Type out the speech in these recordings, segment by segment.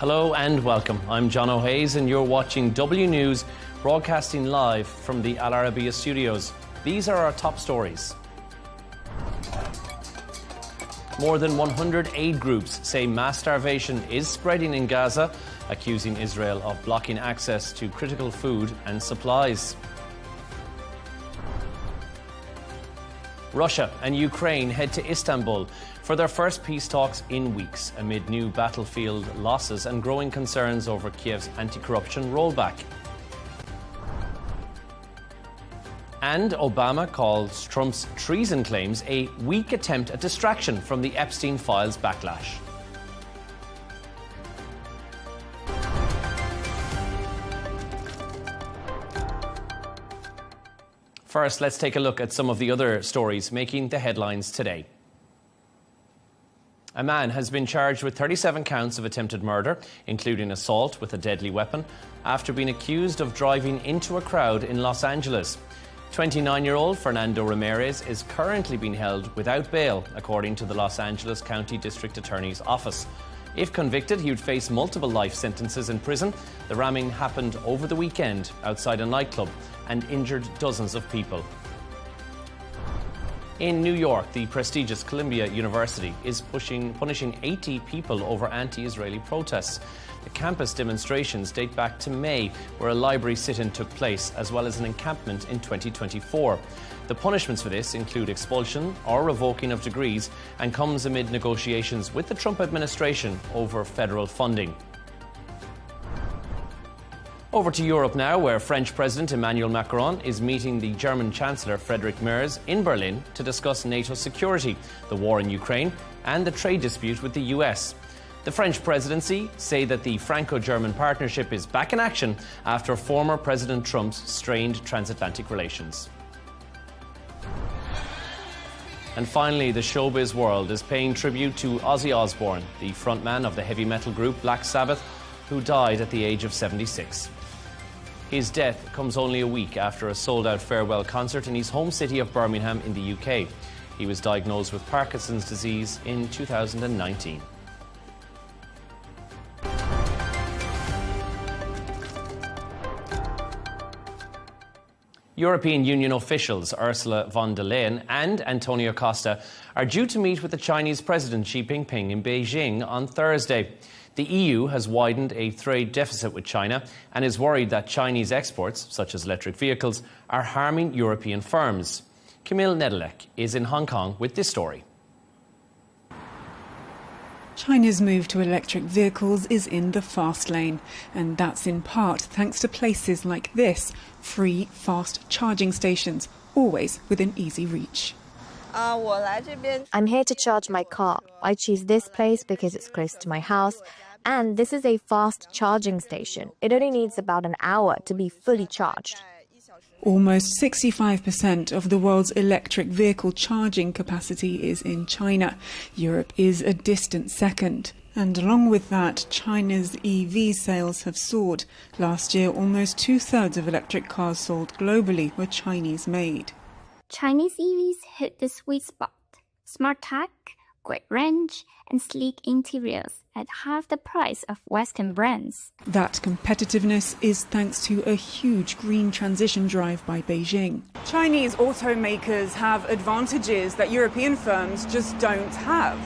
Hello and welcome. I'm John O'Hayes and you're watching W News, broadcasting live from the Al Arabiya studios. These are our top stories. More than 100 aid groups say mass starvation is spreading in Gaza, accusing Israel of blocking access to critical food and supplies. Russia and Ukraine head to Istanbul for their first peace talks in weeks, amid new battlefield losses and growing concerns over Kiev's anti-corruption rollback. And Obama calls Trump's treason claims a weak attempt at distraction from the Epstein files backlash. First, let's take a look at some of the other stories making the headlines today. A man has been charged with 37 counts of attempted murder, including assault with a deadly weapon, after being accused of driving into a crowd in Los Angeles. 29-year-old Fernando Ramirez is currently being held without bail, according to the Los Angeles County District Attorney's Office. If convicted, he would face multiple life sentences in prison. The ramming happened over the weekend outside a nightclub and injured dozens of people. In New York, the prestigious Columbia University is punishing 80 people over anti-Israeli protests. The campus demonstrations date back to May, where a library sit-in took place, as well as an encampment in 2024. The punishments for this include expulsion or revoking of degrees and comes amid negotiations with the Trump administration over federal funding. Over to Europe now, where French President Emmanuel Macron is meeting the German Chancellor Friedrich Merz in Berlin to discuss NATO security, the war in Ukraine, and the trade dispute with the US. The French presidency say that the Franco-German partnership is back in action after former President Trump's strained transatlantic relations. And finally, the showbiz world is paying tribute to Ozzy Osbourne, the frontman of the heavy metal group Black Sabbath, who died at the age of 76. His death comes only a week after a sold-out farewell concert in his home city of Birmingham in the UK. He was diagnosed with Parkinson's disease in 2019. European Union officials Ursula von der Leyen and Antonio Costa are due to meet with the Chinese President Xi Jinping in Beijing on Thursday. The EU has widened a trade deficit with China and is worried that Chinese exports, such as electric vehicles, are harming European firms. Camille Nedelec is in Hong Kong with this story. China's move to electric vehicles is in the fast lane, and that's in part thanks to places like this, free, fast charging stations, always within easy reach. I'm here to charge my car. I choose this place because it's close to my house, and this is a fast charging station. It only needs about an hour to be fully charged. Almost 65% of the world's electric vehicle charging capacity is in China. Europe is a distant second. And along with that, China's EV sales have soared. Last year, almost 2/3 of electric cars sold globally were Chinese-made. Chinese EVs hit the sweet spot. Smart tech, great range, and sleek interiors at half the price of Western brands. That competitiveness is thanks to a huge green transition drive by Beijing. Chinese automakers have advantages that European firms just don't have.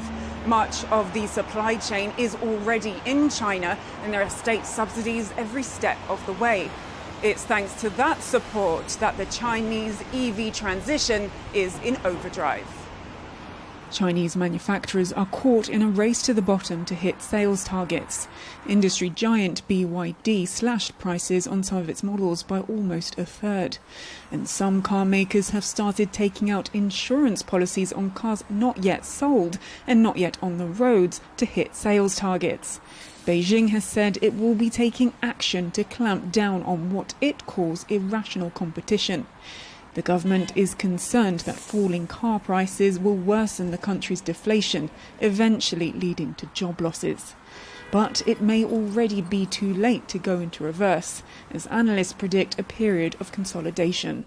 Much of the supply chain is already in China, and there are state subsidies every step of the way. It's thanks to that support that the Chinese EV transition is in overdrive. Chinese manufacturers are caught in a race to the bottom to hit sales targets. Industry giant BYD slashed prices on some of its models by almost a third. And some car makers have started taking out insurance policies on cars not yet sold and not yet on the roads to hit sales targets. Beijing has said it will be taking action to clamp down on what it calls irrational competition. The government is concerned that falling car prices will worsen the country's deflation, eventually leading to job losses. But it may already be too late to go into reverse, as analysts predict a period of consolidation.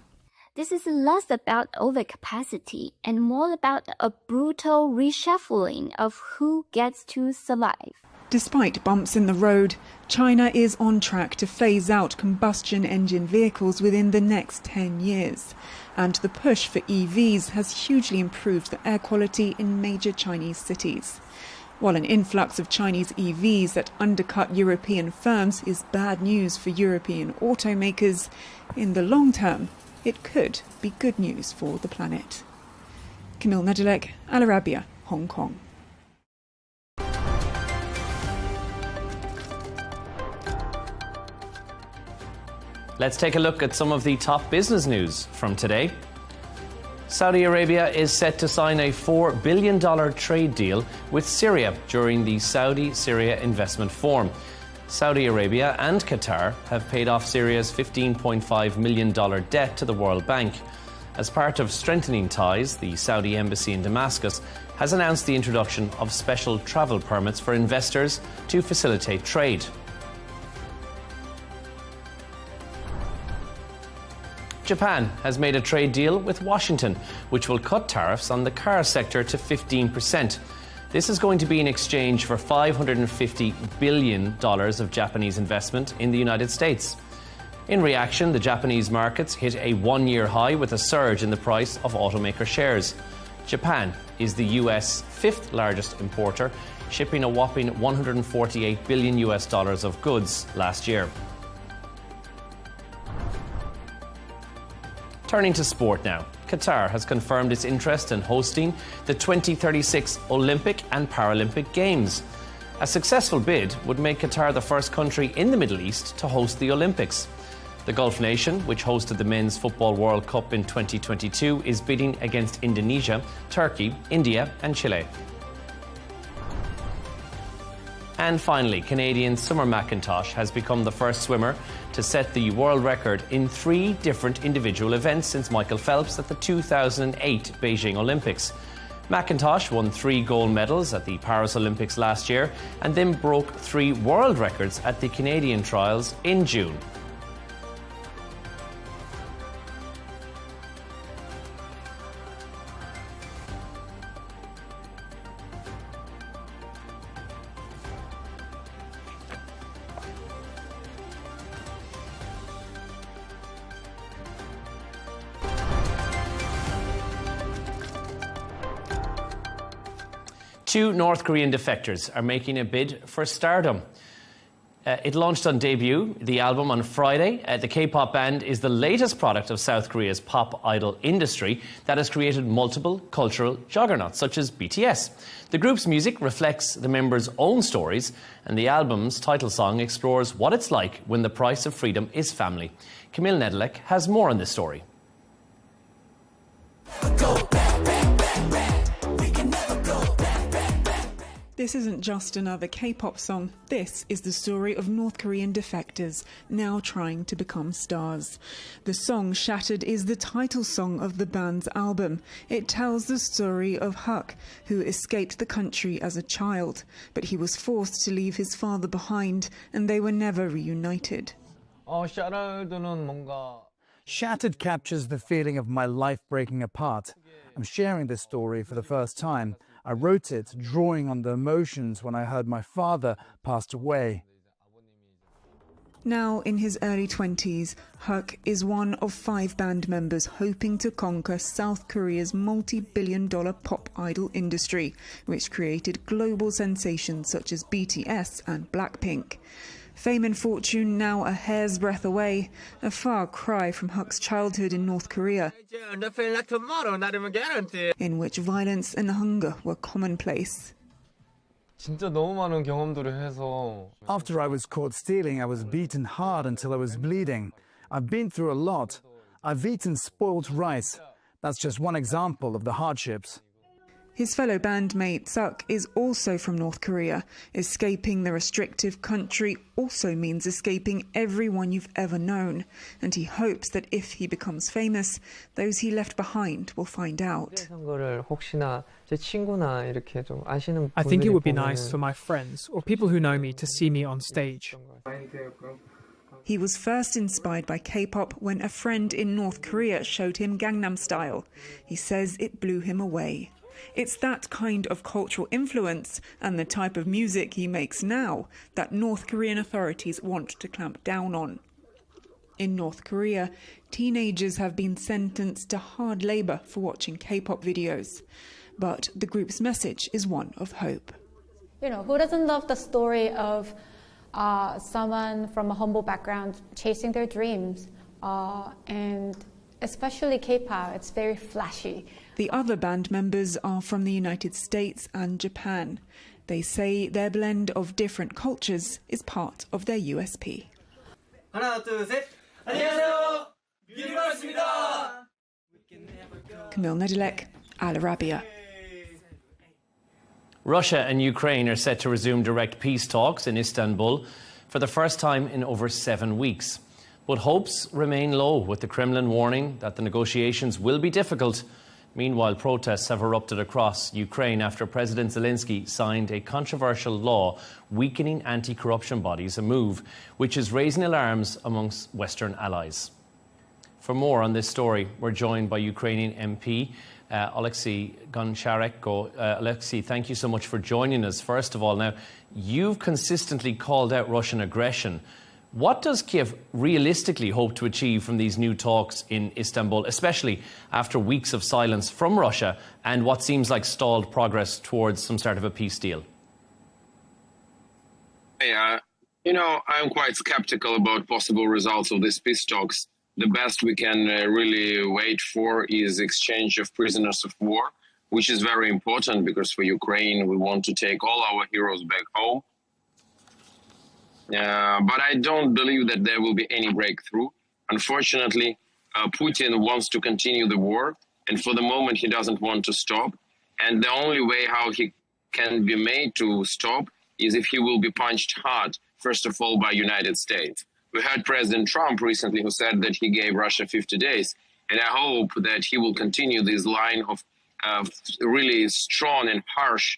This is less about overcapacity and more about a brutal reshuffling of who gets to survive. Despite bumps in the road, China is on track to phase out combustion engine vehicles within the next 10 years. And the push for EVs has hugely improved the air quality in major Chinese cities. While an influx of Chinese EVs that undercut European firms is bad news for European automakers, in the long term, it could be good news for the planet. Camille Nedelec, Al Arabiya, Hong Kong. Let's take a look at some of the top business news from today. Saudi Arabia is set to sign a $4 billion trade deal with Syria during the Saudi-Syria Investment Forum. Saudi Arabia and Qatar have paid off Syria's $15.5 million debt to the World Bank. As part of strengthening ties, the Saudi embassy in Damascus has announced the introduction of special travel permits for investors to facilitate trade. Japan has made a trade deal with Washington, which will cut tariffs on the car sector to 15%. This is going to be in exchange for $550 billion of Japanese investment in the United States. In reaction, the Japanese markets hit a one-year high with a surge in the price of automaker shares. Japan is the US fifth largest importer, shipping a whopping $148 billion of goods last year. Turning to sport now. Qatar has confirmed its interest in hosting the 2036 Olympic and Paralympic Games. A successful bid would make Qatar the first country in the Middle East to host the Olympics. The Gulf nation, which hosted the Men's Football World Cup in 2022, is bidding against Indonesia, Turkey, India and Chile. And finally, Canadian Summer McIntosh has become the first swimmer to set the world record in 3 different individual events since Michael Phelps at the 2008 Beijing Olympics. McIntosh won 3 gold medals at the Paris Olympics last year and then broke 3 world records at the Canadian trials in June. Two North Korean defectors are making a bid for stardom. It launched on debut, the album, on Friday. The K-pop band is the latest product of South Korea's pop idol industry that has created multiple cultural juggernauts, such as BTS. The group's music reflects the members' own stories, and the album's title song explores what it's like when the price of freedom is family. Camille Nedelec has more on this story. This isn't just another K-pop song. This is the story of North Korean defectors now trying to become stars. The song Shattered is the title song of the band's album. It tells the story of Huk, who escaped the country as a child, but he was forced to leave his father behind, and they were never reunited. Shattered captures the feeling of my life breaking apart. I'm sharing this story for the first time. I wrote it drawing on the emotions when I heard my father passed away. Now in his early 20s, Huk is one of 5 band members hoping to conquer South Korea's multi-billion-dollar pop idol industry, which created global sensations such as BTS and Blackpink. Fame and fortune now a hair's breadth away, a far cry from Huk's childhood in North Korea, in which violence and hunger were commonplace. After I was caught stealing, I was beaten hard until I was bleeding. I've been through a lot. I've eaten spoiled rice. That's just one example of the hardships. His fellow bandmate Suk is also from North Korea. Escaping the restrictive country also means escaping everyone you've ever known. And he hopes that if he becomes famous, those he left behind will find out. I think it would be nice for my friends or people who know me to see me on stage. He was first inspired by K-pop when a friend in North Korea showed him Gangnam Style. He says it blew him away. It's that kind of cultural influence and the type of music he makes now that North Korean authorities want to clamp down on. In North Korea, teenagers have been sentenced to hard labour for watching K-pop videos. But the group's message is one of hope. You know, who doesn't love the story of someone from a humble background chasing their dreams? And especially K-pop, it's very flashy. The other band members are from the United States and Japan. They say their blend of different cultures is part of their USP. 하나, 둘, 셋. 안녕하세요. 뮤니버스입니다. Camille Nedilek, Al Arabiya. Russia and Ukraine are set to resume direct peace talks in Istanbul for the first time in over 7 weeks. But hopes remain low, with the Kremlin warning that the negotiations will be difficult. Meanwhile, protests have erupted across Ukraine after President Zelensky signed a controversial law weakening anti-corruption bodies, a move which is raising alarms amongst Western allies. For more on this story, we're joined by Ukrainian MP Oleksiy Goncharenko. Oleksiy, thank you so much for joining us. First of all, now, you've consistently called out Russian aggression. What does Kiev realistically hope to achieve from these new talks in Istanbul, especially after weeks of silence from Russia and what seems like stalled progress towards some sort of a peace deal? Yeah, you know, I'm quite skeptical about possible results of these peace talks. The best we can really wait for is exchange of prisoners of war, which is very important because for Ukraine, we want to take all our heroes back home. But I don't believe that there will be any breakthrough. Unfortunately, Putin wants to continue the war, and for the moment, he doesn't want to stop. And the only way how he can be made to stop is if he will be punched hard, first of all, by United States. We heard President Trump recently who said that he gave Russia 50 days. And I hope that he will continue this line of really strong and harsh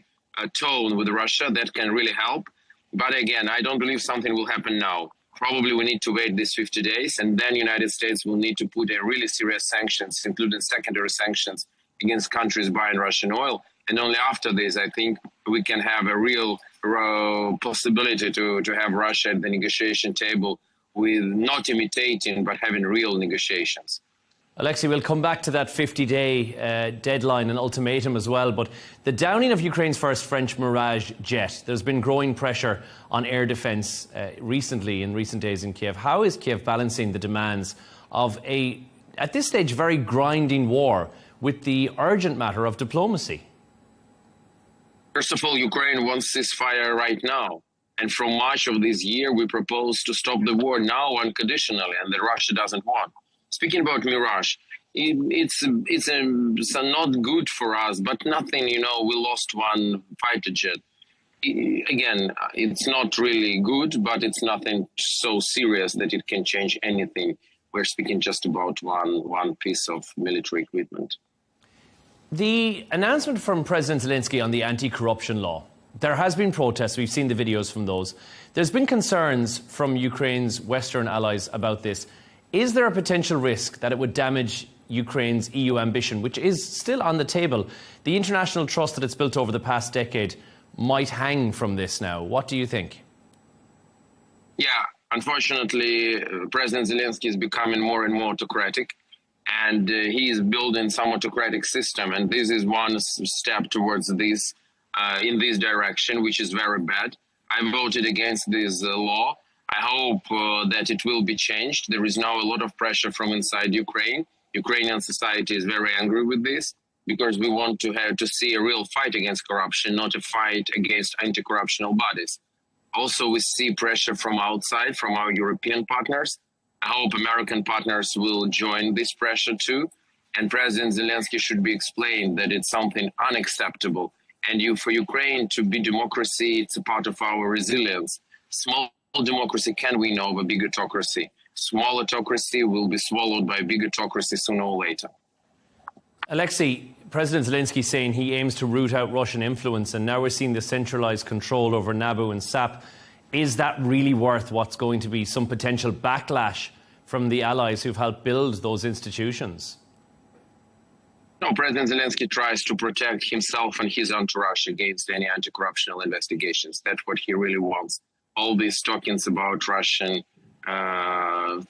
tone with Russia that can really help. But again, I don't believe something will happen now. Probably we need to wait these 50 days, and then United States will need to put a really serious sanctions, including secondary sanctions against countries buying Russian oil. And only after this, I think we can have a real possibility to have Russia at the negotiation table with not imitating, but having real negotiations. Oleksiy, we'll come back to that 50-day deadline and ultimatum as well, but the downing of Ukraine's first French Mirage jet, there's been growing pressure on air defence recently, in recent days in Kiev. How is Kiev balancing the demands of a, at this stage, very grinding war with the urgent matter of diplomacy? First of all, Ukraine wants ceasefire right now. And from March of this year, we propose to stop the war now unconditionally, and that Russia doesn't want. Speaking about Mirage, it's not good for us, but nothing, you know, we lost one fighter jet. Again, it's not really good, but it's nothing so serious that it can change anything. We're speaking just about one piece of military equipment. The announcement from President Zelensky on the anti-corruption law, there has been protests. We've seen the videos from those. There's been concerns from Ukraine's Western allies about this. Is there a potential risk that it would damage Ukraine's EU ambition, which is still on the table? The international trust that it's built over the past decade might hang from this now. What do you think? Yeah, unfortunately, President Zelensky is becoming more and more autocratic, and he is building some autocratic system. And this is one step towards this, in this direction, which is very bad. I voted against this law. I hope that it will be changed. There is now a lot of pressure from inside Ukraine. Ukrainian society is very angry with this because we want to have to see a real fight against corruption, not a fight against anti-corruptional bodies. Also, we see pressure from outside, from our European partners. I hope American partners will join this pressure too. And President Zelensky should be explained that it's something unacceptable. And for Ukraine to be democracy, it's a part of our resilience. Small democracy can win over big autocracy. Small autocracy will be swallowed by big autocracy sooner or later. Oleksiy, President Zelensky saying he aims to root out Russian influence, and now we're seeing the centralised control over NABU and SAP. Is that really worth what's going to be some potential backlash from the allies who've helped build those institutions? No, President Zelensky tries to protect himself and his entourage against any anti-corruption investigations. That's what he really wants. All these talkings about Russian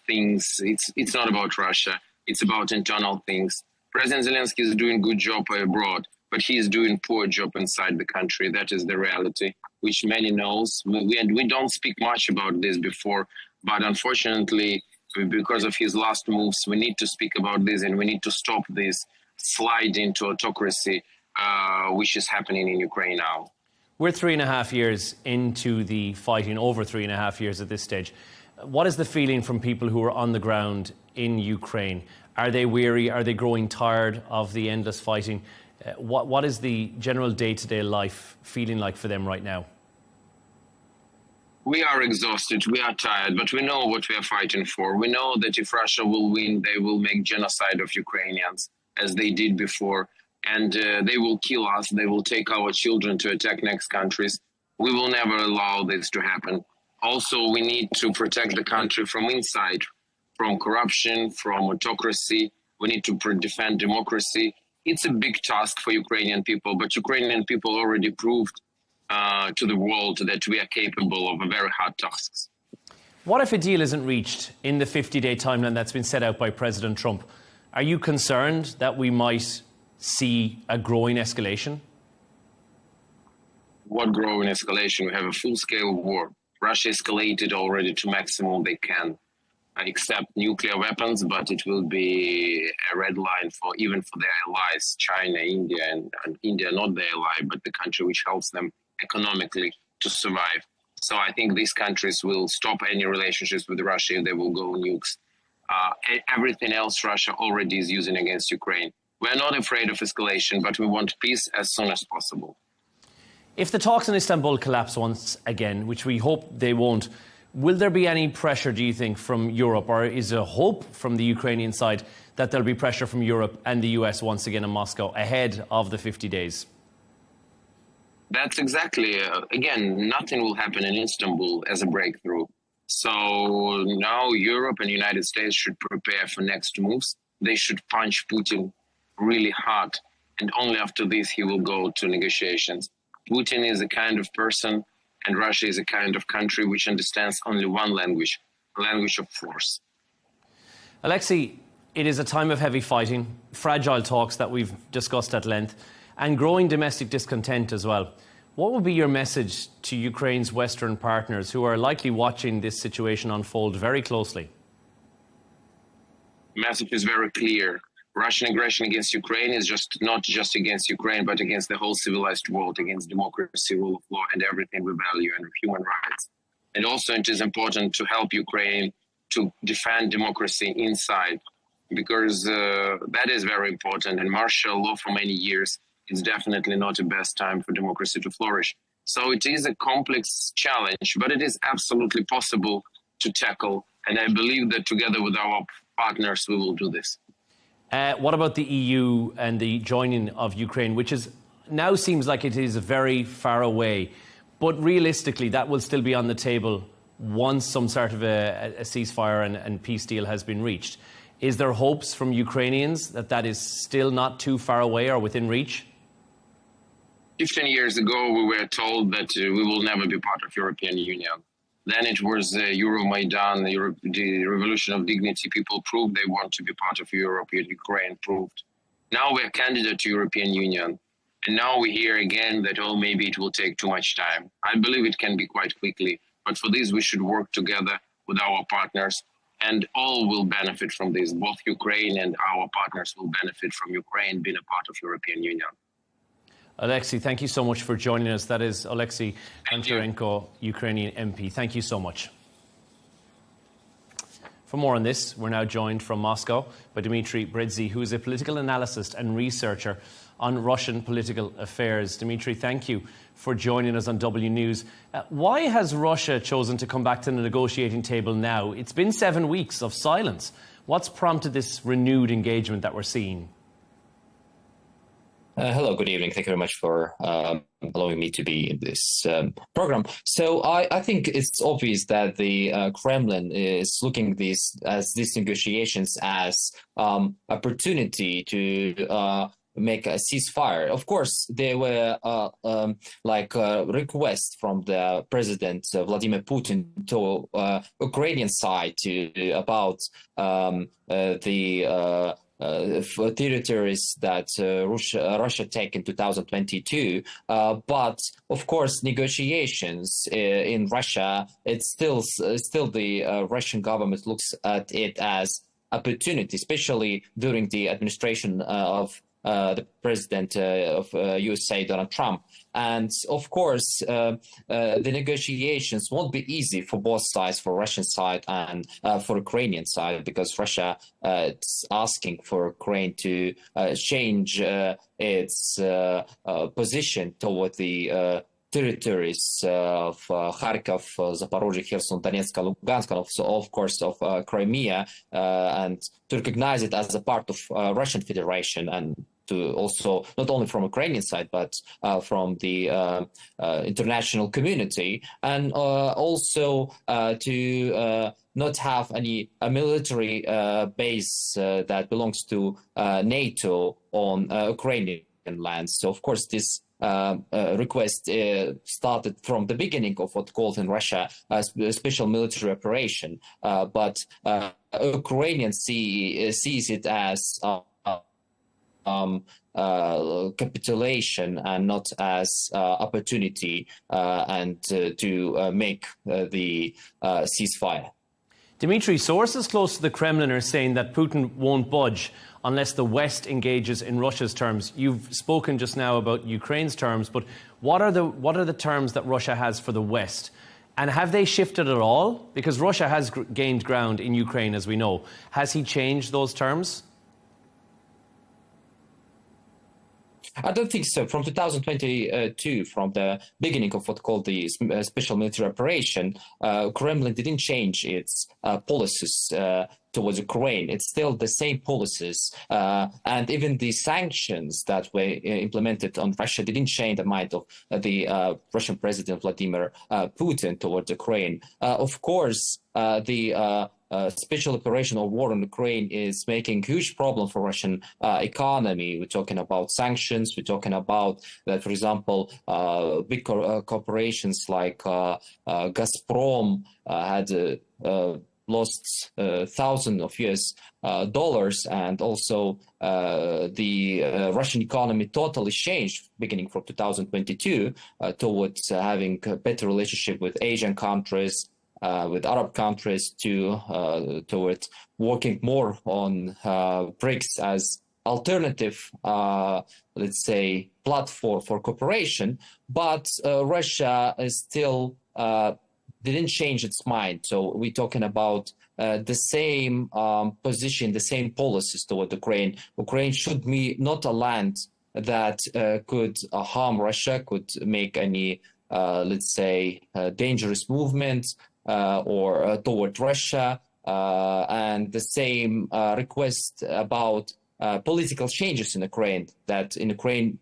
things, it's not about Russia. It's about internal things. President Zelensky is doing a good job abroad, but he is doing poor job inside the country. That is the reality, which many knows. We don't speak much about this before, but unfortunately, because of his last moves, we need to speak about this, and we need to stop this slide into autocracy, which is happening in Ukraine now. We're 3.5 years into the fighting, over 3.5 years at this stage. What is the feeling from people who are on the ground in Ukraine? Are they weary? Are they growing tired of the endless fighting? What is the general day-to-day life feeling like for them right now? We are exhausted, we are tired, but we know what we are fighting for. We know that if Russia will win, they will make genocide of Ukrainians, as they did before, and they will kill us, they will take our children to attack next countries. We will never allow this to happen. Also, we need to protect the country from inside, from corruption, from autocracy. We need to defend democracy. It's a big task for Ukrainian people, but Ukrainian people already proved to the world that we are capable of a very hard tasks. What if a deal isn't reached in the 50-day timeline that's been set out by President Trump? Are you concerned that we might see a growing escalation? What growing escalation? We have a full-scale war. Russia escalated already to maximum they can, except nuclear weapons, but it will be a red line for even for their allies, China, India, and India not their ally, but the country which helps them economically to survive. So I think these countries will stop any relationships with Russia if they will go nukes. Everything else Russia already is using against Ukraine. We're not afraid of escalation, but we want peace as soon as possible. If the talks in Istanbul collapse once again, which we hope they won't, will there be any pressure, do you think, from Europe, or is there hope from the Ukrainian side that there'll be pressure from Europe and the US once again in Moscow ahead of the 50 days? That's exactly, again, nothing will happen in Istanbul as a breakthrough. So now Europe and the United States should prepare for next moves. They should punch Putin really hard, and only after this he will go to negotiations. Putin is a kind of person, and Russia is a kind of country which understands only one language, a language of force. Alexei, it is a time of heavy fighting, fragile talks that we've discussed at length, and growing domestic discontent as well. What would be your message to Ukraine's Western partners who are likely watching this situation unfold very closely? The message is very clear. Russian aggression against Ukraine is not just against Ukraine, but against the whole civilized world, against democracy, rule of law, and everything we value, and human rights. And also it is important to help Ukraine to defend democracy inside, because that is very important. And martial law for many years is definitely not the best time for democracy to flourish. So it is a complex challenge, but it is absolutely possible to tackle. And I believe that together with our partners, we will do this. What about the EU and the joining of Ukraine, which is now seems like it is very far away, but realistically that will still be on the table once some sort of a ceasefire and peace deal has been reached. Is there hopes from Ukrainians that that is still not too far away or within reach? 15 years ago, we were told that we will never be part of European Union. Then it was Euromaidan, the Revolution of Dignity. People proved they want to be part of Europe. Ukraine proved. Now we're candidate to European Union. And now we hear again that, oh, maybe it will take too much time. I believe it can be quite quickly. But for this, we should work together with our partners. And all will benefit from this. Both Ukraine and our partners will benefit from Ukraine being a part of European Union. Alexei, thank you so much for joining us. That is Alexei Antorenko, Ukrainian MP. Thank you so much. For more on this, we're now joined from Moscow by Dmitry Bridzi, who is a political analyst and researcher on Russian political affairs. Dmitry, thank you for joining us on W News. Why has Russia chosen to come back to the negotiating table now? It's been 7 weeks of silence. What's prompted this renewed engagement that we're seeing? Hello, good evening. Thank you very much for allowing me to be in this program. So I think it's obvious that the Kremlin is looking at these negotiations as opportunity to make a ceasefire. Of course, there were requests from the President Vladimir Putin to Ukrainian side about the territories that Russia take in 2022, but of course negotiations in Russia, it's still the Russian government looks at it as opportunity, especially during the administration of the president of USA, Donald Trump. And of course, the negotiations won't be easy for both sides, for Russian side and for Ukrainian side, because Russia is asking for Ukraine to change its position toward the territories of Kharkov, Zaporozhye, Kherson, Donetsk, Lugansk, and also, of course, of Crimea, and to recognize it as a part of Russian Federation, and to also, not only from Ukrainian side, but from the international community, and also to not have any military base that belongs to NATO on Ukrainian lands. So, of course, this request started from the beginning of what called in Russia a special military operation, but Ukrainians sees it as capitulation and not as opportunity and to make the ceasefire. Dmitry, sources close to the Kremlin are saying that Putin won't budge unless the West engages in Russia's terms. You've spoken just now about Ukraine's terms, but what are the terms that Russia has for the West? And have they shifted at all? Because Russia has gained ground in Ukraine, as we know. Has he changed those terms? I don't think so. From 2022, from the beginning of what called the special military operation, Kremlin didn't change its policies towards Ukraine. It's still the same policies, and even the sanctions that were implemented on Russia didn't change the mind of the Russian President Vladimir Putin towards Ukraine. Of course, the special operation or war in Ukraine is making huge problem for Russian economy. We're talking about sanctions. We're talking about that, for example, big corporations like Gazprom had lost thousands of US dollars, and also the Russian economy totally changed beginning from 2022 towards having a better relationship with Asian countries, with Arab countries, towards working more on BRICS as alternative, let's say, platform for cooperation. But Russia is still didn't change its mind. So we're talking about the same position, the same policies toward Ukraine. Ukraine should be not a land that could harm Russia, could make any, let's say, dangerous movements or toward Russia, and the same request about political changes in Ukraine, that in Ukraine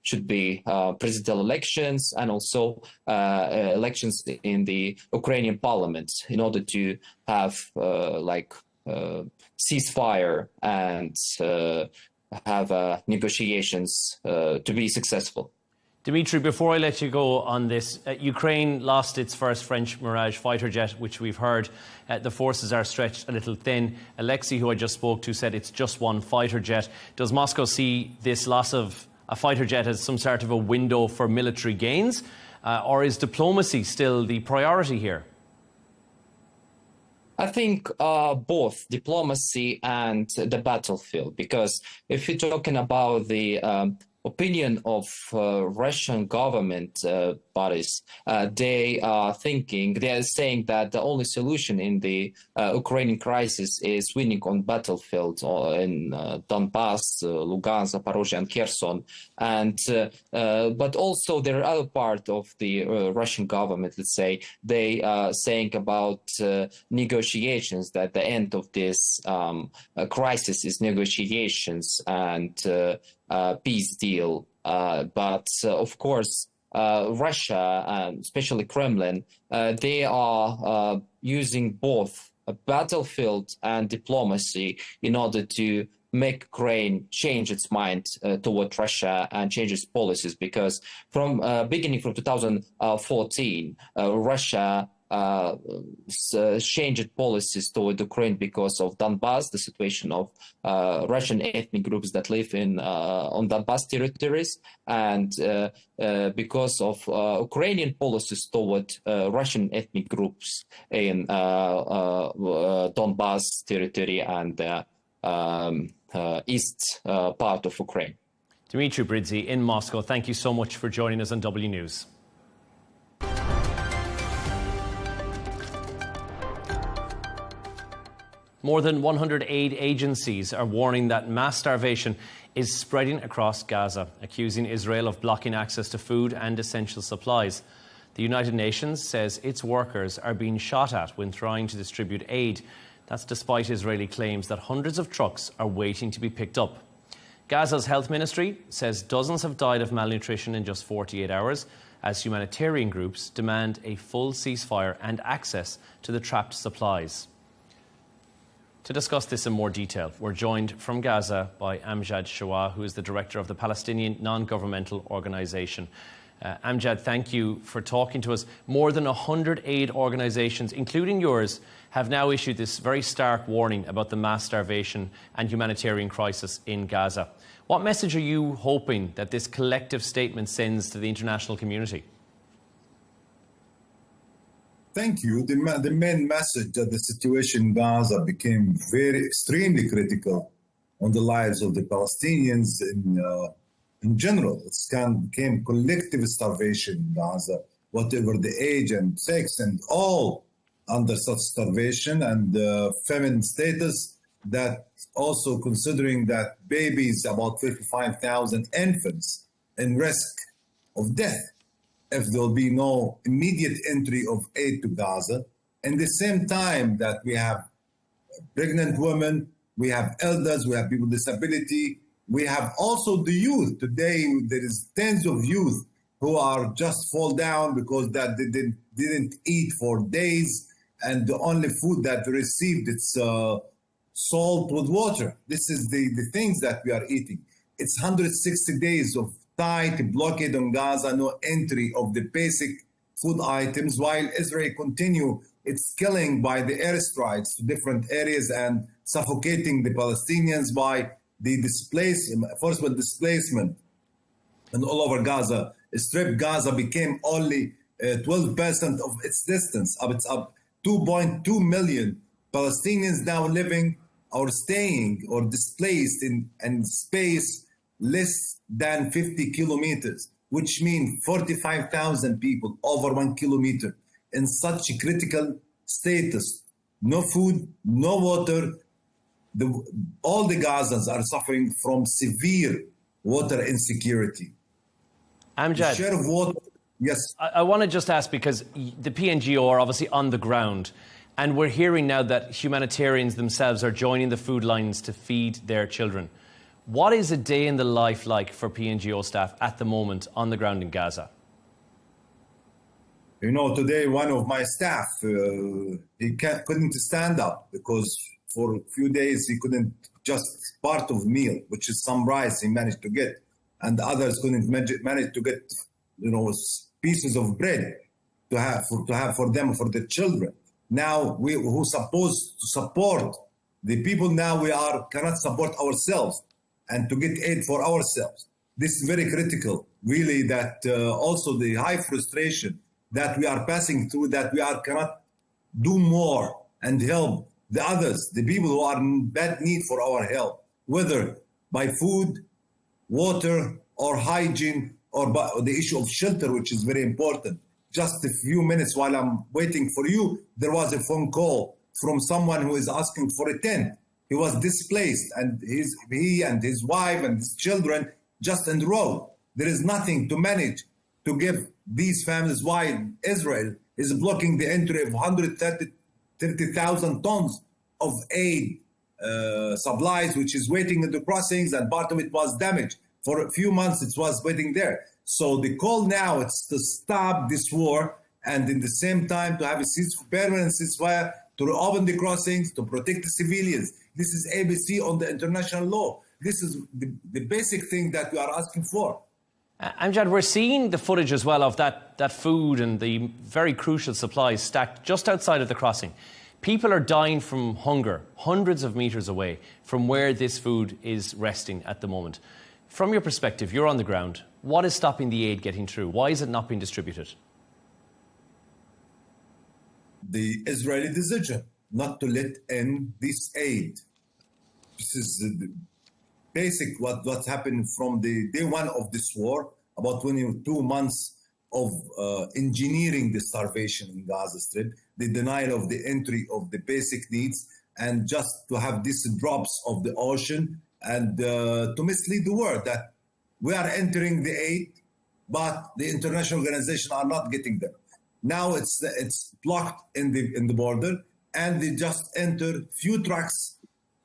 should be presidential elections and also elections in the Ukrainian parliament in order to have ceasefire and have negotiations to be successful. Dmitry, before I let you go on this, Ukraine lost its first French Mirage fighter jet, which we've heard the forces are stretched a little thin. Alexei, who I just spoke to, said it's just one fighter jet. Does Moscow see this loss of a fighter jet as some sort of a window for military gains, or is diplomacy still the priority here? I think both diplomacy and the battlefield, because if you're talking about the opinion of Russian government bodies, they are saying that the only solution in the Ukrainian crisis is winning on battlefields in Donbass, Lugansk, Zaporozhye, and Kherson. And but also there are other part of the Russian government, let's say, they are saying about negotiations, that the end of this crisis is negotiations and peace deal. But of course, Russia, and especially Kremlin, they are using both a battlefield and diplomacy in order to make Ukraine change its mind toward Russia and change its policies, because from beginning from 2014, Russia changed policies toward Ukraine because of Donbass, the situation of Russian ethnic groups that live in on Donbass territories, and because of Ukrainian policies toward Russian ethnic groups in Donbass territory and east part of Ukraine. Dmitry Bridzi in Moscow, thank you so much for joining us on W News. More than 100 aid agencies are warning that mass starvation is spreading across Gaza, accusing Israel of blocking access to food and essential supplies. The United Nations says its workers are being shot at when trying to distribute aid. That's despite Israeli claims that hundreds of trucks are waiting to be picked up. Gaza's health ministry says dozens have died of malnutrition in just 48 hours, as humanitarian groups demand a full ceasefire and access to the trapped supplies. To discuss this in more detail, we're joined from Gaza by Amjad Shawah, who is the director of the Palestinian non-governmental organisation. Amjad, thank you for talking to us. More than 100 aid organisations, including yours, have now issued this very stark warning about the mass starvation and humanitarian crisis in Gaza. What message are you hoping that this collective statement sends to the international community? Thank you. The main message that the situation in Gaza became extremely critical on the lives of the Palestinians in general. It became collective starvation in Gaza, whatever the age and sex, and all under such starvation and famine status. That also considering that babies, about 35,000 infants in risk of death if there will be no immediate entry of aid to Gaza. And the same time that we have pregnant women, we have elders, we have people with disability, we have also the youth. Today, there is tens of youth who are just fall down because that they didn't eat for days, and the only food that they received, it's salt with water. This is the things that we are eating. It's 160 days of tight blockade on Gaza, no entry of the basic food items, while Israel continue its killing by the airstrikes to different areas and suffocating the Palestinians by the forceful displacement and all over Gaza. Strip Gaza became only 12% of its distance. It's up 2.2 million Palestinians now living or staying or displaced in space less than 50 kilometers, which means 45,000 people over 1 kilometer in such a critical status. No food, no water. All the Gazans are suffering from severe water insecurity. Amjad, the share of water, yes. I want to just ask, because the PNGO are obviously on the ground, and we're hearing now that humanitarians themselves are joining the food lines to feed their children. What is a day in the life like for PNGO staff at the moment on the ground in Gaza? You know, today one of my staff, he couldn't stand up because for a few days he couldn't just part of meal, which is some rice he managed to get, and others couldn't manage to get, you know, pieces of bread to have for them, for the children. Now we who supposed to support the people, now we cannot support ourselves and to get aid for ourselves. This is very critical, really, that also the high frustration that we are passing through, that we cannot do more and help the others, the people who are in bad need for our help, whether by food, water, or hygiene, or by the issue of shelter, which is very important. Just a few minutes while I'm waiting for you, there was a phone call from someone who is asking for a tent. He was displaced, and he and his wife and his children just in the road. There is nothing to manage to give these families, while Israel is blocking the entry of 130,000 tons of aid supplies, which is waiting in the crossings, and part of it was damaged. For a few months, it was waiting there. So the call now is to stop this war, and in the same time to have a permanent ceasefire, to reopen the crossings, to protect the civilians. This is ABC on the international law. This is the basic thing that we are asking for. Amjad, we're seeing the footage as well of that food and the very crucial supplies stacked just outside of the crossing. People are dying from hunger hundreds of metres away from where this food is resting at the moment. From your perspective, you're on the ground. What is stopping the aid getting through? Why is it not being distributed? The Israeli decision not to let in this aid. This is the basic what happened from the day one of this war, about 22 months of engineering the starvation in Gaza Strip, the denial of the entry of the basic needs, and just to have these drops of the ocean and to mislead the world that we are entering the aid, but the international organizations are not getting them. Now it's blocked in the border, and they just enter few trucks,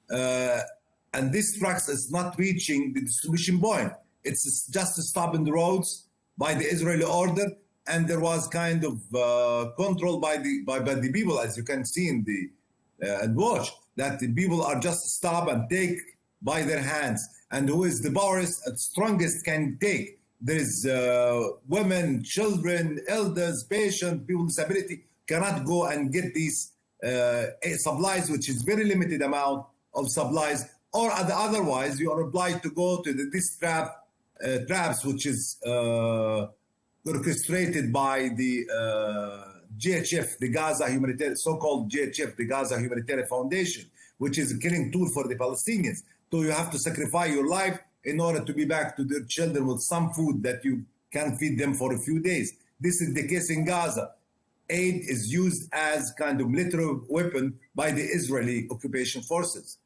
and these trucks is not reaching the distribution point. It's just a stop in the roads by the Israeli order, and there was kind of control by the people, as you can see in the and watch, that the people are just stop and take by their hands, and who is the powerest and strongest can take. There's women, children, elders, patients, people with disability cannot go and get these supplies, which is very limited amount of supplies, or otherwise you are obliged to go to these traps, which is orchestrated by the GHF, the Gaza Humanitarian, so-called GHF, the Gaza Humanitarian Foundation, which is a killing tool for the Palestinians. So you have to sacrifice your life in order to be back to their children with some food that you can feed them for a few days. This is the case in Gaza. Aid is used as kind of military weapon by the Israeli occupation forces.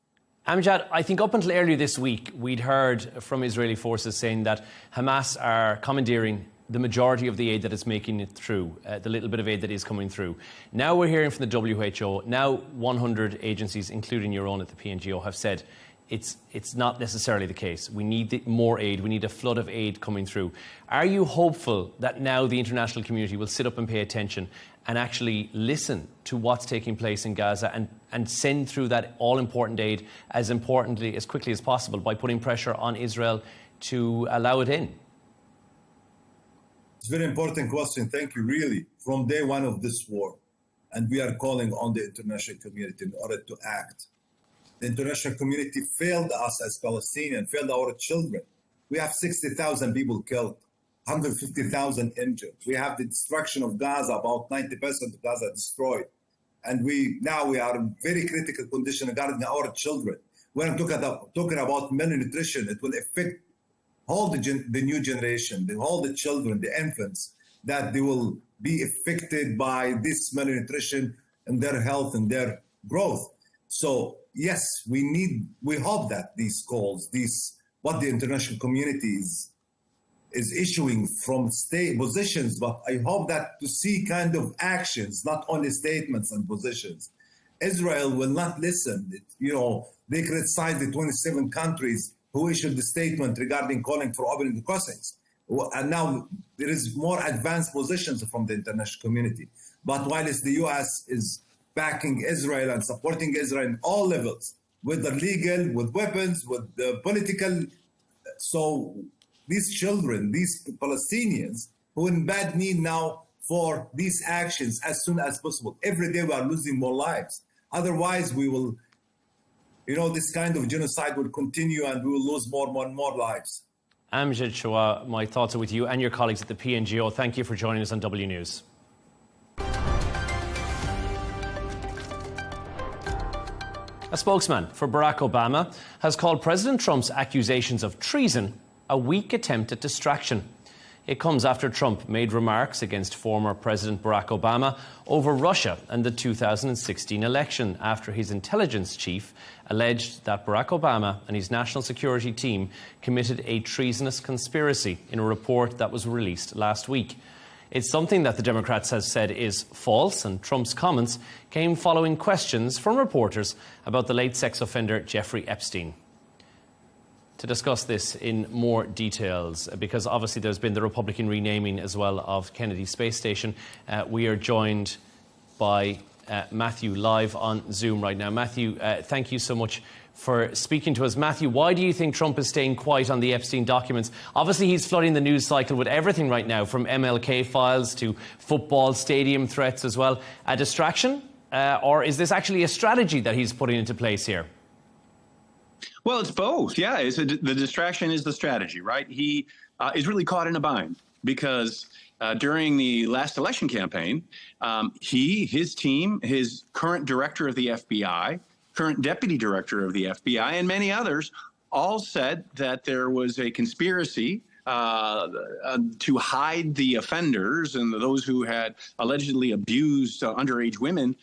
Amjad, I think up until earlier this week, we'd heard from Israeli forces saying that Hamas are commandeering the majority of the aid that is making it through, the little bit of aid that is coming through. Now we're hearing from the WHO, now 100 agencies, including your own at the PNGO, have said it's not necessarily the case. We need more aid. We need a flood of aid coming through. Are you hopeful that now the international community will sit up and pay attention and actually listen to what's taking place in Gaza and send through that all-important aid as quickly as possible by putting pressure on Israel to allow it in? It's a very important question. Thank you, really. From day one of this war, and we are calling on the international community in order to act. The international community failed us as Palestinians, failed our children. We have 60,000 people killed, 150,000 injured. We have the destruction of Gaza, about 90% of Gaza destroyed. And we are in very critical condition regarding our children. When I'm talking about malnutrition, it will affect all the new generation, all the children, the infants, that they will be affected by this malnutrition and their health and their growth. So yes, we hope that these calls, what the international community is issuing from state positions, but I hope that to see kind of actions, not only statements and positions. Israel will not listen. They criticize the 27 countries who issued the statement regarding calling for opening the crossings. And now there is more advanced positions from the international community. But while the U.S. is backing Israel and supporting Israel in all levels, whether legal, with weapons, with political. So these children, these Palestinians, who are in bad need now for these actions as soon as possible. Every day we are losing more lives. Otherwise, we will, this kind of genocide will continue and we will lose more and more lives. Amjad Shawah, my thoughts are with you and your colleagues at the PNGO. Thank you for joining us on W News. A spokesman for Barack Obama has called President Trump's accusations of treason a weak attempt at distraction. It comes after Trump made remarks against former President Barack Obama over Russia and the 2016 election after his intelligence chief alleged that Barack Obama and his national security team committed a treasonous conspiracy in a report that was released last week. It's something that the Democrats have said is false, and Trump's comments came following questions from reporters about the late sex offender Jeffrey Epstein. To discuss this in more details, because obviously there's been the Republican renaming as well of Kennedy Space Station, we are joined by Matthew live on Zoom right now. Matthew, thank you so much for speaking to us. Matthew, why do you think Trump is staying quiet on the Epstein documents? Obviously, he's flooding the news cycle with everything right now, from MLK files to football stadium threats as well. A distraction? Or is this actually a strategy that he's putting into place here? Well, it's both. Yeah, the distraction is the strategy, right? He is really caught in a bind because during the last election campaign, his team, his current director of the FBI, current deputy director of the FBI, and many others all said that there was a conspiracy to hide the offenders and those who had allegedly abused underage women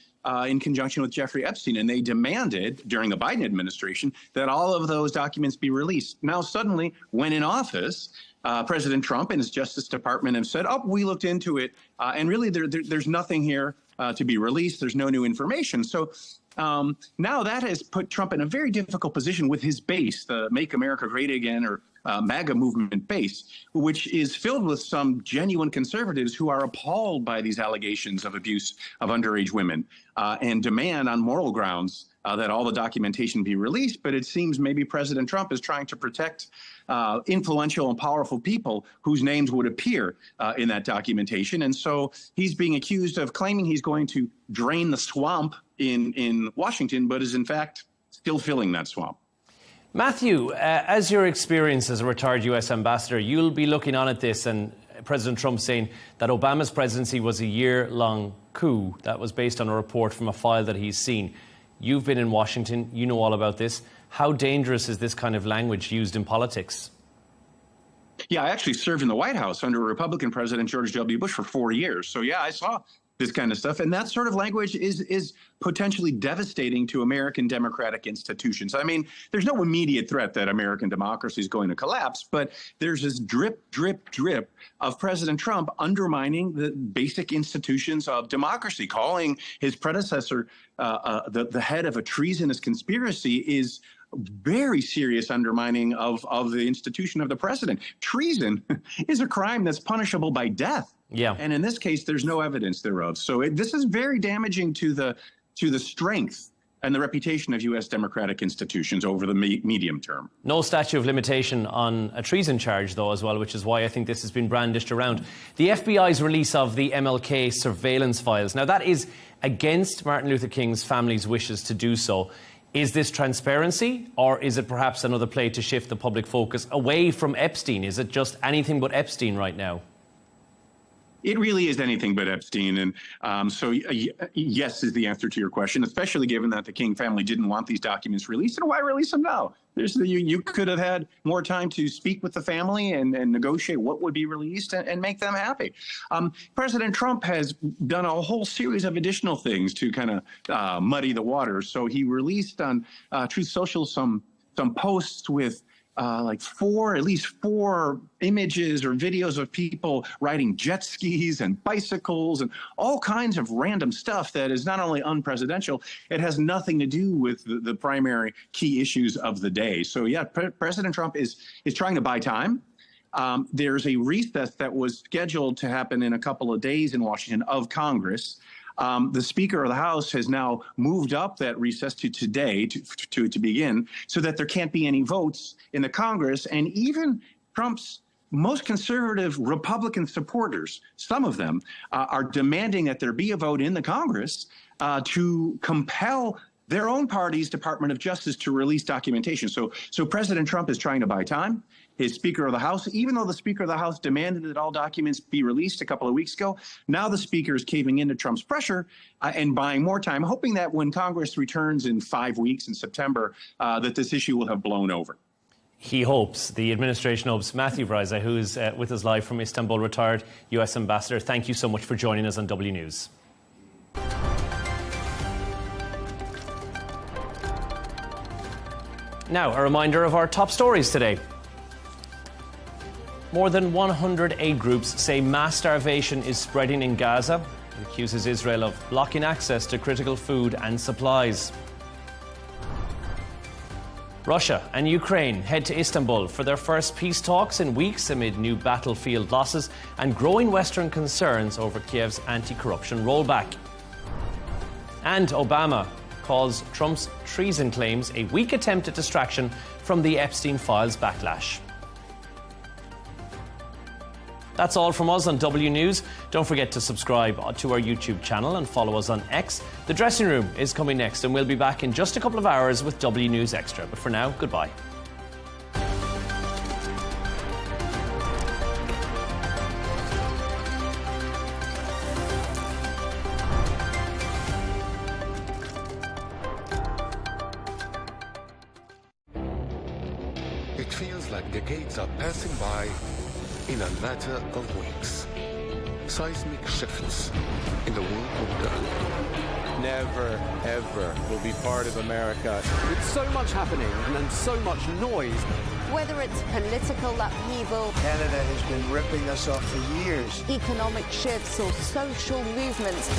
in conjunction with Jeffrey Epstein. And they demanded during the Biden administration that all of those documents be released. Now, suddenly, when in office, President Trump and his Justice Department have said, oh, we looked into it, and really there's nothing here to be released. There's no new information. So now that has put Trump in a very difficult position with his base, the Make America Great Again or MAGA movement base, which is filled with some genuine conservatives who are appalled by these allegations of abuse of underage women and demand on moral grounds that all the documentation be released. But it seems maybe President Trump is trying to protect influential and powerful people whose names would appear in that documentation. And so he's being accused of claiming he's going to drain the swamp in Washington, but is in fact still filling that swamp. Matthew, as your experience as a retired US ambassador, you'll be looking on at this and President Trump saying that Obama's presidency was a year-long coup that was based on a report from a file that he's seen. You've been in Washington, you know all about this. How dangerous is this kind of language used in politics? Yeah, I actually served in the White House under Republican President George W. Bush for 4 years. So yeah, I saw this kind of stuff. And that sort of language is potentially devastating to American democratic institutions. I mean, there's no immediate threat that American democracy is going to collapse, but there's this drip, drip, drip of President Trump undermining the basic institutions of democracy. Calling his predecessor the head of a treasonous conspiracy is very serious undermining of the institution of the president. Treason is a crime that's punishable by death. Yeah. And in this case, there's no evidence thereof. So this is very damaging to the strength and the reputation of U.S. democratic institutions over the medium term. No statute of limitation on a treason charge, though, as well, which is why I think this has been brandished around. The FBI's release of the MLK surveillance files. Now, that is against Martin Luther King's family's wishes to do so. Is this transparency, or is it perhaps another play to shift the public focus away from Epstein? Is it just anything but Epstein right now? It really is anything but Epstein. And so yes is the answer to your question, especially given that the King family didn't want these documents released. And why release them now? You could have had more time to speak with the family and negotiate what would be released and make them happy. President Trump has done a whole series of additional things to kind of muddy the waters. So he released on Truth Social some posts with at least four images or videos of people riding jet skis and bicycles and all kinds of random stuff that is not only unpresidential, it has nothing to do with the primary key issues of the day. So yeah, President Trump is trying to buy time. There's a recess that was scheduled to happen in a couple of days in Washington of Congress. The Speaker of the House has now moved up that recess to today to begin, so that there can't be any votes in the Congress. And even Trump's most conservative Republican supporters, some of them, are demanding that there be a vote in the Congress to compel their own party's Department of Justice to release documentation. So President Trump is trying to buy time. His Speaker of the House, even though the Speaker of the House demanded that all documents be released a couple of weeks ago, now the Speaker is caving into Trump's pressure and buying more time, hoping that when Congress returns in 5 weeks in September, that this issue will have blown over. He hopes, the administration hopes. Matthew Bryza, who is with us live from Istanbul, retired US ambassador, thank you so much for joining us on W News. Now, a reminder of our top stories today. More than 100 aid groups say mass starvation is spreading in Gaza. It accuses Israel of blocking access to critical food and supplies. Russia and Ukraine head to Istanbul for their first peace talks in weeks amid new battlefield losses and growing Western concerns over Kiev's anti-corruption rollback. And Obama calls Trump's treason claims a weak attempt at distraction from the Epstein files backlash. That's all from us on W News. Don't forget to subscribe to our YouTube channel and follow us on X. The Dressing Room is coming next, and we'll be back in just a couple of hours with W News Extra. But for now, goodbye. It feels like decades are passing by in a matter of weeks. Seismic shifts in the world order. Never, ever will be part of America. With so much happening and so much noise. Whether it's political upheaval, Canada has been ripping us off for years. Economic shifts or social movements.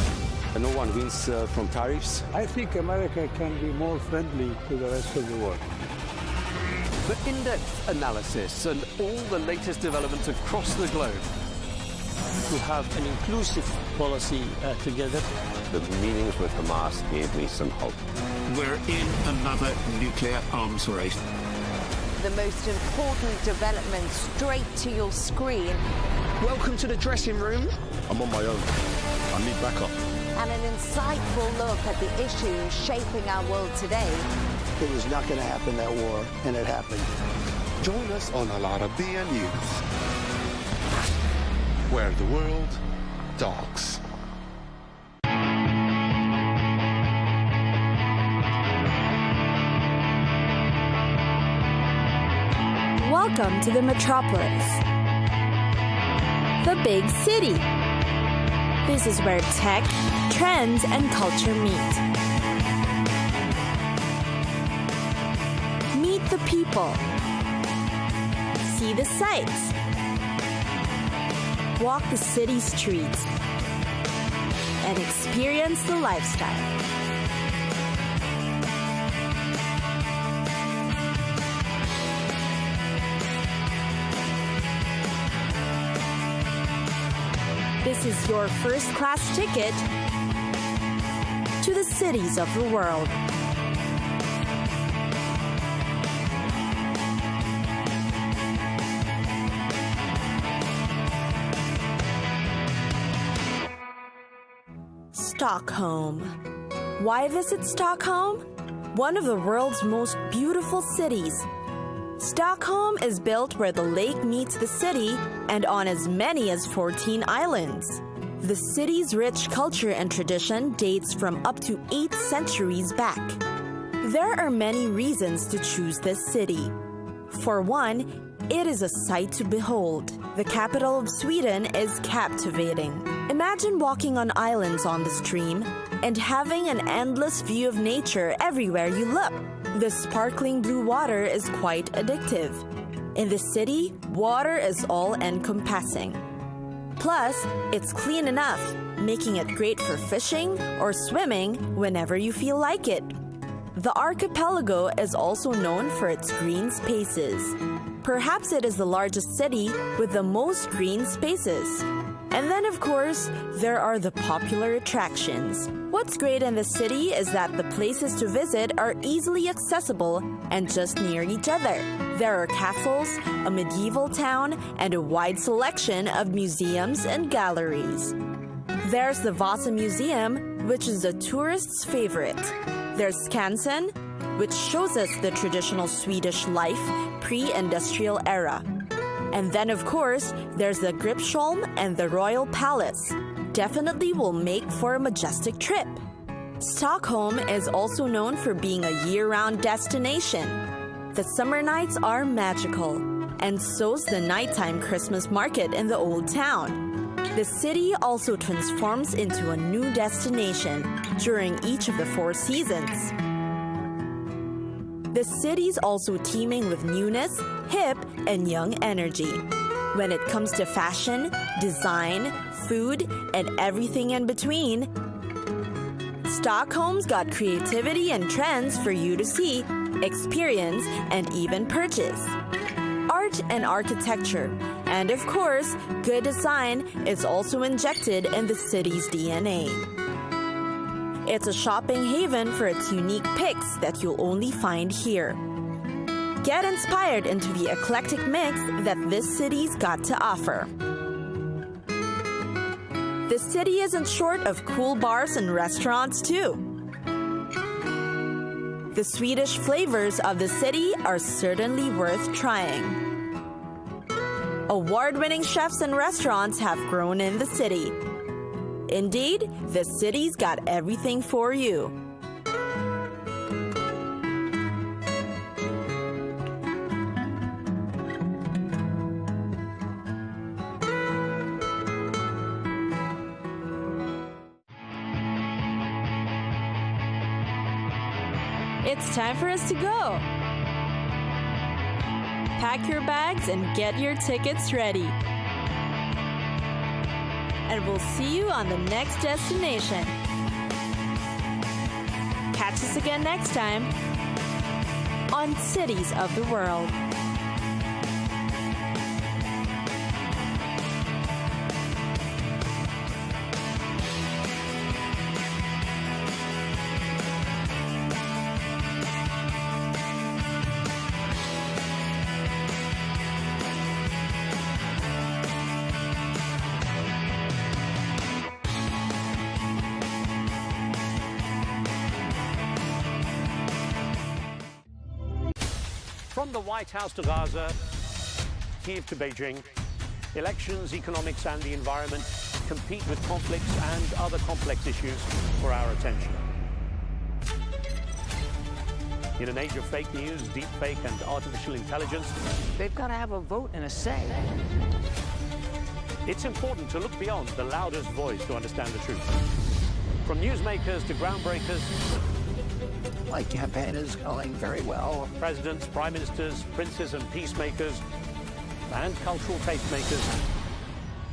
And no one wins from tariffs. I think America can be more friendly to the rest of the world. For in-depth analysis and all the latest developments across the globe. To have an inclusive policy together. The meetings with Hamas gave me some hope. We're in another nuclear arms race. The most important development straight to your screen. Welcome to the dressing room. I'm on my own. I need backup. And an insightful look at the issues shaping our world today. It was not going to happen, that war, and it happened. Join us on Arabiya News, where the world talks. Welcome to the metropolis, the big city. This is where tech, trends, and culture meet. Meet the people. See the sights. Walk the city streets. And experience the lifestyle. This is your first-class ticket to the cities of the world. Stockholm. Why visit Stockholm? One of the world's most beautiful cities. Stockholm is built where the lake meets the city and on as many as 14 islands. The city's rich culture and tradition dates from up to 8 centuries back. There are many reasons to choose this city. For one, it is a sight to behold. The capital of Sweden is captivating. Imagine walking on islands on the stream and having an endless view of nature everywhere you look. The sparkling blue water is quite addictive. In the city, water is all-encompassing. Plus, it's clean enough, making it great for fishing or swimming whenever you feel like it. The archipelago is also known for its green spaces. Perhaps it is the largest city with the most green spaces. And then, of course, there are the popular attractions. What's great in the city is that the places to visit are easily accessible and just near each other. There are castles, a medieval town, and a wide selection of museums and galleries. There's the Vasa Museum, which is a tourist's favorite. There's Skansen, which shows us the traditional Swedish life pre-industrial era. And then, of course, there's the Gripsholm and the Royal Palace. Definitely will make for a majestic trip. Stockholm is also known for being a year-round destination. The summer nights are magical, and so's the nighttime Christmas market in the old town. The city also transforms into a new destination during each of the 4 seasons. The city's also teeming with newness, hip, and young energy. When it comes to fashion, design, food, and everything in between, Stockholm's got creativity and trends for you to see, experience, and even purchase. Art and architecture, and of course, good design is also injected in the city's DNA. It's a shopping haven for its unique picks that you'll only find here. Get inspired into the eclectic mix that this city's got to offer. The city isn't short of cool bars and restaurants too. The Swedish flavors of the city are certainly worth trying. Award-winning chefs and restaurants have grown in the city. Indeed, the city's got everything for you. It's time for us to go. Pack your bags and get your tickets ready. And we'll see you on the next destination. Catch us again next time on Cities of the World. From the White House to Gaza, Kiev to Beijing, elections, economics and the environment compete with conflicts and other complex issues for our attention. In an age of fake news, deep fake and artificial intelligence, they've got to have a vote and a say. It's important to look beyond the loudest voice to understand the truth. From newsmakers to groundbreakers, My campaign is going very well. Presidents, prime ministers, princes and peacemakers, and cultural tastemakers.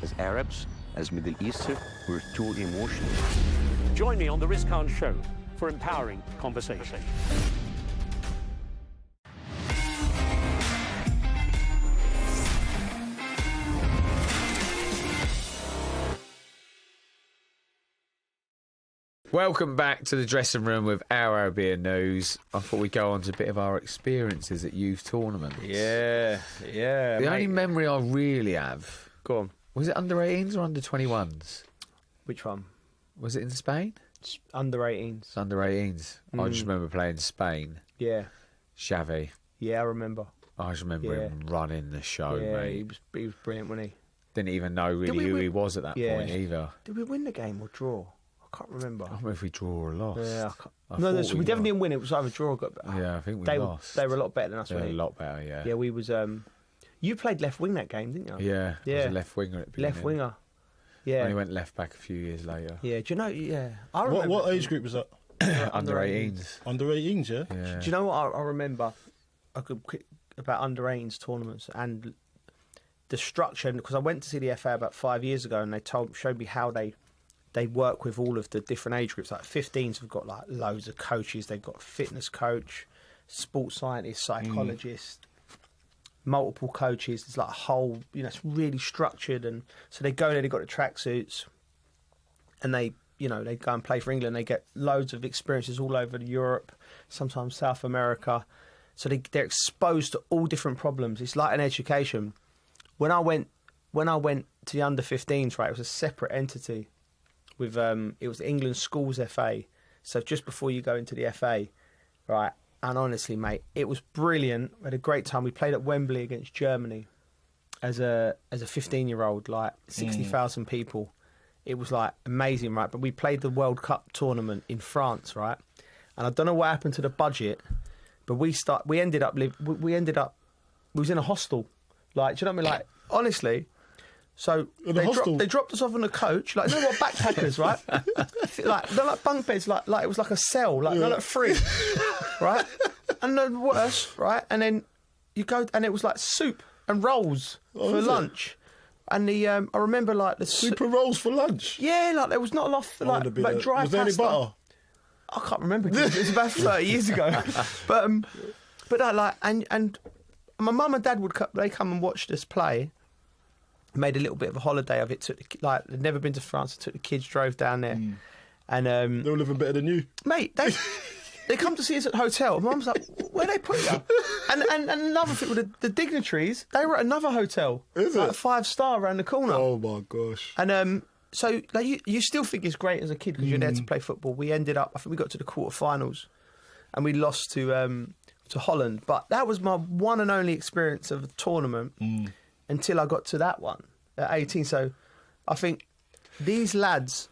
As Arabs, as Middle Eastern, we're too emotional. Join me on the Riz Khan Show for empowering conversation. Welcome back to the dressing room with our Arabiya news. I thought we'd go on to a bit of our experiences at youth tournaments. Yeah. The only memory I really have... Go on. Was it under 18s or under 21s? Which one? Was it in Spain? It's under 18s. It's under 18s. I just remember playing Spain. Yeah. Xavi. Yeah, I remember. I just remember him running the show, mate. He was brilliant, wasn't he? Didn't even know really who he was at that point either. Did we win the game or draw? I can't remember. I don't know if we draw or lost. Yeah, no, we definitely didn't win. It was either draw or got. Yeah, I think we lost. They were a lot better than us. They were a lot better, yeah. Yeah, we was. You played left wing that game, didn't you? Yeah, I was a left winger at the beginning. Left winger. Yeah. And he went left back a few years later. Yeah, do you know? Yeah, I remember. What age group was that? Under 18s. Under 18s, yeah. Do you know what I remember? I could about under 18s tournaments and the structure, because I went to see the FA about 5 years ago, and they showed me how they work with all of the different age groups. Like 15s have got like loads of coaches. They've got a fitness coach, sports scientist, psychologist, multiple coaches. There's like a whole, it's really structured. And so they go there, they've got the tracksuits, and they go and play for England. They get loads of experiences all over Europe, sometimes South America. So they're exposed to all different problems. It's like an education. When I went to the under 15s, right, it was a separate entity. With it was England Schools FA, so just before you go into the FA, right? And honestly, mate, it was brilliant. We had a great time. We played at Wembley against Germany as a 15-year-old, like 60,000 people. It was like amazing, right? But we played the World Cup tournament in France, right? And I don't know what happened to the budget, but we was in a hostel, like, do you know what I mean? Like, honestly. So they dropped us off on a coach, like, you know what, backpackers, right? Like, they're like bunk beds, like it was like a cell, like, they're like free, right? And then worse, right? And then you go, and it was like soup and rolls for lunch. And I remember like the soup and rolls for lunch. Yeah, like there was not a lot, like dry pasta. Was there any butter? I can't remember. It was about 30 years ago. But like, and my mum and dad they come and watched us play. Made a little bit of a holiday of it. They'd never been to France. Took the kids, drove down there, And they were living better than you, mate. They come to see us at the hotel. Mum's like, where they put you? And another thing with the dignitaries, they were at another hotel. Is like it? 5-star around the corner. Oh my gosh. And so like you still think it's great as a kid because you're there to play football. We ended up, I think we got to the quarterfinals and we lost to Holland. But that was my one and only experience of a tournament until I got to that one at 18. So I think these lads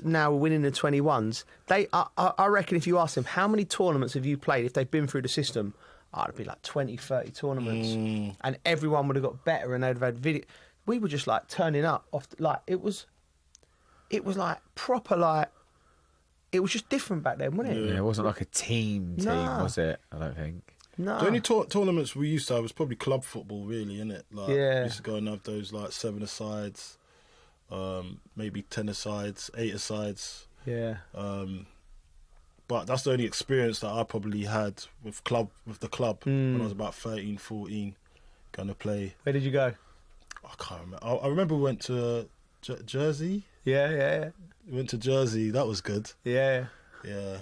now winning the 21s, I reckon if you ask them, how many tournaments have you played if they've been through the system? It'd be like 20, 30 tournaments. And everyone would have got better and they'd have had video. We were just like turning up off, it was like proper, like, it was just different back then, wasn't it? Yeah, it wasn't like a team, was it? I don't think. No. The only tournaments we used to have was probably club football, really, innit? Like, we used to go and have those like 7-a-sides. Maybe 10-a-sides, 8-a-sides. Yeah. But that's the only experience that I probably had with the club when I was about 13, 14, going to play. Where did you go? I can't remember. I remember we went to Jersey. Yeah. We went to Jersey. That was good. Yeah. Yeah.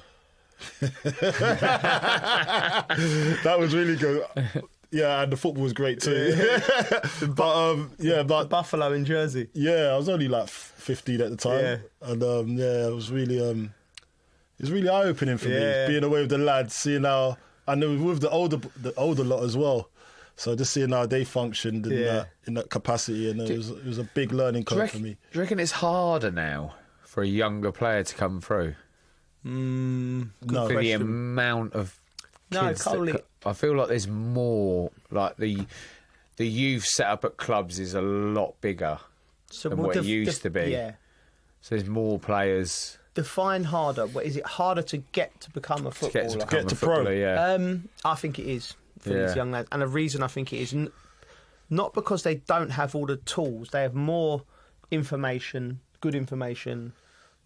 That was really good. Yeah, and the football was great too. But Buffalo in Jersey. Yeah, I was only like 15 at the time. Yeah. And it was really eye-opening for me, being away with the lads, seeing how, and then with the older lot as well. So just seeing how they functioned in that capacity, and it was a big learning curve for me. Do you reckon it's harder now for a younger player to come through? No. For the amount of kids I feel like there's more, like the youth setup at clubs is a lot bigger than what it used to be. Yeah. So there's more players. Define harder. Is it harder to get to become a footballer? Get to pro. Yeah. I think it is for these young lads, and the reason I think it is not because they don't have all the tools. They have more information, good information,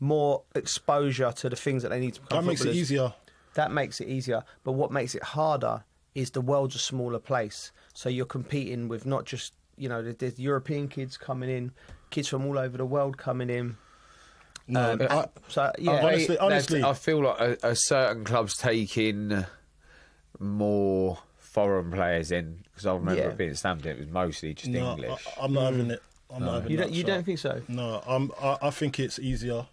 more exposure to the things that they need to become. That makes it easier. That makes it easier. But what makes it harder is the world's a smaller place. So you're competing with not just, there's European kids coming in, kids from all over the world coming in. Honestly, I feel like a certain club's taking more foreign players in, because I remember it being at Stamford, it was mostly just English. I'm not having it. I'm not having it. You don't think so? No, I think it's easier.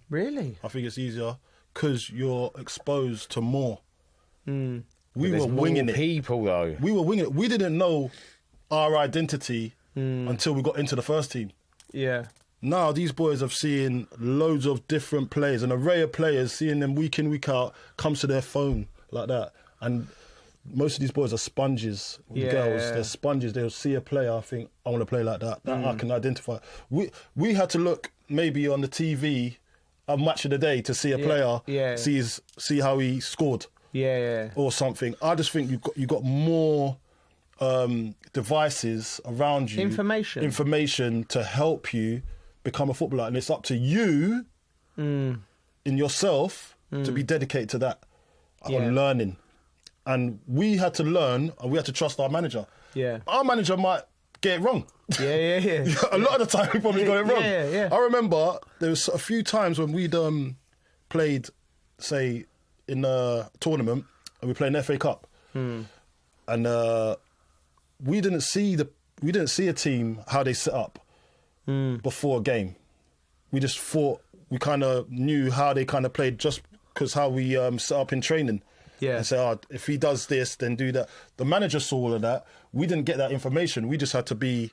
Really? I think it's easier because you're exposed to more. We were winging it. People though. We were winging it. We didn't know our identity until we got into the first team. Yeah. Now these boys have seen loads of different players, an array of players, seeing them week in, week out, comes to their phone like that. And most of these boys are sponges. Girls, they're sponges. They'll see a player, I think, I want to play like that. That I can identify. We had to look maybe on the TV a match of the day to see a player, see how he scored, or something. I just think you got more devices around you, information to help you become a footballer, and it's up to you in yourself to be dedicated to that on learning. And we had to learn, and we had to trust our manager. Yeah, our manager might get it wrong. Yeah. A lot of the time, we probably got it wrong. Yeah. I remember there was a few times when we'd played, say, in a tournament, and we played an FA Cup, and we didn't see a team how they set up before a game. We just thought we kind of knew how they kind of played just because how we set up in training. Yeah. And say, if he does this, then do that. The manager saw all of that. We didn't get that information. We just had to be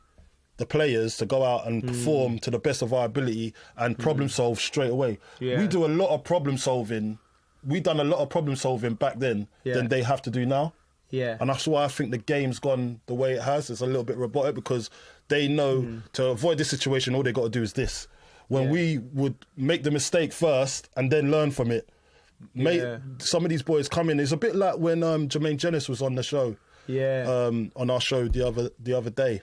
the players to go out and perform to the best of our ability and problem solve straight away. Yeah. We do a lot of problem solving. We done a lot of problem solving back then than they have to do now. Yeah. And that's why I think the game's gone the way it has. It's a little bit robotic because they know to avoid this situation, all they got to do is this. When we would make the mistake first and then learn from it. Some of these boys come in. It's a bit like when Jermaine Jenis was on the show, on our show the other day,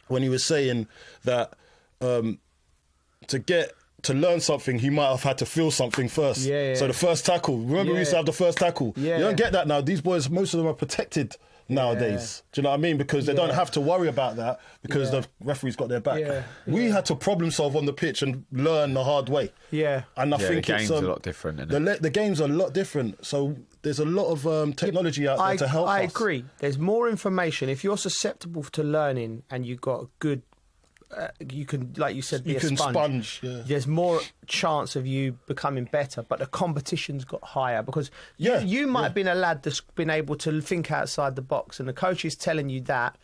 when he was saying that to learn something, he might have had to feel something first. So the first tackle, remember we used to have the first tackle. You don't get that now. These boys, most of them are protected nowadays. Do you know what I mean? Because they don't have to worry about that because the referee's got their back. We had to problem solve on the pitch and learn the hard way. Yeah. And I think the game's it's a lot different, isn't it? the game's a lot different. So there's a lot of technology out there to help us. I agree. There's more information. If you're susceptible to learning and you've got a good... you can, like you said, be a sponge. There's more chance of you becoming better, but the competition's got higher because you might have been a lad that's been able to think outside the box, and the coach is telling you that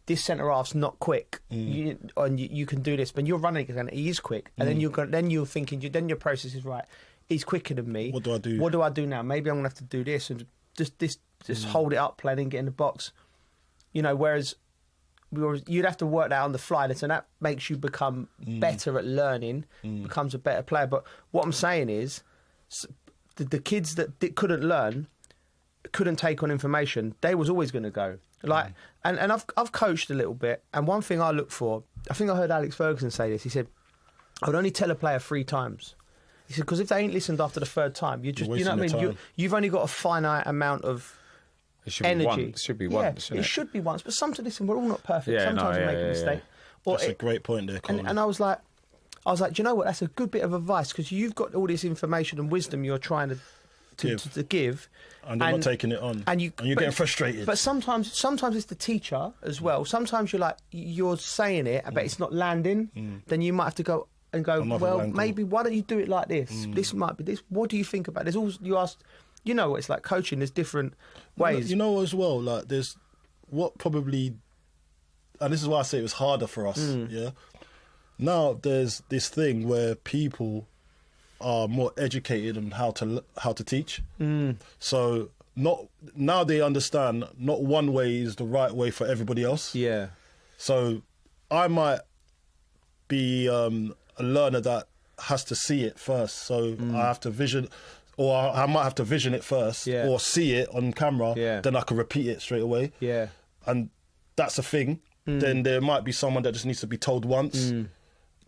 this centre half's not quick, and you can do this, but you're running again. He is quick, and then you're thinking, then your process is right. He's quicker than me. What do I do? What do I do now? Maybe I'm gonna have to do this and just hold it up, play, and get in the box. You know, whereas. You'd have to work that on the fly, and that makes you become better at learning, becomes a better player. But what I'm saying is, the kids that couldn't learn, couldn't take on information, they was always going to go. Like, and I've coached a little bit, and one thing I look for, I think I heard Alex Ferguson say this. He said, "I would only tell a player 3 times." He said, because if they ain't listened after the 3rd time, you know what I mean. You've only got a finite amount of. It should energy. Be once. It should be once. It should be once. But sometimes, listen, we're all not perfect. Sometimes we make a mistake. That's a great point there, Colin. And I was like, do you know what? That's a good bit of advice because you've got all this information and wisdom you're trying to give, and they're not taking it on, and you're getting frustrated. But sometimes it's the teacher as well. Sometimes you're saying it, but it's not landing. Then you might have to go. Maybe why don't you do it like this? This might be this. What do you think about this? You ask. You know what it's like coaching. There's different ways. You know as well. Like there's what probably, and this is why I say it was harder for us. Yeah. Now there's this thing where people are more educated on how to teach. So now they understand not one way is the right way for everybody else. Yeah. So I might be a learner that has to see it first. So I have to vision. Or I might have to vision it first, or see it on camera. Then I can repeat it straight away. Yeah, and that's a thing. Then there might be someone that just needs to be told once.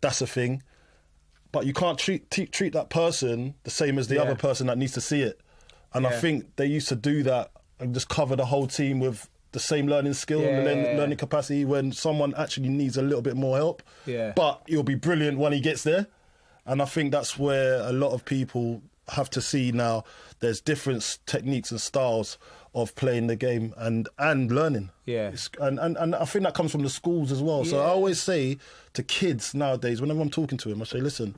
That's a thing. But you can't treat that person the same as the other person that needs to see it. And I think they used to do that and just cover the whole team with the same learning skill, learning capacity when someone actually needs a little bit more help. Yeah. But it'll be brilliant when he gets there. And I think that's where a lot of people have to see now there's different techniques and styles of playing the game and learning. And I think that comes from the schools as well. So I always say to kids nowadays, whenever I'm talking to them, I say, listen,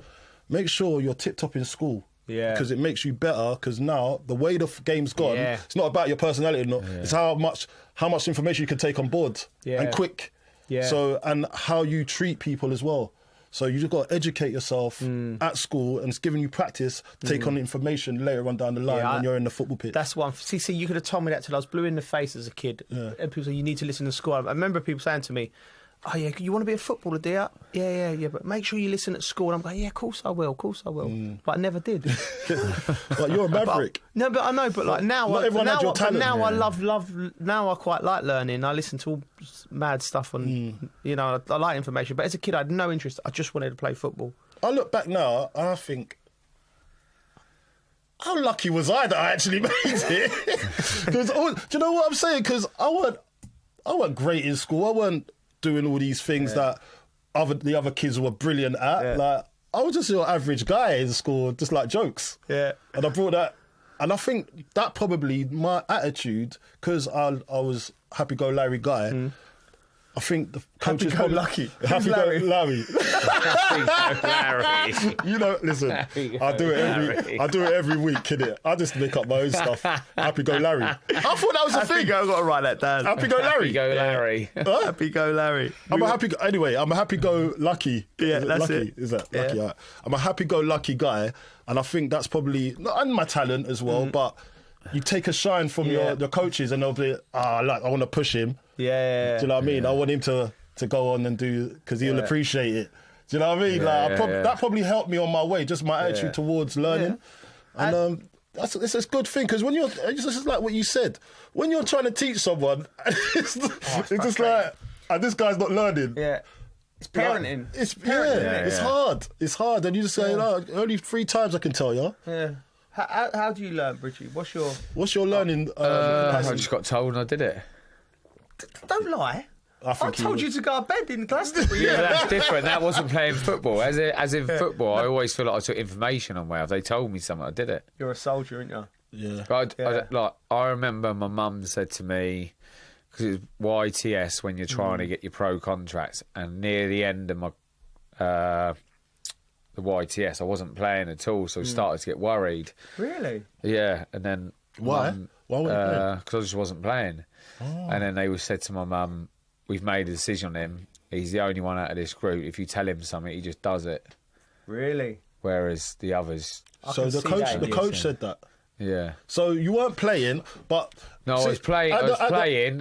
make sure you're tip-top in school. Because it makes you better. Because now the way the game's gone, it's not about your personality. It's how much information you can take on board and quick. So and how you treat people as well. So you just got to educate yourself at school, and it's giving you practice to take on information later on down the line when you're in the football pitch. That's one. See, you could have told me that till I was blue in the face as a kid. And people say, you need to listen to school. I remember people saying to me, oh yeah, you want to be a footballer, do you? Yeah, but make sure you listen at school. And I'm going, yeah, of course I will. But I never did. But you're a maverick. But I know, but like now, not everyone had your talent. Now I love. Now I quite like learning. I listen to all mad stuff on, you know, I like information. But as a kid, I had no interest. I just wanted to play football. I look back now and I think, how lucky was I that I actually made it? Because do you know what I'm saying? Because I weren't great in school. I weren't doing all these things that the other kids were brilliant at. Like I was just your average guy in school, just like jokes. Yeah. And I brought that, and I think that probably my attitude, because I was happy-go-Larry guy. I think the coaches happy-go-lucky. Happy-go-Larry. Larry. You know, listen, I do it every week, innit? I just make up my own stuff. Happy-go-Larry. I thought that was a thing. I've got to write that down. Happy-go-Larry. Happy-go-Larry. Huh? Happy-go-Larry. I'm a happy-go-lucky. Yeah, that's lucky, it. Is that lucky? Yeah. I'm a happy-go-lucky guy, and I think that's probably, and my talent as well, but you take a shine from your coaches, and they'll be, I want to push him. Yeah. Do you know what I mean? I want him to go on and do, because he'll appreciate it. Do you know what I mean? That probably helped me on my way, just my attitude towards learning. And it's a good thing, because when it's just like what you said, when you're trying to teach someone, it's just like, and this guy's not learning. Yeah. It's parenting. It's hard. It's hard. And you just say, only 3 times I can tell you. Yeah. How do you learn, Bridgie? What's your learning? I just got told and I did it. Don't lie. I told you to go to bed in Glastonbury. Yeah, that's different. That wasn't playing football. As in football, I always feel like I took information on where if they told me something, I did it. You're a soldier, aren't you? Yeah. But I remember my mum said to me, because it was YTS when you're trying to get your pro contracts, and near the end of my the YTS, I wasn't playing at all, so I started to get worried. Really? Yeah, and then why? Why weren't you playing? Because I just wasn't playing. Oh. And then they said to my mum, "We've made a decision on him. He's the only one out of this group. If you tell him something, he just does it." Really? Whereas the others. So the coach said that. Yeah. So you weren't playing, but no, I was playing.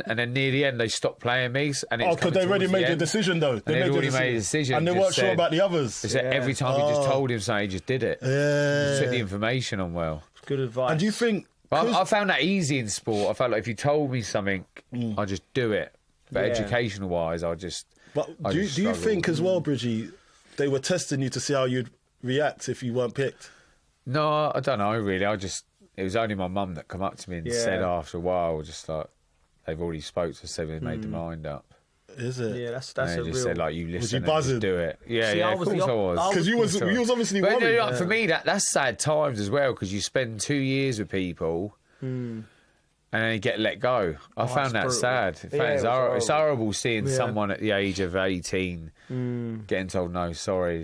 And then near the end they stopped playing me. And because they already made the decision, though. They'd already made a decision, and they weren't sure about the others. They said every time he just told him something, he just did it. Yeah. He took the information on well. Good advice. And do you think? I found that easy in sport. I felt like if you told me something, I just do it. But educational wise, I just. But do you think as well, Bridgie, they were testing you to see how you'd react if you weren't picked? No, I don't know really. It was only my mum that come up to me and said after a while, just like they've already spoke to us, so they made their mind up. Is it? Yeah, that's and a just real. said like you listen, was you and buzzing? just do it. Yeah, See, yeah, of course I was. Because you was obviously but worried. No, for me, that's sad times as well because you spend 2 years with people. And then you get let go. I found that brutal. Sad. It's horrible seeing someone at the age of 18 getting told, "No, sorry,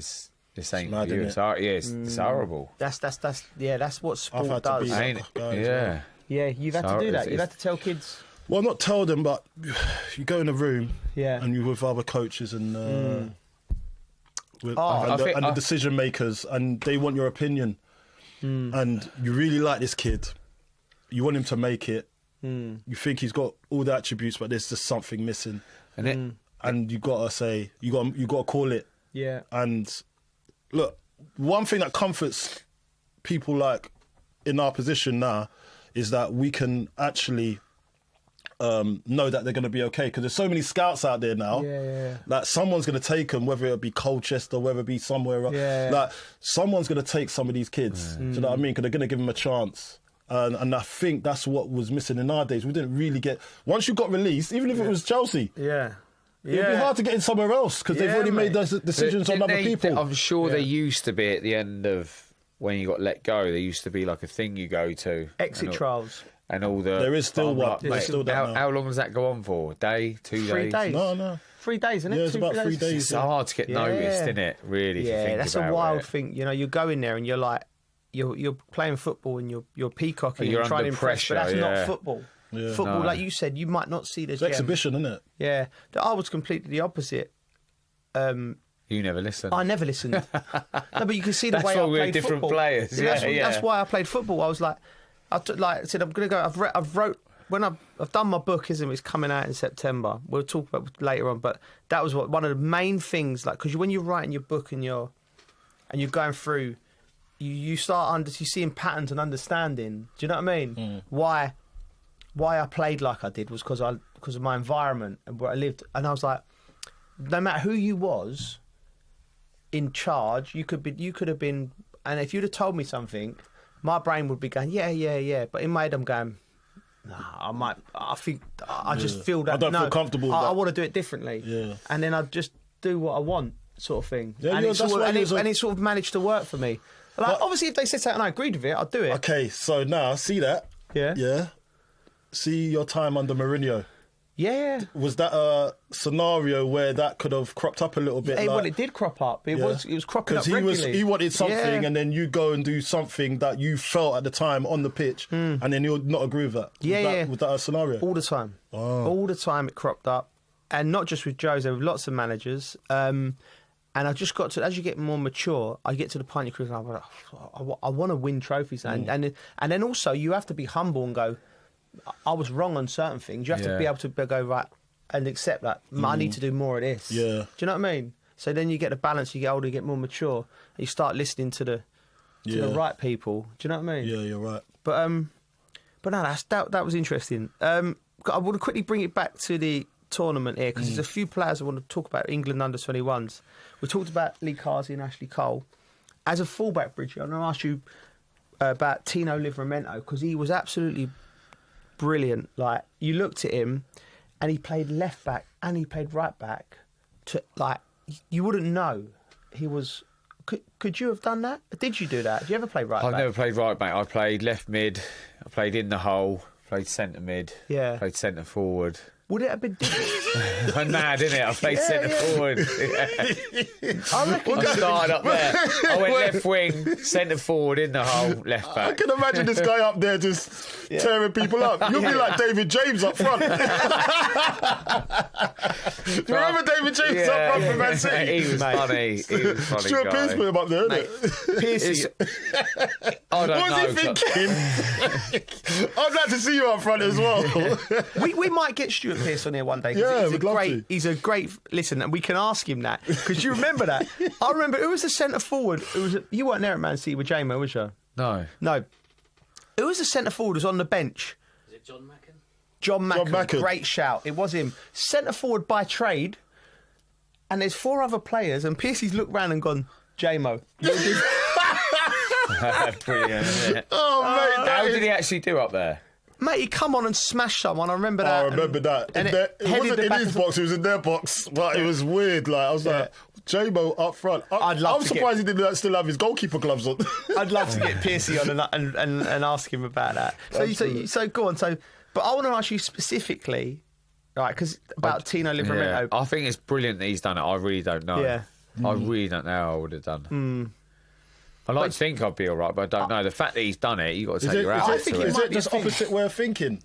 this ain't for you." It's horrible. That's what sport does. Yeah, you've had to do that. You've had to tell kids. Well, not tell them, but you go in a room and you're with other coaches and the decision makers, and they want your opinion, and you really like this kid. You want him to make it. You think he's got all the attributes, but there's just something missing. And you gotta say, you gotta call it. Yeah. And look, one thing that comforts people like in our position now is that we can actually know that they're going to be okay, because there's so many scouts out there now. Like someone's going to take them, whether it be Colchester, whether it be somewhere else. Like someone's going to take some of these kids. Do you know what I mean? Because they're going to give them a chance. And I think that's what was missing in our days. We didn't really get... Once you got released, even if it was Chelsea... it'd be hard to get in somewhere else because they've already made those decisions on other people. I'm sure there used to be at the end of when you got let go, there used to be like a thing you go to. Exit trials. And all the... There is still one. How long does that go on for? A day? 2 days? 3 days. No. 3 days, isn't it? Yeah, it's about 3 days. It's hard to get noticed, isn't it, really? Yeah, that's a wild thing. You know, you go in there and you're like... You're playing football and you're peacocking and trying to impress, but that's not football. Yeah. Football, like you said, you might not see the It's exhibition, isn't it? Yeah. I was completely the opposite. You never listened. I never listened. No, but you can see the way I played football. That's why we're different players. That's why I played football. I was like I said, I'm going to go. I've wrote when I've done my book, isn't it? It's coming out in September. We'll talk about it later on, but that was one of the main things. Like, because when you're writing your book and you're going through. You start you seeing patterns and understanding. Do you know what I mean? Why I played like I did was because of my environment and where I lived. And I was like, no matter who you was in charge, you could have been. And if you'd have told me something, my brain would be going, yeah. But in my head, I'm going, nah, I think I just feel that. I don't feel comfortable. I want to do it differently. Yeah. And then I just do what I want, sort of thing. Yeah, and it sort of managed to work for me. Like, obviously, if they said something and I agreed with it, I'd do it. Okay, so now, see that? Yeah. See your time under Mourinho. Yeah. Was that a scenario where that could have cropped up a little bit? Well, it did crop up. It was cropping up regularly. He wanted something, and then you go and do something that you felt at the time on the pitch, and then you'll not agree with that. Was that a scenario? All the time. Oh. All the time it cropped up. And not just with Jose, with lots of managers. And I just got to, as you get more mature, I get to the point in your career, I want to win trophies. And then also, you have to be humble and go, I was wrong on certain things. You have to be able to go, right, and accept that. I need to do more of this. Yeah. Do you know what I mean? So then you get the balance, you get older, you get more mature, and you start listening to the right people. Do you know what I mean? Yeah, you're right. But no, that was interesting. I want to quickly bring it back to the tournament here, because there's a few players I want to talk about, England under-21s. We talked about Lee Carsey and Ashley Cole. As a fullback, Bridget, I'm going to ask you about Tino Livramento, because he was absolutely brilliant. Like, you looked at him and he played left back and he played right back. To like, you wouldn't know he was. Could you have done that? Did you do that? Did you ever play right back? I've never played right back. I played left mid. I played in the hole. Played centre mid. Yeah. Played centre forward. Would it have been different? I'm mad, innit? I played centre forward. I started up there. I went left wing, centre forward, in the hole, left back. I can imagine this guy up there just tearing people up. You'll be like David James up front. Remember David James up front for Man City? He was funny. He was funny. Stuart Pearce put him up there, isn't it? Pierce. I don't know. What was he thinking? I'd like to see you up front as well. We might get Stuart Pearce on here one day. Yeah, we'd love to. He's a great. Listen, and we can ask him that because you remember that. I remember who was the centre forward. You weren't there at Man City with J-Mo, was you? No. Who was the centre forward? Was on the bench. Was it John Macken? John Macken. Great shout. It was him. Centre forward by trade. And there's 4 other players, and Piercy's looked round and gone, J-Mo. Brilliant. Oh, mate. How did he actually do up there? Mate, he come on and smashed someone. I remember that. I remember that. It wasn't in his box, it was in their box. But it was weird. Like I was like, J-Mo up front. I'm surprised he didn't still have his goalkeeper gloves on. I'd love to get Piercy on and ask him about that. So go on. But I want to ask you specifically, right? Because about Tino Livramento. I think it's brilliant that he's done it. I really don't know. Yeah. I really don't know how I would have done. I like to think I'd be all right, but I don't know. The fact that he's done it, you've got to take your hat to it. Is it just opposite way of thinking?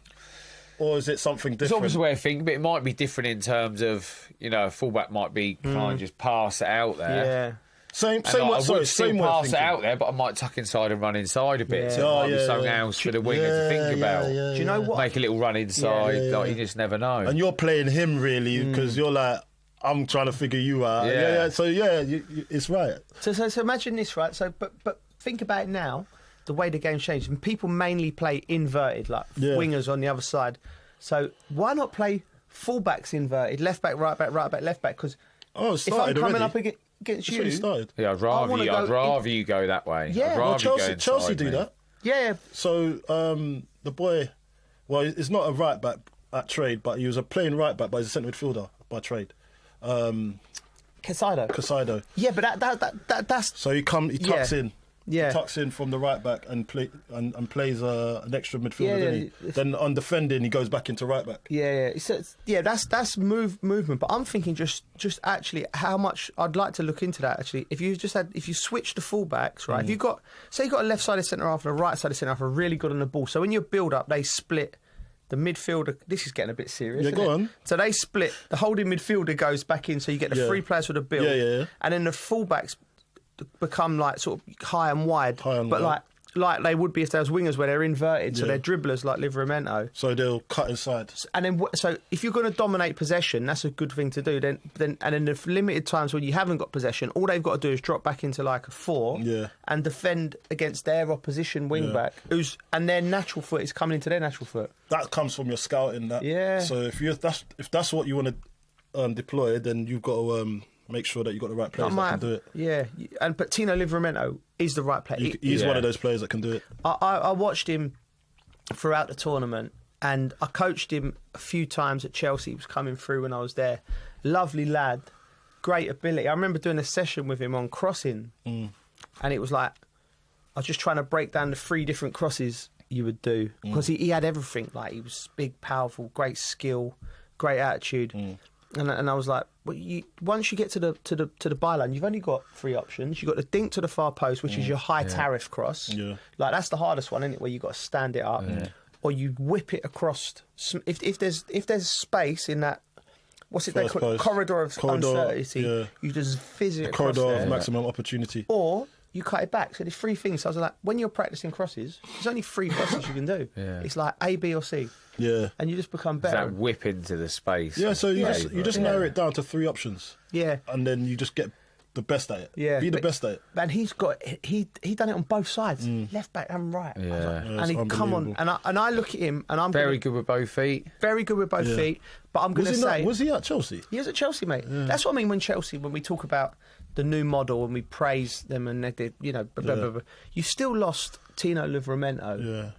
Or is it something different? It's opposite way of thinking, but it might be different in terms of, a fullback might be trying to just pass it out there. Yeah. Same I would still way pass it out there, but I might tuck inside and run inside a bit. Yeah. So it might be something else for the winger to think about. Do you know what? Make a little run inside. Like, you just never know. And you're playing him really because you're like, I'm trying to figure you out. Yeah. So it's right. So imagine this, right? So but think about it now. The way the game's changed, and people mainly play inverted, like wingers on the other side. So why not play fullbacks inverted, left back, right back, left back? Because if I'm coming up against you, yeah, I'd rather you go that way. Yeah, I'd rather Chelsea do that. Yeah. So the boy, well, it's not a right back at trade, but he was a playing right back, but he's a centre midfielder by trade. Casado. Yeah, but that's so he tucks in. Yeah, he tucks in from the right back and plays an extra midfielder. Then on defending, he goes back into right back. That's movement. But I'm thinking just actually how much I'd like to look into that. Actually, if you switch the fullbacks, right? If you got a left-sided centre half and a right-sided centre half are really good on the ball. So when you build up, they split. The midfielder, this is getting a bit serious. Yeah, go on. So they split. The holding midfielder goes back in, so you get the 3 players with a build. Yeah. And then the fullbacks become like sort of high and wide. Like they would be if there was wingers where they're inverted, so they're dribblers like Livramento. So they'll cut inside. And then, so if you're going to dominate possession, that's a good thing to do. Then in the limited times when you haven't got possession, all they've got to do is drop back into like a 4 and defend against their opposition wing back, and their natural foot is coming into their natural foot. That comes from your scouting. So if that's what you want to deploy, then you've got to make sure that you've got the right players that can do it. Yeah, but Tino Livramento is the right player. He's one of those players that can do it. I watched him throughout the tournament, and I coached him a few times at Chelsea. He was coming through when I was there. Lovely lad, great ability. I remember doing a session with him on crossing, and it was like I was just trying to break down the 3 different crosses you would do because he had everything. Like he was big, powerful, great skill, great attitude. And I was like, well, once you get to the byline, you've only got 3 options. You've got the dink to the far post, which is your high tariff cross. Yeah. Like that's the hardest one, isn't it? Where you've got to stand it up, or you whip it across. If there's space in that, what's it they call it? Corridor of uncertainty. You just fizz it across corridor there. of maximum opportunity. Or you cut it back. So there's 3 things. So I was like, when you're practicing crosses, there's only 3 crosses you can do. It's like A, B, or C. Yeah, and you just become better. That whip into the space. Yeah, so you just narrow it down to 3 options. Yeah, and then you just get the best at it. Yeah, be the best at it. And he done it on both sides, left back and right. Yeah, and he come on, and I look at him, and I'm very good with both feet. Very good with both feet. But I'm going to say, was he at Chelsea? He is at Chelsea, mate. Yeah. That's what I mean when we talk about the new model and we praise them and they did, blah, blah, blah. You still lost Tino Livramento. Yeah.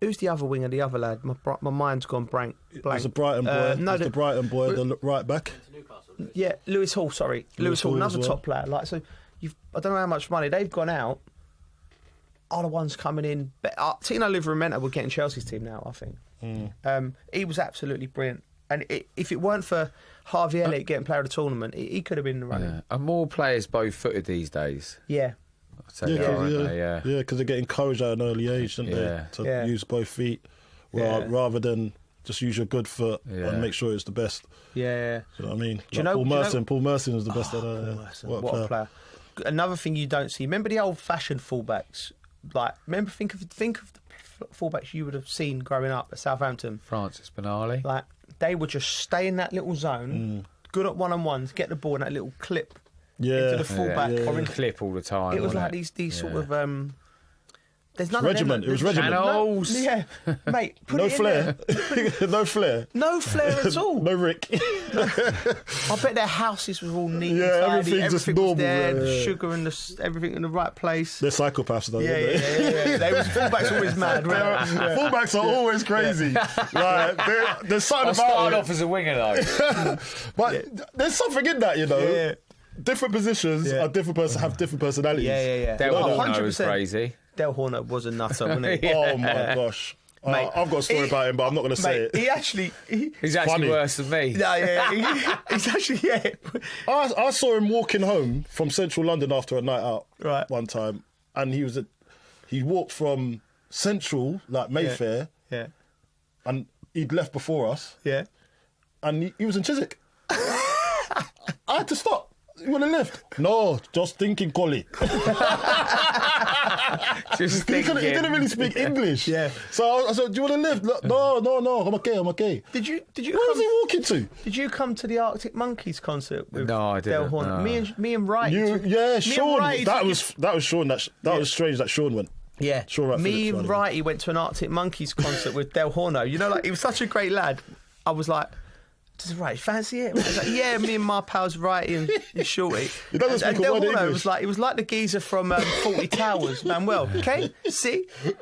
Who's the other winger? The other lad? My mind's gone blank. There's a Brighton boy. The Brighton boy, the right back. Yeah, Lewis Hall. Sorry, Lewis Hall, another well. top player. Like so, I don't know how much money they've gone out. Are the ones coming in? Tino Livramento will get in Chelsea's team now. I think. He was absolutely brilliant, and if it weren't for Harvey Elliott getting player of the tournament, he could have been in the running. Yeah. And more players both-footed these days. Yeah. Yeah, because they get encouraged at an early age, don't they? To use both feet rather than just use your good foot and make sure it's the best. Yeah. You know what I mean? Paul Merson was the best at that. What a player. Another thing you don't see. Remember the old-fashioned fullbacks? Think of the fullbacks you would have seen growing up at Southampton. Francis Benali. Like they would just stay in that little zone, good at one-on-ones, get the ball in that little clip into the fullback. Or in clip all the time. It was like these sort of. There's none regiment. Of them. It was regiment. Yeah, mate. Put no it flair. In there. No flair. No flair at all. No Rick. I bet their houses were all neat. Yeah, and tidy. everything was normal. there. Yeah. Sugar and everything in the right place. They're psychopaths, though. Yeah. They was fullbacks always mad. Right? Fullbacks are always crazy. Like there's something about. Started off as a winger though, but there's something in that, you know. Yeah. Different positions are have different personalities. Yeah. Del Horno was crazy. Del Horno was a nutter, wasn't he? Oh my gosh. Mate, I've got a story about him, but I'm not going to say it. He's actually worse than me. He's actually I saw him walking home from central London after a night out one time, and he walked from central, like Mayfair, and he'd left before us, and he was in Chiswick. I had to stop. You want to lift? No, just thinking, Collie. He didn't really speak English. Yeah. So I said, "Do you want to lift?" No, I'm okay. Did you? Where was he walking to? Did you come to the Arctic Monkeys concert with No, I didn't. Del Horno? No. Me and Wright. Sean. That was Sean. That was strange that Sean went. Yeah. Sean me and Wrighty went to an Arctic Monkeys concert with Del Horno. You know, like he was such a great lad. I was like, does Wrighty fancy it? I was like, yeah, me and my pals Wrighty and Shorty. He doesn't speak Del a word Horno English. he was like the geezer from 40 Towers, Manuel. Okay, see, he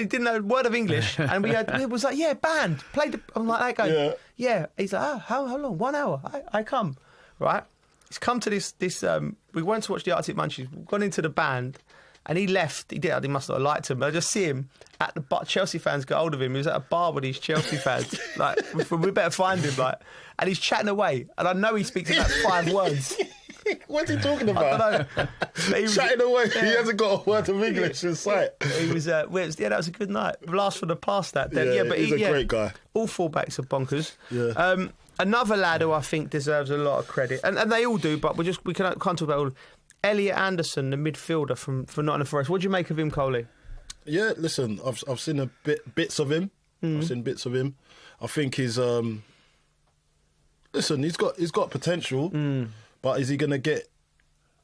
didn't know a word of English, and we was like, yeah, band, play the. I'm like that guy. Yeah. He's like, how long? 1 hour. I come, right. He's come to this. We went to watch the Arctic Monkeys. We've gone into the band. And he left. He must not have liked him. But I just see him at the bar. Chelsea fans got hold of him. He was at a bar with these Chelsea fans. Like, we better find him. Like, and he's chatting away. And I know he speaks about 5 words. What's he talking about? I don't know. Chatting away. Yeah. He hasn't got a word of English in sight. He was. That was a good night. Blast from the past. That. Then. But he's a great guy. All fullbacks are bonkers. Yeah. Another lad who I think deserves a lot of credit, and they all do, but we can't talk about all. Elliot Anderson, the midfielder from Nottingham Forest. What do you make of him, Coley? Yeah, listen, I've seen bits of him. I've seen bits of him. I think he's listen, he's got potential, but is he gonna get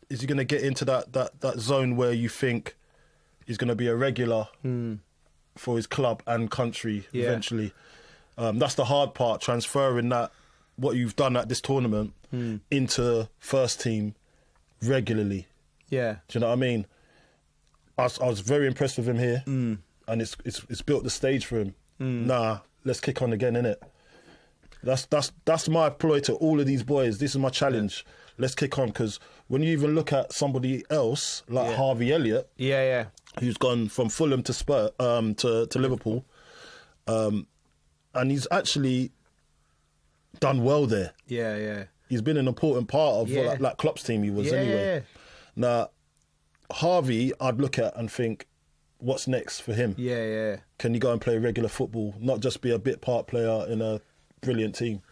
into that zone where you think he's gonna be a regular for his club and country eventually? That's the hard part, transferring that what you've done at this tournament into first team regularly. Yeah. Do you know what I mean? I was very impressed with him here, and it's built the stage for him. Nah, let's kick on again, innit? That's my ploy to all of these boys. This is my challenge. Let's kick on, because when you even look at somebody else like Harvey Elliott, who's gone from Fulham to to Liverpool, and he's actually done well there. Yeah. He's been an important part of like Klopp's team. He was anyway. Yeah. Now, Harvey, I'd look at and think, what's next for him? Yeah. Can he go and play regular football, not just be a bit part player in a brilliant team?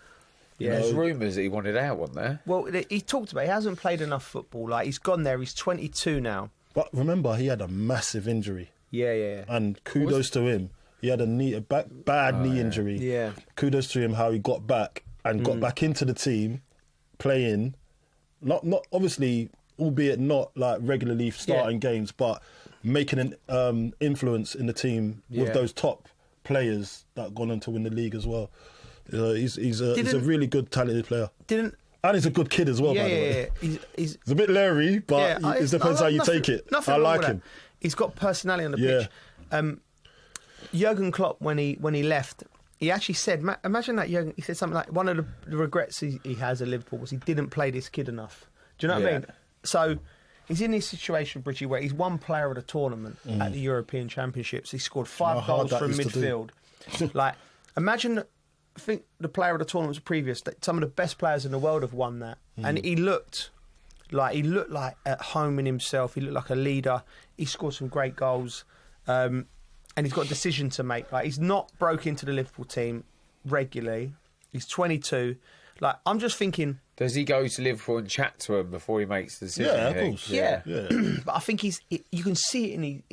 Yeah, there's rumours that he wanted out, wasn't there? Well, he talked about he hasn't played enough football. Like, he's gone there. He's 22 now. But remember, he had a massive injury. Yeah. And kudos to him. He had a bad knee injury. Yeah. Kudos to him how he got back and got back into the team, playing, not obviously, albeit not like regularly starting games, but making an influence in the team with those top players that gone on to win the league as well. He's a really good, talented player. And he's a good kid as well, by the way. He's a bit leery, but it depends how you take it. I like him. He's got personality on the pitch. Jurgen Klopp, when he left, he actually said, imagine that Jurgen, he said something like, one of the regrets he has at Liverpool was he didn't play this kid enough. Do you know what I mean? So he's in this situation, Bridgie, where he's one player of the tournament at the European Championships. He scored 5 goals from midfield. Like, imagine, I think the player of the tournaments previous, that some of the best players in the world have won that. And he looked like at home in himself. He looked like a leader. He scored some great goals. And he's got a decision to make. Like, he's not broke into the Liverpool team regularly. He's 22. Like, I'm just thinking... Does he go to Liverpool and chat to him before he makes the decision? Yeah, of course. Yeah. But I think you can see it, and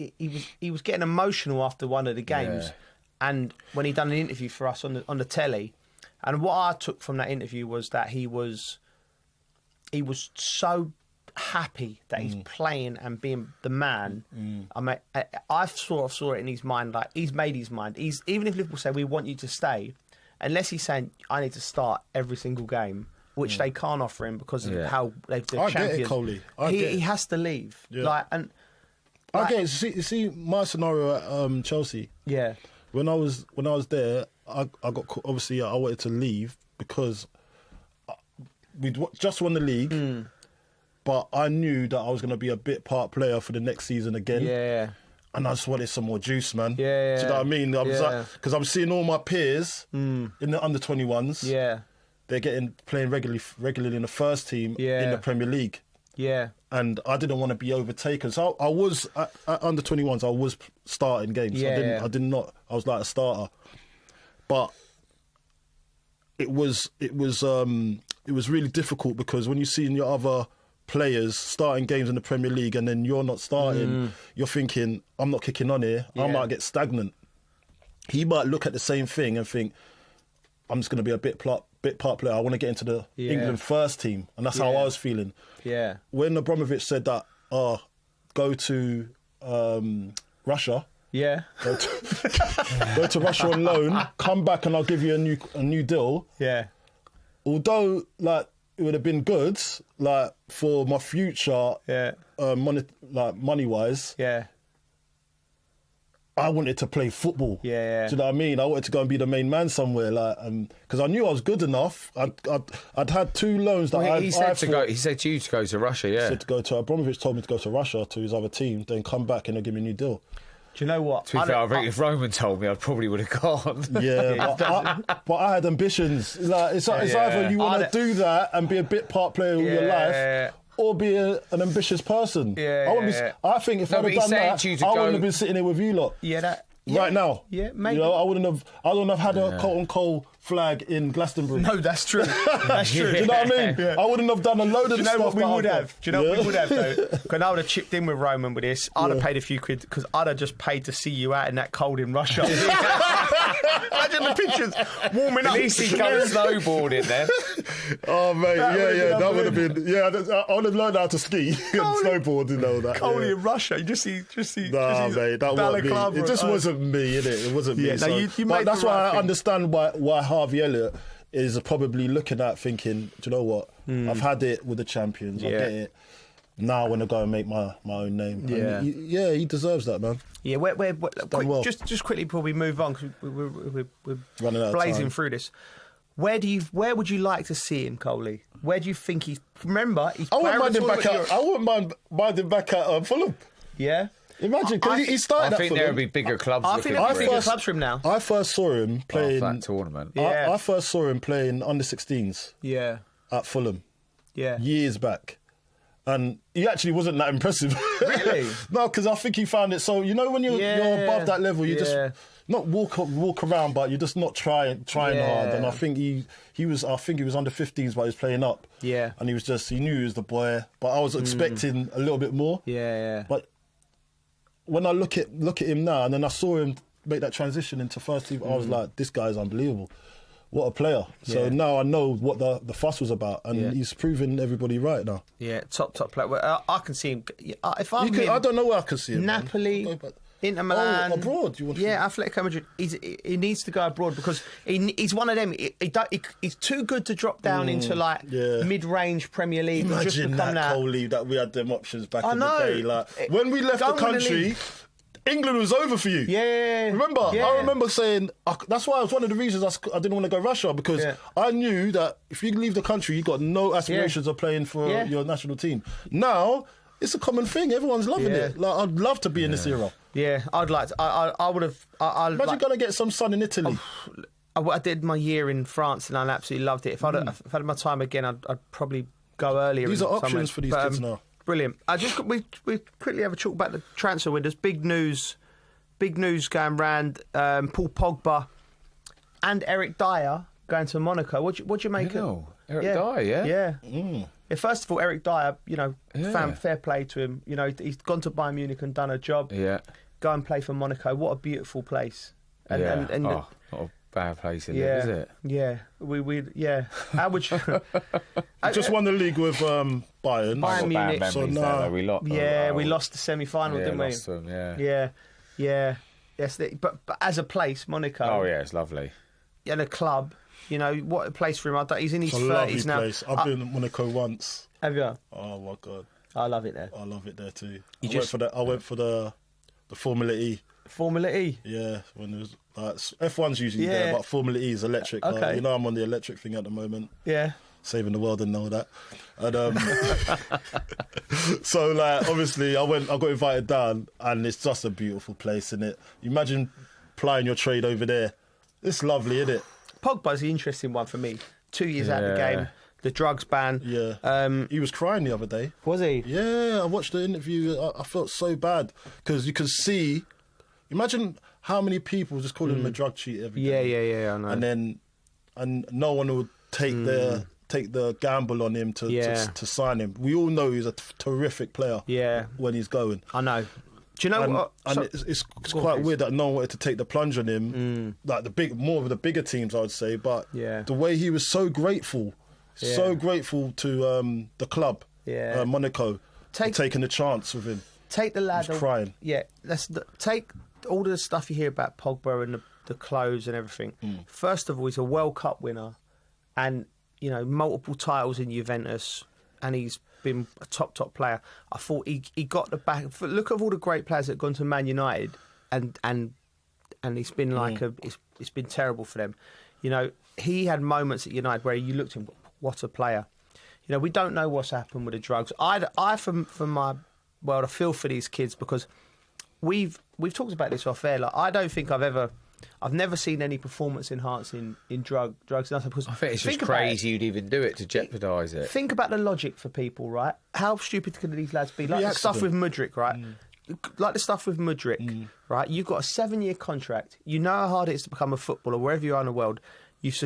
he was getting emotional after one of the games. And when he done an interview for us on the telly, and what I took from that interview was that he was so happy that he's playing and being the man. I mean, I sort of saw it in his mind, like he's made his mind. Even if Liverpool say we want you to stay, unless he's saying I need to start every single game, which they can't offer him because of how they're champions. Get it, Coley. He has to leave. I get it. See my scenario at Chelsea. Yeah. When I was there, I got obviously I wanted to leave because we'd just won the league, but I knew that I was going to be a bit part player for the next season again. Yeah. And I just wanted some more juice, man. Yeah. Do you know what I mean? Because I'm seeing all my peers in the under-21s. Yeah. They're playing regularly in the first team in the Premier League. Yeah. And I didn't want to be overtaken. So I was at under-21s. I was starting games. Yeah. I was like a starter. But it was really difficult because when you see your other players starting games in the Premier League and then you're not starting, you're thinking, I'm not kicking on here. I might get stagnant. He might look at the same thing and think, I'm just going to be a bit part player. I want to get into the England first team. And that's how I was feeling. Yeah. When Abramovich said that, go to Russia. Yeah. Go to Russia on loan, come back and I'll give you a new deal. Yeah. Although, like, it would have been good, like, for my future, money-wise. Yeah. I wanted to play football. Yeah. Do you know what I mean? I wanted to go and be the main man somewhere, like, because I knew I was good enough. I'd had 2 loans that he said to you to go to Russia. Yeah. He said to go to Abramovich told me to go to Russia to his other team, then come back and they'll give me a new deal. Do you know what? To be fair, I think if Roman told me, I probably would have gone. Yeah, but I had ambitions. Like, it's either you want to do that and be a bit part player all your life, or be an ambitious person. I think if I'd have done that, I wouldn't have been sitting here with you lot. Right now. Yeah, maybe. You know, I wouldn't have had a Carlton Cole flag in Glastonbury. No, that's true. That's true. Do you know what I mean? Yeah. I wouldn't have done a load of stuff. Do you know what we would have? Do you know what we would have, though? Because I would have chipped in with Roman with this. I'd have paid a few quid because I'd have just paid to see you out in that cold in Russia. Imagine the pictures warming up. At least he'd go snowboarding then. Oh, mate. That would have been... Yeah, I would have learned how to ski and snowboard and all that. Cold in Russia. You just see... Nah, mate, that wasn't me. It just wasn't me, innit? It wasn't me. Yeah, but that's why I understand why Harvey Elliott is probably looking at thinking, do you know what? I've had it with the champions. I get it. Now I want to go and make my own name. Yeah, he deserves that, man. Yeah, just quickly before we move on, because we're running out of blazing time. through this. Where would you like to see him, Coley? Where do you think he's? Remember, I wouldn't mind him back at Fulham. Yeah. Imagine, because he started. I think there would be bigger clubs. I think there would be bigger clubs for him now. I first saw him playing that tournament. Yeah. I first saw him playing under 16s. Yeah. At Fulham. Yeah. Years back, and he actually wasn't that impressive. Really? No, because I think he found it. So you know when you're above that level, you just not walk around, but you're just not trying hard. And I think he was under 15s, but he was playing up. Yeah. And he knew he was the boy, but I was expecting a little bit more. Yeah. But when I look at him now, and then I saw him make that transition into first team, I was like, this guy's unbelievable. What a player. So now I know what the fuss was about, and he's proving everybody right now. Yeah, top player. Well, I can see him. If I'm him, I don't know where I can see him. Napoli, Inter Milan. Oh, abroad? Atletico Madrid. He needs to go abroad because he's one of them. He's too good to drop down into mid-range Premier League. Imagine that, Coley, that we had them options back in the day. Like when we left the country, England was over for you. Yeah. Remember? Yeah. I remember saying, that's why it was one of the reasons I didn't want to go Russia, because I knew that if you leave the country, you've got no aspirations of playing for your national team. Now, it's a common thing. Everyone's loving it. Like, I'd love to be in this era. Yeah, I'd like to. I would have. Imagine going to get some sun in Italy. I did my year in France and I absolutely loved it. If I'd had my time again, I'd probably go earlier. These are options for these kids now. Brilliant. We quickly have a talk about the transfer windows. Big news going round. Paul Pogba and Eric Dyer going to Monaco. What do you make of Eric Dyer? Yeah. First of all, Eric Dyer, fair play to him. He's gone to Bayern Munich and done a job. Yeah. Go and play for Monaco. What a beautiful place. And not a bad place in there, is it? Yeah. How would you? Just won the league with Bayern. Bayern Munich. So now we lost. We lost the semi-final, didn't we? Lost them, Yeah. Yes, but as a place, Monaco. Oh yeah, it's lovely. And a club. What a place for him. He's in his 30s now. Place. I've been in Monaco once. Have you? Oh my God. I love it there. I love it there too. I went for the Formula E. Formula E? Yeah, when there was F1's usually there, but Formula E is electric. Okay. I'm on the electric thing at the moment. Yeah. Saving the world and all that. And so obviously I got invited down, and it's just a beautiful place, isn't it? Imagine plying your trade over there. It's lovely, isn't it? Pogba's the interesting one for me. 2 years out of the game, the drugs ban. Yeah. He was crying the other day. Was he? Yeah, I watched the interview. I felt so bad because you can see. Imagine how many people just calling him a drug cheat every day. Yeah, I know. And no one would take the gamble on him to sign him. We all know he's a terrific player. Yeah. When he's going. I know. Do you know what? And it's quite weird that no one wanted to take the plunge on him. Like more of the bigger teams, I would say. But the way he was so grateful to the club, Monaco, for taking the chance with him. Take the lad. He's crying. Yeah, take all the stuff you hear about Pogba and the clothes and everything. First of all, he's a World Cup winner, and multiple titles in Juventus, and he's been a top player. I thought he got the back. Look at all the great players that have gone to Man United, and it's been like it's been terrible for them. He had moments at United where you looked at him, what a player. We don't know what's happened with the drugs. I from my world, I feel for these kids because we've talked about this off air. Like, I don't think I've never seen any performance enhancing in drugs. Nothing. Because I think it's just crazy you'd even do it to jeopardise it. Think about the logic for people, right? How stupid can these lads be? Like the stuff with Mudryk, right? Like the stuff with Mudryk, right? You've got a 7-year contract. You know how hard it is to become a footballer wherever you are in the world. You've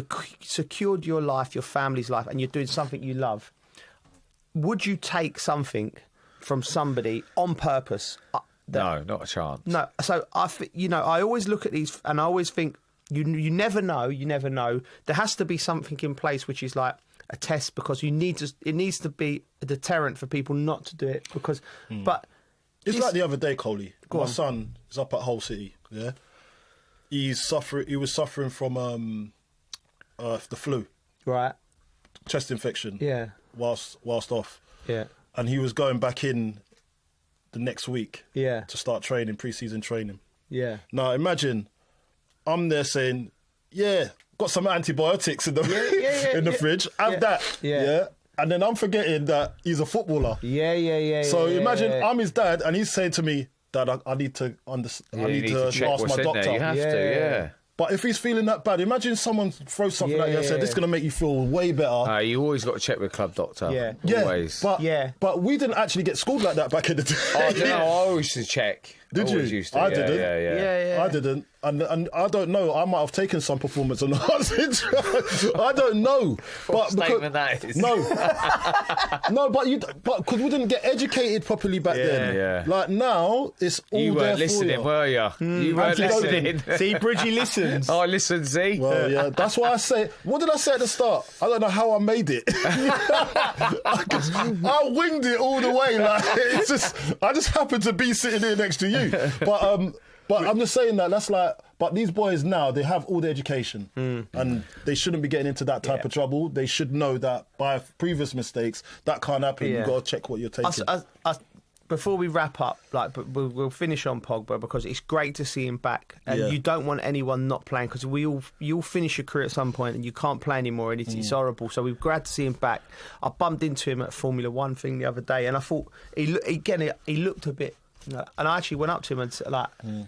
secured your life, your family's life, and you're doing something you love. Would you take something from somebody on purpose? No, not a chance. No, so I always look at these and I always think you never know. There has to be something in place which is like a test because it needs to be a deterrent for people not to do it because. But it's like the other day, Coley. My son is up at Hull City. Yeah, he was suffering from the flu, right? Chest infection. Yeah. Whilst off. Yeah. And he was going back in the next week. Yeah. To start training, pre-season training. Yeah. Now imagine, I'm there saying, got some antibiotics in the in the fridge. Have that. Yeah. And then I'm forgetting that he's a footballer. Yeah. So imagine I'm his dad, and he's saying to me, "Dad, I need to understand. I need to ask my doctor." You have to. But if he's feeling that bad, imagine someone throws something at you and said, "This is going to make you feel way better." You always got to check with club doctor. Yeah. Always. But we didn't actually get schooled like that back in the day. I always used to check. Did you? Used to. I didn't. Yeah. I didn't. And I don't know. I might have taken some performance enhancing drugs. I don't know. What statement that is? No, but because we didn't get educated properly back then. Yeah. Like now, it's all you there weren't listening, for you. were you? You weren't listening. See, Bridgie listens. I listen. See. Well, yeah. That's why I say. What did I say at the start? I don't know how I made it. I winged it all the way. Like it's just. I just happened to be sitting here next to you. But I'm just saying that's like. But these boys now, they have all the education, and they shouldn't be getting into that type of trouble. They should know that by previous mistakes, that can't happen. You've got to check what you're taking. before we wrap up, like, but we'll finish on Pogba because it's great to see him back, and you don't want anyone not playing because you'll finish your career at some point and you can't play anymore, and it's horrible. So we're glad to see him back. I bumped into him at Formula One thing the other day, and I thought he looked a bit, and I actually went up to him and said, like, I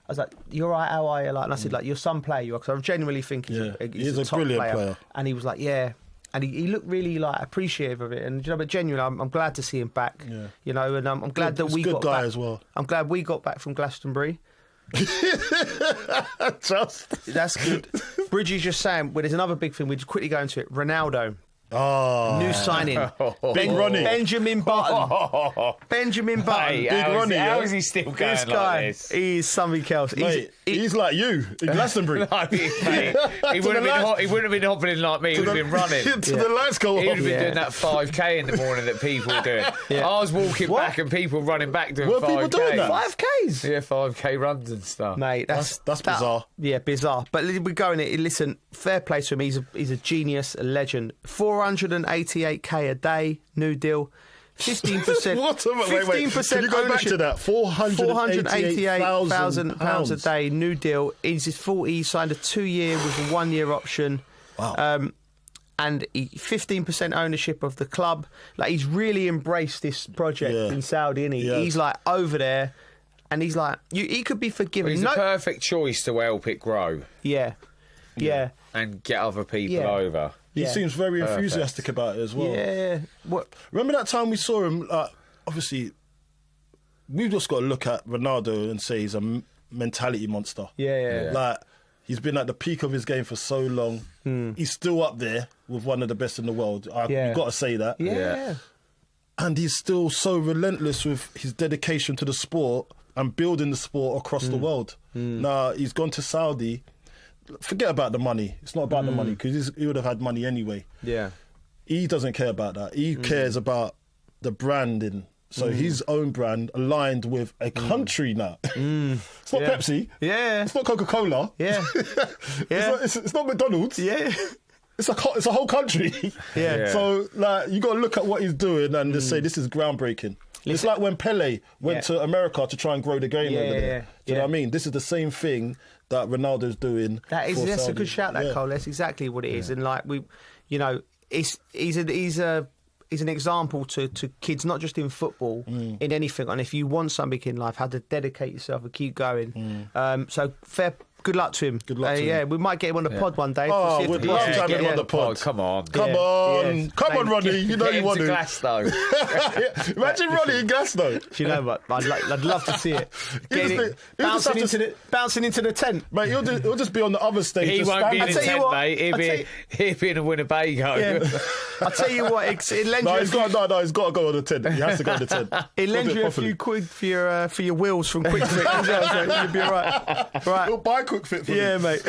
was like, "You're right, how are you?" Like, and I said, "Like, you're some player, you are," because I genuinely think he's a top brilliant player. And he was like, "Yeah." And he looked really like appreciative of it, and but genuinely, I'm glad to see him back. And I'm glad that we got back as well. I'm glad we got back from Glastonbury. That's good. Bridgie's just saying, well, there's another big thing. We just quickly go into it. Ronaldo. New signing. Big Ronnie. Benjamin Button. Benjamin Button. Hey, Big Ronnie. How is he still going this guy, like this? He's something else. Mate, he's like you in Glastonbury. He wouldn't have been hopping like me. He would have been running. The lights go off. He would have been doing that 5K in the morning that people were doing. I was walking back and people running back doing 5K. People doing that? 5Ks? Yeah, 5K runs and stuff. Mate, that's bizarre. Yeah, bizarre. But we're going it. Listen, fair play to him. He's a genius, a legend. 488k a day, new deal. 15%. What? 15%. Can you go back to that? £488,000 a day, new deal. He's 40. He signed a 2-year with a 1-year option. Wow. And 15% ownership of the club. Like, he's really embraced this project in Saudi, isn't he? He's like over there, and he's like, he could be forgiven. Well, he's a perfect choice to help it grow. Yeah. And get other people over. He seems very enthusiastic about it as well. Yeah. What? Remember that time we saw him? Obviously, we've just got to look at Ronaldo and say he's a mentality monster. Yeah. Like, he's been at the peak of his game for so long. He's still up there with one of the best in the world. You've got to say that. Yeah. And he's still so relentless with his dedication to the sport and building the sport across the world. Now, he's gone to Saudi. Forget about the money. It's not about the money, because he would have had money anyway. Yeah. He doesn't care about that. He cares about the branding. So his own brand aligned with a country now. It's not Pepsi. Yeah. It's not Coca-Cola. Yeah. It's not McDonald's. Yeah. It's a whole country. Yeah. So like, you got to look at what he's doing and just say this is groundbreaking. It's like when Pele went to America to try and grow the game over there. Do you know what I mean? This is the same thing that Ronaldo's doing. That's a good shout, Cole. That's exactly what it is. And like he's an example to kids, not just in football, in anything. And if you want something in life, how to dedicate yourself and keep going. So good luck to him. Good luck to him. Yeah, we might get him on the pod one day. Oh, we'd love to have him on the pod. Come on. Come on, Ronnie. You know you want to. Glasgow. Imagine Ronnie in Glasgow. Do you know what? I'd love to see it. Bouncing into the tent. Mate, he'll just be on the other stage. He won't be in the tent, mate. He'll be in a Winnebago. Yeah. I'll tell you what, it lends you... He's got to go on the tent. He has to go on the tent. It lends you a few quid for your wheels from Quick Fit as well, so you'll be all right. Right. He'll buy Quick Fit for me. Yeah, mate.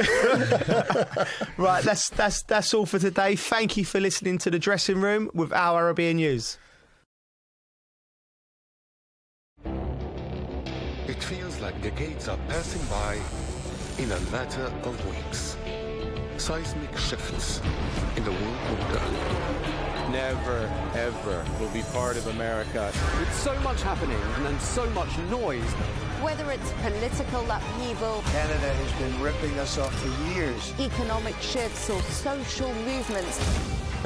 Right, that's all for today. Thank you for listening to The Dressing Room with Our Arabian News. It feels like decades are passing by in a matter of weeks. Seismic shifts in the world order. Never, ever will be part of America. With so much happening and so much noise. Whether it's political upheaval, Canada has been ripping us off for years. economic shifts or social movements.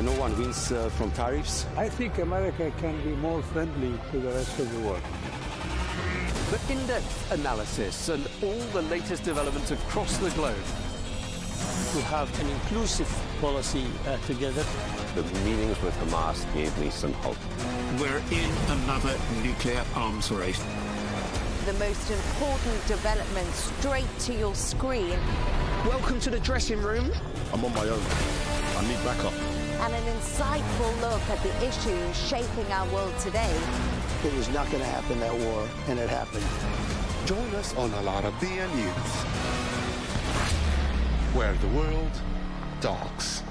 No one wins from tariffs. I think America can be more friendly to the rest of the world. The in-depth analysis and all the latest developments across the globe. To have an inclusive policy together. The meetings with Hamas gave me some hope. We're in another nuclear arms race. The most important development straight to your screen. Welcome to The Dressing Room. I'm on my own. I need backup. And an insightful look at the issues shaping our world today. It was not going to happen, that war, and it happened. Join us on Arabiya News, where the world talks.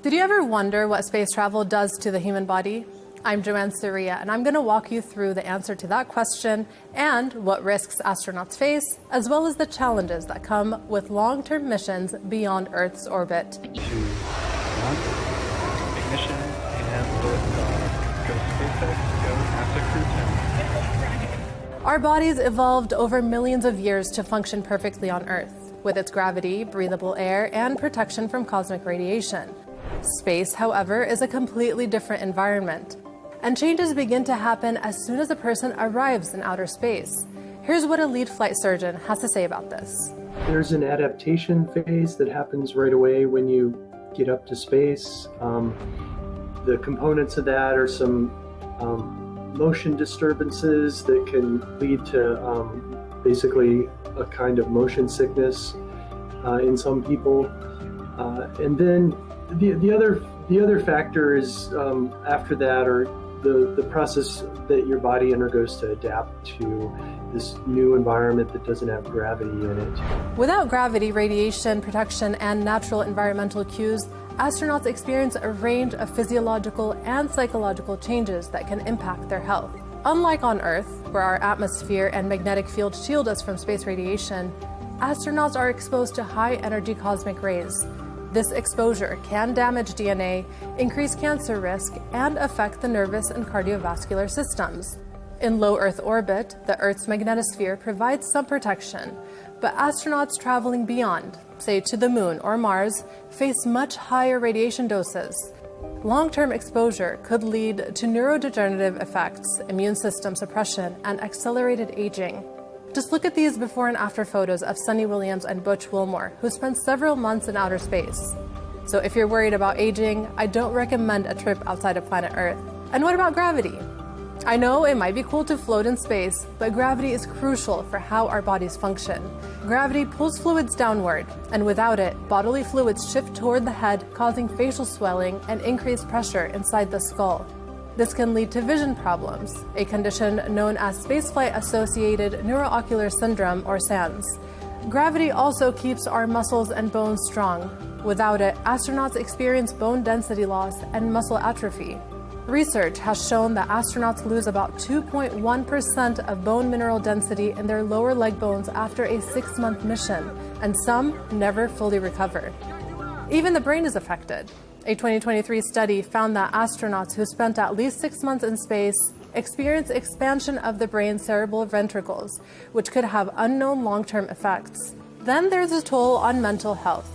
Did you ever wonder what space travel does to the human body? I'm Joanne Surya, and I'm going to walk you through the answer to that question and what risks astronauts face, as well as the challenges that come with long-term missions beyond Earth's orbit. Ignition and lift. Go SpaceX, go NASA Crew 10. Our bodies evolved over millions of years to function perfectly on Earth, with its gravity, breathable air, and protection from cosmic radiation. Space, however, is a completely different environment, and changes begin to happen as soon as a person arrives in outer space. Here's what a lead flight surgeon has to say about this. There's an adaptation phase that happens right away when you get up to space. The components of that are some motion disturbances that can lead to basically a kind of motion sickness in some people. And then the other factor is after that, or the process that your body undergoes to adapt to this new environment that doesn't have gravity in it. Without gravity, radiation protection, and natural environmental cues, astronauts experience a range of physiological and psychological changes that can impact their health. Unlike on Earth, where our atmosphere and magnetic field shield us from space radiation, astronauts are exposed to high-energy cosmic rays. This exposure can damage DNA, increase cancer risk, and affect the nervous and cardiovascular systems. In low Earth orbit, the Earth's magnetosphere provides some protection, but astronauts traveling beyond, say to the Moon or Mars, face much higher radiation doses. Long-term exposure could lead to neurodegenerative effects, immune system suppression, and accelerated aging. Just look at these before and after photos of Sunny Williams and Butch Wilmore, who spent several months in outer space. So if you're worried about aging, I don't recommend a trip outside of planet Earth. And what about gravity? I know it might be cool to float in space, but gravity is crucial for how our bodies function. Gravity pulls fluids downward, and without it, bodily fluids shift toward the head, causing facial swelling and increased pressure inside the skull. This can lead to vision problems, a condition known as spaceflight-associated neuroocular syndrome, or SANS. Gravity also keeps our muscles and bones strong. Without it, astronauts experience bone density loss and muscle atrophy. Research has shown that astronauts lose about 2.1% of bone mineral density in their lower leg bones after a 6-month mission, and some never fully recover. Even the brain is affected. A 2023 study found that astronauts who spent at least 6 months in space experience expansion of the brain's cerebral ventricles, which could have unknown long-term effects. Then there's a toll on mental health.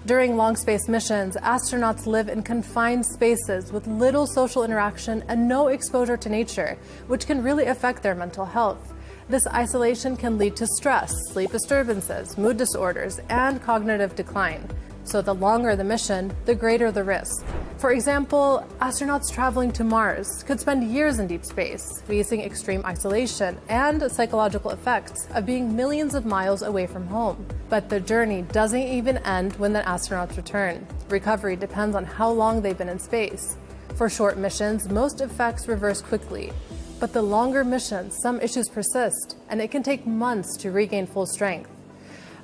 During long space missions, astronauts live in confined spaces with little social interaction and no exposure to nature, which can really affect their mental health. This isolation can lead to stress, sleep disturbances, mood disorders, and cognitive decline. So the longer the mission, the greater the risk. For example, astronauts traveling to Mars could spend years in deep space, facing extreme isolation and psychological effects of being millions of miles away from home. But the journey doesn't even end when the astronauts return. Recovery depends on how long they've been in space. For short missions, most effects reverse quickly. But the longer missions, some issues persist, and it can take months to regain full strength.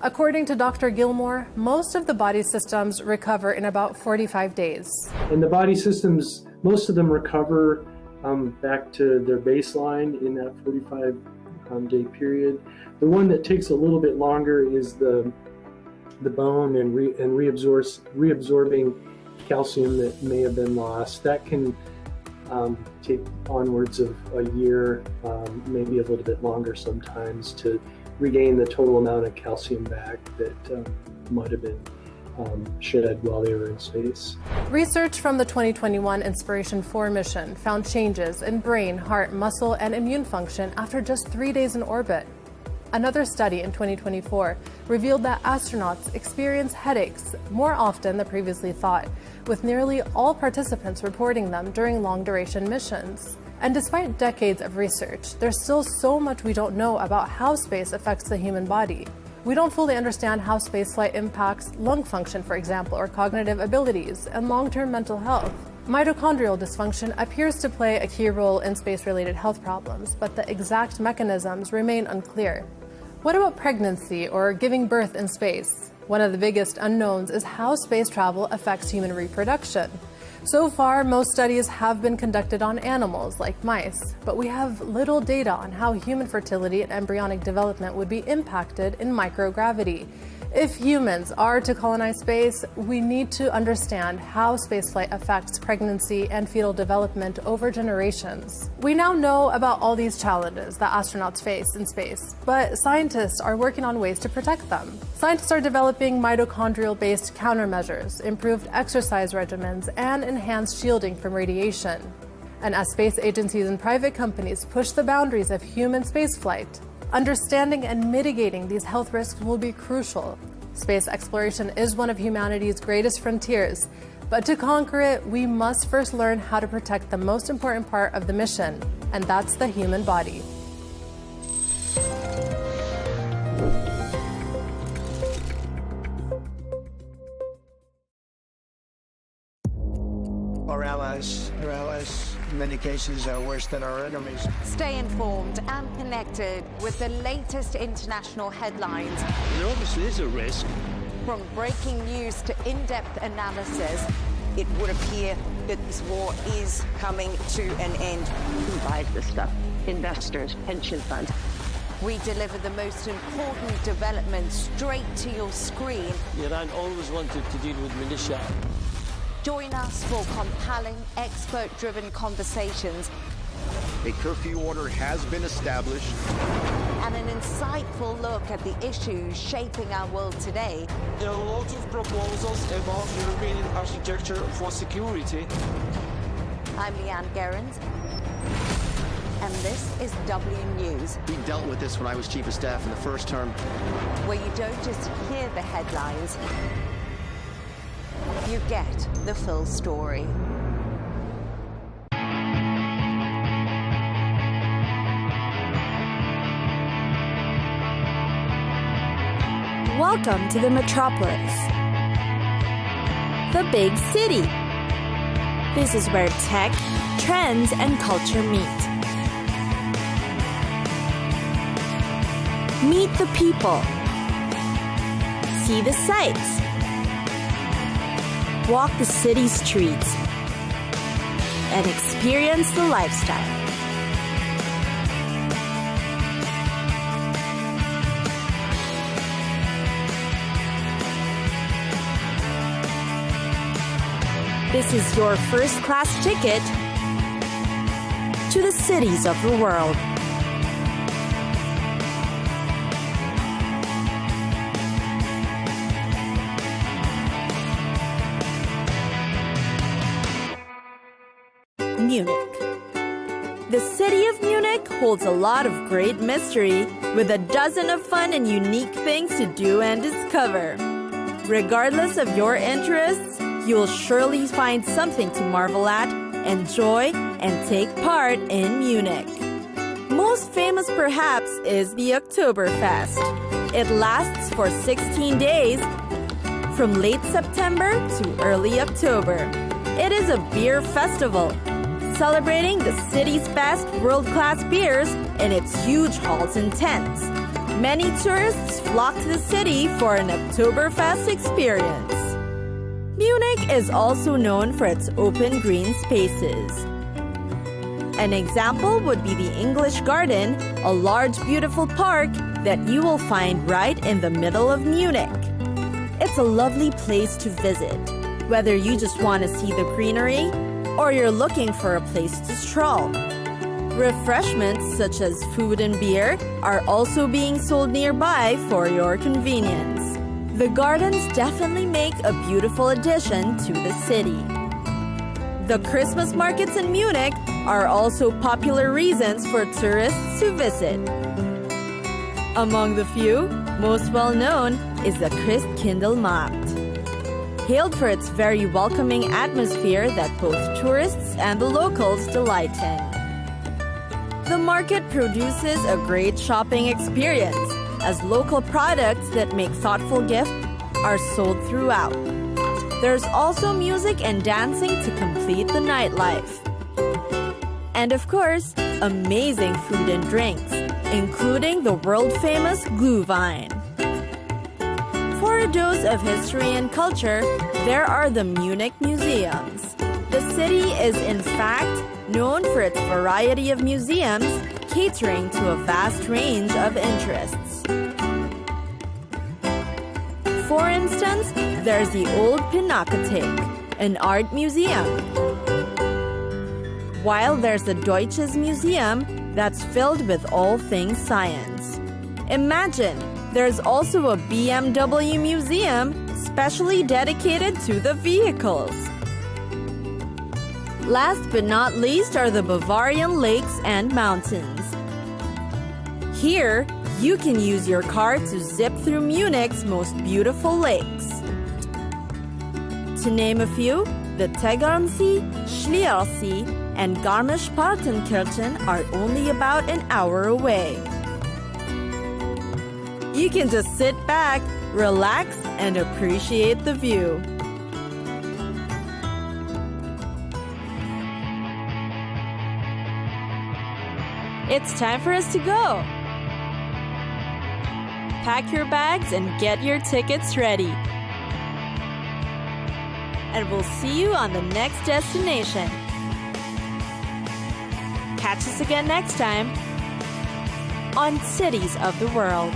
According to Dr. Gilmore, most of the body systems recover in about 45 days. And the body systems, most of them recover back to their baseline in that 45-day period. The one that takes a little bit longer is the bone and reabsorbing calcium that may have been lost. That can take onwards of a year, maybe a little bit longer sometimes, to regain the total amount of calcium back that might have been shed while they were in space. Research from the 2021 Inspiration 4 mission found changes in brain, heart, muscle, and immune function after just 3 days in orbit. Another study in 2024 revealed that astronauts experience headaches more often than previously thought, with nearly all participants reporting them during long-duration missions. And despite decades of research, there's still so much we don't know about how space affects the human body. We don't fully understand how spaceflight impacts lung function, for example, or cognitive abilities, and long-term mental health. Mitochondrial dysfunction appears to play a key role in space-related health problems, but the exact mechanisms remain unclear. What about pregnancy or giving birth in space? One of the biggest unknowns is how space travel affects human reproduction. So far, most studies have been conducted on animals, like mice, but we have little data on how human fertility and embryonic development would be impacted in microgravity. If humans are to colonize space, we need to understand how spaceflight affects pregnancy and fetal development over generations. We now know about all these challenges that astronauts face in space, but scientists are working on ways to protect them. Scientists are developing mitochondrial-based countermeasures, improved exercise regimens, and enhanced shielding from radiation. And as space agencies and private companies push the boundaries of human spaceflight, understanding and mitigating these health risks will be crucial. Space exploration is one of humanity's greatest frontiers, but to conquer it, we must first learn how to protect the most important part of the mission, and that's the human body. Our allies, in many cases, are worse than our enemies. Stay informed and connected with the latest international headlines. There obviously is a risk. From breaking news to in-depth analysis, it would appear that this war is coming to an end. Who buys this stuff? Investors, pension funds. we deliver the most important developments straight to your screen. Iran always wanted to deal with militia. Join us for compelling, expert-driven conversations. A curfew order has been established. And an insightful look at the issues shaping our world today. There are lots of proposals about European architecture for security. I'm Leigh Ann Gerrans, and this is W News. We dealt with this when I was Chief of Staff in the first term. Where you don't just hear the headlines, you get the full story. Welcome to the metropolis, the big city. This is where tech, trends, and culture meet. Meet the people. See the sights. Walk the city streets. And experience the lifestyle. This is your first-class ticket to the cities of the world. Munich. The city of Munich holds a lot of great mystery, with a dozen of fun and unique things to do and discover. Regardless of your interests, you will surely find something to marvel at, enjoy, and take part in Munich. Most famous, perhaps, is the Oktoberfest. It lasts for 16 days, from late September to early October. It is a beer festival, celebrating the city's best world-class beers in its huge halls and tents. Many tourists flock to the city for an Oktoberfest experience. Munich is also known for its open green spaces. An example would be the English Garden, a large, beautiful park that you will find right in the middle of Munich. It's a lovely place to visit, whether you just want to see the greenery or you're looking for a place to stroll. Refreshments such as food and beer are also being sold nearby for your convenience. The gardens definitely make a beautiful addition to the city. The Christmas markets in Munich are also popular reasons for tourists to visit. Among the few, most well known is the Christkindlmarkt. Hailed for its very welcoming atmosphere that both tourists and the locals delight in. The market produces a great shopping experience, as local products that make thoughtful gifts are sold throughout. There's also music and dancing to complete the nightlife. And of course, amazing food and drinks, including the world-famous Glühwein. For a dose of history and culture, there are the Munich Museums. The city is in fact known for its variety of museums, catering to a vast range of interests. For instance, there's the Old Pinakothek, an art museum. While there's the Deutsches Museum that's filled with all things science. Imagine, there's also a BMW museum specially dedicated to the vehicles. Last but not least are the Bavarian lakes and mountains. Here, you can use your car to zip through Munich's most beautiful lakes. To name a few, the Tegernsee, Schliersee, and Garmisch-Partenkirchen are only about an hour away. You can just sit back, relax, and appreciate the view. It's time for us to go. Pack your bags and get your tickets ready. And we'll see you on the next destination. Catch us again next time on Cities of the World.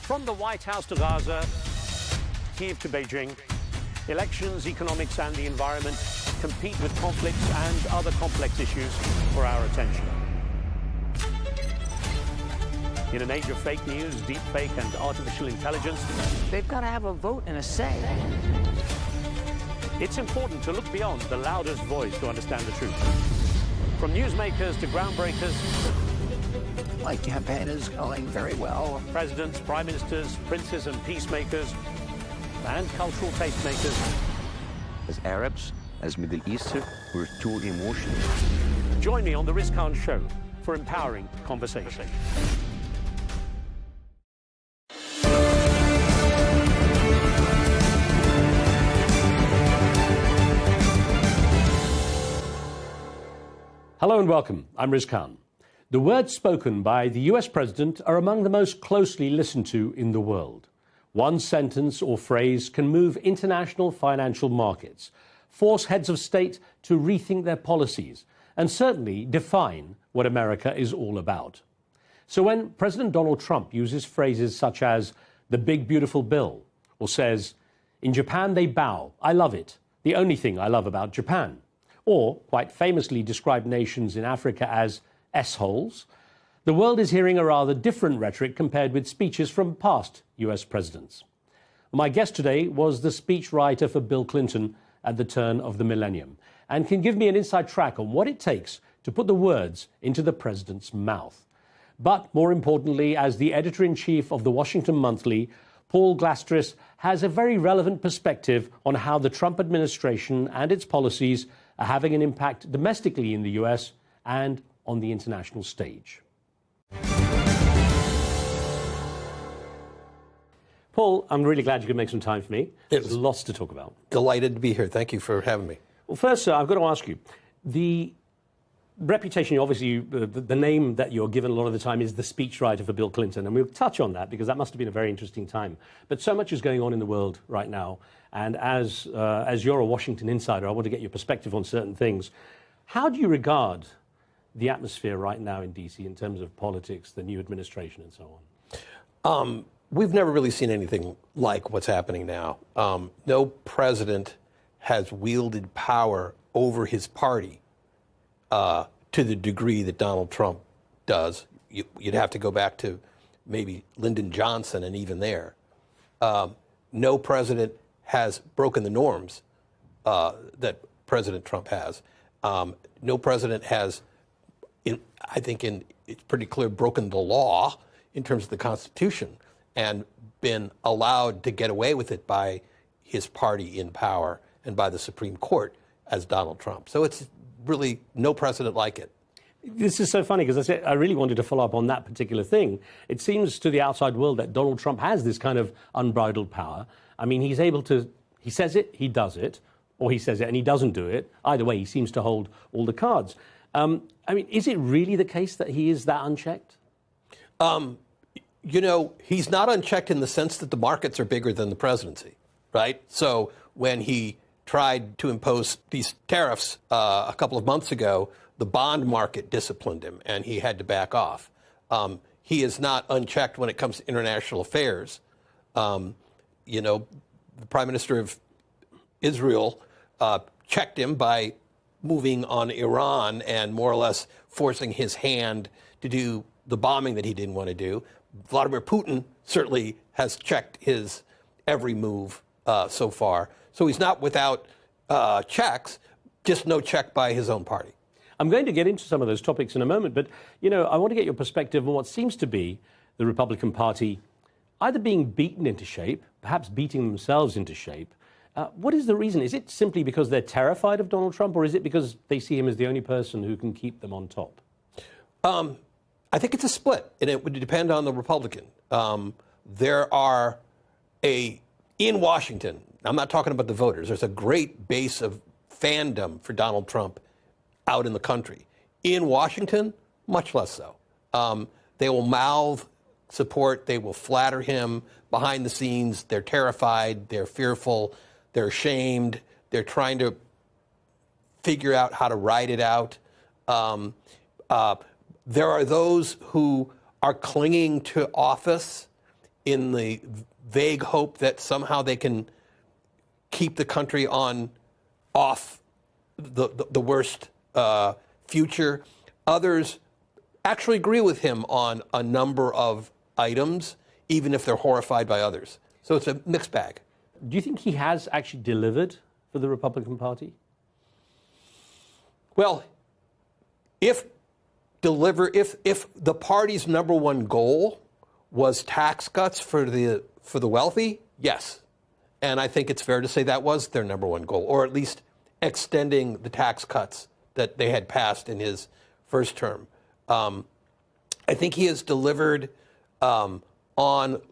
From the White House to Gaza, Kiev to Beijing, elections, economics and the environment compete with conflicts and other complex issues for our attention. In an age of fake news, deepfake and artificial intelligence, they've got to have a vote and a say. It's important to look beyond the loudest voice to understand the truth. From newsmakers to groundbreakers, my campaign is going very well. Presidents, prime ministers, princes and peacemakers, and cultural tastemakers. As Arabs, as Middle Eastern, we're too emotional. Join me on the Riz Khan Show for empowering conversation. Hello and welcome. I'm Riz Khan. The words spoken by the US President are among the most closely listened to in the world. One sentence or phrase can move international financial markets, force heads of state to rethink their policies, and certainly define what America is all about. So when President Donald Trump uses phrases such as the big beautiful bill, or says, in Japan they bow, I love it, the only thing I love about Japan, or quite famously described nations in Africa as S-holes, the world is hearing a rather different rhetoric compared with speeches from past US presidents. My guest today was the speechwriter for Bill Clinton at the turn of the millennium and can give me an inside track on what it takes to put the words into the president's mouth. But more importantly, as the editor-in-chief of the Washington Monthly, Paul Glastris has a very relevant perspective on how the Trump administration and its policies are having an impact domestically in the US and on the international stage. Paul, I'm really glad you could make some time for me. There's lots to talk about. Delighted to be here. Thank you for having me. Well, first, I've got to ask you, the reputation, obviously, the name that you're given a lot of the time is the speechwriter for Bill Clinton, and we'll touch on that because that must have been a very interesting time. But so much is going on in the world right now, and as you're a Washington insider, I want to get your perspective on certain things. How do you regard the atmosphere right now in D.C. in terms of politics, the new administration, and so on? We've never really seen anything like what's happening now. No president has wielded power over his party to the degree that Donald Trump does. You'd have to go back to maybe Lyndon Johnson, and even there. No president has broken the norms that President Trump has. No president has, I think it's pretty clear, broken the law in terms of the Constitution and been allowed to get away with it by his party in power and by the Supreme Court as Donald Trump. So it's really no precedent like it. This is so funny because I really wanted to follow up on that particular thing. It seems to the outside world that Donald Trump has this kind of unbridled power. I mean, he's able to, he says it, he does it, or he says it and he doesn't do it. Either way, he seems to hold all the cards. I mean, is it really the case that he is that unchecked? You know, he's not unchecked in the sense that the markets are bigger than the presidency, right? So when he tried to impose these tariffs a couple of months ago, the bond market disciplined him and he had to back off. He is not unchecked when it comes to international affairs. You know, the Prime Minister of Israel checked him by moving on Iran and more or less forcing his hand to do the bombing that he didn't want to do. Vladimir Putin certainly has checked his every move so far. So he's not without checks, just no check by his own party. I'm going to get into some of those topics in a moment, but, you know, I want to get your perspective on what seems to be the Republican Party either being beaten into shape, perhaps beating themselves into shape. What is the reason? Is it simply because they're terrified of Donald Trump, or is it because they see him as the only person who can keep them on top? I think it's a split, and it would depend on the Republican. There are in Washington, I'm not talking about the voters, there's a great base of fandom for Donald Trump out in the country. In Washington, much less so. They will mouth support, they will flatter him behind the scenes. They're terrified, they're fearful, they're ashamed, they're trying to figure out how to ride it out. There are those who are clinging to office in the vague hope that somehow they can keep the country off the worst future. Others actually agree with him on a number of items, even if they're horrified by others. So it's a mixed bag. Do you think he has actually delivered for the Republican Party? Well, if the party's number one goal was tax cuts for the wealthy, yes. And I think it's fair to say that was their number one goal, or at least extending the tax cuts that they had passed in his first term. I think he has delivered on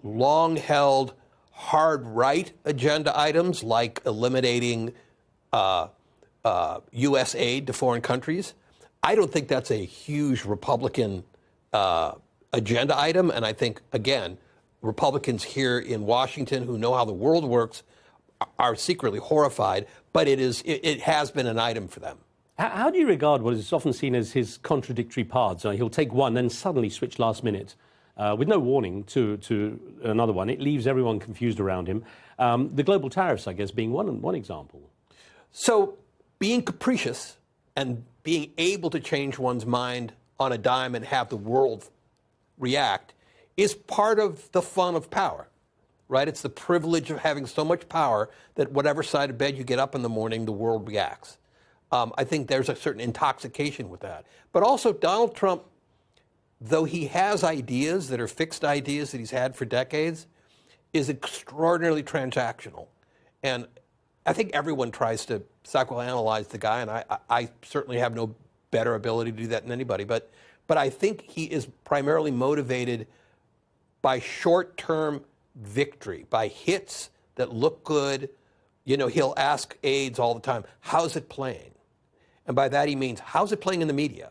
long-held, hard-right agenda items like eliminating U.S. aid to foreign countries. I don't think that's a huge Republican agenda item, and I think, again, Republicans here in Washington who know how the world works are secretly horrified, but it has been an item for them. How do you regard what is often seen as his contradictory paths? He'll take one, then suddenly switch last minute with no warning to another one. It leaves everyone confused around him. The global tariffs, I guess, being one example. So being capricious and being able to change one's mind on a dime and have the world react is part of the fun of power, right? It's the privilege of having so much power that whatever side of bed you get up in the morning, the world reacts. I think there's a certain intoxication with that. But also Donald Trump, though he has ideas that are fixed ideas that he's had for decades, is extraordinarily transactional. And I think everyone tries to psychoanalyze the guy, and I certainly have no better ability to do that than anybody. But I think he is primarily motivated by short-term victory, by hits that look good. You know, he'll ask aides all the time, how's it playing? And by that he means, how's it playing in the media?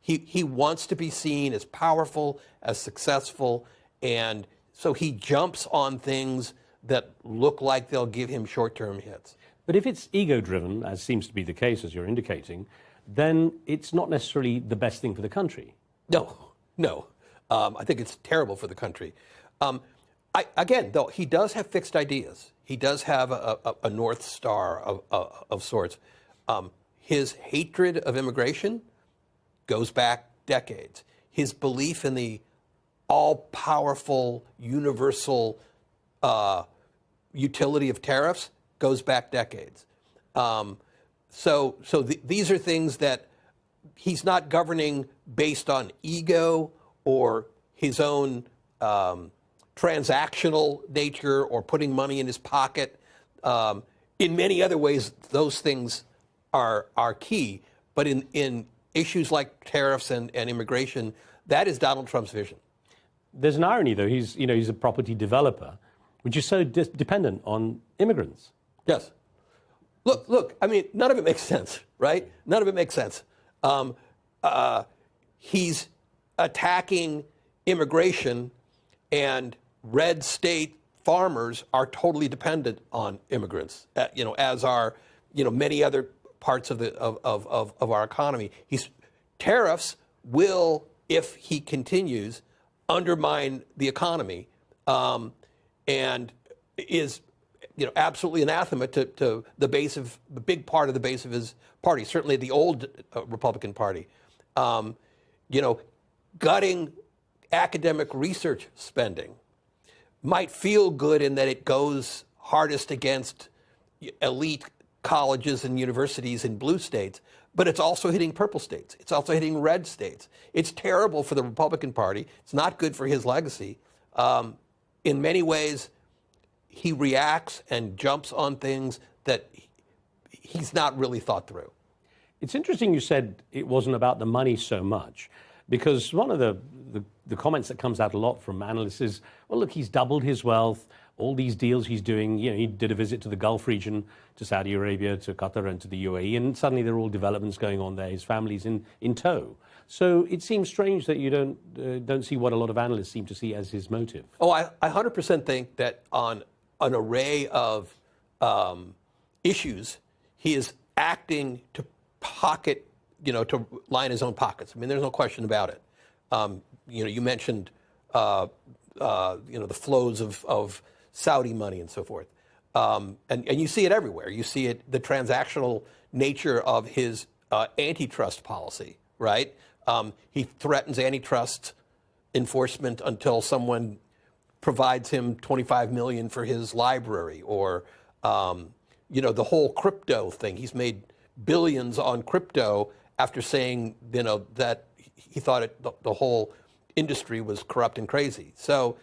He wants to be seen as powerful, as successful, and so he jumps on things that look like they'll give him short-term hits. But if it's ego-driven, as seems to be the case, as you're indicating, then it's not necessarily the best thing for the country. No. I think it's terrible for the country. Again, though, he does have fixed ideas. He does have a North Star of sorts. His hatred of immigration goes back decades. His belief in the all-powerful, universal utility of tariffs goes back decades. So these are things that he's not governing based on ego or his own transactional nature or putting money in his pocket. In many other ways, those things are key. But in issues like tariffs and immigration, that is Donald Trump's vision. There's an irony, though. He's a property developer, which is so dependent on immigrants. Yes. Look. I mean, none of it makes sense, right? None of it makes sense. He's attacking immigration, and red state farmers are totally dependent on immigrants. As are many other parts of our economy. Tariffs will, if he continues, undermine the economy, and is absolutely anathema to the big part of the base of his party. Certainly the old Republican Party. Gutting academic research spending might feel good in that it goes hardest against elite colleges and universities in blue states, but it's also hitting purple states. It's also hitting red states. It's terrible for the Republican Party. It's not good for his legacy. In many ways, he reacts and jumps on things that he's not really thought through. It's interesting you said it wasn't about the money so much, because one of the comments that comes out a lot from analysts is, well, look, he's doubled his wealth, all these deals he's doing. He did a visit to the Gulf region, to Saudi Arabia, to Qatar, and to the UAE, and suddenly there are all developments going on there. His family's in tow. So it seems strange that you don't see what a lot of analysts seem to see as his motive. Oh, I 100% think that on an array of issues, he is acting to pocket, to line his own pockets. I mean, there's no question about it. You mentioned, the flows of Saudi money and so forth. And you see it everywhere. You see it, the transactional nature of his antitrust policy, right? He threatens antitrust enforcement until someone provides him $25 million for his library, or, the whole crypto thing. He's made billions on crypto after saying, that he thought the whole industry was corrupt and crazy. So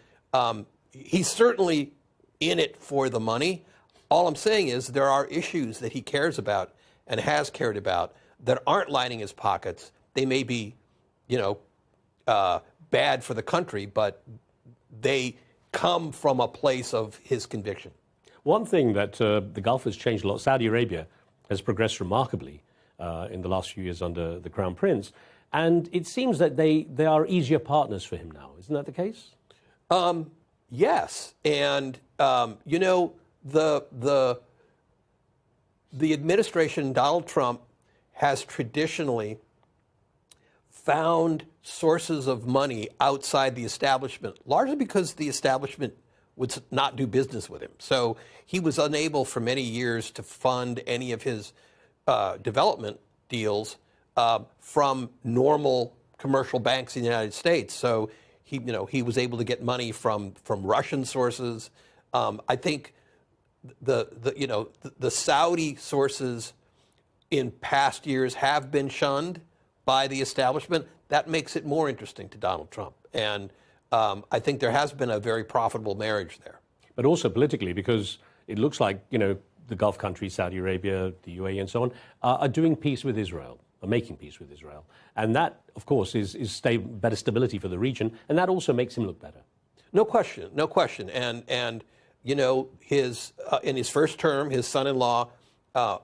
he's certainly in it for the money. All I'm saying is there are issues that he cares about and has cared about that aren't lining his pockets. They may be, bad for the country, but they come from a place of his conviction. One thing that the Gulf has changed a lot. Saudi Arabia has progressed remarkably in the last few years under the Crown Prince. And it seems that they are easier partners for him now. Isn't that the case? Yes. And, the administration, Donald Trump, has traditionally found sources of money outside the establishment, largely because the establishment would not do business with him. So he was unable for many years to fund any of his development deals from normal commercial banks in the United States. So he was able to get money from Russian sources. I think the Saudi sources in past years have been shunned by the establishment. That makes it more interesting to Donald Trump. And I think there has been a very profitable marriage there. But also politically, because it looks like, the Gulf countries, Saudi Arabia, the UAE and so on, are doing peace with Israel, are making peace with Israel. And that, of course, is better stability for the region. And that also makes him look better. No question, no question. And his in his first term, his son-in-law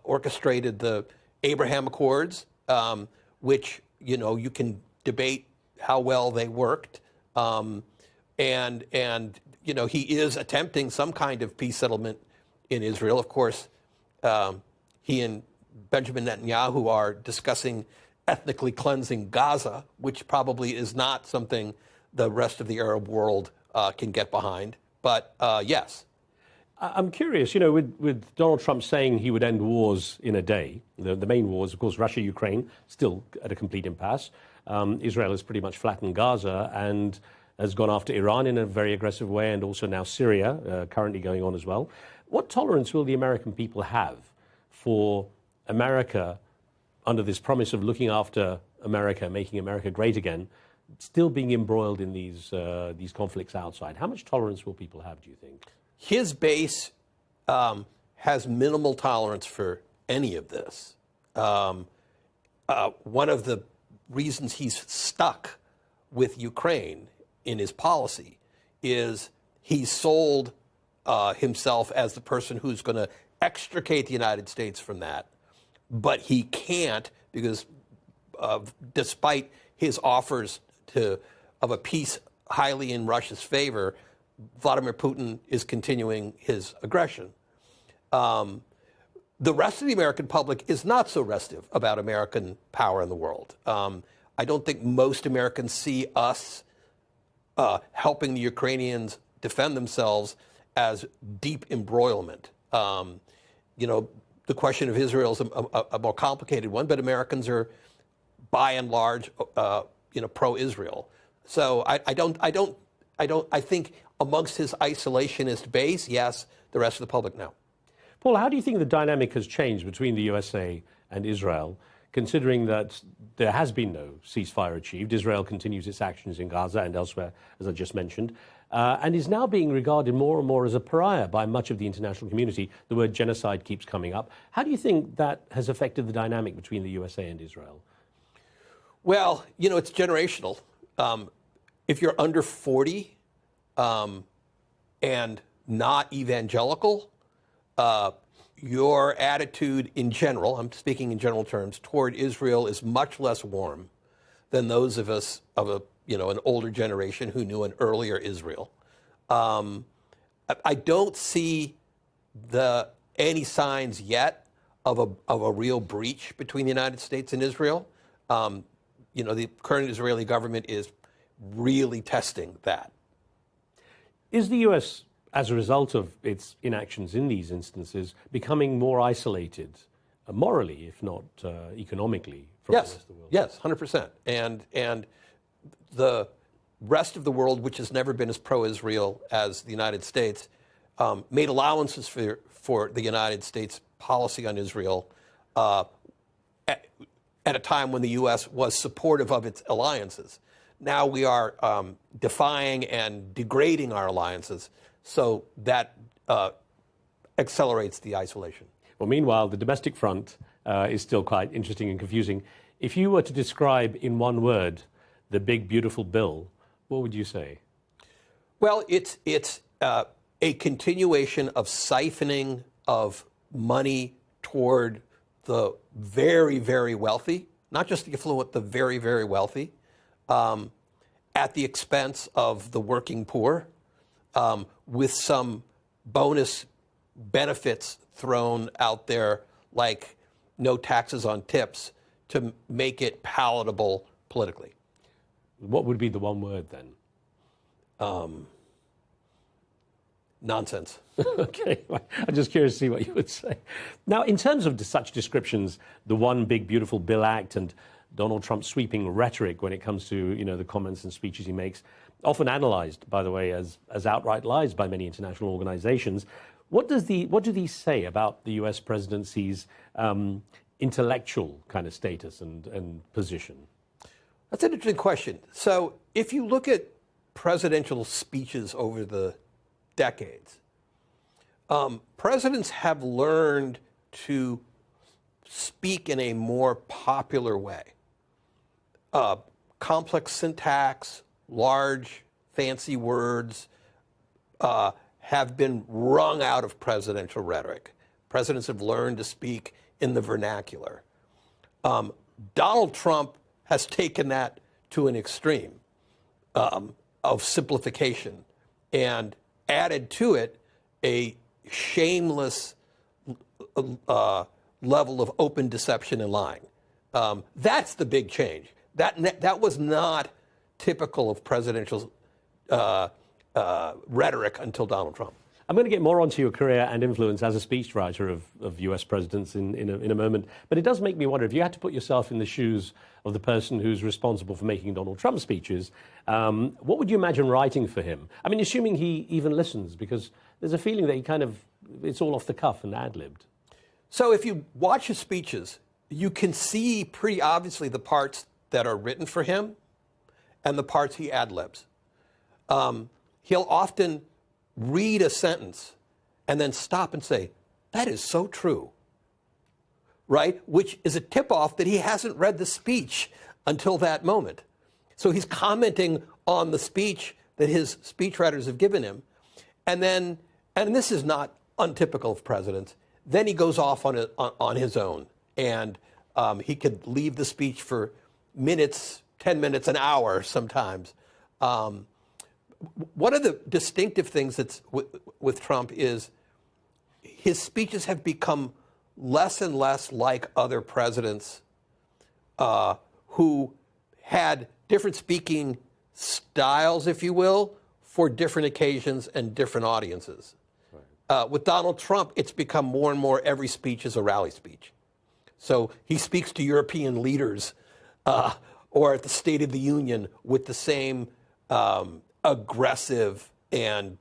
orchestrated the Abraham Accords, which, you can debate how well they worked. And he is attempting some kind of peace settlement in Israel. Of course, he and Benjamin Netanyahu are discussing ethnically cleansing Gaza, which probably is not something the rest of the Arab world can get behind. But yes. I'm curious, with Donald Trump saying he would end wars in a day, the main wars, of course, Russia, Ukraine, still at a complete impasse. Israel has pretty much flattened Gaza and has gone after Iran in a very aggressive way, and also now Syria, currently going on as well. What tolerance will the American people have for America, under this promise of looking after America, making America great again, still being embroiled in these conflicts outside? How much tolerance will people have, do you think? His base has minimal tolerance for any of this. one of the reasons he's stuck with Ukraine in his policy is he sold himself as the person who's going to extricate the United States from that. But he can't because despite his offers of a peace highly in Russia's favor, Vladimir Putin is continuing his aggression. The rest of the American public is not so restive about American power in the world. I don't think most Americans see us helping the Ukrainians defend themselves as deep embroilment. The question of Israel is a more complicated one, but Americans are, by and large, pro-Israel. So I think amongst his isolationist base, yes, the rest of the public, no. Paul, how do you think the dynamic has changed between the USA and Israel, considering that there has been no ceasefire achieved? Israel continues its actions in Gaza and elsewhere, as I just mentioned, and is now being regarded more and more as a pariah by much of the international community. The word genocide keeps coming up. How do you think that has affected the dynamic between the USA and Israel? Well, it's generational. If you're under 40 and not evangelical, your attitude in general, I'm speaking in general terms, toward Israel is much less warm than those of us of an older generation who knew an earlier Israel. I don't see any signs yet of a real breach between the United States and Israel. The current Israeli government is really testing that. Is the U.S., as a result of its inactions in these instances, becoming more isolated morally, if not economically, from the rest of the world? Yes, 100%. And the rest of the world, which has never been as pro-Israel as the United States, made allowances for the United States policy on Israel at a time when the U.S. was supportive of its alliances. Now we are defying and degrading our alliances, so that accelerates the isolation. Well, meanwhile, the domestic front is still quite interesting and confusing. If you were to describe in one word the big, beautiful bill, what would you say? Well, it's a continuation of siphoning of money toward the very, very wealthy, not just the affluent, the very, very wealthy, at the expense of the working poor, with some bonus benefits thrown out there, like no taxes on tips, to make it palatable politically. What would be the one word then? Nonsense. Okay, I'm just curious to see what you would say. Now, in terms of such descriptions, the One Big Beautiful Bill Act and Donald Trump's sweeping rhetoric when it comes to the comments and speeches he makes, often analyzed, by the way, as outright lies by many international organizations. What do these say about the U.S. presidency's intellectual kind of status and position? That's an interesting question. So if you look at presidential speeches over the decades, presidents have learned to speak in a more popular way. Complex syntax, large, fancy words have been wrung out of presidential rhetoric. Presidents have learned to speak in the vernacular. Donald Trump has taken that to an extreme of simplification and added to it a shameless level of open deception and lying. That's the big change. That was not typical of presidential rhetoric until Donald Trump. I'm going to get more onto your career and influence as a speechwriter of U.S. presidents in a moment. But it does make me wonder, if you had to put yourself in the shoes of the person who's responsible for making Donald Trump speeches, what would you imagine writing for him? I mean, assuming he even listens, because there's a feeling that it's all off the cuff and ad-libbed. So if you watch his speeches, you can see pretty obviously the parts that are written for him and the parts he ad-libs. He'll often read a sentence and then stop and say, "That is so true." right? Which is a tip-off that he hasn't read the speech until that moment. So he's commenting on the speech that his speechwriters have given him. And then, and this is not untypical of presidents, then he goes off on his own. And he could leave the speech for minutes, 10 minutes, an hour sometimes. One of the distinctive things that's with Trump is his speeches have become less and less like other presidents who had different speaking styles, if you will, for different occasions and different audiences. Right. With Donald Trump, it's become more and more every speech is a rally speech. So he speaks to European leaders or at the State of the Union with the same aggressive and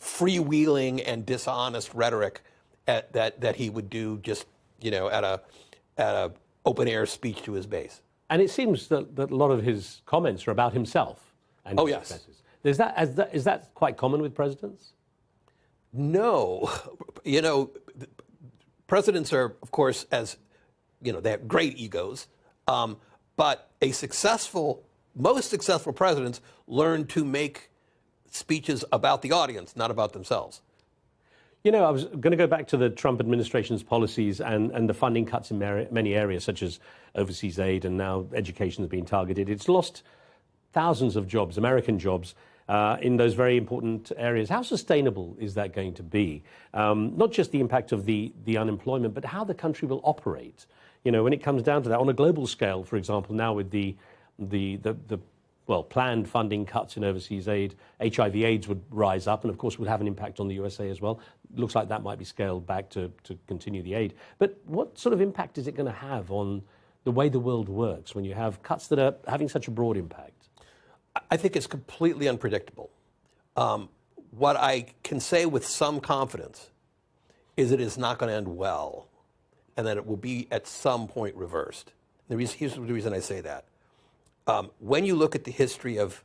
freewheeling and dishonest rhetoric that he would do just, you know, at a open air speech to his base. And it seems that a lot of his comments are about himself. And oh, yes. Is that quite common with presidents? No. You know, presidents are, of course, as, you know, they have great egos. But most successful presidents learn to make speeches about the audience, not about themselves. You know, I was going to go back to the Trump administration's policies and the funding cuts in many areas, such as overseas aid, and now education is being targeted. It's lost thousands of jobs, American jobs, in those very important areas. How sustainable is that going to be? Not just the impact of the unemployment, but how the country will operate. You know, when it comes down to that, on a global scale, for example, now with the planned funding cuts in overseas aid, HIV/AIDS would rise up, and of course would have an impact on the USA as well. Looks like that might be scaled back to continue the aid. But what sort of impact is it going to have on the way the world works when you have cuts that are having such a broad impact? I think it's completely unpredictable. What I can say with some confidence is it is not going to end well, and that it will be at some point reversed. Here's the reason I say that. When you look at the history of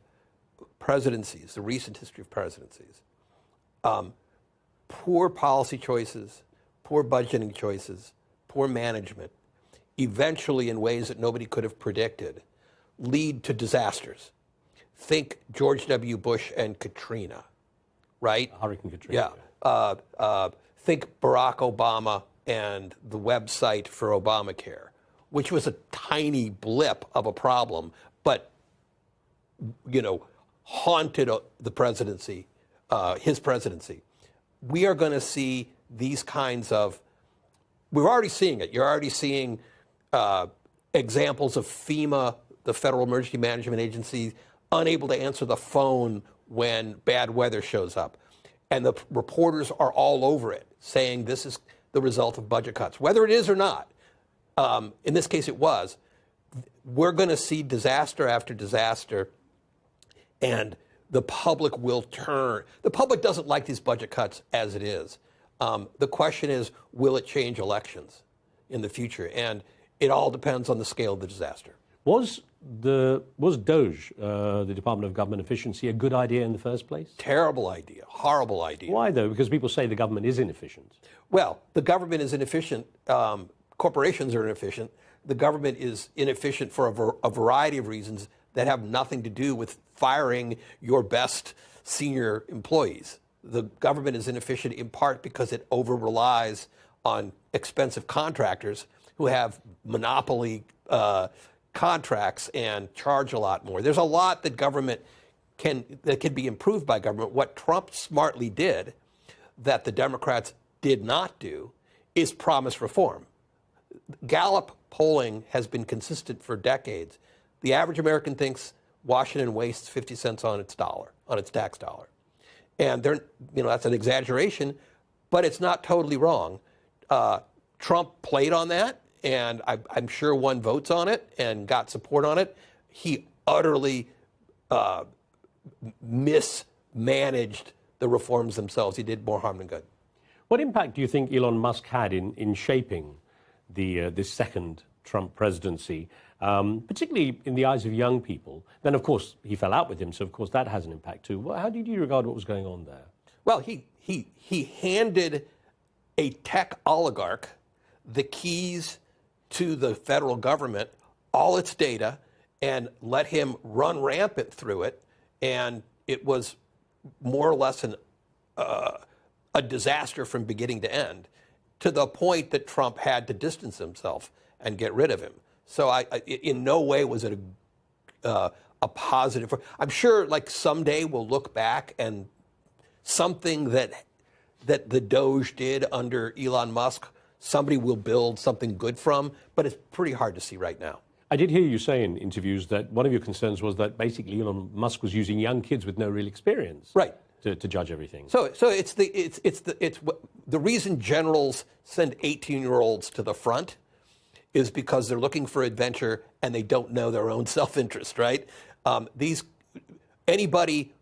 presidencies, the recent history of presidencies, poor policy choices, poor budgeting choices, poor management, eventually in ways that nobody could have predicted, lead to disasters. Think George W. Bush and Katrina, right? Hurricane Katrina. Yeah. Think Barack Obama and the website for Obamacare, which was a tiny blip of a problem, but, you know, haunted the presidency, his presidency. We are going to see these kinds of, we're already seeing it. You're already seeing examples of FEMA, the Federal Emergency Management Agency, unable to answer the phone when bad weather shows up. And the reporters are all over it, saying this is the result of budget cuts. Whether it is or not, in this case it was, we're going to see disaster after disaster, and the public will turn. The public doesn't like these budget cuts as it is. The question is, will it change elections in the future? And it all depends on the scale of the disaster. Was DOGE, the Department of Government Efficiency, a good idea in the first place? Terrible idea. Horrible idea. Why, though? Because people say the government is inefficient. Well, the government is inefficient. Corporations are inefficient. The government is inefficient for a variety of reasons that have nothing to do with firing your best senior employees. The government is inefficient in part because it over-relies on expensive contractors who have monopoly contracts and charge a lot more. There's a lot that that can be improved by government. What Trump smartly did that the Democrats did not do is promise reform. Gallup polling has been consistent for decades. The average American thinks Washington wastes 50 cents on its dollar, on its tax dollar. And that's an exaggeration, but it's not totally wrong. Trump played on that, and I'm sure won votes on it and got support on it. He utterly mismanaged the reforms themselves. He did more harm than good. What impact do you think Elon Musk had in shaping this second Trump presidency, particularly in the eyes of young people? Then, of course, he fell out with him, so of course that has an impact too. How did you regard what was going on there? Well, he handed a tech oligarch the keys to the federal government, all its data, and let him run rampant through it. And it was more or less a disaster from beginning to end, to the point that Trump had to distance himself and get rid of him. So in no way was it a positive. I'm sure like someday we'll look back and something that the Doge did under Elon Musk, somebody will build something good from, but it's pretty hard to see right now. I did hear you say in interviews that one of your concerns was that basically Elon Musk was using young kids with no real experience, right, to judge everything. So it's the reason generals send 18-year-olds to the front is because they're looking for adventure and they don't know their own self-interest, right? Anybody,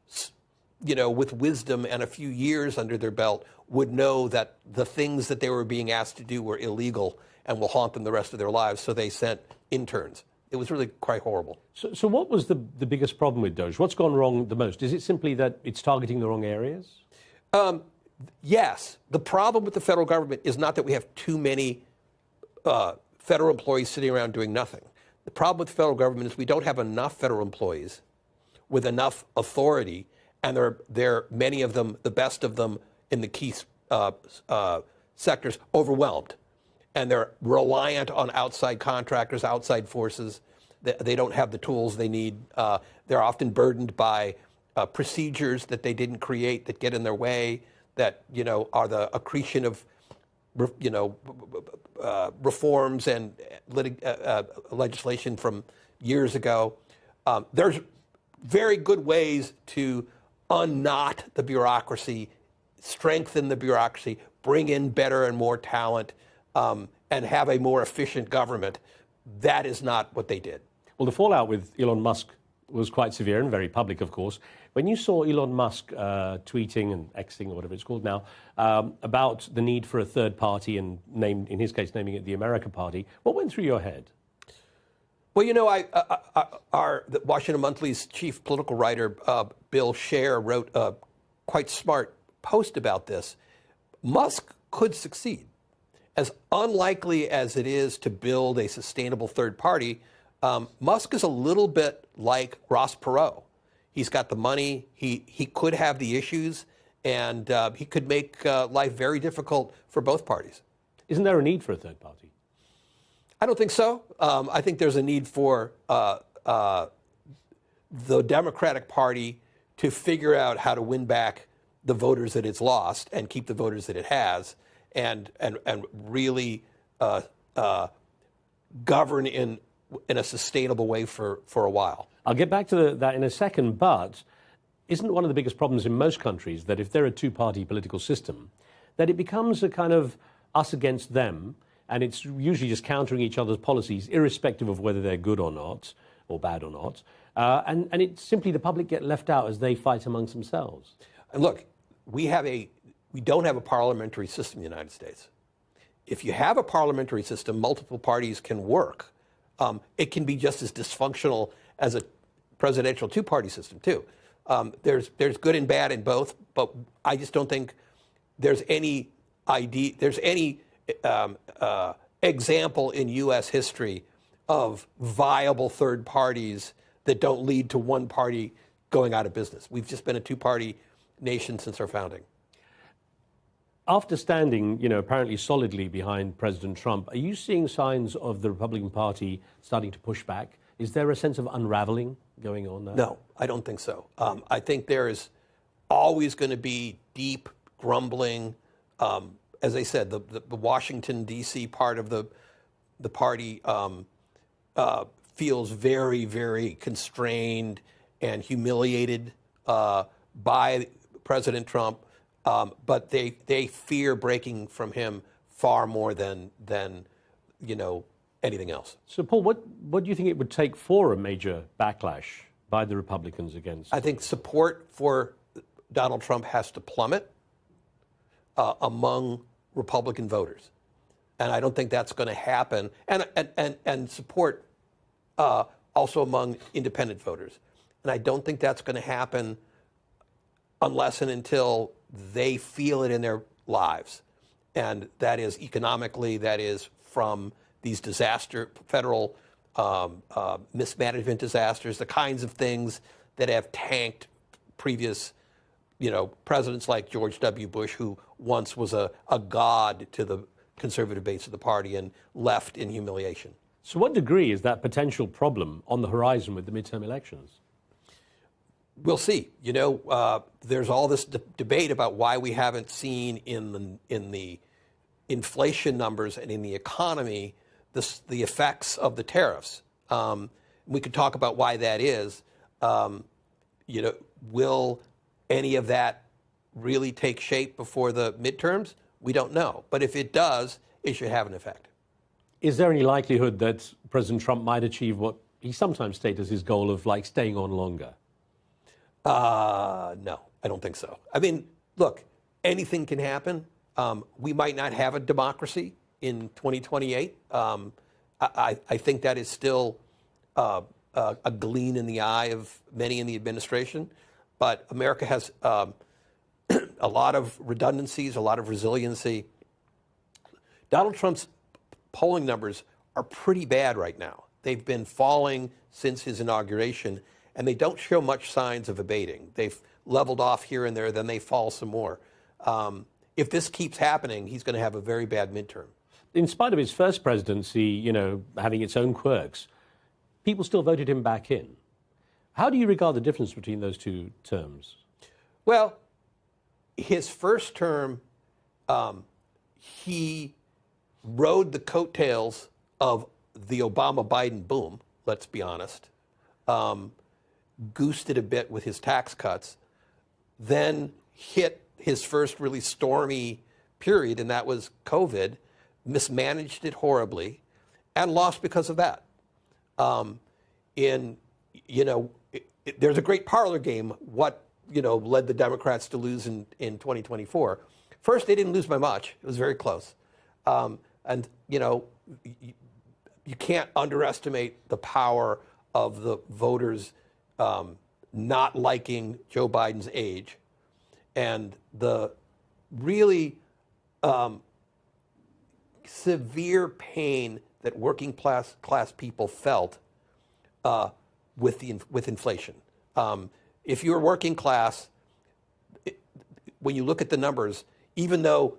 with wisdom and a few years under their belt would know that the things that they were being asked to do were illegal and will haunt them the rest of their lives. So they sent interns. It was really quite horrible. So what was the biggest problem with Doge? What's gone wrong the most? Is it simply that it's targeting the wrong areas? Yes. The problem with the federal government is not that we have too many federal employees sitting around doing nothing. The problem with the federal government is we don't have enough federal employees with enough authority, and they're many of them, the best of them in the key sectors, overwhelmed. And they're reliant on outside contractors, outside forces. They don't have the tools they need. They're often burdened by procedures that they didn't create that get in their way, that are the accretion of reforms and legislation from years ago. There's very good ways to unknot the bureaucracy, strengthen the bureaucracy, bring in better and more talent, and have a more efficient government. That is not what they did. Well, the fallout with Elon Musk was quite severe and very public, of course. When you saw Elon Musk tweeting and Xing, or whatever it's called now, about the need for a third party, and in his case, naming it the America Party, what went through your head? Well, the Washington Monthly's chief political writer, Bill Scher, wrote a quite smart post about this. Musk could succeed. As unlikely as it is to build a sustainable third party, Musk is a little bit like Ross Perot. He's got the money, he could have the issues, and he could make life very difficult for both parties. Isn't there a need for a third party? I don't think so. I think there's a need for the Democratic Party to figure out how to win back the voters that it's lost and keep the voters that it has, and really govern in a sustainable way for a while. I'll get back to that in a second, but isn't one of the biggest problems in most countries that if they're a two-party political system, that it becomes a kind of us against them, and it's usually just countering each other's policies, irrespective of whether they're good or not, or bad or not, and it's simply the public get left out as they fight amongst themselves. And look, we don't have a parliamentary system in the United States. If you have a parliamentary system, multiple parties can work. It can be just as dysfunctional as a presidential two-party system, too. There's good and bad in both, but I just don't think there's any example in U.S. history of viable third parties that don't lead to one party going out of business. We've just been a two-party nation since our founding. After standing, apparently solidly behind President Trump, are you seeing signs of the Republican Party starting to push back? Is there a sense of unraveling going on there? No, I don't think so. I think there is always going to be deep grumbling. As I said, the Washington, D.C. part of the party feels very, very constrained and humiliated by President Trump. But they fear breaking from him far more than anything else. So, Paul, what do you think it would take for a major backlash by the Republicans against? I think support for Donald Trump has to plummet among Republican voters, and I don't think that's going to happen. And support also among independent voters, and I don't think that's going to happen unless and until they feel it in their lives. And that is economically, that is from these federal mismanagement disasters, the kinds of things that have tanked previous, presidents like George W. Bush, who once was a god to the conservative base of the party and left in humiliation. So what degree is that potential problem on the horizon with the midterm elections? We'll see. There's all this debate about why we haven't seen in the inflation numbers and in the economy the effects of the tariffs. We could talk about why that is. Will any of that really take shape before the midterms? We don't know. But if it does, it should have an effect. Is there any likelihood that President Trump might achieve what he sometimes states as his goal of staying on longer? No, I don't think so. I mean, look, anything can happen. We might not have a democracy in 2028. I think that is still a gleam in the eye of many in the administration. But America has a lot of redundancies, a lot of resiliency. Donald Trump's polling numbers are pretty bad right now. They've been falling since his inauguration, and they don't show much signs of abating. They've leveled off here and there, then they fall some more. If this keeps happening, he's going to have a very bad midterm. In spite of his first presidency, having its own quirks, people still voted him back in. How do you regard the difference between those two terms? Well, his first term, he rode the coattails of the Obama-Biden boom, let's be honest, goosed it a bit with his tax cuts, then hit his first really stormy period, and that was COVID, mismanaged it horribly, and lost because of that. There's a great parlor game, what led the Democrats to lose in 2024. First, they didn't lose by much. It was very close. You can't underestimate the power of the voters not liking Joe Biden's age and the really severe pain that working class people felt with inflation. If you're working class, when you look at the numbers, even though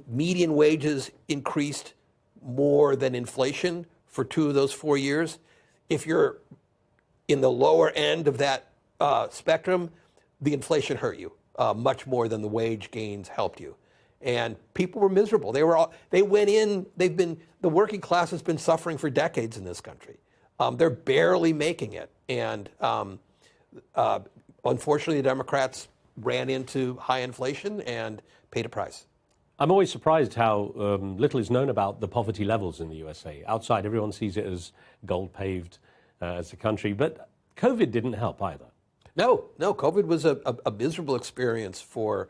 median wages increased more than inflation for 2 of those 4 years, if you're in the lower end of that spectrum, the inflation hurt you much more than the wage gains helped you. And people were miserable. The working class has been suffering for decades in this country. They're barely making it. And unfortunately, the Democrats ran into high inflation and paid a price. I'm always surprised how little is known about the poverty levels in the USA. Outside, everyone sees it as gold-paved as a country. But COVID didn't help either. No, COVID was a miserable experience for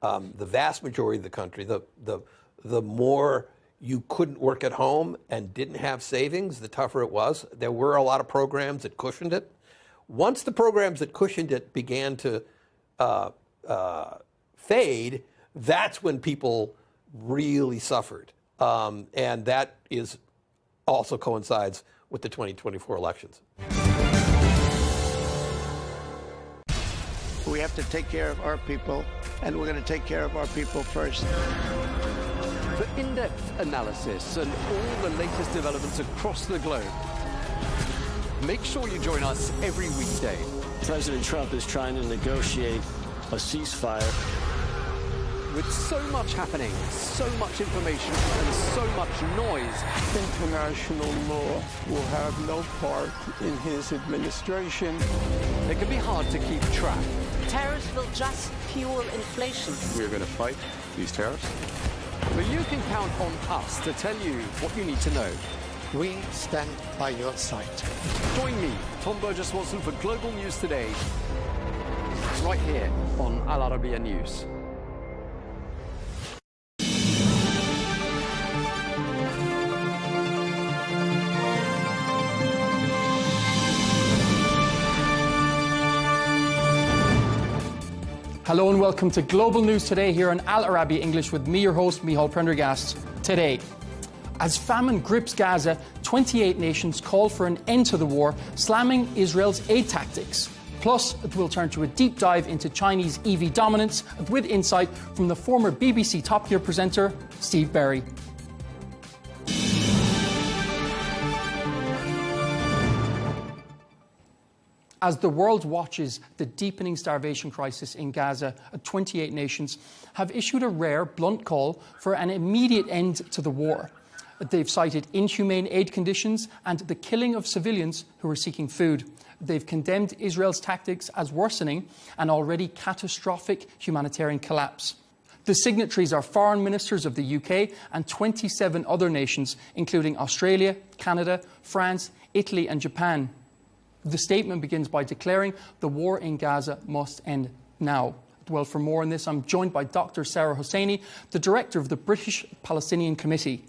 the vast majority of the country. The more you couldn't work at home and didn't have savings, the tougher it was. There were a lot of programs that cushioned it. Once the programs that cushioned it began to fade, that's when people really suffered. And that also coincides with the 2024 elections. We have to take care of our people, and we're going to take care of our people first. For in-depth analysis and all the latest developments across the globe, make sure you join us every weekday. President Trump is trying to negotiate a ceasefire. With so much happening, so much information, and so much noise, international law will have no part in his administration. It can be hard to keep track. Tariffs will just fuel inflation. We're going to fight these tariffs. But you can count on us to tell you what you need to know. We stand by your side. Join me, Tom Burges Watson, for Global News Today, right here on Al Arabiya News. Hello and welcome to Global News Today here on Al Arabiya English with me, your host, Michal Prendergast. Today, As famine grips Gaza, 28 nations call for an end to the war, slamming Israel's aid tactics. Plus, we'll turn to a deep dive into Chinese EV dominance with insight from the former BBC Top Gear presenter, Steve Berry. As the world watches the deepening starvation crisis in Gaza, 28 nations have issued a rare, blunt call for an immediate end to the war. They've cited inhumane aid conditions and the killing of civilians who are seeking food. They've condemned Israel's tactics as worsening an already catastrophic humanitarian collapse. The signatories are foreign ministers of the UK and 27 other nations, including Australia, Canada, France, Italy and Japan. The statement begins by declaring the war in Gaza must end now. Well, for more on this, I'm joined by Dr. Sarah Hosseini, the director of the British Palestinian Committee.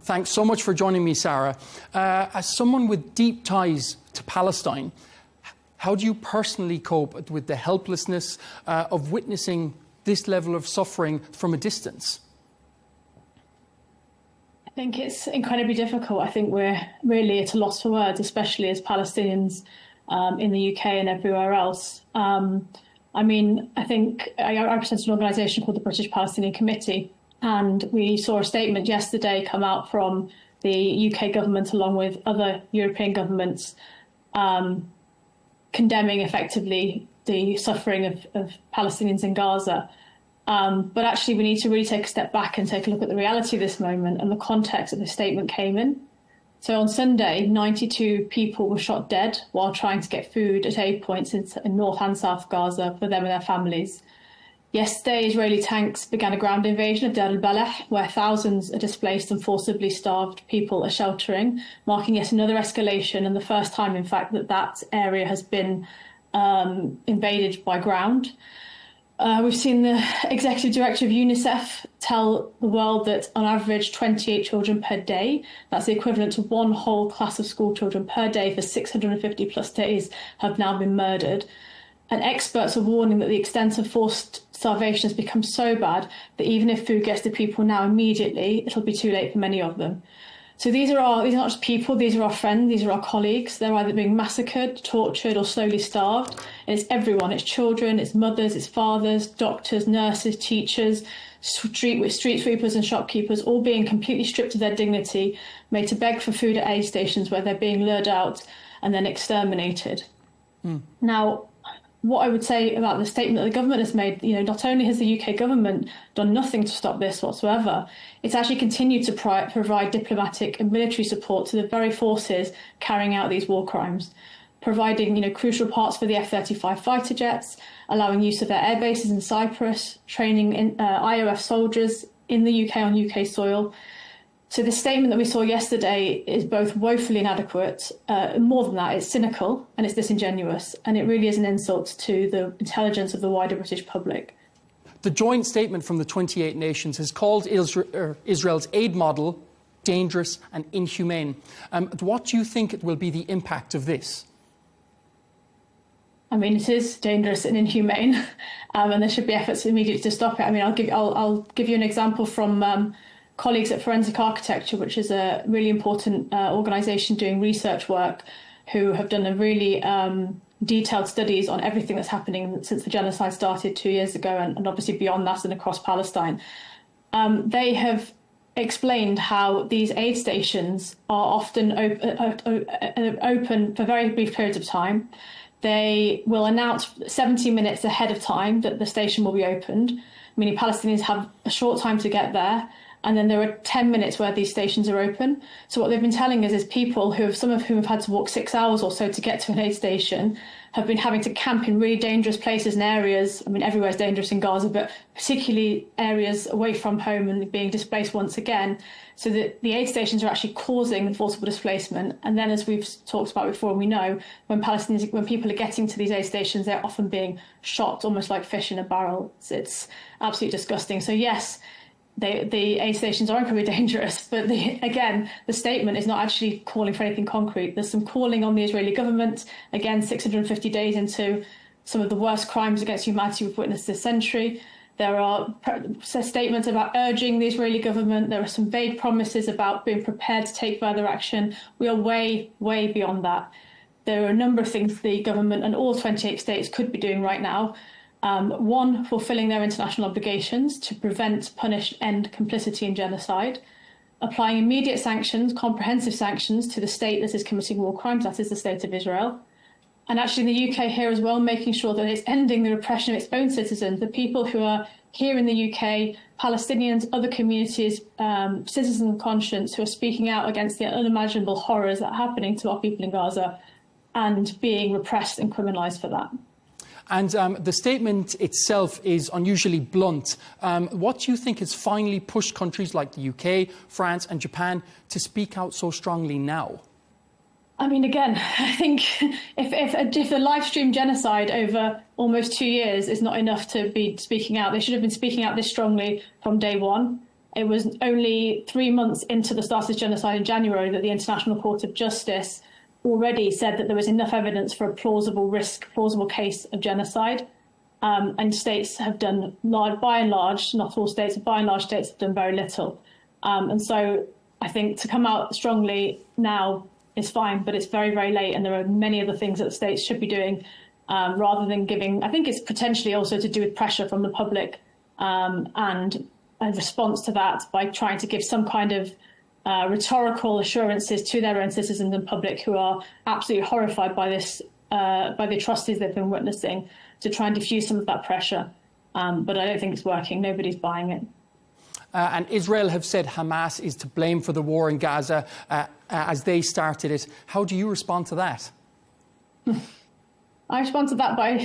Thanks so much for joining me, Sarah. As someone with deep ties to Palestine, how do you personally cope with the helplessness of witnessing this level of suffering from a distance? I think it's incredibly difficult. I think we're really at a loss for words, especially as Palestinians in the UK and everywhere else. I mean, I think I represent an organisation called the British Palestinian Committee, and we saw a statement yesterday come out from the UK government along with other European governments condemning effectively the suffering of Palestinians in Gaza. But actually, we need to really take a step back and take a look at the reality of this moment and the context that this statement came in. So on Sunday, 92 people were shot dead while trying to get food at aid points in North and South Gaza for them and their families. Yesterday, Israeli tanks began a ground invasion of Deir al-Balah, where thousands of displaced and forcibly starved people are sheltering, marking yet another escalation and the first time, in fact, that area has been invaded by ground. We've seen the executive director of UNICEF tell the world that on average 28 children per day, that's the equivalent to one whole class of school children per day for 650 plus days, have now been murdered. And experts are warning that the extent of forced starvation has become so bad that even if food gets to people now immediately, it'll be too late for many of them. So these are not just people, these are our friends, these are our colleagues. They're either being massacred, tortured or slowly starved. And it's everyone, it's children, it's mothers, it's fathers, doctors, nurses, teachers, street sweepers and shopkeepers, all being completely stripped of their dignity, made to beg for food at aid stations where they're being lured out and then exterminated. Now, what I would say about the statement that the government has made, not only has the UK government done nothing to stop this whatsoever, it's actually continued to provide diplomatic and military support to the very forces carrying out these war crimes, providing crucial parts for the F-35 fighter jets, allowing use of their air bases in Cyprus, training IOF soldiers in the UK on UK soil. So the statement that we saw yesterday is both woefully inadequate, more than that, it's cynical and it's disingenuous, and it really is an insult to the intelligence of the wider British public. The joint statement from the 28 nations has called Israel's aid model dangerous and inhumane. What do you think will be the impact of this? I mean, it is dangerous and inhumane, and there should be efforts immediately to stop it. I mean, I'll give you an example from colleagues at Forensic Architecture, which is a really important organisation doing research work, who have done a really detailed studies on everything that's happening since the genocide started 2 years ago, and obviously beyond that and across Palestine. They have explained how these aid stations are often open for very brief periods of time. They will announce 70 minutes ahead of time that the station will be opened, meaning Palestinians have a short time to get there. And then there are 10 minutes where these stations are open. So what they've been telling us is people some of whom have had to walk 6 hours or so to get to an aid station, have been having to camp in really dangerous places and areas. I mean, everywhere is dangerous in Gaza, but particularly areas away from home and being displaced once again. So that the aid stations are actually causing the forcible displacement. And then, as we've talked about before, we know when people are getting to these aid stations, they're often being shot almost like fish in a barrel. It's absolutely disgusting. So yes, the aid stations are incredibly dangerous, but the statement is not actually calling for anything concrete. There's some calling on the Israeli government, again, 650 days into some of the worst crimes against humanity we've witnessed this century. There are statements about urging the Israeli government. There are some vague promises about being prepared to take further action. We are way, way beyond that. There are a number of things the government and all 28 states could be doing right now. One, fulfilling their international obligations to prevent, punish, end complicity in genocide. Applying immediate sanctions, comprehensive sanctions to the state that is committing war crimes, that is the state of Israel. And actually in the UK here as well, making sure that it's ending the repression of its own citizens, the people who are here in the UK, Palestinians, other communities, citizens of conscience who are speaking out against the unimaginable horrors that are happening to our people in Gaza and being repressed and criminalised for that. And the statement itself is unusually blunt. What do you think has finally pushed countries like the UK, France and Japan to speak out so strongly now? I mean, again, I think if a live stream genocide over almost 2 years is not enough to be speaking out, they should have been speaking out this strongly from day one. It was only 3 months into the start of this genocide in January that the International Court of Justice already said that there was enough evidence for a plausible case of genocide. And states have done, by and large, not all states, but by and large states have done very little. And so I think to come out strongly now is fine, but it's very, very late. And there are many other things that the states should be doing rather than giving. I think it's potentially also to do with pressure from the public and a response to that by trying to give some kind of rhetorical assurances to their own citizens and public who are absolutely horrified by this, by the atrocities they've been witnessing, to try and diffuse some of that pressure. But I don't think it's working. Nobody's buying it. And Israel have said Hamas is to blame for the war in Gaza as they started it. How do you respond to that? I respond to that by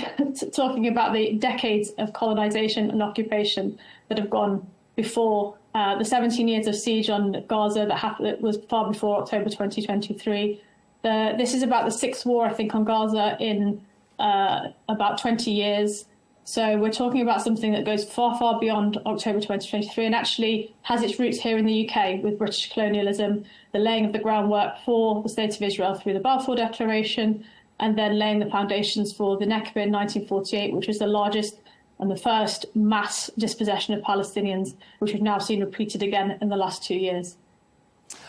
talking about the decades of colonisation and occupation that have gone before the 17 years of siege on Gaza that was far before October 2023. This is about the sixth war, I think, on Gaza in about 20 years. So we're talking about something that goes far, far beyond October 2023 and actually has its roots here in the UK with British colonialism, the laying of the groundwork for the State of Israel through the Balfour Declaration, and then laying the foundations for the Nakba in 1948, which was the largest and the first mass dispossession of Palestinians, which we've now seen repeated again in the last 2 years.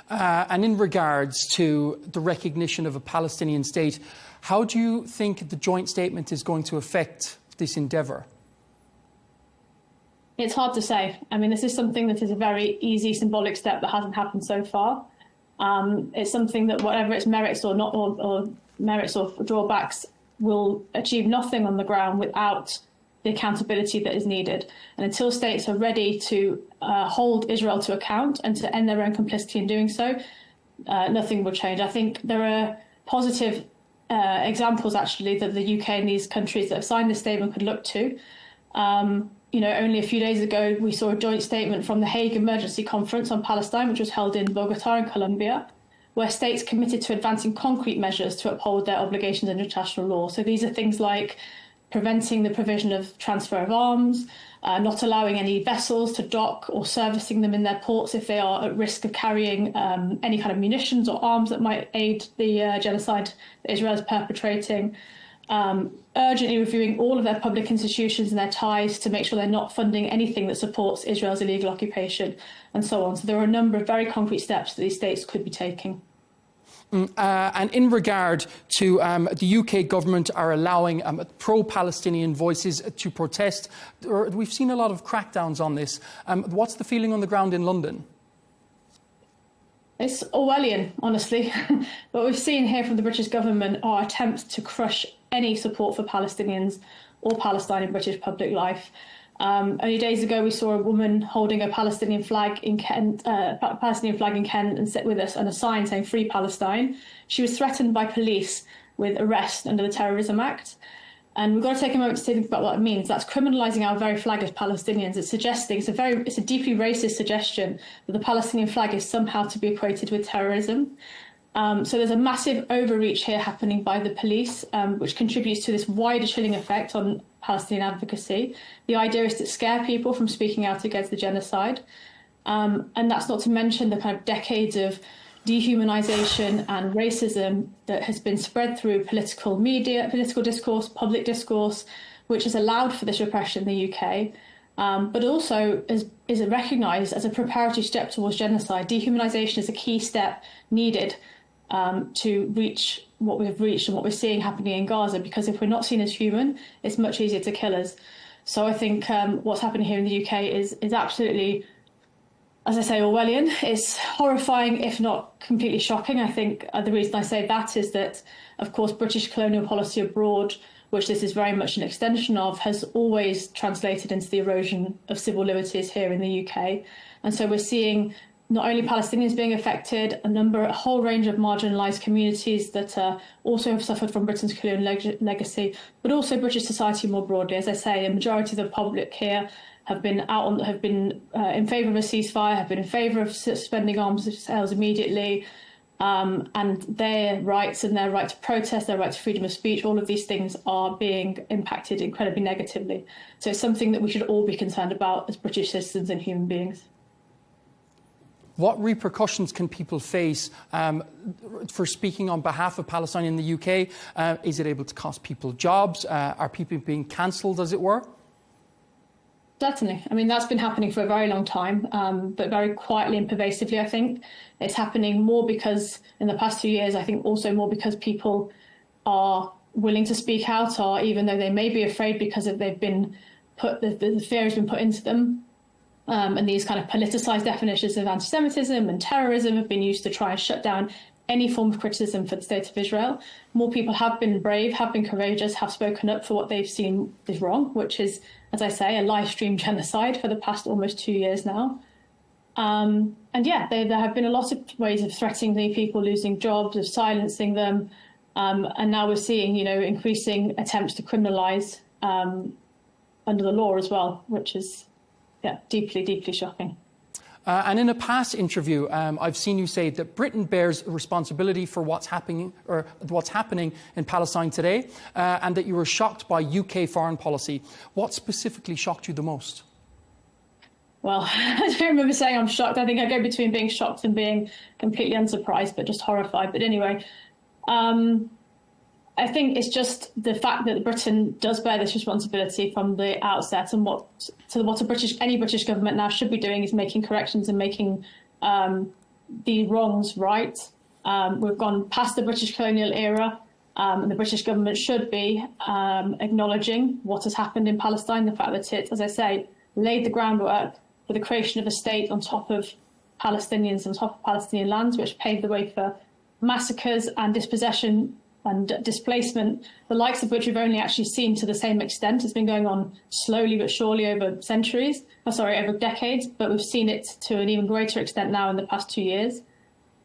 And in regards to the recognition of a Palestinian state, how do you think the joint statement is going to affect this endeavour? It's hard to say. I mean, this is something that is a very easy symbolic step that hasn't happened so far. It's something that, whatever its merits or not, or merits or drawbacks, will achieve nothing on the ground without the accountability that is needed. And until states are ready to hold Israel to account and to end their own complicity in doing so, nothing will change. I think there are positive examples, actually, that the UK and these countries that have signed this statement could look to. Only a few days ago, we saw a joint statement from the Hague Emergency Conference on Palestine, which was held in Bogota in Colombia, where states committed to advancing concrete measures to uphold their obligations under international law. So these are things like preventing the provision of transfer of arms, not allowing any vessels to dock or servicing them in their ports if they are at risk of carrying any kind of munitions or arms that might aid the genocide that Israel is perpetrating, urgently reviewing all of their public institutions and their ties to make sure they're not funding anything that supports Israel's illegal occupation, and so on. So there are a number of very concrete steps that these states could be taking. And in regard to the UK government are allowing pro-Palestinian voices to protest, we've seen a lot of crackdowns on this. What's the feeling on the ground in London? It's Orwellian, honestly. What we've seen here from the British government are attempts to crush any support for Palestinians or Palestine in British public life. Only days ago, we saw a woman holding a Palestinian flag in Kent, and sit with us, and a sign saying "Free Palestine." She was threatened by police with arrest under the Terrorism Act. And we've got to take a moment to think about what it means. That's criminalising our very flag as Palestinians. It's suggesting, it's a deeply racist suggestion that the Palestinian flag is somehow to be equated with terrorism. So there's a massive overreach here happening by the police, which contributes to this wider chilling effect on Palestinian advocacy. The idea is to scare people from speaking out against the genocide. And that's not to mention the kind of decades of dehumanisation and racism that has been spread through political media, political discourse, public discourse, which has allowed for this repression in the UK. but also is it recognised as a preparatory step towards genocide. Dehumanisation is a key step needed to reach what we've reached and what we're seeing happening in Gaza, because if we're not seen as human, it's much easier to kill us. So I think what's happening here in the UK is absolutely, as I say, Orwellian. It's horrifying, if not completely shocking. I think the reason I say that is that, of course, British colonial policy abroad, which this is very much an extension of, has always translated into the erosion of civil liberties here in the UK. And so we're seeing not only Palestinians being affected, a whole range of marginalised communities that also have suffered from Britain's colonial legacy, but also British society more broadly. As I say, a majority of the public here have been in favour of a ceasefire, have been in favour of suspending arms sales immediately, and their rights and their right to protest, their right to freedom of speech, all of these things are being impacted incredibly negatively. So it's something that we should all be concerned about as British citizens and human beings. What repercussions can people face for speaking on behalf of Palestine in the UK? Is it able to cost people jobs? Are people being cancelled, as it were? Certainly. I mean, that's been happening for a very long time, but very quietly and pervasively, I think. It's happening more because, in the past 2 years, I think also more because people are willing to speak out, or even though they may be afraid because they've been put, the fear has been put into them. And these kind of politicised definitions of anti-Semitism and terrorism have been used to try and shut down any form of criticism for the state of Israel. More people have been brave, have been courageous, have spoken up for what they've seen is wrong, which is, as I say, a live-stream genocide for the past almost 2 years now. And yeah, there have been a lot of ways of threatening people, losing jobs, of silencing them. And now we're seeing, increasing attempts to criminalise under the law as well, which is deeply, deeply shocking. And in a past interview, I've seen you say that Britain bears responsibility for what's happening in Palestine today, and that you were shocked by UK foreign policy. What specifically shocked you the most? Well, I don't remember saying I'm shocked. I think I go between being shocked and being completely unsurprised, but just horrified. But anyway, I think it's just the fact that Britain does bear this responsibility from the outset, and what any British government now should be doing is making corrections and making the wrongs right. We've gone past the British colonial era, and the British government should be acknowledging what has happened in Palestine, the fact that it, as I say, laid the groundwork for the creation of a state on top of Palestinians, on top of Palestinian lands, which paved the way for massacres and dispossession and displacement, the likes of which we've only actually seen to the same extent. It's been going on slowly but surely over over decades, but we've seen it to an even greater extent now in the past 2 years.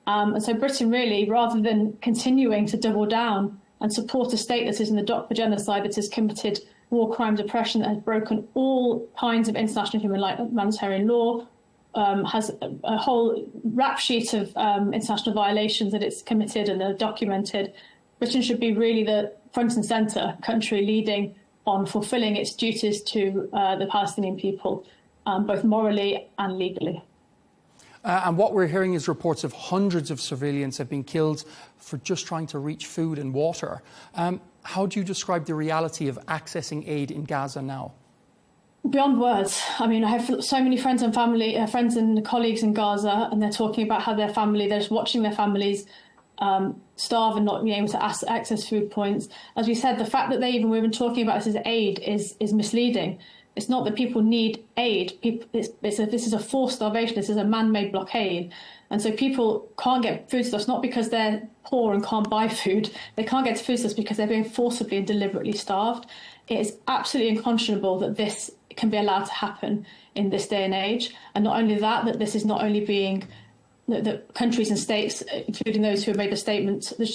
And so Britain really, rather than continuing to double down and support a state that is in the dock for genocide, that has committed war crimes, oppression, that has broken all kinds of international humanitarian law, has a whole rap sheet of international violations that it's committed and are documented, Britain should be really the front and centre country leading on fulfilling its duties to the Palestinian people, both morally and legally. And what we're hearing is reports of hundreds of civilians have been killed for just trying to reach food and water. How do you describe the reality of accessing aid in Gaza now? Beyond words. I mean, I have so many friends and friends and colleagues in Gaza, and they're talking about how they're just watching their families starve and not being able to access food points. As we said, the fact that we've been talking about this as aid is misleading. It's not that people need aid. This is a forced starvation. This is a man-made blockade. And so people can't get foodstuffs, not because they're poor and can't buy food. They can't get foodstuffs because they're being forcibly and deliberately starved. It is absolutely unconscionable that this can be allowed to happen in this day and age. And not only that this is not only being the countries and states, including those who have made the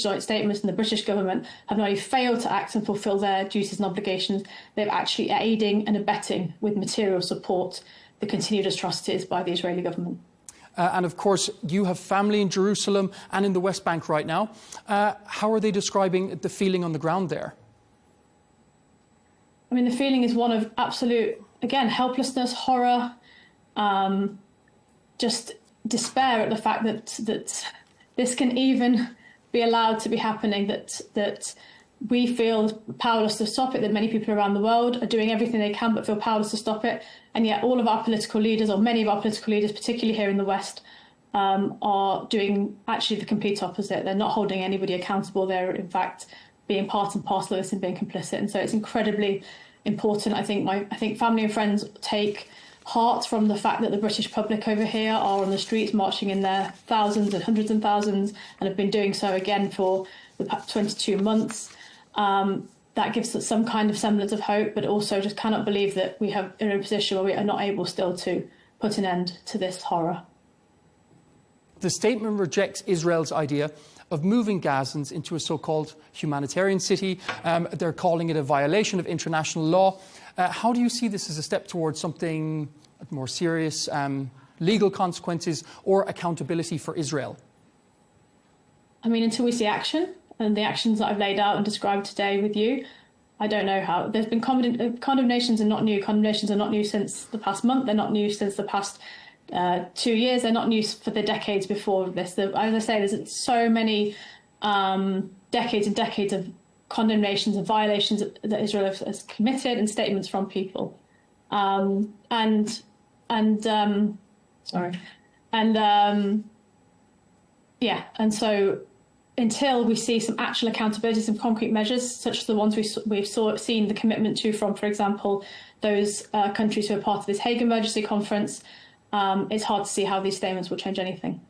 joint statements, and the British government have not only failed to act and fulfil their duties and obligations, they're actually aiding and abetting with material support the continued atrocities by the Israeli government. And of course, you have family in Jerusalem and in the West Bank right now. How are they describing the feeling on the ground there? I mean, the feeling is one of absolute, again, helplessness, horror, just despair at the fact that this can even be allowed to be happening, that we feel powerless to stop it, that many people around the world are doing everything they can but feel powerless to stop it. And yet all of our political leaders, or many of our political leaders, particularly here in the West, are doing actually the complete opposite. They're not holding anybody accountable. They're, in fact, being part and parcel of this and being complicit. And so it's incredibly important. I think family and friends take heart from the fact that the British public over here are on the streets marching in their thousands and hundreds of thousands, and have been doing so again for the past 22 months. That gives us some kind of semblance of hope, but also just cannot believe that we are in a position where we are not able still to put an end to this horror. The statement rejects Israel's idea of moving Gazans into a so-called humanitarian city. They're calling it a violation of international law. How do you see this as a step towards something more serious, legal consequences or accountability for Israel? I mean, until we see action, and the actions that I've laid out and described today with you, I don't know how. There's been condemnations are not new. Condemnations are not new since the past month. They're not new since the past 2 years. They're not new for the decades before this. As I say, there's so many decades and decades of condemnations and violations that Israel has committed, and statements from people. And so until we see some actual accountability, some concrete measures, such as the ones we've seen the commitment to from, for example, those countries who are part of this Hague Emergency Conference, it's hard to see how these statements will change anything.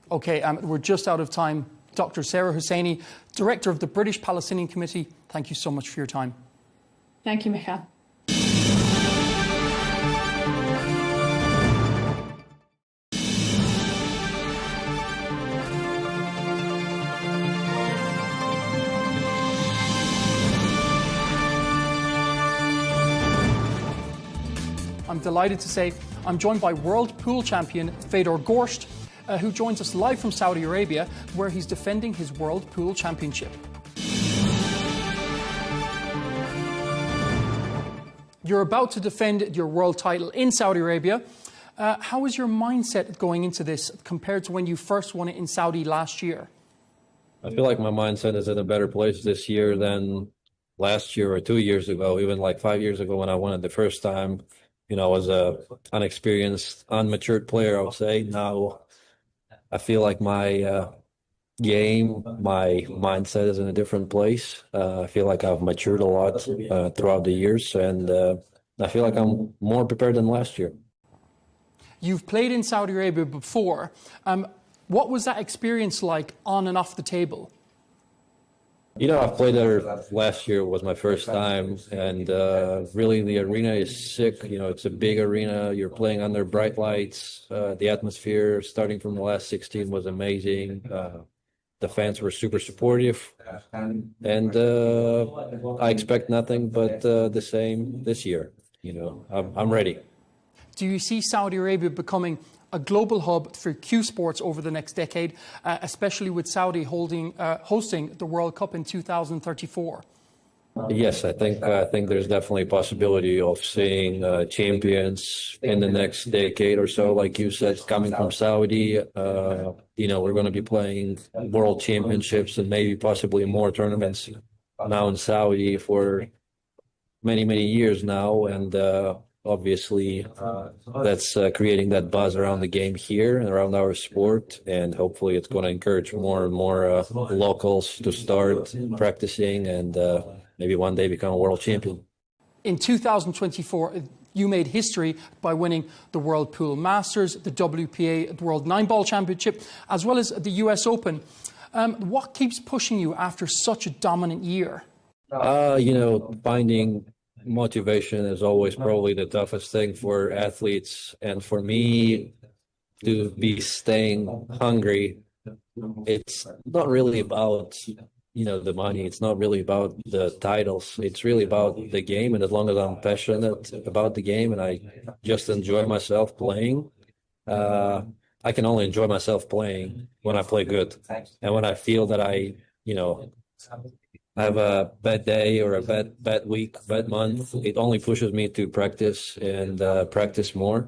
OK, we're just out of time. Dr. Sarah Husseini, Director of the British Palestinian Committee, thank you so much for your time. Thank you, Michael. I'm delighted to say I'm joined by world pool champion Fedor Gorst, who joins us live from Saudi Arabia, where he's defending his World Pool Championship. You're about to defend your world title in Saudi Arabia. How is your mindset going into this compared to when you first won it in Saudi last year? I feel like my mindset is in a better place this year than last year or 2 years ago, even like 5 years ago when I won it the first time. You know, as a unexperienced, unmatured player, I would say. Now I feel like my game, my mindset is in a different place. I feel like I've matured a lot throughout the years, and I feel like I'm more prepared than last year. You've played in Saudi Arabia before. What was that experience like on and off the table? You know, I've played there last year, was my first time, and really the arena is sick. You know, it's a big arena. You're playing under bright lights. The atmosphere starting from the last 16 was amazing. The fans were super supportive, and I expect nothing but the same this year. You know, I'm ready. Do you see Saudi Arabia becoming a global hub for Q sports over the next decade, especially with Saudi hosting the World Cup in 2034? Yes, I think there's definitely a possibility of seeing champions in the next decade or so, like you said, coming from Saudi. You know, we're going to be playing world championships and maybe possibly more tournaments now in Saudi for many, many years now. And obviously, that's creating that buzz around the game here and around our sport. And hopefully it's going to encourage more and more locals to start practicing and maybe one day become a world champion. In 2024, you made history by winning the World Pool Masters, the WPA World 9-Ball Championship, as well as the US Open. What keeps pushing you after such a dominant year? You know, finding motivation is always probably the toughest thing for athletes. And for me to be staying hungry, it's not really about, you know, the money. It's not really about the titles. It's really about the game. And as long as I'm passionate about the game and I just enjoy myself playing, I can only enjoy myself playing when I play good. And when I feel that I, you know, have a bad day or a bad week, bad month, it only pushes me to practice and practice more.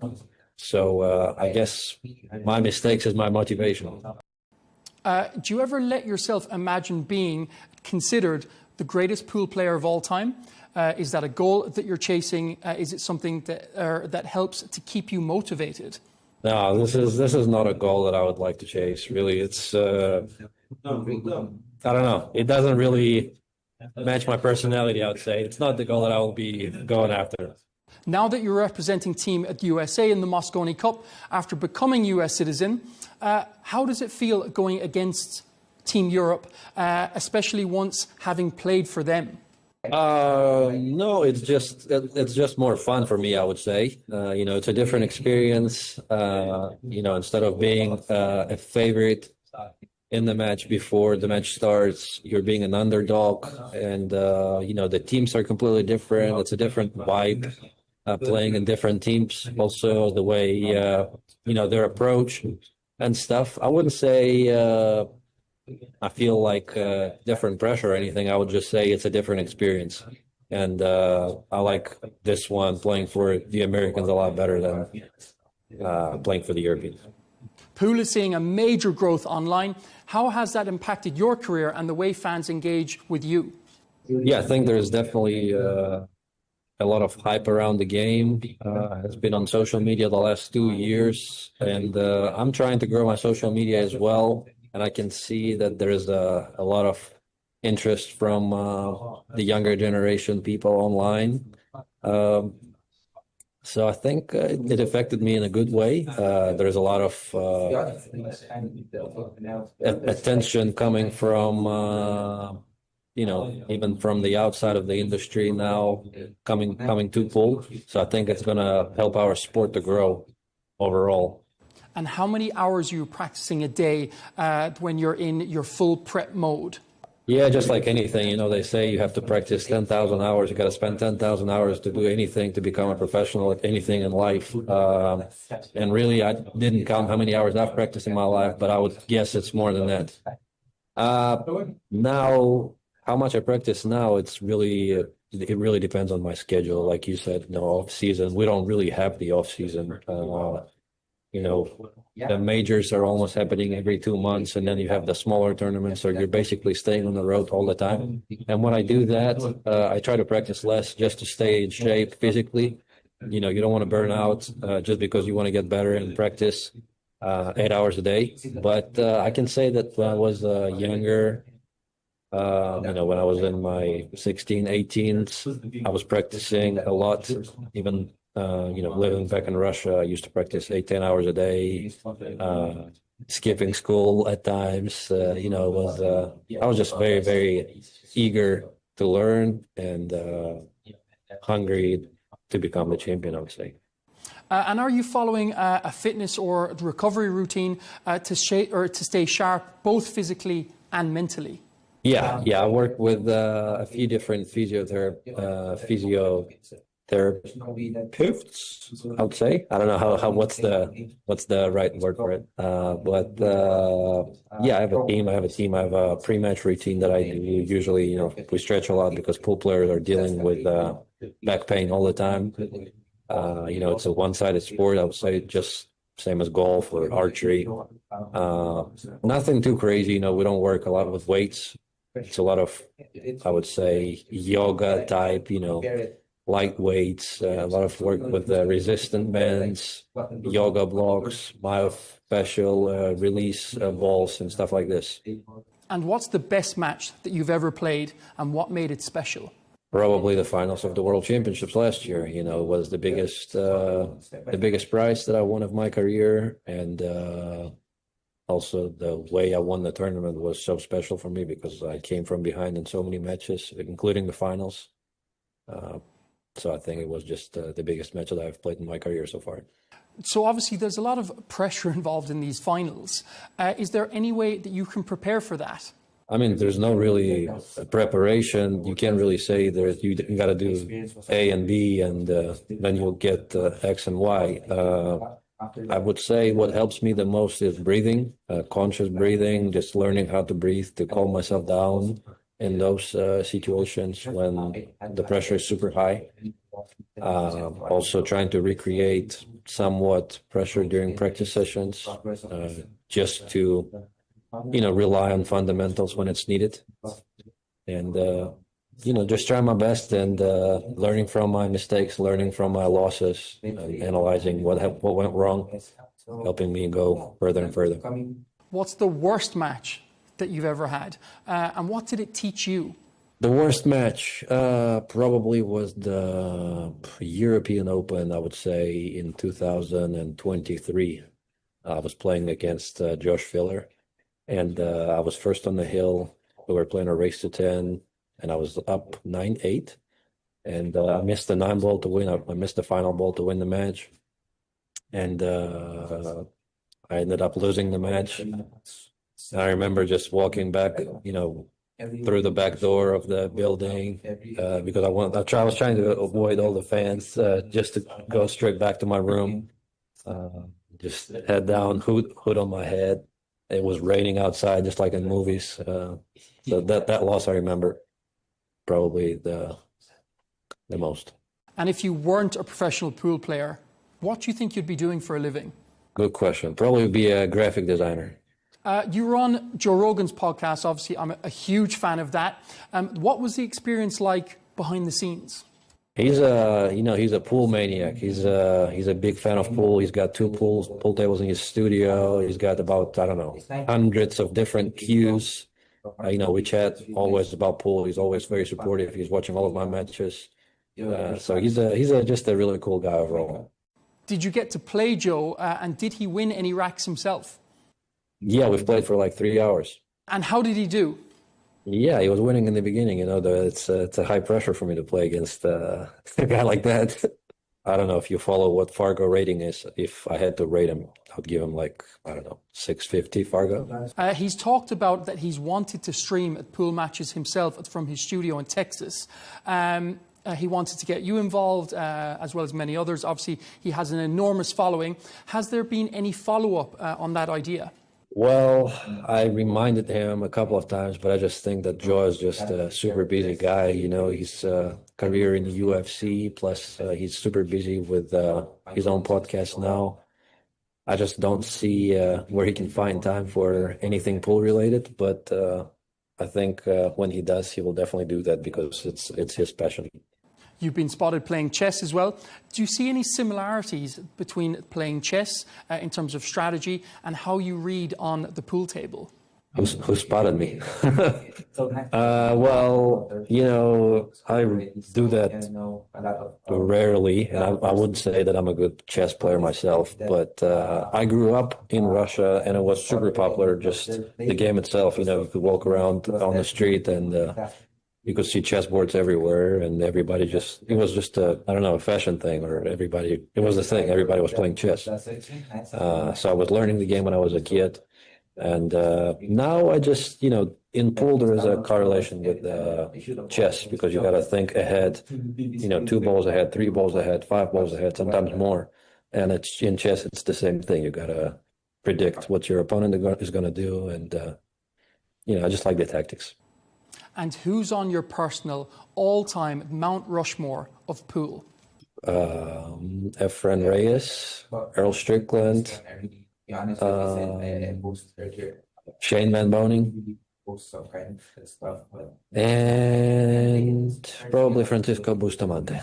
So I guess my mistakes is my motivation. Do you ever let yourself imagine being considered the greatest pool player of all time? Is that a goal that you're chasing? Is it something that helps to keep you motivated? No, this is not a goal that I would like to chase. Really, it's I don't know. It doesn't really match my personality, I would say. It's not the goal that I will be going after. Now that you're representing Team USA in the Moscone Cup, after becoming US citizen, how does it feel going against Team Europe, especially once having played for them? No, it's just more fun for me, I would say. It's a different experience. Instead of being a favorite in the match before the match starts, you're being an underdog, and the teams are completely different. It's a different vibe, playing in different teams. Also, the way their approach and stuff. I wouldn't say I feel like different pressure or anything. I would just say it's a different experience. And I like this one, playing for the Americans, a lot better than playing for the Europeans. Pool is seeing a major growth online. How has that impacted your career and the way fans engage with you? Yeah, I think there's definitely a lot of hype around the game. It's been on social media the last 2 years. And I'm trying to grow my social media as well. And I can see that there's a lot of interest from the younger generation people online. So I think it affected me in a good way. There's a lot of attention coming from, even from the outside of the industry now, coming to pool. So I think it's going to help our sport to grow overall. And how many hours are you practicing a day when you're in your full prep mode? Yeah, just like anything, they say you have to practice 10,000 hours. You got to spend 10,000 hours to do anything, to become a professional at anything in life. And really, I didn't count how many hours I've practiced in my life, but I would guess it's more than that. Now, how much I practice now, it really depends on my schedule. Like you said, off season. We don't really have the off season. The majors are almost happening every 2 months, and then you have the smaller tournaments, so you're basically staying on the road all the time. And when I do that, I try to practice less just to stay in shape physically. You don't want to burn out just because you want to get better and practice 8 hours a day. But I can say that when I was younger, when I was in my 16, 18s, I was practicing a lot, even living back in Russia. I used to practice 8-10 hours a day, skipping school at times. I was just very, very eager to learn and hungry to become the champion, I would say. And are you following a fitness or recovery routine to stay sharp, both physically and mentally? Yeah. I work with a few different physiotherapists, I would say. I don't know what's the right word for it. I have a team. I have a pre-match routine that I do. Usually, we stretch a lot because pool players are dealing with back pain all the time. It's a one-sided sport. I would say, just same as golf or archery. Nothing too crazy. We don't work a lot with weights. It's a lot of, I would say, yoga type, light weights, a lot of work with resistant bands, yoga blocks, myofascial release balls and stuff like this. And what's the best match that you've ever played, and what made it special? Probably the finals of the World Championships last year. It was the biggest prize that I won of my career, and also the way I won the tournament was so special for me because I came from behind in so many matches, including the finals. So I think it was just the biggest match that I've played in my career so far. So obviously there's a lot of pressure involved in these finals. Is there any way that you can prepare for that? I mean, there's no really preparation. You can't really say that you got to do A and B and then you'll get X and Y. I would say what helps me the most is breathing, conscious breathing, just learning how to breathe, to calm myself down in those situations when the pressure is super high. Also trying to recreate somewhat pressure during practice sessions, just to rely on fundamentals when it's needed. And, just trying my best and learning from my mistakes, learning from my losses, analyzing what went wrong, helping me go further and further. What's the worst match that you've ever had? And what did it teach you? The worst match probably was the European Open, I would say, in 2023. I was playing against Josh Filler, and I was first on the hill. We were playing a race to 10, and I was up 9-8. And I missed the 9-ball to win. I missed the final ball to win the match. And I ended up losing the match. And I remember just walking back, through the back door of the building because I was trying to avoid all the fans just to go straight back to my room. Just head down, hood on my head. It was raining outside, just like in movies. So that loss I remember probably the most. And if you weren't a professional pool player, what do you think you'd be doing for a living? Good question. Probably be a graphic designer. You were on Joe Rogan's podcast. Obviously, I'm a huge fan of that. What was the experience like behind the scenes? He's a pool maniac. He's a big fan of pool. He's got 2 pool tables in his studio. He's got about, hundreds of different cues. We chat always about pool. He's always very supportive. He's watching all of my matches. So he's just a really cool guy overall. Did you get to play Joe? And did he win any racks himself? Yeah, we've played for like 3 hours. And how did he do? Yeah, he was winning in the beginning. It's a high pressure for me to play against a guy like that. I don't know if you follow what Fargo rating is. If I had to rate him, I would give him 650 Fargo. He's talked about that he's wanted to stream at pool matches himself from his studio in Texas. He wanted to get you involved, as well as many others. Obviously, he has an enormous following. Has there been any follow-up on that idea? Well, I reminded him a couple of times, but I just think that Joe is just a super busy guy. His career in the UFC, plus he's super busy with his own podcast now. I just don't see where he can find time for anything pool related, but I think when he does, he will definitely do that because it's his passion. You've been spotted playing chess as well. Do you see any similarities between playing chess in terms of strategy and how you read on the pool table? Who spotted me? Well, I do that rarely, and I wouldn't say that I'm a good chess player myself, but I grew up in Russia, and it was super popular, just the game itself. You could walk around on the street and you could see chessboards everywhere, and everybody it was just a fashion thing, or it was a thing. Everybody was playing chess. So I was learning the game when I was a kid. And now I just, in pool, there is a correlation with chess because you got to think ahead, 2 balls ahead, 3 balls ahead, 5 balls ahead, sometimes more. And in chess, it's the same thing. You got to predict what your opponent is going to do. And, I just like the tactics. And who's on your personal all-time Mount Rushmore of pool? Efren Reyes, Earl Strickland, Shane Van Boning, and probably Francisco Bustamante.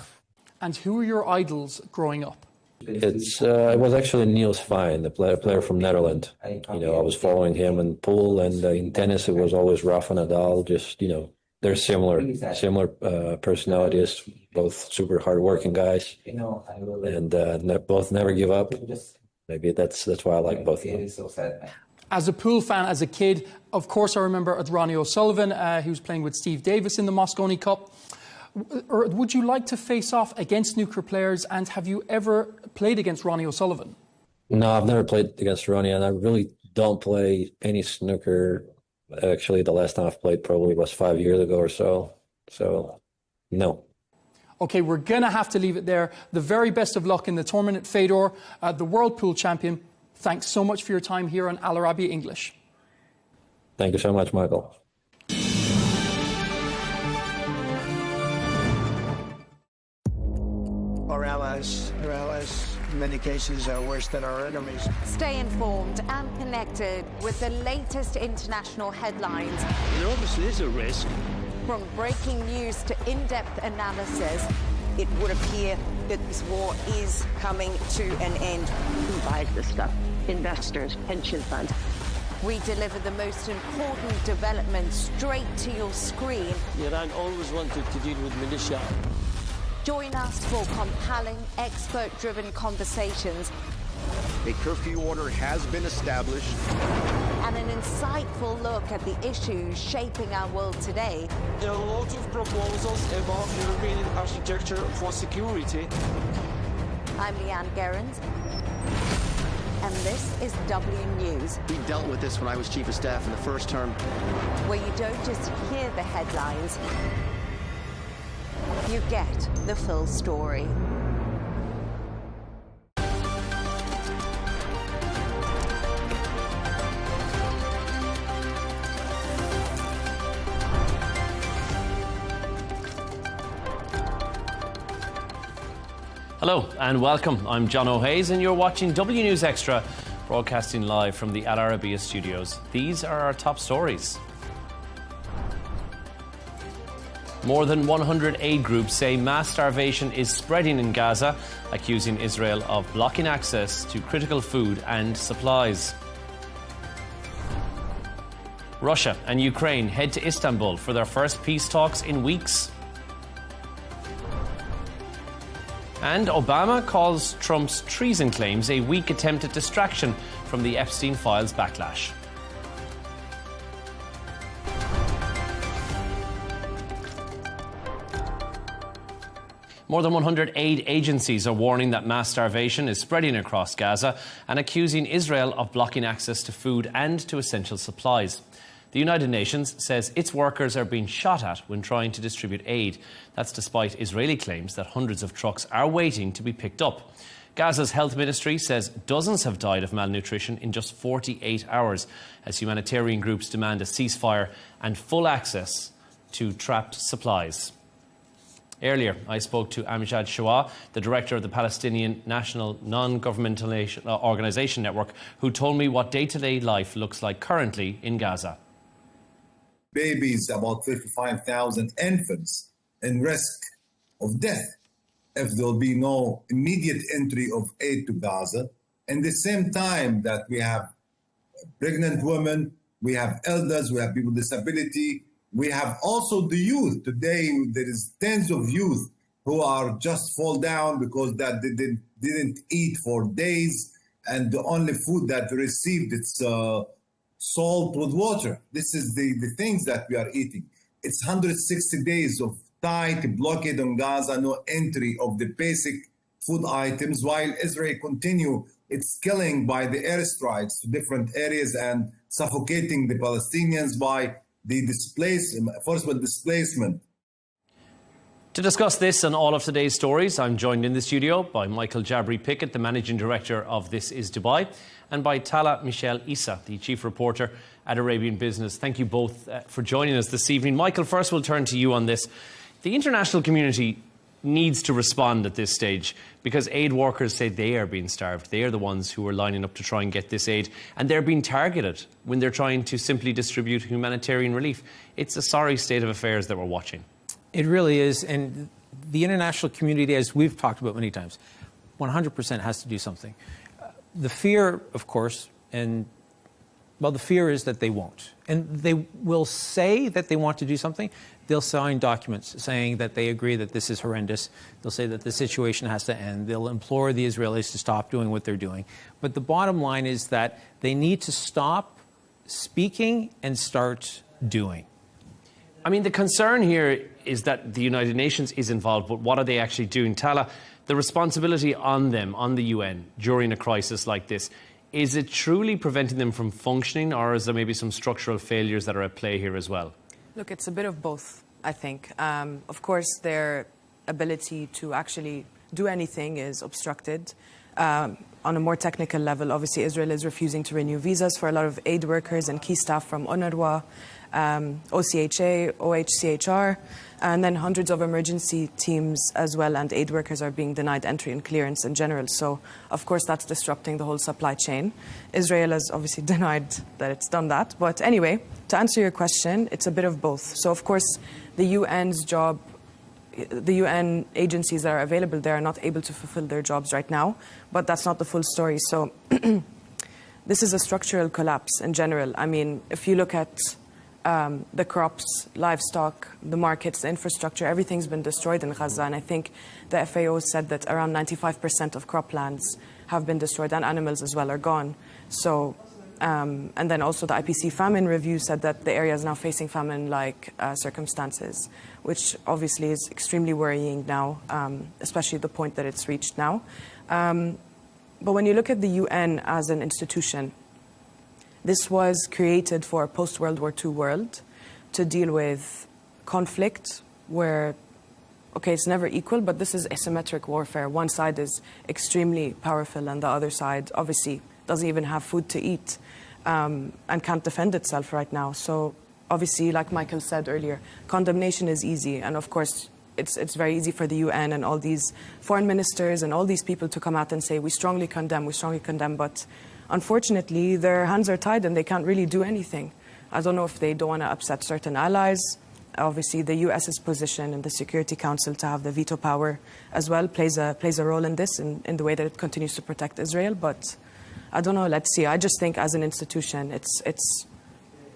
And who were your idols growing up? It was actually Niels Fine, the player from Netherlands. I was following him in pool, and in tennis it was always Rafa Nadal. Just they're similar personalities, both super hardworking guys, and both never give up. Maybe that's why I like both of them. As a pool fan, as a kid, of course, I remember at Ronnie O'Sullivan, he was playing with Steve Davis in the Moscone Cup. Or would you like to face off against snooker players, and have you ever played against Ronnie O'Sullivan? No, I've never played against Ronnie, and I really don't play any snooker. Actually, the last time I've played probably was 5 years ago or so. So, no. Okay, we're going to have to leave it there. The very best of luck in the tournament, Fedor, the World Pool Champion. Thanks so much for your time here on Arabiya English. Thank you so much, Michael. Our allies in many cases, are worse than our enemies. Stay informed and connected with the latest international headlines. There obviously is a risk. From breaking news to in-depth analysis, it would appear that this war is coming to an end. Who buys this stuff? Investors, pension funds. We deliver the most important developments straight to your screen. Iran always wanted to deal with militia. Join us for compelling, expert-driven conversations. A curfew order has been established. And an insightful look at the issues shaping our world today. There are lots of proposals about European architecture for security. I'm Leigh Ann Gerrans, and this is W News. We dealt with this when I was chief of staff in the first term. Where you don't just hear the headlines, you get the full story. Hello and welcome. I'm John O'Hayes and you're watching W News Extra, broadcasting live from the Al Arabiya studios. These are our top stories. More than 100 aid groups say mass starvation is spreading in Gaza, accusing Israel of blocking access to critical food and supplies. Russia and Ukraine head to Istanbul for their first peace talks in weeks. And Obama calls Trump's treason claims a weak attempt at distraction from the Epstein files backlash. More than 100 aid agencies are warning that mass starvation is spreading across Gaza and accusing Israel of blocking access to food and to essential supplies. The United Nations says its workers are being shot at when trying to distribute aid. That's despite Israeli claims that hundreds of trucks are waiting to be picked up. Gaza's health ministry says dozens have died of malnutrition in just 48 hours as humanitarian groups demand a ceasefire and full access to trapped supplies. Earlier, I spoke to Amjad Shawah, the director of the Palestinian National Non-Governmental Organization Network, who told me what day-to-day life looks like currently in Gaza. Babies, about 35,000 infants in risk of death if there will be no immediate entry of aid to Gaza. And the same time that we have pregnant women, we have elders, we have people with disability, we have also the youth. Today, there is tens of youth who are just fall down because that they didn't eat for days, and the only food that they received is salt with water. This is the things that we are eating. It's 160 days of tight blockade on Gaza, no entry of the basic food items, while Israel continue its killing by the airstrikes to different areas and suffocating the Palestinians by the forcible displacement. To discuss this and all of today's stories, I'm joined in the studio by Michael Jabri Pickett, the Managing Director of This Is Dubai, and by Tala Michelle Issa, the Chief Reporter at Arabian Business. Thank you both for joining us this evening. Michael, first we'll turn to you on this. The international community needs to respond at this stage because aid workers say they are being starved. They are the ones who are lining up to try and get this aid, and they're being targeted when they're trying to simply distribute humanitarian relief. It's a sorry state of affairs that we're watching. It really is, and the international community, as we've talked about many times, 100% has to do something. The fear, of course, the fear is that they won't. And they will say that they want to do something. They'll sign documents saying that they agree that this is horrendous. They'll say that the situation has to end. They'll implore the Israelis to stop doing what they're doing. But the bottom line is that they need to stop speaking and start doing. I mean, the concern here is that the United Nations is involved, but what are they actually doing? Tala, the responsibility on them, on the UN, during a crisis like this, is it truly preventing them from functioning, or is there maybe some structural failures that are at play here as well? Look, it's a bit of both, I think. Of course, their ability to actually do anything is obstructed. On a more technical level, obviously, Israel is refusing to renew visas for a lot of aid workers and key staff from UNRWA. OCHA, OHCHR, and then hundreds of emergency teams as well, and aid workers are being denied entry and clearance in general. So, of course, that's disrupting the whole supply chain. Israel has obviously denied that it's done that. But anyway, to answer your question, it's a bit of both. So, of course, the UN's job, the UN agencies that are available there are not able to fulfill their jobs right now, but that's not the full story. So this is a structural collapse in general. I mean, if you look at the crops, livestock, the markets, the infrastructure, everything's been destroyed in Gaza. And I think the FAO said that around 95% of croplands have been destroyed, and animals as well are gone. So, and then also the IPC famine review said that the area is now facing famine-like circumstances, which obviously is extremely worrying now, especially the point that it's reached now. But when you look at the UN as an institution, this was created for a post-World War II world to deal with conflict where, okay, it's never equal, but this is asymmetric warfare. One side is extremely powerful and the other side obviously doesn't even have food to eat and can't defend itself right now. So obviously, like Michael said earlier, condemnation is easy. And of course, it's very easy for the UN and all these foreign ministers and all these people to come out and say, we strongly condemn, but unfortunately, their hands are tied and they can't really do anything. I don't know if they don't want to upset certain allies. Obviously, the US's position in the Security Council to have the veto power as well plays a role in this, in the way that it continues to protect Israel. But I don't know, let's see. I just think as an institution, it's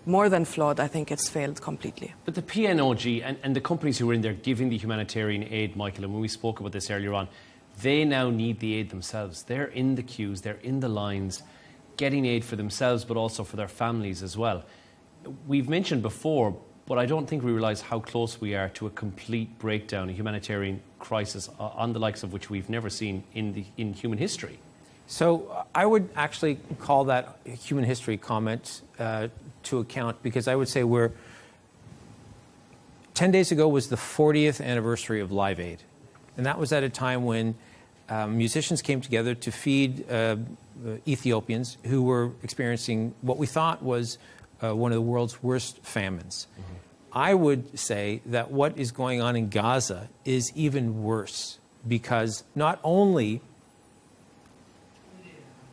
more than flawed. I think it's failed completely. But the PNOG and the companies who are in there giving the humanitarian aid, Michael, and when we spoke about this earlier on, they now need the aid themselves. They're in the queues, they're in the lines, getting aid for themselves, but also for their families as well. We've mentioned before, but I don't think we realise how close we are to a complete breakdown, a humanitarian crisis on the likes of which we've never seen in human history. So I would actually call that human history comment to account, because I would say 10 days ago was the 40th anniversary of Live Aid. And that was at a time when musicians came together to feed Ethiopians who were experiencing what we thought was one of the world's worst famines. Mm-hmm. I would say that what is going on in Gaza is even worse, because not only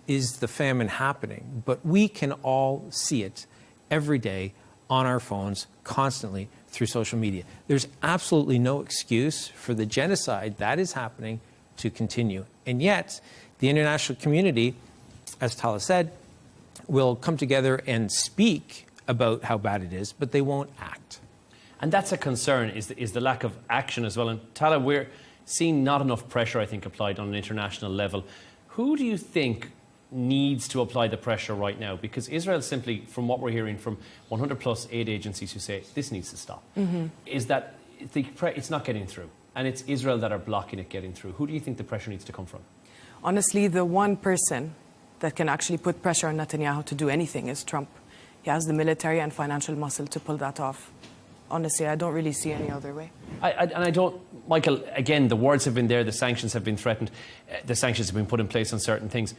is the famine happening, but we can all see it every day on our phones, constantly through social media. There's absolutely no excuse for the genocide that is happening to continue. And yet, the international community, as Tala said, will come together and speak about how bad it is, but they won't act. And that's a concern, is the lack of action as well. And Tala, we're seeing not enough pressure, I think, applied on an international level. Who do you think needs to apply the pressure right now? Because Israel simply, from what we're hearing from 100 plus aid agencies who say this needs to stop, is that it's not getting through. And it's Israel that are blocking it getting through. Who do you think the pressure needs to come from? Honestly, the one person that can actually put pressure on Netanyahu to do anything is Trump. He has the military and financial muscle to pull that off. Honestly, I don't really see any other way. I don't, Michael, again, the words have been there, the sanctions have been threatened, the sanctions have been put in place on certain things.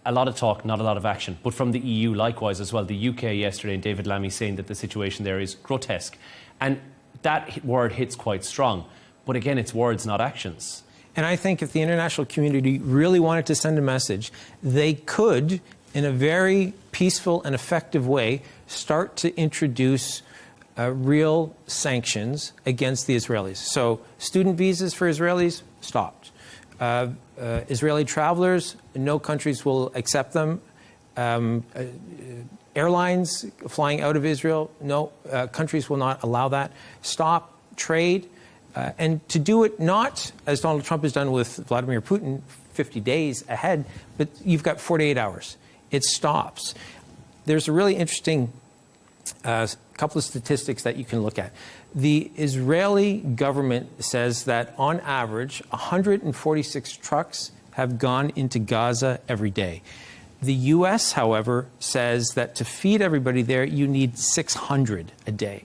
A lot of talk, not a lot of action. But from the EU, likewise as well. The UK yesterday, and David Lammy saying that the situation there is grotesque. And that word hits quite strong. But again, it's words, not actions. And I think if the international community really wanted to send a message, they could, in a very peaceful and effective way, start to introduce real sanctions against the Israelis. So student visas for Israelis, stopped. Israeli travelers, no countries will accept them. Airlines flying out of Israel, no countries will not allow that. Stop trade. And to do it not, as Donald Trump has done with Vladimir Putin, 50 days ahead, but you've got 48 hours. It stops. There's a really interesting couple of statistics that you can look at. The Israeli government says that on average, 146 trucks have gone into Gaza every day. The U.S., however, says that to feed everybody there, you need 600 a day.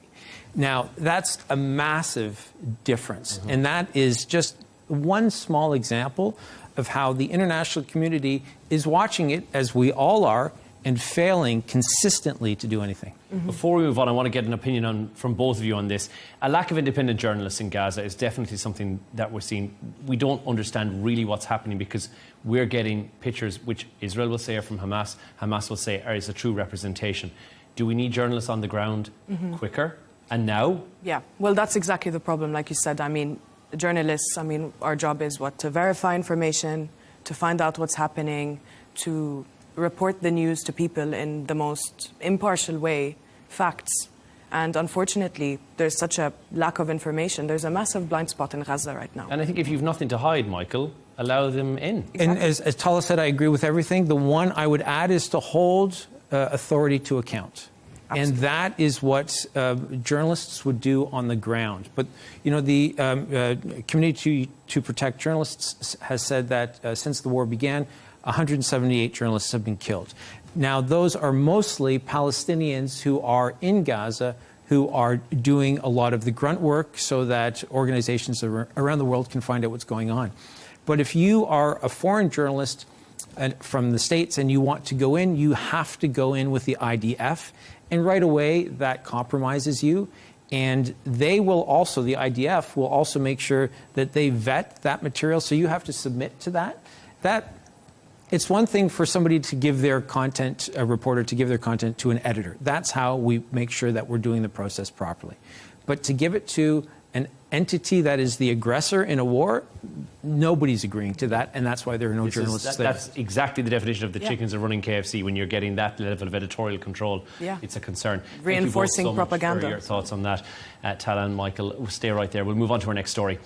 Now, that's a massive difference. And that is just one small example of how the international community is watching it, as we all are, and failing consistently to do anything. Before we move on, I want to get an opinion from both of you on this. A lack of independent journalists in Gaza is definitely something that we're seeing. We don't understand really what's happening because we're getting pictures which Israel will say are from Hamas. Hamas will say is a true representation. Do we need journalists on the ground quicker and now? Yeah, well, that's exactly the problem, like you said. I mean, journalists, our job is to verify information, to find out what's happening, to report the news to people in the most impartial way, facts. And unfortunately, there's such a lack of information. There's a massive blind spot in Gaza right now. And I think if you've nothing to hide, Michael, allow them in. Exactly. And as Tala said, I agree with everything. The one I would add is to hold authority to account. Absolutely. And that is what journalists would do on the ground. But, the Committee to Protect Journalists has said that since the war began, 178 journalists have been killed. Now, those are mostly Palestinians who are in Gaza, who are doing a lot of the grunt work so that organizations around the world can find out what's going on. But if you are a foreign journalist from the States and you want to go in, you have to go in with the IDF. And right away, that compromises you. And they will also, the IDF will also make sure that they vet that material. So you have to submit to that. It's one thing for somebody to give their content, a reporter to give their content to an editor. That's how we make sure that we're doing the process properly. But to give it to an entity that is the aggressor in a war, nobody's agreeing to that, and that's why there are no journalists there. That's exactly the definition of the chickens are running KFC. When you're getting that level of editorial control, it's a concern. Reinforcing Thank you both so propaganda. much for your thoughts on that. Tala and Michael, stay right there. We'll move on to our next story.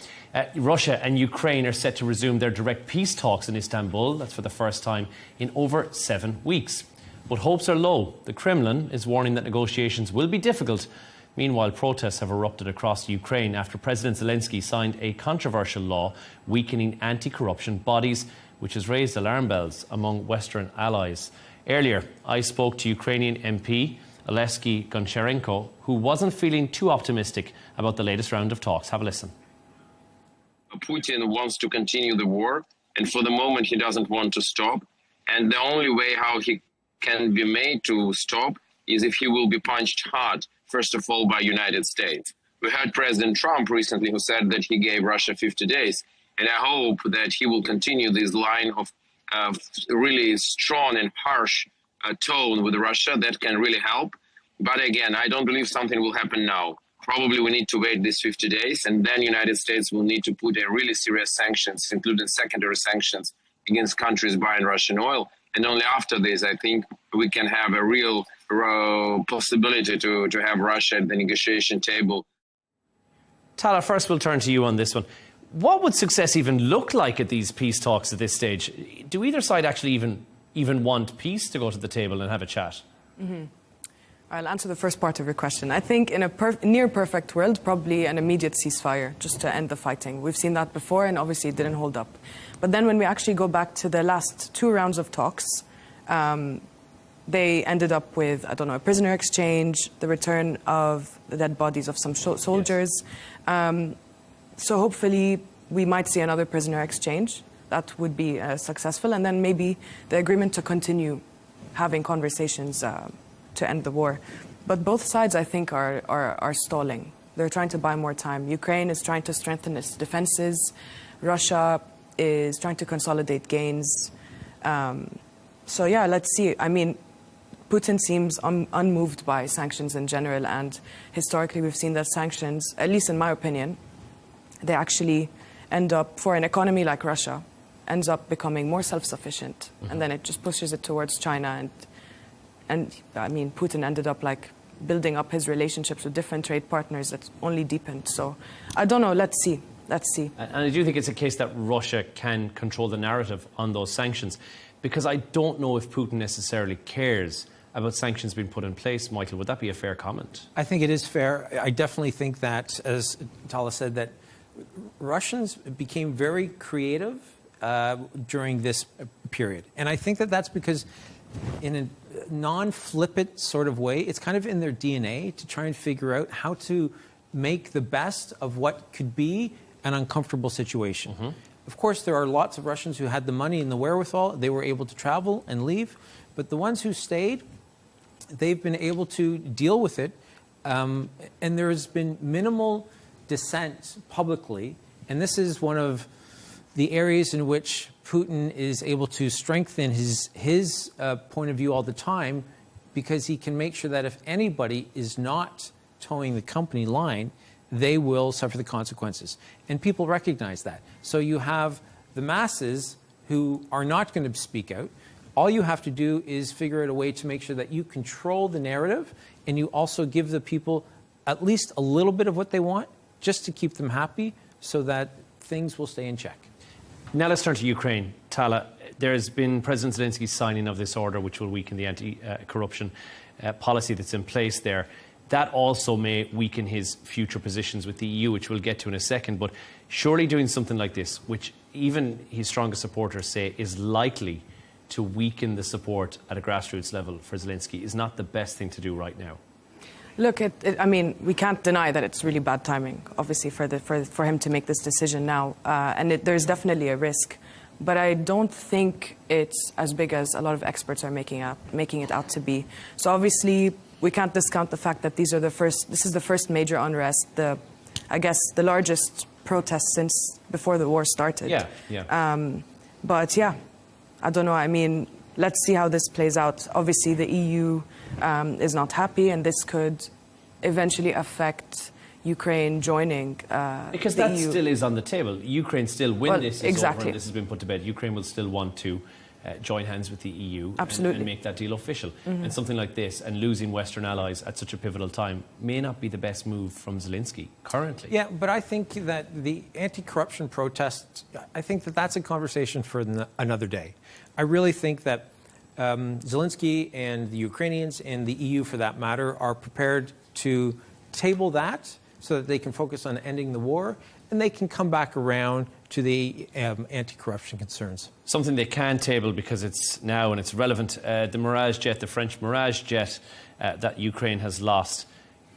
Russia and Ukraine are set to resume their direct peace talks in Istanbul. That's for the first time in over 7 weeks. But hopes are low. The Kremlin is warning that negotiations will be difficult. Meanwhile, protests have erupted across Ukraine after President Zelensky signed a controversial law weakening anti-corruption bodies, which has raised alarm bells among Western allies. Earlier, I spoke to Ukrainian MP Oleksiy Goncharenko, who wasn't feeling too optimistic about the latest round of talks. Have a listen. Putin wants to continue the war, and for the moment he doesn't want to stop. And the only way how he can be made to stop is if he will be punched hard, first of all, by United States. We heard President Trump recently who said that he gave Russia 50 days. And I hope that he will continue this line of really strong and harsh tone with Russia that can really help. But again, I don't believe something will happen now. Probably we need to wait these 50 days, and then United States will need to put a really serious sanctions, including secondary sanctions against countries buying Russian oil. And only after this, I think we can have a real possibility to have Russia at the negotiation table. Tala, first we'll turn to you on this one. What would success even look like at these peace talks at this stage? Do either side actually even want peace to go to the table and have a chat? I'll answer the first part of your question. I think in a near perfect world, probably an immediate ceasefire just to end the fighting. We've seen that before, and obviously it didn't hold up. But then when we actually go back to the last 2 rounds of talks, they ended up with, a prisoner exchange, the return of the dead bodies of some soldiers. Yes. So hopefully we might see another prisoner exchange. That would be successful. And then maybe the agreement to continue having conversations to end the war. But both sides, I think, are stalling. They're trying to buy more time. Ukraine is trying to strengthen its defenses. Russia is trying to consolidate gains. So, yeah, let's see. I mean, Putin seems unmoved by sanctions in general. And historically, we've seen that sanctions, at least in my opinion, they actually end up, for an economy like Russia, ends up becoming more self-sufficient. And then it just pushes it towards China. And I mean, Putin ended up building up his relationships with different trade partners that only deepened. So I don't know. Let's see. And I do think it's a case that Russia can control the narrative on those sanctions, because I don't know if Putin necessarily cares about sanctions being put in place. Michael, would that be a fair comment? I think it is fair. I definitely think that, as Tala said, that Russians became very creative during this period. And I think that that's because in a non-flippant sort of way, it's kind of in their DNA to try and figure out how to make the best of what could be an uncomfortable situation. Of course, there are lots of Russians who had the money and the wherewithal. They were able to travel and leave. But the ones who stayed, they've been able to deal with it. And there has been minimal dissent publicly. And this is one of the areas in which Putin is able to strengthen his point of view all the time, because he can make sure that if anybody is not towing the company line, they will suffer the consequences. And people recognize that. So you have the masses who are not going to speak out. All you have to do is figure out a way to make sure that you control the narrative, and you also give the people at least a little bit of what they want, just to keep them happy, so that things will stay in check. Now let's turn to Ukraine. Tala, there's been President Zelensky's signing of this order, which will weaken the anti-corruption policy that's in place there. That also may weaken his future positions with the EU, which we'll get to in a second. But surely doing something like this, which even his strongest supporters say is likely to weaken the support at a grassroots level for Zelensky, is not the best thing to do right now. Look, I mean, we can't deny that it's really bad timing, obviously, for him to make this decision now. And there's definitely a risk. But I don't think it's as big as a lot of experts are making it out to be. So obviously, we can't discount the fact that this is the first major unrest, I guess the largest protest since before the war started. But yeah, I don't know. I mean, let's see how this plays out. Obviously, the EU is not happy, and this could eventually affect Ukraine joining because the that EU. Still is on the table. Ukraine still, when this is exactly. over and this has been put to bed, Ukraine will still want to join hands with the EU and make that deal official. Mm-hmm. And something like this, and losing Western allies at such a pivotal time, may not be the best move from Zelensky currently. Yeah, but I think that the anti-corruption protests, I think that that's a conversation for another day. I really think that Zelensky and the Ukrainians and the EU, for that matter, are prepared to table that so that they can focus on ending the war, and they can come back around to the anti-corruption concerns. Something they can table because it's now and it's relevant. The Mirage jet, the French Mirage jet that Ukraine has lost.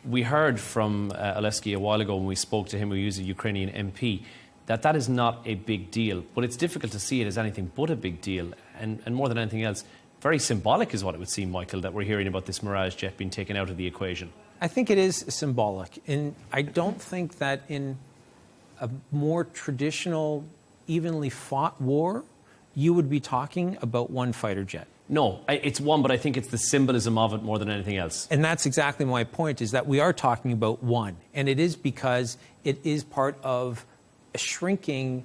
We heard from Oleski a while ago when we spoke to him, who is a Ukrainian MP, that is not a big deal. But it's difficult to see it as anything but a big deal. And more than anything else, very symbolic is what it would seem, Michael, that we're hearing about this Mirage jet being taken out of the equation. I think it is symbolic. And I don't think that in a more traditional, evenly fought war, you would be talking about one fighter jet. No, it's one, but I think it's the symbolism of it more than anything else. And that's exactly my point, is that we are talking about one. And it is because it is part of a shrinking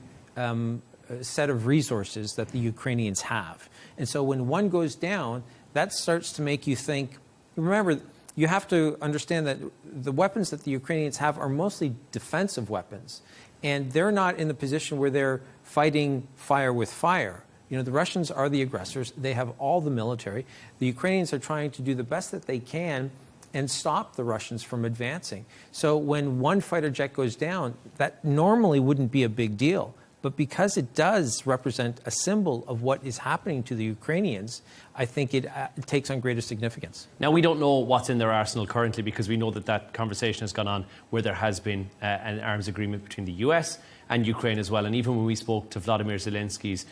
set of resources that the Ukrainians have. And so when one goes down, that starts to make you think, remember, you have to understand that the weapons that the Ukrainians have are mostly defensive weapons. And they're not in the position where they're fighting fire with fire. You know, the Russians are the aggressors. They have all the military. The Ukrainians are trying to do the best that they can and stop the Russians from advancing. So when one fighter jet goes down, that normally wouldn't be a big deal. But because it does represent a symbol of what is happening to the Ukrainians, I think it takes on greater significance. Now, we don't know what's in their arsenal currently, because we know that conversation has gone on where there has been an arms agreement between the US and Ukraine as well. And even when we spoke to Vladimir Zelensky's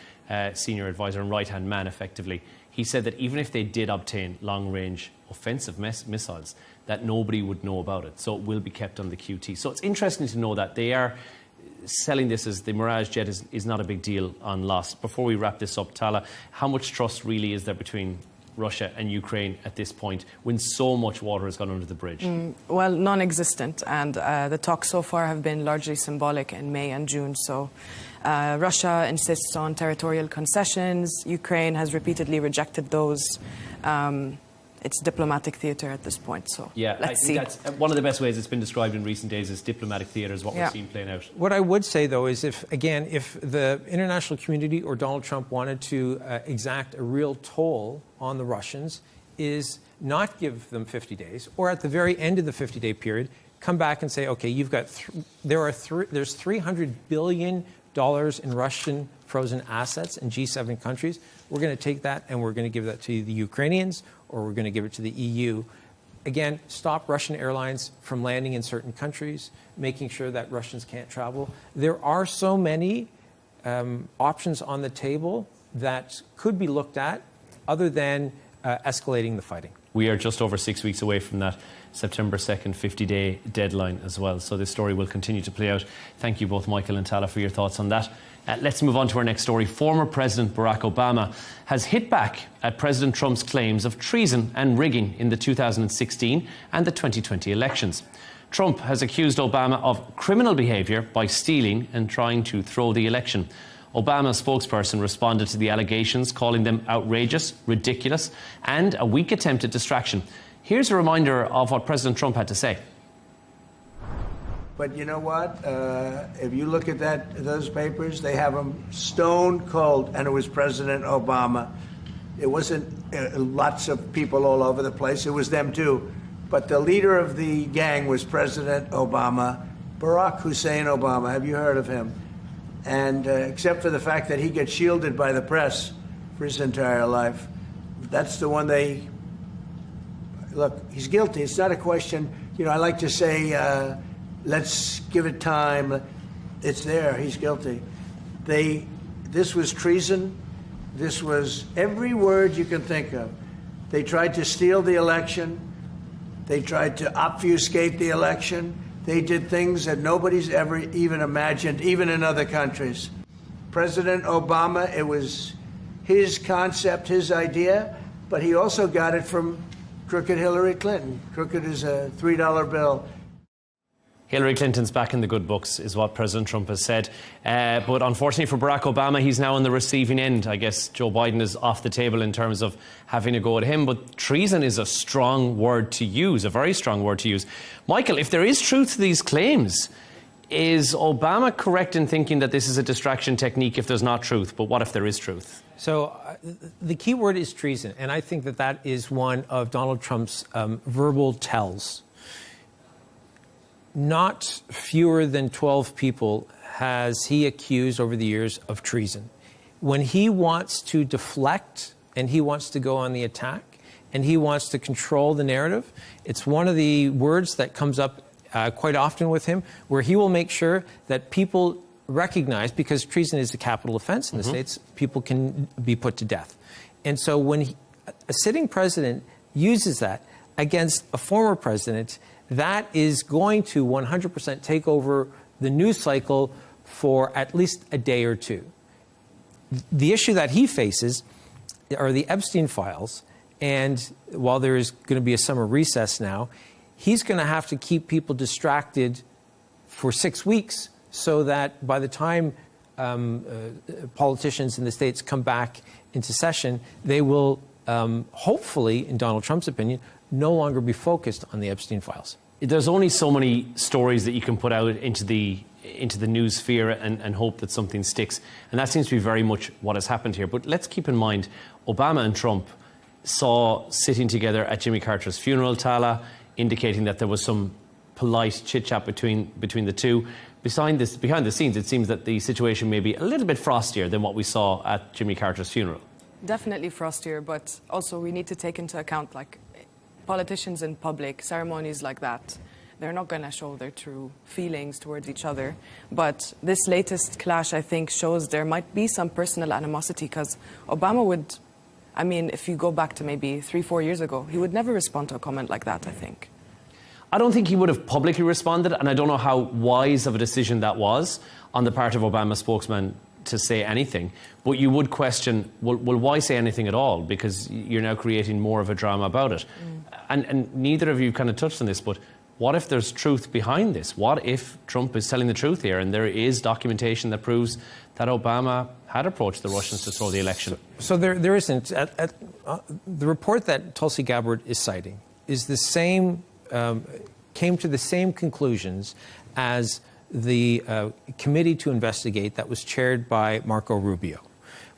senior advisor and right-hand man, effectively, he said that even if they did obtain long-range offensive missiles, that nobody would know about it. So it will be kept on the QT. So it's interesting to know that they are selling this as the Mirage jet is not a big deal on loss. Before we wrap this up, Tala, how much trust really is there between Russia and Ukraine at this point when so much water has gone under the bridge? Well, non-existent. And the talks so far have been largely symbolic in May and June. So Russia insists on territorial concessions. Ukraine has repeatedly rejected those. It's diplomatic theater at this point, so let's see. That's one of the best ways it's been described in recent days is diplomatic theater is what we're seeing playing out. What I would say, though, is if the international community or Donald Trump wanted to exact a real toll on the Russians, is not give them 50 days, or at the very end of the 50-day period, come back and say, okay, you've got there's $300 billion in Russian frozen assets in G7 countries. We're going to take that and we're going to give that to the Ukrainians, or we're going to give it to the EU. Again, stop Russian airlines from landing in certain countries, making sure that Russians can't travel. There are so many options on the table that could be looked at, other than escalating the fighting. We are just over 6 weeks away from that September 2nd 50-day deadline as well. So this story will continue to play out. Thank you both, Michael and Tala, for your thoughts on that. Let's move on to our next story. Former President Barack Obama has hit back at President Trump's claims of treason and rigging in the 2016 and the 2020 elections. Trump has accused Obama of criminal behaviour by stealing and trying to throw the election. Obama's spokesperson responded to the allegations, calling them outrageous, ridiculous, and a weak attempt at distraction. Here's a reminder of what President Trump had to say. But you know what? If you look at those papers, they have them stone cold, and it was President Obama. It wasn't lots of people all over the place. It was them too. But the leader of the gang was President Obama, Barack Hussein Obama. Have you heard of him? And except for the fact that he gets shielded by the press for his entire life, that's the one they... Look, he's guilty. It's not a question, you know, I like to say, let's give it time. It's there. He's guilty. This was treason. This was every word you can think of. They tried to steal the election. They tried to obfuscate the election. They did things that nobody's ever even imagined, even in other countries. President Obama, it was his concept, his idea, but he also got it from crooked Hillary Clinton. Crooked is a $3 bill. Hillary Clinton's back in the good books, is what President Trump has said. But unfortunately for Barack Obama, he's now on the receiving end. I guess Joe Biden is off the table in terms of having a go at him. But treason is a strong word to use, a very strong word to use. Michael, if there is truth to these claims, is Obama correct in thinking that this is a distraction technique if there's not truth? But what if there is truth? So the key word is treason. And I think that that is one of Donald Trump's verbal tells. Not fewer than 12 people has he accused over the years of treason. When he wants to deflect and he wants to go on the attack and he wants to control the narrative, it's one of the words that comes up quite often with him, where he will make sure that people recognize, because treason is a capital offense in the States, people can be put to death. And so when a sitting president uses that against a former president, that is going to 100% take over the news cycle for at least a day or two. The issue that he faces are the Epstein files, and while there is going to be a summer recess now, he's going to have to keep people distracted for 6 weeks so that by the time politicians in the States come back into session, they will hopefully, in Donald Trump's opinion, no longer be focused on the Epstein files. There's only so many stories that you can put out into the news sphere and hope that something sticks. And that seems to be very much what has happened here. But let's keep in mind, Obama and Trump saw sitting together at Jimmy Carter's funeral, Tala, indicating that there was some polite chit-chat between the two. Behind the scenes, it seems that the situation may be a little bit frostier than what we saw at Jimmy Carter's funeral. Definitely frostier, but also we need to take into account, like, politicians in public, ceremonies like that, they're not going to show their true feelings towards each other. But this latest clash, I think, shows there might be some personal animosity, because Obama would, I mean, if you go back to maybe 3-4 years ago, he would never respond to a comment like that, I think. I don't think he would have publicly responded, and I don't know how wise of a decision that was on the part of Obama's spokesman to say anything. But you would question, well, why say anything at all? Because you're now creating more of a drama about it. And neither of you kind of touched on this, but what if there's truth behind this? What if Trump is telling the truth here and there is documentation that proves that Obama had approached the Russians to throw the election? So there isn't. The report that Tulsi Gabbard is citing is the same, came to the same conclusions as the committee to investigate that was chaired by Marco Rubio,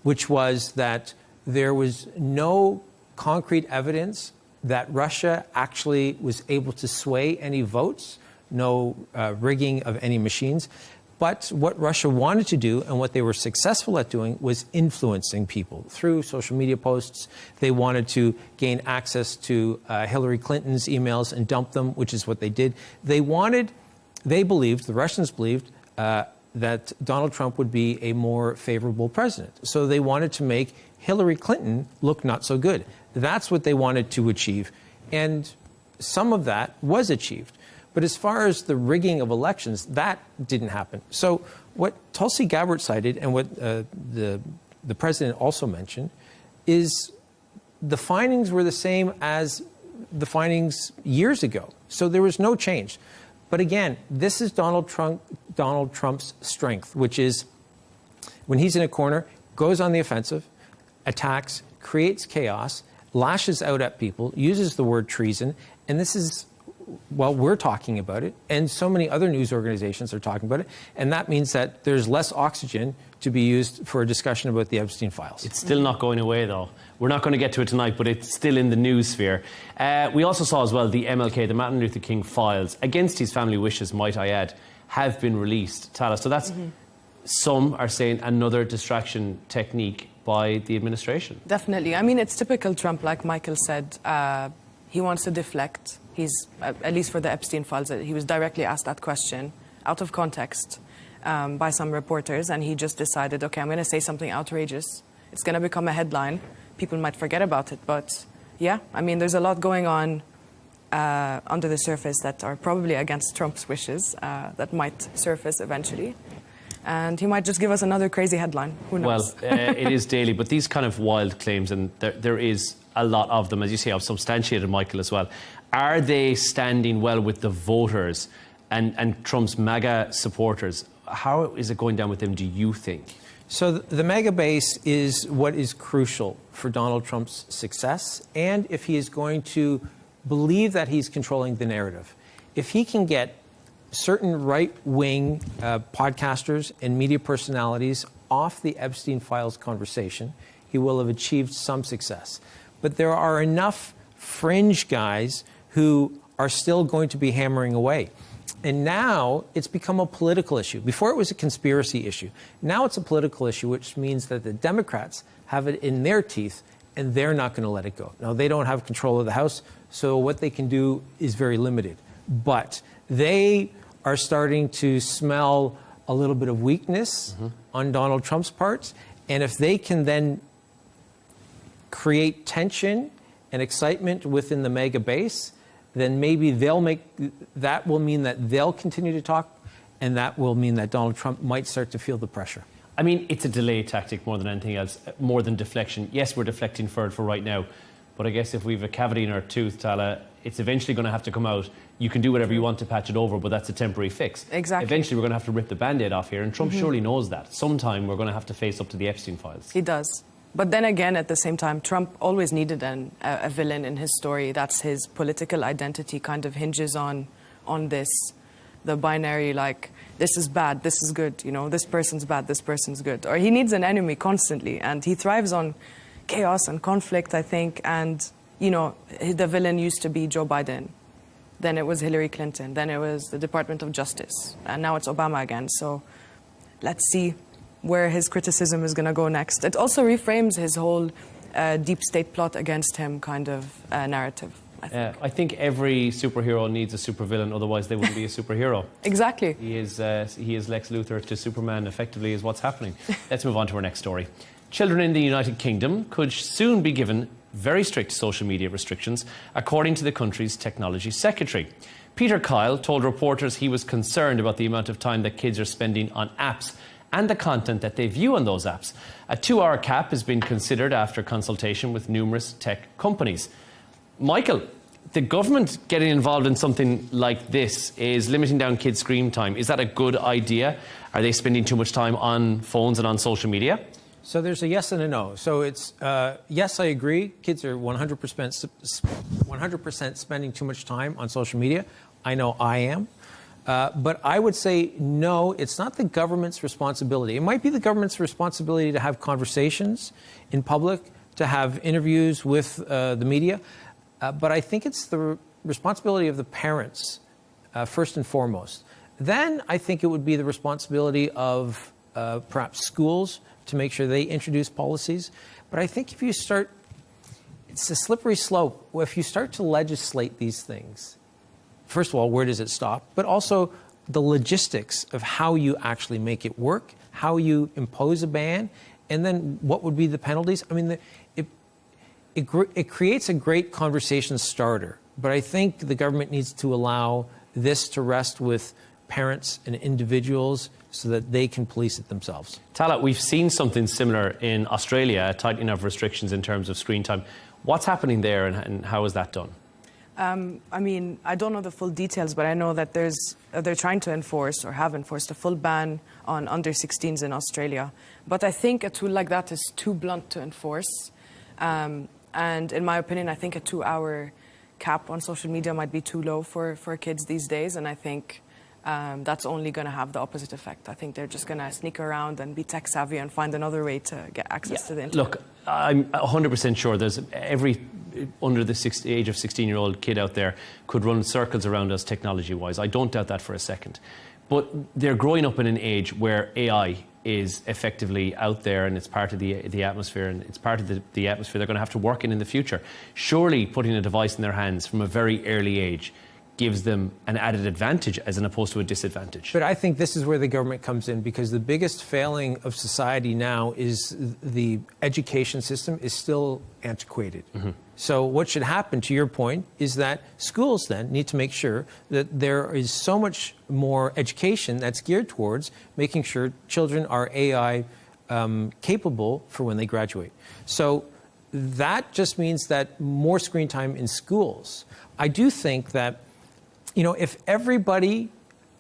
which was that there was no concrete evidence that Russia actually was able to sway any votes, no rigging of any machines. But what Russia wanted to do, and what they were successful at doing, was influencing people through social media posts. They wanted to gain access to Hillary Clinton's emails and dump them, which is what they did. They believed, the Russians believed, that Donald Trump would be a more favorable president. So they wanted to make Hillary Clinton look not so good. That's what they wanted to achieve. And some of that was achieved. But as far as the rigging of elections, that didn't happen. So what Tulsi Gabbard cited and what the president also mentioned is the findings were the same as the findings years ago. So there was no change. But again, this is Donald Trump's strength, which is when he's in a corner, goes on the offensive, attacks, creates chaos, lashes out at people, uses the word treason, and this is, well, we're talking about it, and so many other news organizations are talking about it, and that means that there's less oxygen to be used for a discussion about the Epstein files. It's still not going away, though. We're not going to get to it tonight, but it's still in the news sphere. We also saw as well the MLK, the Martin Luther King files, against his family wishes, might I add, have been released, Tala. So that's, some are saying, another distraction technique by the administration. Definitely. I mean, it's typical Trump, like Michael said. He wants to deflect. He's, at least for the Epstein files, he was directly asked that question out of context by some reporters, and he just decided, okay, I'm going to say something outrageous. It's going to become a headline. People might forget about it, but yeah, I mean, there's a lot going on under the surface that are probably against Trump's wishes that might surface eventually. And he might just give us another crazy headline. Who knows? Well, it is daily, but these kind of wild claims, and there is a lot of them, as you say, I've substantiated, Michael, as well. Are they standing well with the voters and Trump's MAGA supporters? How is it going down with them, do you think? So the MAGA base is what is crucial for Donald Trump's success, and if he is going to believe that he's controlling the narrative. If he can get certain right-wing podcasters and media personalities off the Epstein files conversation, he will have achieved some success. But there are enough fringe guys who are still going to be hammering away. And now it's become a political issue. Before it was a conspiracy issue. Now it's a political issue, which means that the Democrats have it in their teeth and they're not going to let it go. Now, they don't have control of the House, so what they can do is very limited. But they are starting to smell a little bit of weakness on Donald Trump's part. And if they can then create tension and excitement within the MAGA base, then maybe that will mean that they'll continue to talk, and that will mean that Donald Trump might start to feel the pressure. I mean, it's a delay tactic more than anything else, more than deflection. Yes, we're deflecting for right now, but I guess if we have a cavity in our tooth, Tala, it's eventually going to have to come out. You can do whatever you want to patch it over, but that's a temporary fix. Exactly. Eventually, we're going to have to rip the Band-Aid off here, and Trump surely knows that. Sometime, we're going to have to face up to the Epstein files. He does. But then again, at the same time, Trump always needed a villain in his story. That's his political identity kind of hinges on this, the binary, like, this is bad, this is good, you know, this person's bad, this person's good. Or he needs an enemy constantly, and he thrives on chaos and conflict, I think. And, you know, the villain used to be Joe Biden. Then it was Hillary Clinton. Then it was the Department of Justice. And now it's Obama again. So let's see where his criticism is going to go next. It also reframes his whole deep state plot against him kind of narrative, I think. I think every superhero needs a supervillain, otherwise they wouldn't be a superhero. Exactly. He is Lex Luthor to Superman, effectively, is what's happening. Let's move on to our next story. Children in the United Kingdom could soon be given very strict social media restrictions, according to the country's technology secretary. Peter Kyle told reporters he was concerned about the amount of time that kids are spending on apps and the content that they view on those apps. A 2-hour cap has been considered after consultation with numerous tech companies. Michael, the government getting involved in something like this is limiting down kids' screen time. Is that a good idea? Are they spending too much time on phones and on social media? So there's a yes and a no. So it's, yes, I agree. Kids are 100% spending too much time on social media. I know I am. But I would say, no, it's not the government's responsibility. It might be the government's responsibility to have conversations in public, to have interviews with the media. But I think it's the responsibility of the parents, first and foremost. Then I think it would be the responsibility of perhaps schools to make sure they introduce policies. But I think if you start, it's a slippery slope. If you start to legislate these things, first of all, where does it stop? But also the logistics of how you actually make it work, how you impose a ban, and then what would be the penalties? I mean, it creates a great conversation starter. But I think the government needs to allow this to rest with parents and individuals so that they can police it themselves. Tala, we've seen something similar in Australia, a tightening of restrictions in terms of screen time. What's happening there and how is that done? I mean, I don't know the full details, but I know that they're trying to enforce or have enforced a full ban on under 16s in Australia. But I think a tool like that is too blunt to enforce. And in my opinion, I think a 2-hour cap on social media might be too low for kids these days. And I think that's only going to have the opposite effect. I think they're just going to sneak around and be tech savvy and find another way to get access to the internet. Look, I'm 100% sure there's every under the age of 16-year-old kid out there could run circles around us technology-wise. I don't doubt that for a second. But they're growing up in an age where AI is effectively out there and it's part of the atmosphere, and it's part of the atmosphere they're going to have to work in the future. Surely putting a device in their hands from a very early age gives them an added advantage as opposed to a disadvantage. But I think this is where the government comes in, because the biggest failing of society now is the education system is still antiquated. Mm-hmm. So what should happen, to your point, is that schools then need to make sure that there is so much more education that's geared towards making sure children are AI capable for when they graduate. So that just means that more screen time in schools. I do think that, you know, if everybody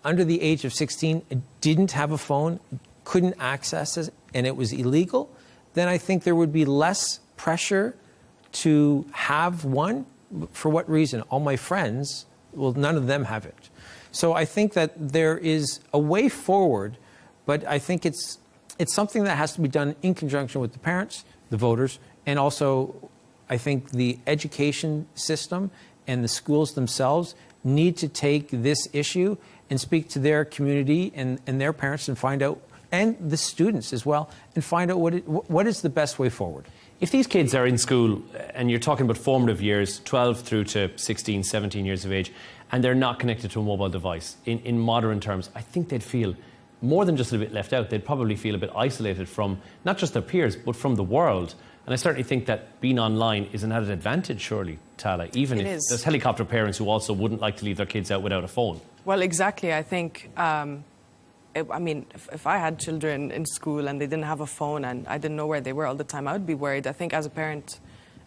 under the age of 16 didn't have a phone, couldn't access it, and it was illegal, then I think there would be less pressure to have one. For what reason? All my friends, well, none of them have it. So I think that there is a way forward, but I think it's something that has to be done in conjunction with the parents, the voters, and also I think the education system and the schools themselves need to take this issue and speak to their community and their parents and find out, and the students as well, and find out what is the best way forward. If these kids are in school, and you're talking about formative years, 12 through to 16, 17 years of age, and they're not connected to a mobile device, in modern terms, I think they'd feel more than just a bit left out. They'd probably feel a bit isolated from not just their peers, but from the world. And I certainly think that being online is an added advantage, surely, Tala, even if there's helicopter parents who also wouldn't like to leave their kids out without a phone. Well, exactly. I think, I mean, if I had children in school and they didn't have a phone and I didn't know where they were all the time, I would be worried. I think as a parent,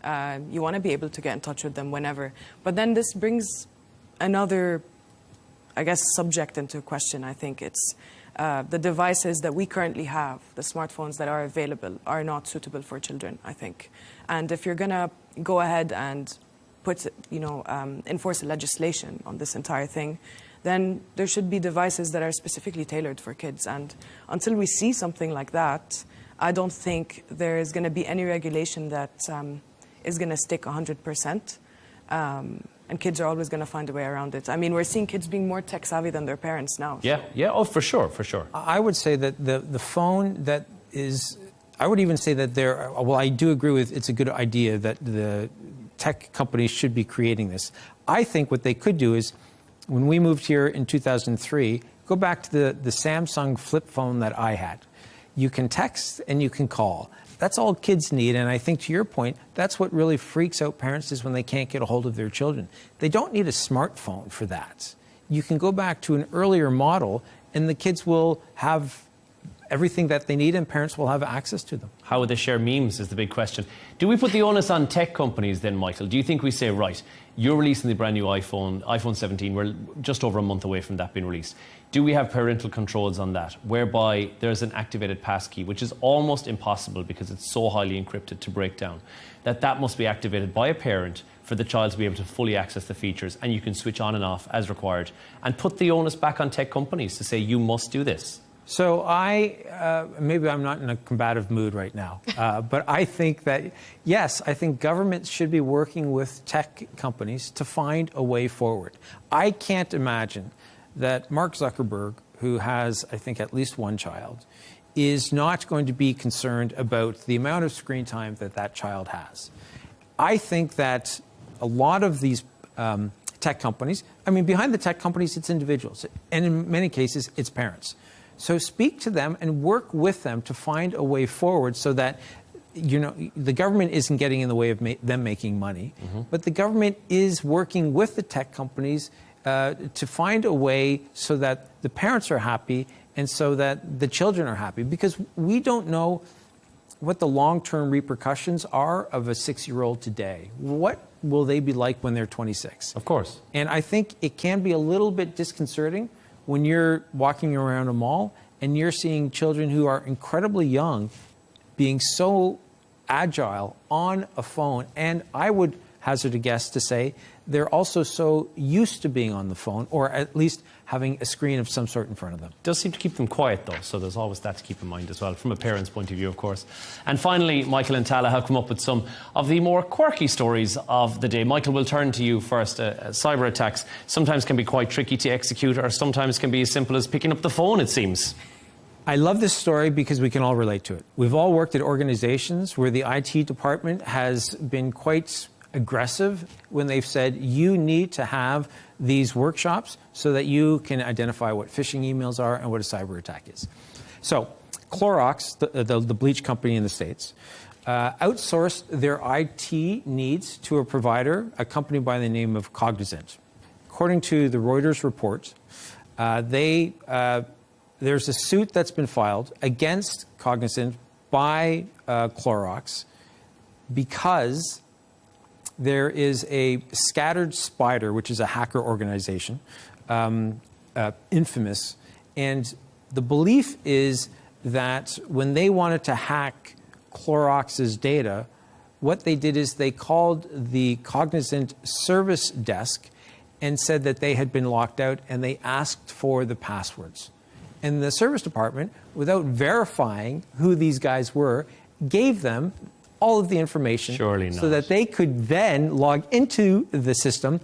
you want to be able to get in touch with them whenever. But then this brings another, I guess, subject into question. I think it's the devices that we currently have, the smartphones that are available, are not suitable for children, I think. And if you're going to go ahead and put, enforce a legislation on this entire thing, then there should be devices that are specifically tailored for kids. And until we see something like that, I don't think there is going to be any regulation that is going to stick 100%. And kids are always going to find a way around it. I mean, we're seeing kids being more tech savvy than their parents now. Yeah, yeah, oh, for sure, for sure. I would say that the phone that is, I would even say that well, I do agree with it's a good idea that the tech companies should be creating this. I think what they could do is, when we moved here in 2003, go back to the Samsung flip phone that I had. You can text and you can call. That's all kids need, and I think to your point, that's what really freaks out parents is when they can't get a hold of their children. They don't need a smartphone for that. You can go back to an earlier model, and the kids will have everything that they need, and parents will have access to them. How would they share memes is the big question. Do we put the onus on tech companies then, Michael? Do you think we say, right, you're releasing the brand new iPhone 17, we're just over a month away from that being released. Do we have parental controls on that, whereby there's an activated passkey, which is almost impossible because it's so highly encrypted to break down, that must be activated by a parent for the child to be able to fully access the features, and you can switch on and off as required, and put the onus back on tech companies to say, you must do this? So maybe I'm not in a combative mood right now, but I think that, yes, I think governments should be working with tech companies to find a way forward. I can't imagine that Mark Zuckerberg, who has, I think, at least one child, is not going to be concerned about the amount of screen time that child has. I think that a lot of these tech companies, I mean, behind the tech companies, it's individuals, and in many cases, it's parents. So speak to them and work with them to find a way forward so that the government isn't getting in the way of them making money, but the government is working with the tech companies to find a way so that the parents are happy and so that the children are happy, because we don't know what the long-term repercussions are of a 6-year-old today. What will they be like when they're 26? Of course. And I think it can be a little bit disconcerting when you're walking around a mall and you're seeing children who are incredibly young being so agile on a phone. And I would hazard a guess to say they're also so used to being on the phone, or at least having a screen of some sort in front of them. It does seem to keep them quiet, though, so there's always that to keep in mind as well, from a parent's point of view, of course. And finally, Michael and Tala have come up with some of the more quirky stories of the day. Michael, we'll turn to you first. Cyber attacks sometimes can be quite tricky to execute, or sometimes can be as simple as picking up the phone, it seems. I love this story because we can all relate to it. We've all worked at organizations where the IT department has been quite aggressive when they've said you need to have these workshops so that you can identify what phishing emails are and what a cyber attack is. So Clorox, the bleach company in the States, outsourced their IT needs to a provider, a company by the name of Cognizant. According to the Reuters report, there's a suit that's been filed against Cognizant by Clorox because there is a Scattered Spider, which is a hacker organization, infamous. And the belief is that when they wanted to hack Clorox's data, what they did is they called the Cognizant service desk and said that they had been locked out, and they asked for the passwords. And the service department, without verifying who these guys were, gave them all of the information so that they could then log into the system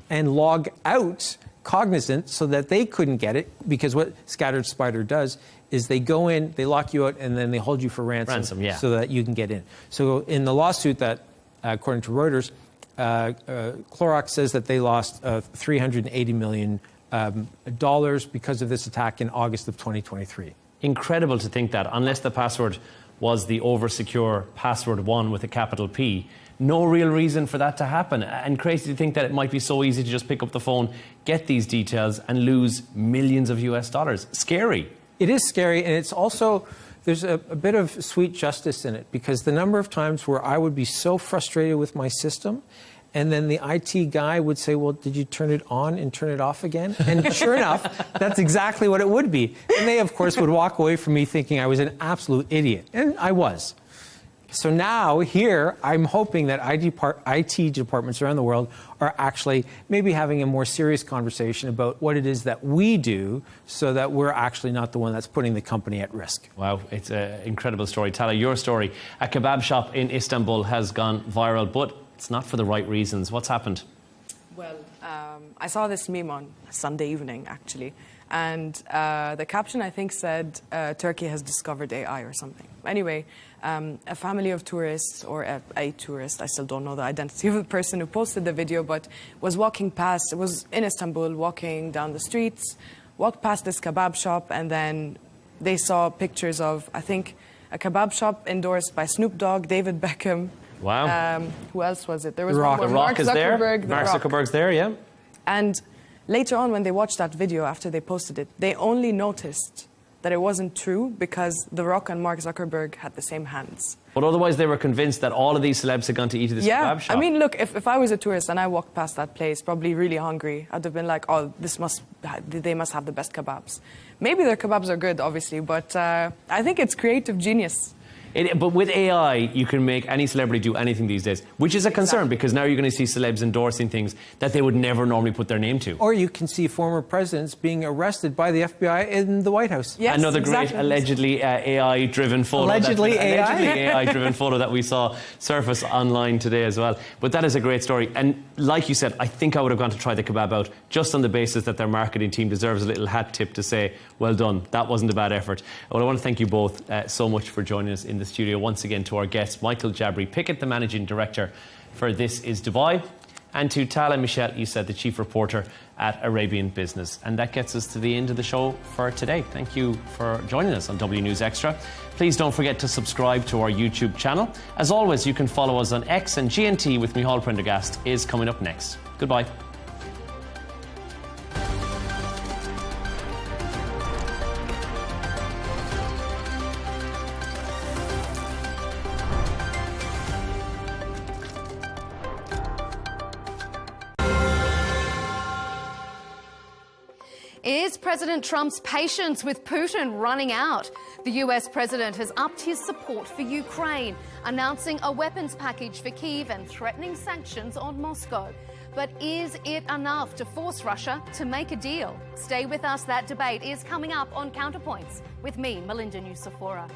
and log out Cognizant so that they couldn't get it, because what Scattered Spider does is they go in, they lock you out, and then they hold you for ransom so that you can get in. So in the lawsuit that, according to Reuters, Clorox says that they lost $380 million because of this attack in August of 2023. Incredible to think that, unless the password was the over-secure password 1 with a capital P, no real reason for that to happen. And crazy to think that it might be so easy to just pick up the phone, get these details, and lose millions of US dollars. Scary. It is scary, and it's also, there's a bit of sweet justice in it, because the number of times where I would be so frustrated with my system, and then the IT guy would say, well, did you turn it on and turn it off again? And sure enough, that's exactly what it would be. And they, of course, would walk away from me thinking I was an absolute idiot. And I was. So now here, I'm hoping that IT departments around the world are actually maybe having a more serious conversation about what it is that we do so that we're actually not the one that's putting the company at risk. Wow, it's an incredible story. Tala, your story. A kebab shop in Istanbul has gone viral, but it's not for the right reasons. What's happened? Well, I saw this meme on Sunday evening, actually. And the caption, I think, said, Turkey has discovered AI or something. Anyway, a family of tourists, or a tourist, I still don't know the identity of the person who posted the video, but was walking past, it was in Istanbul, walking down the streets, walked past this kebab shop, and then they saw pictures of, I think, a kebab shop endorsed by Snoop Dogg, David Beckham. Wow. Who else was it? There was Rock. one more. Mark Zuckerberg. Mark Zuckerberg's there, yeah. And later on, when they watched that video after they posted it, they only noticed that it wasn't true because The Rock and Mark Zuckerberg had the same hands. But otherwise, they were convinced that all of these celebs had gone to eat at this kebab shop. I mean, look, if I was a tourist and I walked past that place, probably really hungry, I'd have been like, oh, they must have the best kebabs. Maybe their kebabs are good, obviously, but I think it's creative genius. But with AI, you can make any celebrity do anything these days, which is a concern because now you're going to see celebs endorsing things that they would never normally put their name to. Or you can see former presidents being arrested by the FBI in the White House. Yes, another great allegedly AI-driven photo. Allegedly AI-driven photo that we saw surface online today as well. But that is a great story. And like you said, I think I would have gone to try the kebab out just on the basis that their marketing team deserves a little hat tip to say, well done, that wasn't a bad effort. Well, I want to thank you both so much for joining us in the studio. Once again to our guests, Michael Jabri Pickett, the Managing Director for This Is Dubai, and to Tala Michelle Issa, the chief reporter at Arabian Business. And that gets us to the end of the show for today. Thank you for joining us on W News Extra. Please don't forget to subscribe to our YouTube channel. As always, you can follow us on X, and GNT with Micheál Prendergast is coming up next. Goodbye. Is President Trump's patience with Putin running out? The US president has upped his support for Ukraine, announcing a weapons package for Kyiv and threatening sanctions on Moscow. But is it enough to force Russia to make a deal? Stay with us. That debate is coming up on Counterpoints with me, Melinda Nucifora.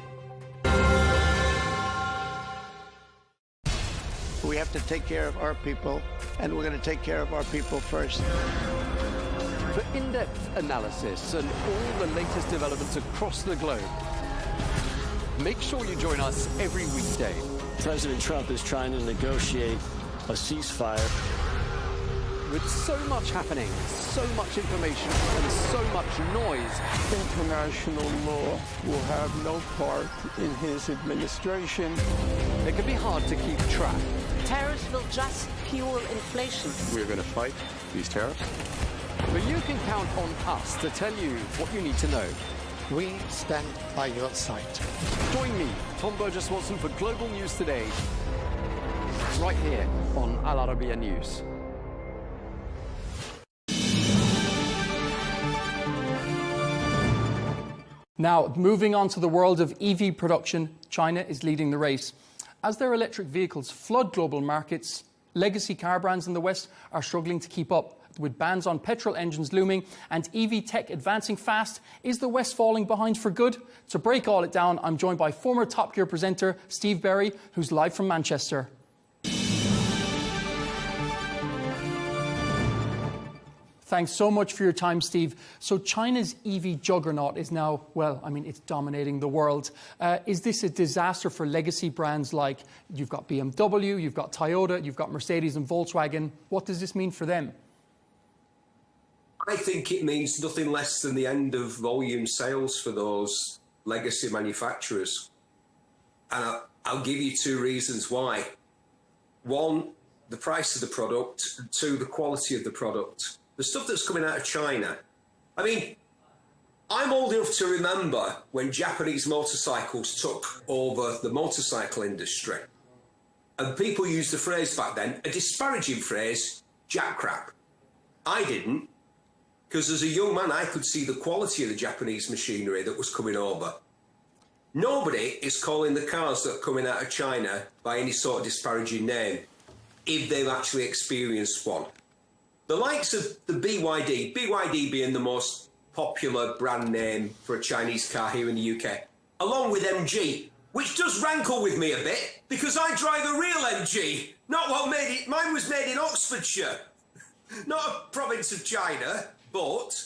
We have to take care of our people, and we're going to take care of our people first. For in-depth analysis and all the latest developments across the globe, make sure you join us every weekday. President Trump is trying to negotiate a ceasefire. With so much happening, so much information, and so much noise, International law will have no part in his administration. it can be hard to keep track. Tariffs will just fuel inflation. We're going to fight these tariffs. But you can count on us to tell you what you need to know. We stand by your side. Join me, Tom Burges Watson, for Global News Today, right here on Al Arabiya News. Now, moving on to the world of EV production, China is leading the race. As their electric vehicles flood global markets, legacy car brands in the West are struggling to keep up. With bans on petrol engines looming and EV tech advancing fast, is the West falling behind for good? To break all it down, I'm joined by former Top Gear presenter Steve Berry, who's live from Manchester. Thanks so much for your time, Steve. So China's EV juggernaut is now, well, I mean, it's dominating the world. Is this a disaster for legacy brands like you've got BMW, you've got Toyota, you've got Mercedes and Volkswagen? What does this mean for them? I think it means nothing less than the end of volume sales for those legacy manufacturers. And I'll give you two reasons why. One, the price of the product, and two, the quality of the product. The stuff that's coming out of China. I mean, I'm old enough to remember when Japanese motorcycles took over the motorcycle industry. And people used the phrase back then, a disparaging phrase, jack crap. I didn't. Because as a young man, I could see the quality of the Japanese machinery that was coming over. Nobody is calling the cars that are coming out of China by any sort of disparaging name, if they've actually experienced one. The likes of the BYD being the most popular brand name for a Chinese car here in the UK, along with MG, which does rankle with me a bit, because I drive a real MG, not one made it. Mine was made in Oxfordshire, not a province of China. But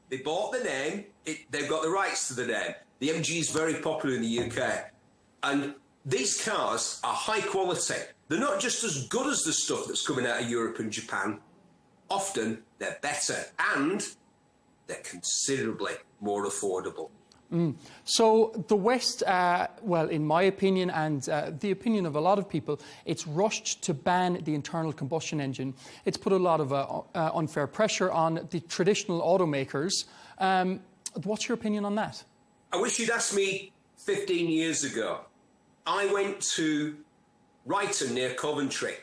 they bought the name, they've got the rights to the name. The MG is very popular in the UK. And these cars are high quality. They're not just as good as the stuff that's coming out of Europe and Japan. Often they're better and they're considerably more affordable. So the West, well, in my opinion and the opinion of a lot of people, it's rushed to ban the internal combustion engine. It's put a lot of unfair pressure on the traditional automakers. What's your opinion on that? I wish you'd asked me 15 years ago. I went to Ryton near Coventry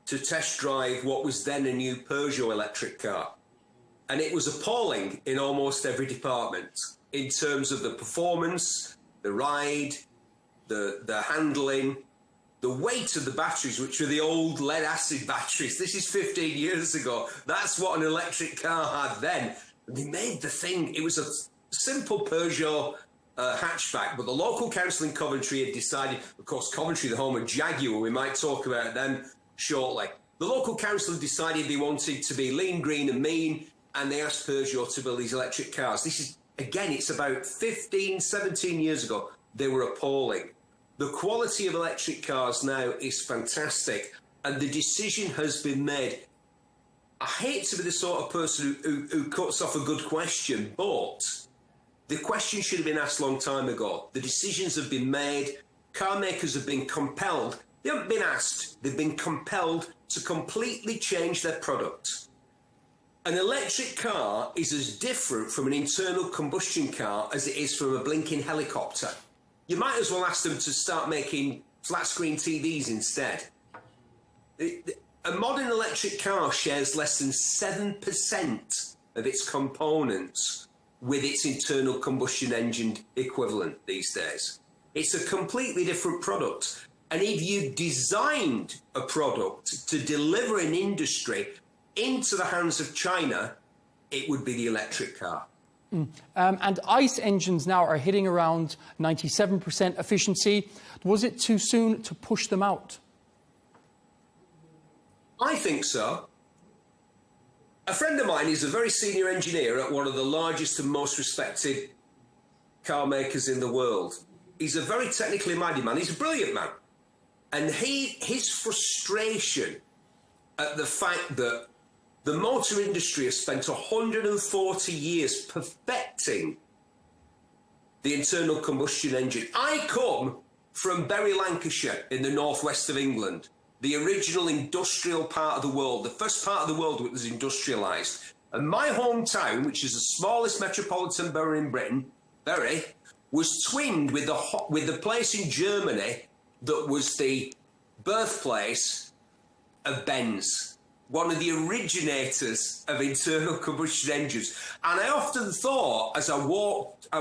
to test drive what was then a new Peugeot electric car. And it was appalling in almost every department. In terms of the performance, the ride, the handling, the weight of the batteries, which were the old lead-acid batteries. This is 15 years ago. That's what an electric car had then. They made the thing. It was a simple Peugeot hatchback, but the local council in Coventry had decided, of course, Coventry, the home of Jaguar, we might talk about them shortly. The local council decided they wanted to be lean, green and mean, and they asked Peugeot to build these electric cars. This is, again, it's about 15, 17 years ago. They were appalling. The quality of electric cars now is fantastic, and the decision has been made. I hate to be the sort of person who cuts off a good question, but the question should have been asked a long time ago. The decisions have been made. Car makers have been compelled. They haven't been asked. They've been compelled to completely change their product. An electric car is as different from an internal combustion car as it is from a blinking helicopter. You might as well ask them to start making flat-screen TVs instead. A modern electric car shares less than 7% of its components with its internal combustion engine equivalent these days. It's a completely different product. And if you designed a product to deliver an industry into the hands of China, it would be the electric car. And ICE engines now are hitting around 97% efficiency. Was it too soon to push them out? I think so. A friend of mine is a very senior engineer at one of the largest and most respected car makers in the world. He's a very technically minded man. He's a brilliant man. And his frustration at the fact that the motor industry has spent 140 years perfecting the internal combustion engine. I come from Bury, Lancashire, in the northwest of England. The original industrial part of the world, the first part of the world that was industrialised. And my hometown, which is the smallest metropolitan borough in Britain, Bury, was twinned with the place in Germany that was the birthplace of Benz, one of the originators of internal combustion engines. And I often thought, as I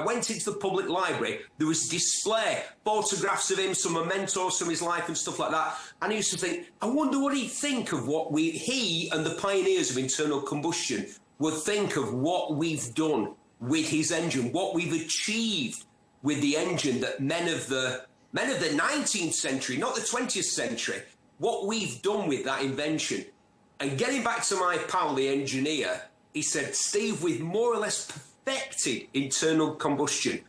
went into the public library, there was a display, photographs of him, some mementos from his life and stuff like that. And I used to think, I wonder what he'd think of what he and the pioneers of internal combustion would think of what we've done with his engine, what we've achieved with the engine that men of the 19th century, not the 20th century, what we've done with that invention. And getting back to my pal, the engineer, he said, Steve, we've more or less perfected internal combustion.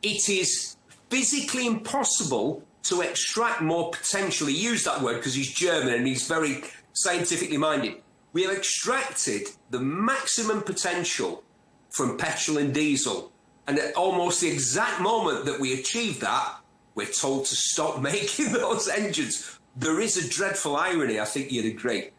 It is physically impossible to extract more potential. He used that word because he's German and he's very scientifically minded. We have extracted the maximum potential from petrol and diesel. And at almost the exact moment that we achieve that, we're told to stop making those engines. There is a dreadful irony, I think you'd agree.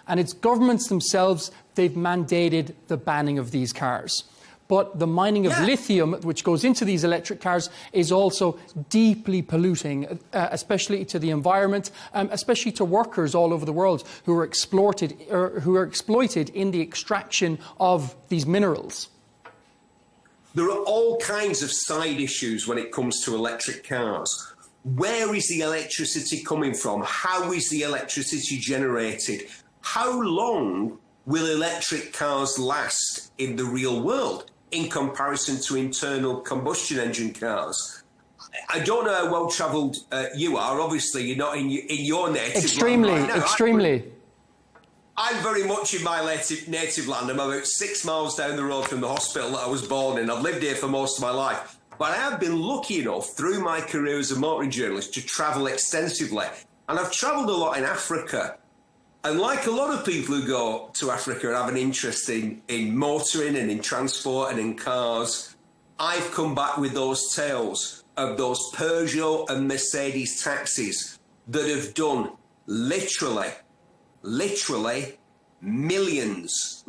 And it's governments themselves, they've mandated the banning of these cars. But the mining of lithium, which goes into these electric cars, is also deeply polluting, especially to the environment, especially to workers all over the world who are exploited in the extraction of these minerals. There are all kinds of side issues when it comes to electric cars. Where is the electricity coming from? How is the electricity generated? How long will electric cars last in the real world in comparison to internal combustion engine cars? I don't know how well-travelled you are. Obviously, you're not in your native land right now. Extremely. I'm very much in my native land. I'm about 6 miles down the road from the hospital that I was born in. I've lived here for most of my life. But I have been lucky enough through my career as a motoring journalist to travel extensively. And I've travelled a lot in Africa. And like a lot of people who go to Africa and have an interest in motoring and in transport and in cars, I've come back with those tales of those Peugeot and Mercedes taxis that have done literally millions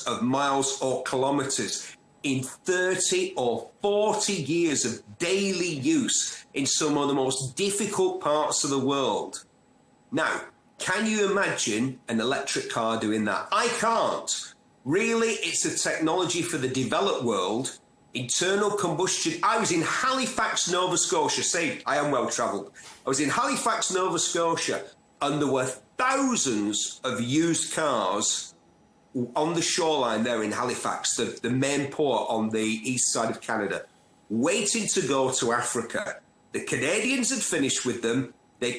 of miles or kilometres in 30 or 40 years of daily use in some of the most difficult parts of the world. Now, can you imagine an electric car doing that? I can't. Really, it's a technology for the developed world. Internal combustion. I was in Halifax, Nova Scotia. See, I am well-travelled. I was in Halifax, Nova Scotia, and there were thousands of used cars on the shoreline there in Halifax, the main port on the east side of Canada, waiting to go to Africa. The Canadians had finished with them. The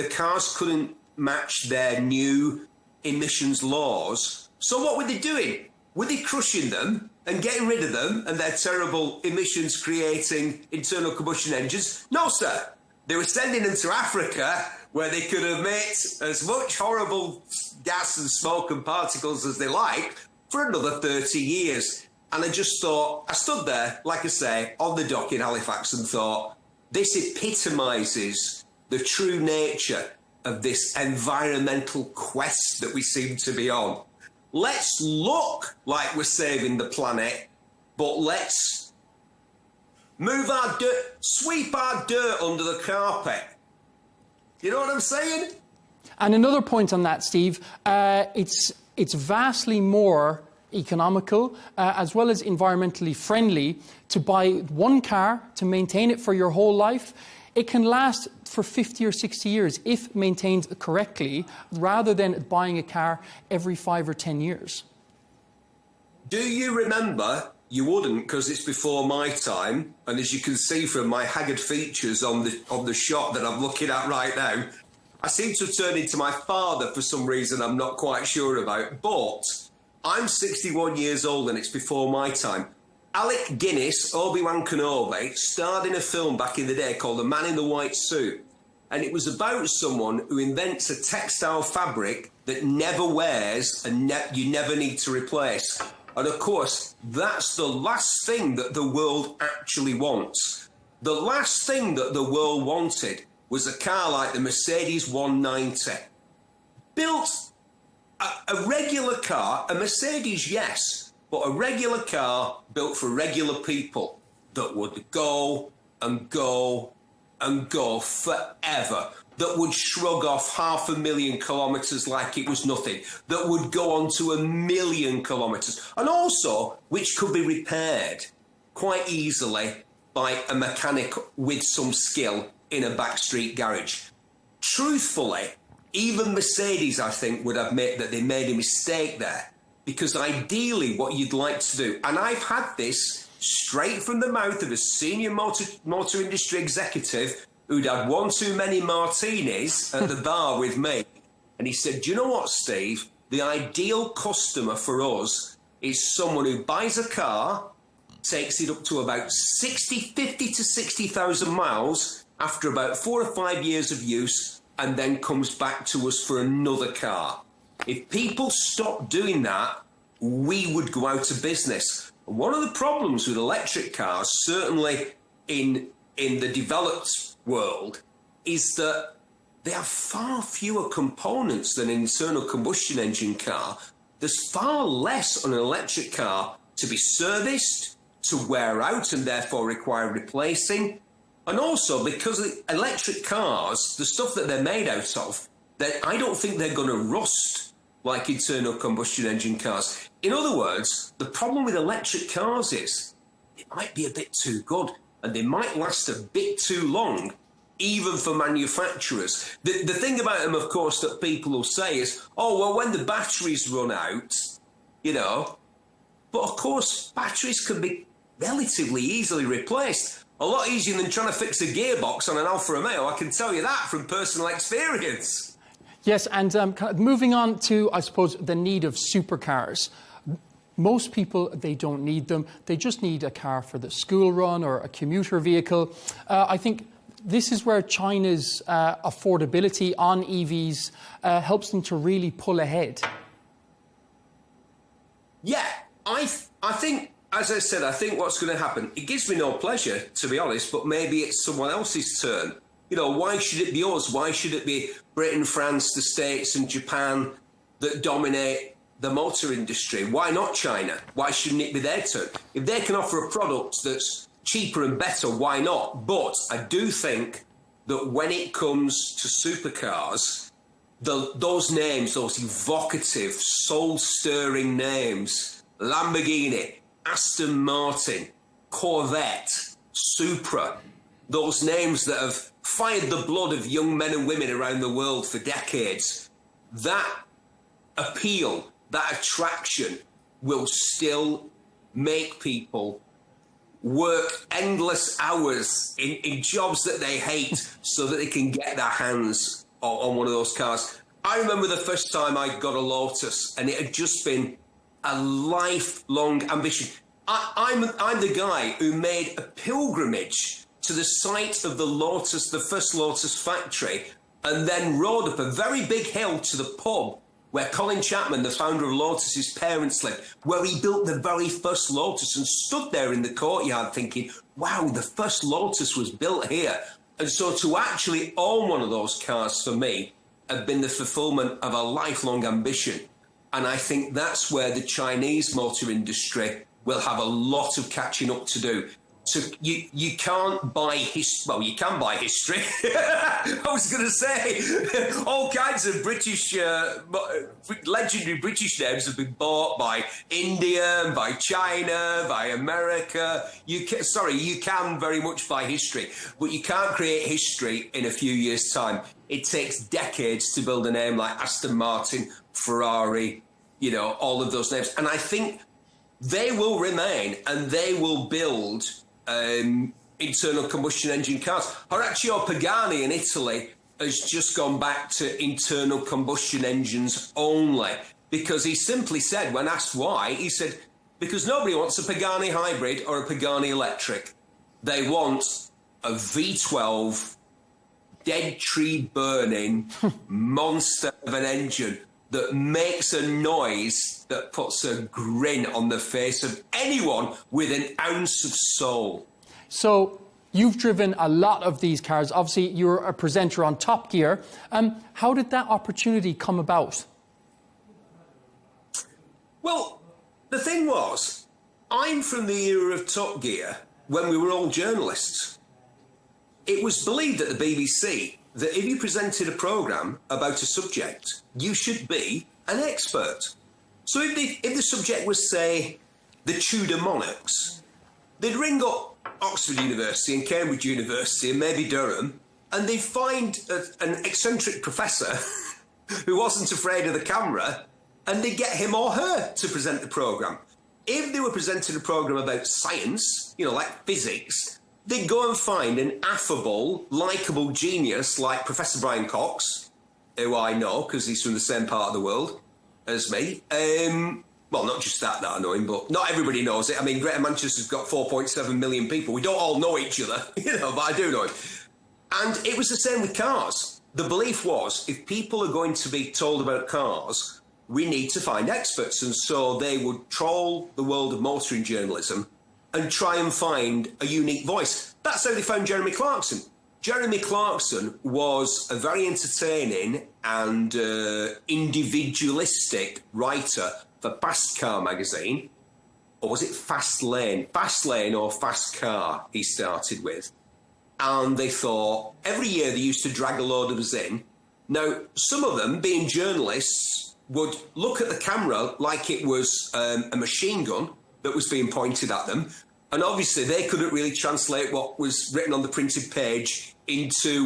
cars couldn't match their new emissions laws. So what were they doing? Were they crushing them and getting rid of them and their terrible emissions creating internal combustion engines? No, sir. They were sending them to Africa, where they could emit as much horrible gas and smoke and particles as they liked for another 30 years. And I just thought, I stood there, like I say, on the dock in Halifax and thought, this epitomises the true nature of this environmental quest that we seem to be on. Let's look like we're saving the planet, but let's move our dirt, sweep our dirt under the carpet. You know what I'm saying? And another point on that, Steve, it's vastly more economical as well as environmentally friendly to buy one car, to maintain it for your whole life. It can last for 50 or 60 years if maintained correctly, rather than buying a car every 5 or 10 years. Do you remember? You wouldn't, because it's before my time, and as you can see from my haggard features on the shot that I'm looking at right now, I seem to have turned into my father for some reason I'm not quite sure about. But I'm 61 years old, and it's before my time. Alec Guinness, Obi-Wan Kenobi, starred in a film back in the day called The Man in the White Suit. And it was about someone who invents a textile fabric that never wears and you never need to replace. And of course, that's the last thing that the world actually wants. The last thing that the world wanted was a car like the Mercedes 190. Built a regular car, a Mercedes, yes, but a regular car built for regular people that would go and go and go forever, that would shrug off 500,000 kilometres like it was nothing, that would go on to 1,000,000 kilometres, and also which could be repaired quite easily by a mechanic with some skill in a backstreet garage. Truthfully, even Mercedes, I think, would admit that they made a mistake there. Because ideally what you'd like to do, and I've had this straight from the mouth of a senior motor industry executive who'd had one too many martinis at the bar with me. And he said, do you know what, Steve? The ideal customer for us is someone who buys a car, takes it up to about 50 to 60,000 miles after about 4 or 5 years of use, and then comes back to us for another car. If people stopped doing that, we would go out of business. One of the problems with electric cars, certainly in the developed world, is that they have far fewer components than an internal combustion engine car. There's far less on an electric car to be serviced, to wear out and therefore require replacing. And also because electric cars, the stuff that they're made out of, I don't think they're going to rust like internal combustion engine cars. In other words, the problem with electric cars is they might be a bit too good and they might last a bit too long, even for manufacturers. The thing about them, of course, that people will say is, oh, well, when the batteries run out, you know, but of course, batteries can be relatively easily replaced. A lot easier than trying to fix a gearbox on an Alfa Romeo, I can tell you that from personal experience. Yes, and moving on to, I suppose, the need of supercars. Most people, they don't need them. They just need a car for the school run or a commuter vehicle. I think this is where China's affordability on EVs helps them to really pull ahead. Yeah, I think, as I said, I think what's going to happen, it gives me no pleasure, to be honest, but maybe it's someone else's turn. You know, why should it be us? Why should it be Britain, France, the States and Japan that dominate the motor industry? Why not China? Why shouldn't it be their turn? If they can offer a product that's cheaper and better, why not? But I do think that when it comes to supercars, those names, those evocative, soul-stirring names, Lamborghini, Aston Martin, Corvette, Supra, those names that have fired the blood of young men and women around the world for decades, that appeal, that attraction will still make people work endless hours in jobs that they hate so that they can get their hands on one of those cars. I remember the first time I got a Lotus, and it had just been a lifelong ambition. I'm the guy who made a pilgrimage to the site of the first Lotus factory, and then rode up a very big hill to the pub where Colin Chapman, the founder of Lotus's parents, lived, where he built the very first Lotus, and stood there in the courtyard thinking, wow, the first Lotus was built here. And so to actually own one of those cars for me had been the fulfillment of a lifelong ambition. And I think that's where the Chinese motor industry will have a lot of catching up to do. So you can't buy history. Well, you can buy history. I was going to say all kinds of British, legendary British names have been bought by India, by China, by America. You can very much buy history, but you can't create history in a few years' time. It takes decades to build a name like Aston Martin, Ferrari, you know, all of those names. And I think they will remain, and they will build internal combustion engine cars. Horacio Pagani in Italy has just gone back to internal combustion engines only, because he simply said, when asked why, he said, because nobody wants a Pagani hybrid or a Pagani electric. They want a V12 dead tree burning monster of an engine that makes a noise that puts a grin on the face of anyone with an ounce of soul. So you've driven a lot of these cars. Obviously, you're a presenter on Top Gear. How did that opportunity come about? Well, the thing was, I'm from the era of Top Gear when we were all journalists. It was believed at the BBC that if you presented a programme about a subject, you should be an expert. So if the subject was, say, the Tudor monarchs, they'd ring up Oxford University and Cambridge University and maybe Durham, and they'd find an eccentric professor who wasn't afraid of the camera, and they'd get him or her to present the programme. If they were presenting a programme about science, you know, like physics, they'd go and find an affable, likeable genius like Professor Brian Cox, who I know because he's from the same part of the world as me. Well, not just that I know him, but not everybody knows it. I mean, Greater Manchester's got 4.7 million people. We don't all know each other, you know, but I do know him. And it was the same with cars. The belief was, if people are going to be told about cars, we need to find experts. And so they would troll the world of motoring journalism and try and find a unique voice. That's how they found Jeremy Clarkson. Jeremy Clarkson was a very entertaining and individualistic writer for Fast Car magazine. Or was it Fast Lane? Fast Lane or Fast Car he started with. And they thought, every year they used to drag a load of us in. Now, some of them, being journalists, would look at the camera like it was a machine gun that was being pointed at them. And obviously they couldn't really translate what was written on the printed page into,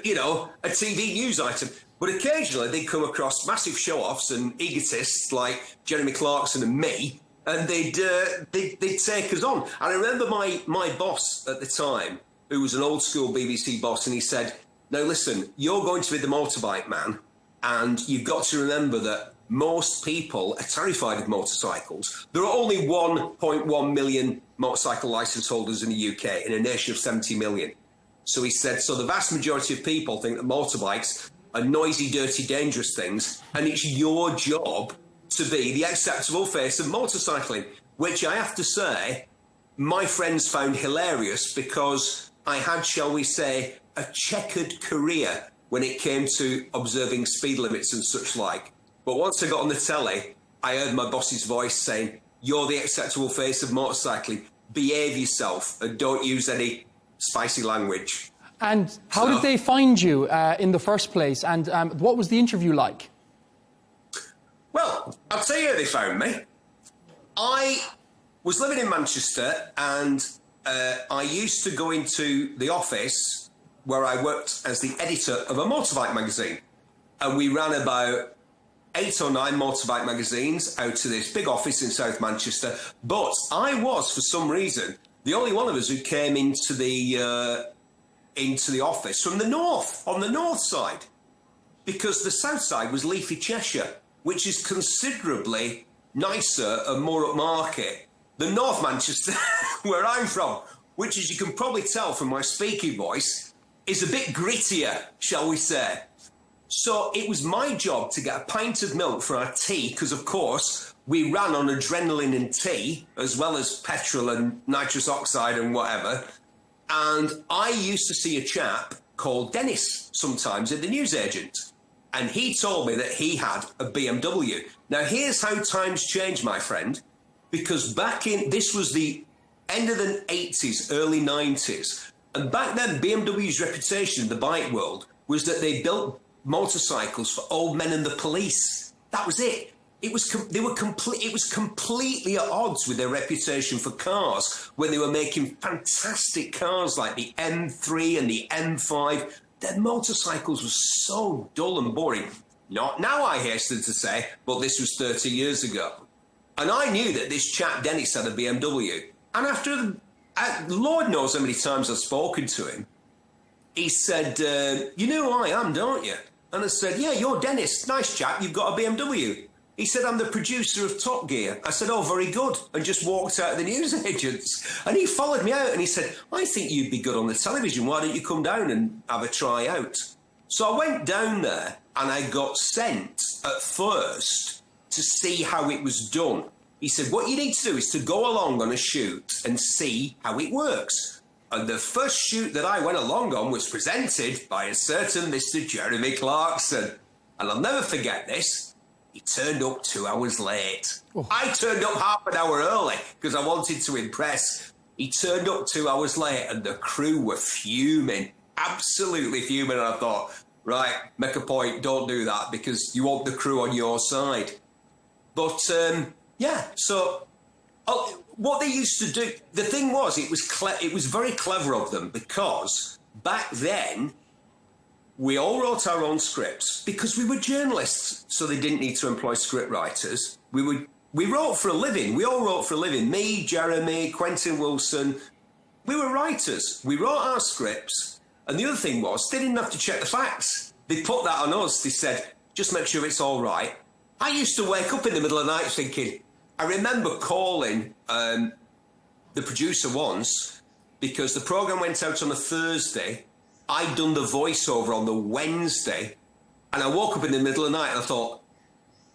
you know, a TV news item. But occasionally they'd come across massive show-offs and egotists like Jeremy Clarkson and me, and they'd take us on. And I remember my boss at the time, who was an old-school BBC boss, and he said, now listen, you're going to be the motorbike man, and you've got to remember that most people are terrified of motorcycles. There are only 1.1 million motorcycle licence holders in the UK in a nation of 70 million. So he said, so the vast majority of people think that motorbikes are noisy, dirty, dangerous things, and it's your job to be the acceptable face of motorcycling, which I have to say, my friends found hilarious because I had, shall we say, a checkered career when it came to observing speed limits and such like. But once I got on the telly, I heard my boss's voice saying, you're the acceptable face of motorcycling. Behave yourself and don't use any spicy language. And how did they find you in the first place? And what was the interview like? Well, I'll tell you how they found me. I was living in Manchester, and I used to go into the office where I worked as the editor of a motorbike magazine. And we ran about 8 or 9 motorbike magazines out to this big office in South Manchester. But I was, for some reason, the only one of us who came into the office from the north, on the north side, because the south side was leafy Cheshire, which is considerably nicer and more upmarket than North Manchester, where I'm from. which, as you can probably tell from my speaking voice, is a bit grittier, shall we say. So it was my job to get a pint of milk for our tea, because, of course, we ran on adrenaline and tea, as well as petrol and nitrous oxide and whatever. And I used to see a chap called Dennis sometimes at the newsagent. And he told me that he had a BMW. Now, here's how times changed, my friend, because this was the end of the 80s, early 90s. And back then, BMW's reputation in the bike world was that they built motorcycles for old men and the police. That was it. It was completely at odds with their reputation for cars when they were making fantastic cars like the M3 and the M5. Their motorcycles were so dull and boring. Not now, I hasten to say, but this was 30 years ago. And I knew that this chap Dennis had a BMW. And after, Lord knows how many times I've spoken to him, he said, you know who I am, don't you? And I said, yeah, you're Dennis. Nice chap, you've got a BMW. He said, I'm the producer of Top Gear. I said, oh, very good. And just walked out of the newsagents. And he followed me out and he said, I think you'd be good on the television. Why don't you come down and have a try out? So I went down there and I got sent at first to see how it was done. He said, what you need to do is to go along on a shoot and see how it works. And the first shoot that I went along on was presented by a certain Mr. Jeremy Clarkson. And I'll never forget this. He turned up 2 hours late. Oh. I turned up half an hour early because I wanted to impress. He turned up 2 hours late and the crew were fuming, absolutely fuming. And I thought, right, make a point, don't do that because you want the crew on your side. But, yeah, so what they used to do, the thing was, it was very clever of them because back then, we all wrote our own scripts because we were journalists, so they didn't need to employ script writers. We wrote for a living. We all wrote for a living. Me, Jeremy, Quentin Wilson. We were writers. We wrote our scripts. And the other thing was, they didn't have to check the facts. They put that on us. They said, just make sure it's all right. I used to wake up in the middle of the night thinking, I remember calling the producer once because the programme went out on a Thursday. I'd done the voiceover on the Wednesday, and I woke up in the middle of the night and I thought,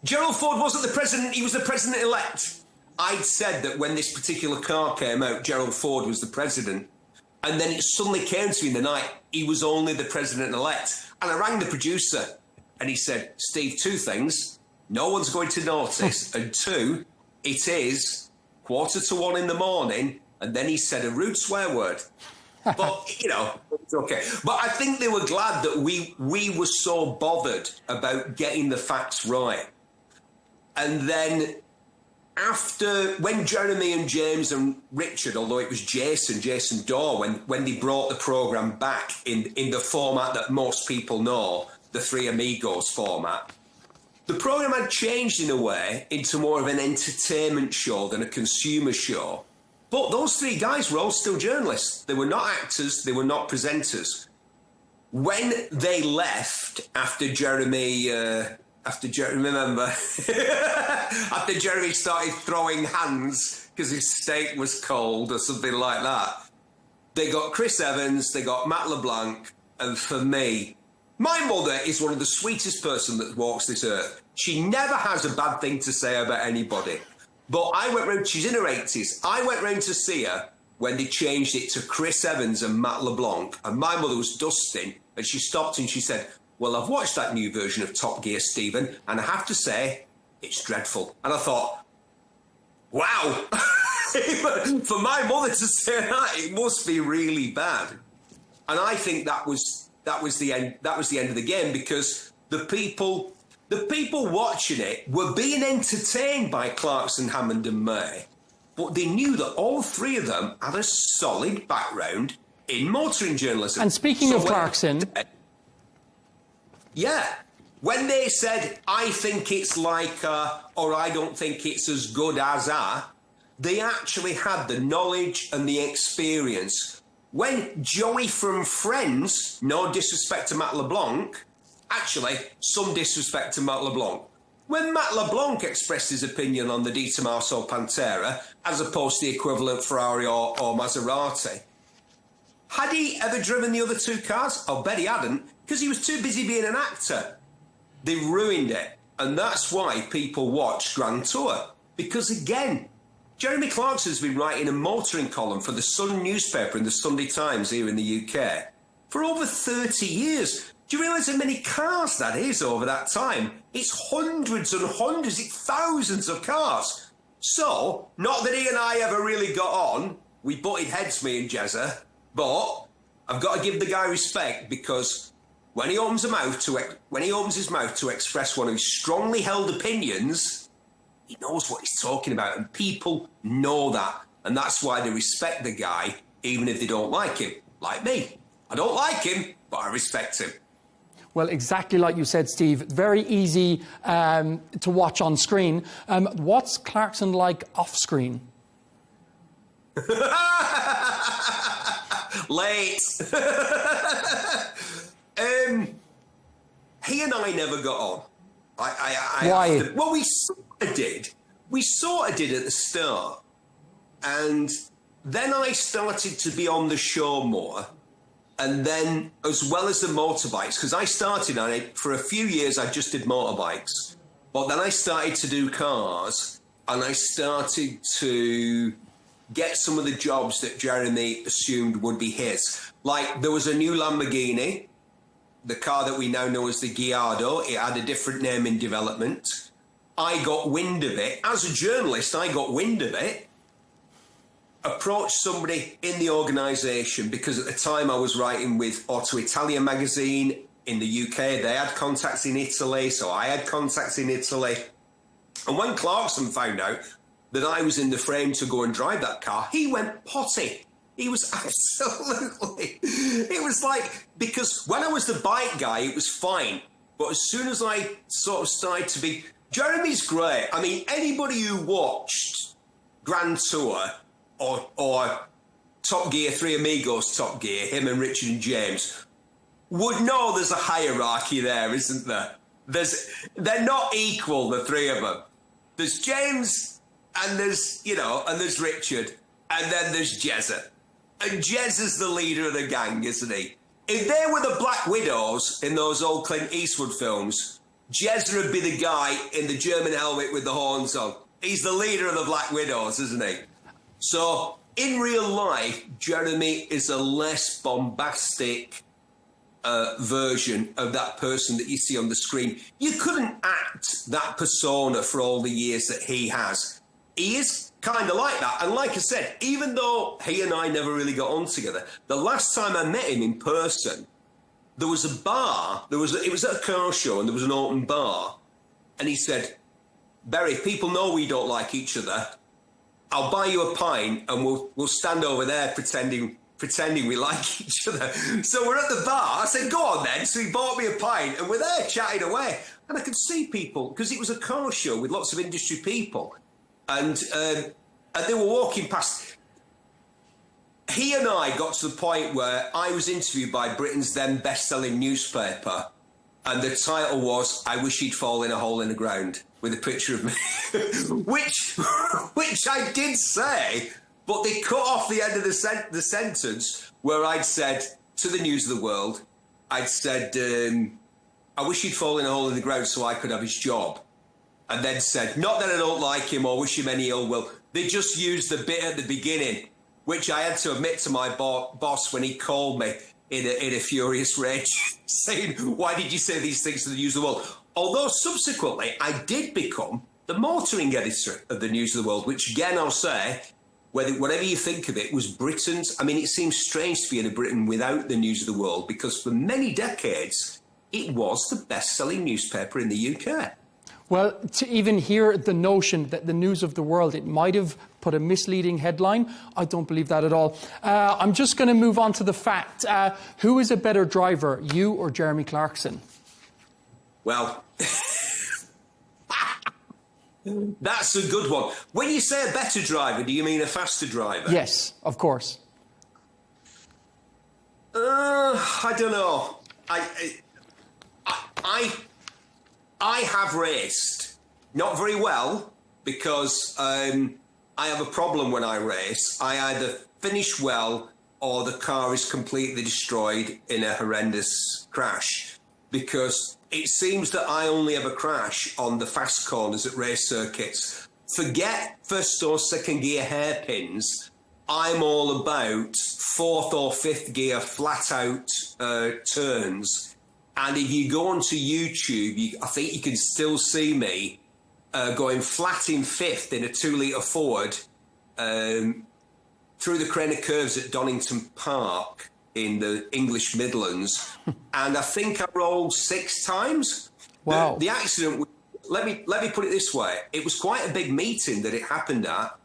Gerald Ford wasn't the president, he was the president-elect. I'd said that when this particular car came out, Gerald Ford was the president, and then it suddenly came to me in the night, he was only the president-elect. And I rang the producer, and he said, Steve, two things, no one's going to notice, and two, it is 1:45 in the morning, and then he said a rude swear word. But, you know, it's okay. But I think they were glad that we were so bothered about getting the facts right. And then when Jeremy and James and Richard, although it was Jason Daw, when they brought the programme back in the format that most people know, the Three Amigos format, the programme had changed in a way into more of an entertainment show than a consumer show. But those three guys were all still journalists. They were not actors. They were not presenters. When they left after Jeremy started throwing hands because his steak was cold or something like that, they got Chris Evans, they got Matt LeBlanc, and for me, my mother is one of the sweetest person that walks this earth. She never has a bad thing to say about anybody. But I went round, she's in her 80s, I went round to see her when they changed it to Chris Evans and Matt LeBlanc, and my mother was dusting, and she stopped and she said, well, I've watched that new version of Top Gear, Stephen, and I have to say, it's dreadful. And I thought, wow, for my mother to say that, it must be really bad. And I think that was the end of the game because the people watching it were being entertained by Clarkson, Hammond and May, but they knew that all three of them had a solid background in motoring journalism. And speaking of Clarkson... Yeah. When they said, I think it's like or I don't think it's as good as they actually had the knowledge and the experience. When Joey from Friends, no disrespect to Matt LeBlanc, actually, some disrespect to Matt LeBlanc. When Matt LeBlanc expressed his opinion on the Di Tommaso Pantera, as opposed to the equivalent Ferrari or Maserati, Had he ever driven the other two cars? I'll bet he hadn't, because he was too busy being an actor. They ruined it. And that's why people watch Grand Tour. Because again, Jeremy Clarkson's been writing a motoring column for the Sun newspaper and the Sunday Times here in the UK for over 30 years. Do you realise how many cars that is over that time? It's hundreds and hundreds, it's thousands of cars. So, not that he and I ever really got on. We butted heads, me and Jezza. But I've got to give the guy respect, because when he opens his mouth to express one of his strongly held opinions, he knows what he's talking about, and people know that. And that's why they respect the guy, even if they don't like him. Like me. I don't like him, but I respect him. Well, exactly like you said, Steve. Very easy to watch on screen. What's Clarkson like off screen? Late. He and I never got on. Why? Well, we sort of did. We sort of did at the start. And then I started to be on the show more. And then, as well as the motorbikes, because I started on it, for a few years I just did motorbikes. But then I started to do cars, and I started to get some of the jobs that Jeremy assumed would be his. Like, there was a new Lamborghini, the car that we now know as the Gallardo. It had a different name in development. I got wind of it. As a journalist, I got wind of it. Approached somebody in the organisation, because at the time I was writing with Auto Italia magazine in the UK. They had contacts in Italy, so I had contacts in Italy. And when Clarkson found out that I was in the frame to go and drive that car, he went potty. He was absolutely... It was like, because when I was the bike guy, it was fine. But as soon as I sort of started to be... Jeremy's great. I mean, anybody who watched Grand Tour or Top Gear, Three Amigos Top Gear, him and Richard and James, would know there's a hierarchy there, isn't there? They're not equal, the three of them. There's James, and there's Richard, and then there's Jezza. And Jezza's the leader of the gang, isn't he? If they were the Black Widows in those old Clint Eastwood films, Jezza would be the guy in the German helmet with the horns on. He's the leader of the Black Widows, isn't he? So, in real life, Jeremy is a less bombastic version of that person that you see on the screen. You couldn't act that persona for all the years that he has. He is kind of like that. And like I said, even though he and I never really got on together, the last time I met him in person, there was a bar. It was at a car show, and there was an open bar. And he said, "Berry, people know we don't like each other. I'll buy you a pint, and we'll stand over there pretending we like each other." So we're at the bar. I said, "Go on then." So he bought me a pint, and we're there chatting away. And I could see people, because it was a car show with lots of industry people, and they were walking past. He and I got to the point where I was interviewed by Britain's then best-selling newspaper, and the title was "I Wish He'd Fall in a Hole in the Ground," with a picture of me, which I did say, but they cut off the end of the sentence where I'd said to the News of the World, I'd said, "I wish he'd fall in a hole in the ground so I could have his job," and then said, "Not that I don't like him or wish him any ill will." They just used the bit at the beginning, which I had to admit to my boss when he called me in a furious rage, saying, "Why did you say these things to the News of the World?" Although subsequently I did become the motoring editor of the News of the World, which again I'll say, whatever you think of it, was Britain's... I mean, it seems strange to be in a Britain without the News of the World, because for many decades it was the best-selling newspaper in the UK. Well, to even hear the notion that the News of the World, it might have put a misleading headline, I don't believe that at all. I'm just going to move on to the fact. Who is a better driver, you or Jeremy Clarkson? Well, that's a good one. When you say a better driver, do you mean a faster driver? Yes, of course. I don't know. I have raced, not very well, because I have a problem when I race. I either finish well or the car is completely destroyed in a horrendous crash, because it seems that I only ever crash on the fast corners at race circuits. Forget first or second gear hairpins. I'm all about fourth or fifth gear flat out turns. And if you go onto YouTube, I think you can still see me going flat in fifth in a 2-litre Ford through the Craner Curves at Donington Park in the English Midlands. And I think I rolled 6 times. Wow. The accident, let me put it this way. It was quite a big meeting that it happened at.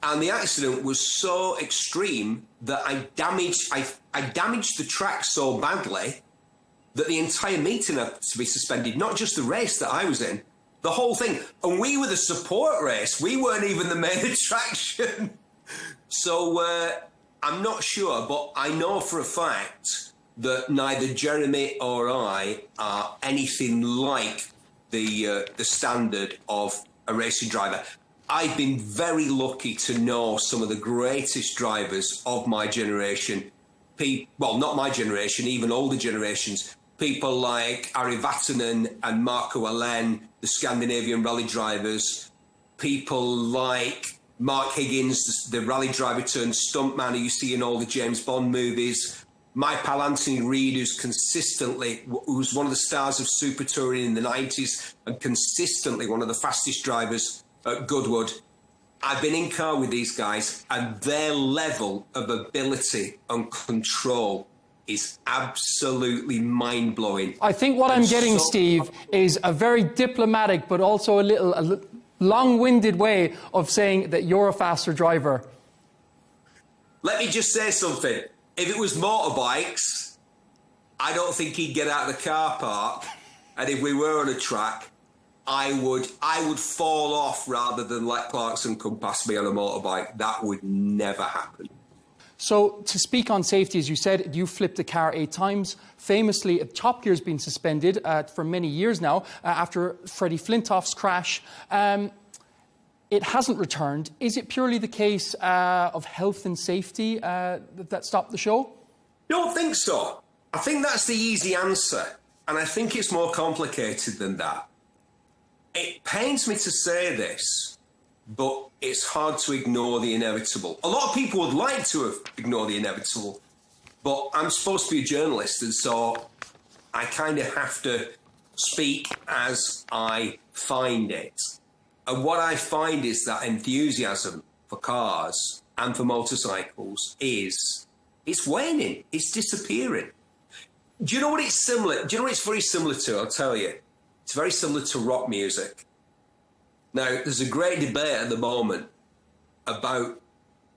And the accident was so extreme that I damaged the track so badly that the entire meeting had to be suspended, not just the race that I was in, the whole thing. And we were the support race. We weren't even the main attraction. So I'm not sure, but I know for a fact that neither Jeremy or I are anything like the standard of a racing driver. I've been very lucky to know some of the greatest drivers of my generation. Well, not my generation, even older generations. People like Ari Vatanen and Marco Allen, the Scandinavian rally drivers. People like Mark Higgins, the rally driver turned stuntman who you see in all the James Bond movies. My pal Anthony Reid, who's one of the stars of Super Touring in the 90s and consistently one of the fastest drivers at Goodwood. I've been in car with these guys, and their level of ability and control is absolutely mind-blowing. I think what I'm getting, Steve, is a very diplomatic but also a long-winded way of saying that you're a faster driver. Let me just say something. If it was motorbikes, I don't think he'd get out of the car park. And if we were on a track, I would fall off rather than let Clarkson come past me on a motorbike. That would never happen. So to speak on safety, as you said, you flipped a car 8 times. Famously, Top Gear's been suspended for many years now after Freddie Flintoff's crash. It hasn't returned. Is it purely the case of health and safety that stopped the show? Don't think so. I think that's the easy answer. And I think it's more complicated than that. It pains me to say this, but it's hard to ignore the inevitable. A lot of people would like to ignore the inevitable, but I'm supposed to be a journalist, and so I kind of have to speak as I find it. And what I find is that enthusiasm for cars and for motorcycles it's waning, it's disappearing. Do you know what it's similar? Do you know what it's very similar to? I'll tell you. It's very similar to rock music. Now, there's a great debate at the moment about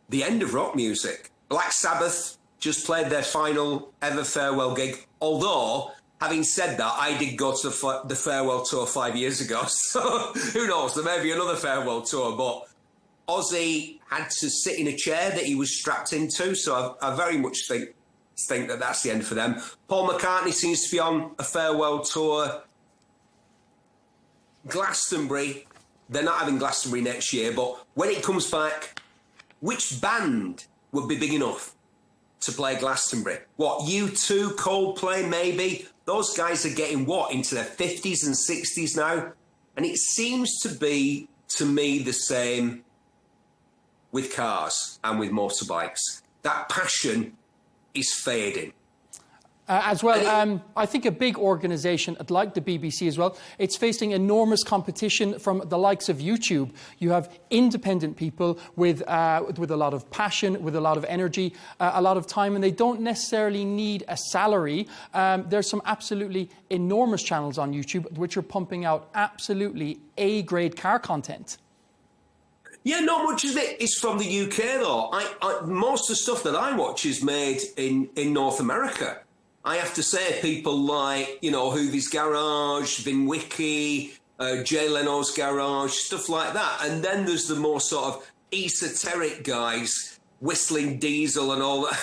the end of rock music. Black Sabbath just played their final ever farewell gig. Although, having said that, I did go to the farewell tour 5 years ago. So who knows, there may be another farewell tour. But Ozzy had to sit in a chair that he was strapped into. So I very much think that that's the end for them. Paul McCartney seems to be on a farewell tour. Glastonbury, they're not having Glastonbury next year, but when it comes back, which band would be big enough to play Glastonbury? What, U2, Coldplay, maybe? Those guys are getting, into their 50s and 60s now? And it seems to be, to me, the same with cars and with motorbikes. That passion is fading. As well, I think a big organisation like the BBC as well, it's facing enormous competition from the likes of YouTube. You have independent people with a lot of passion, with a lot of energy, a lot of time, and they don't necessarily need a salary. There's some absolutely enormous channels on YouTube which are pumping out absolutely A-grade car content. Yeah, not much of it is from the UK, though. Most of the stuff that I watch is made in North America. I have to say, people like, Hoovy's Garage, Vinwicki, Jay Leno's Garage, stuff like that. And then there's the more sort of esoteric guys, Whistling Diesel and all that.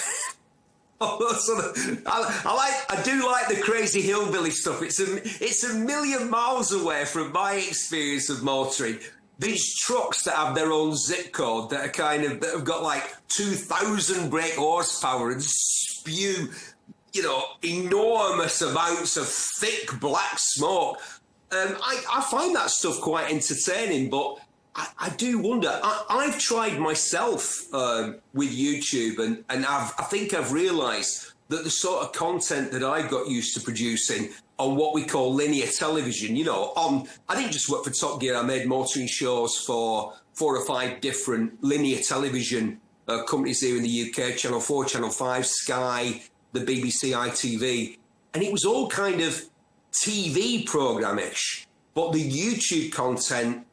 I do like the crazy hillbilly stuff. It's a million miles away from my experience of motoring. these trucks that have their own zip code that are that have got like 2,000 brake horsepower and spew, enormous amounts of thick black smoke. I find that stuff quite entertaining, but I do wonder. I've tried myself with YouTube, and I think I've realised that the sort of content that I got used to producing on what we call linear television, I didn't just work for Top Gear. I made motoring shows for 4 or 5 different linear television companies here in the UK, Channel 4, Channel 5, Sky, the BBC, ITV. And it was all kind of TV programme-ish. But the YouTube content,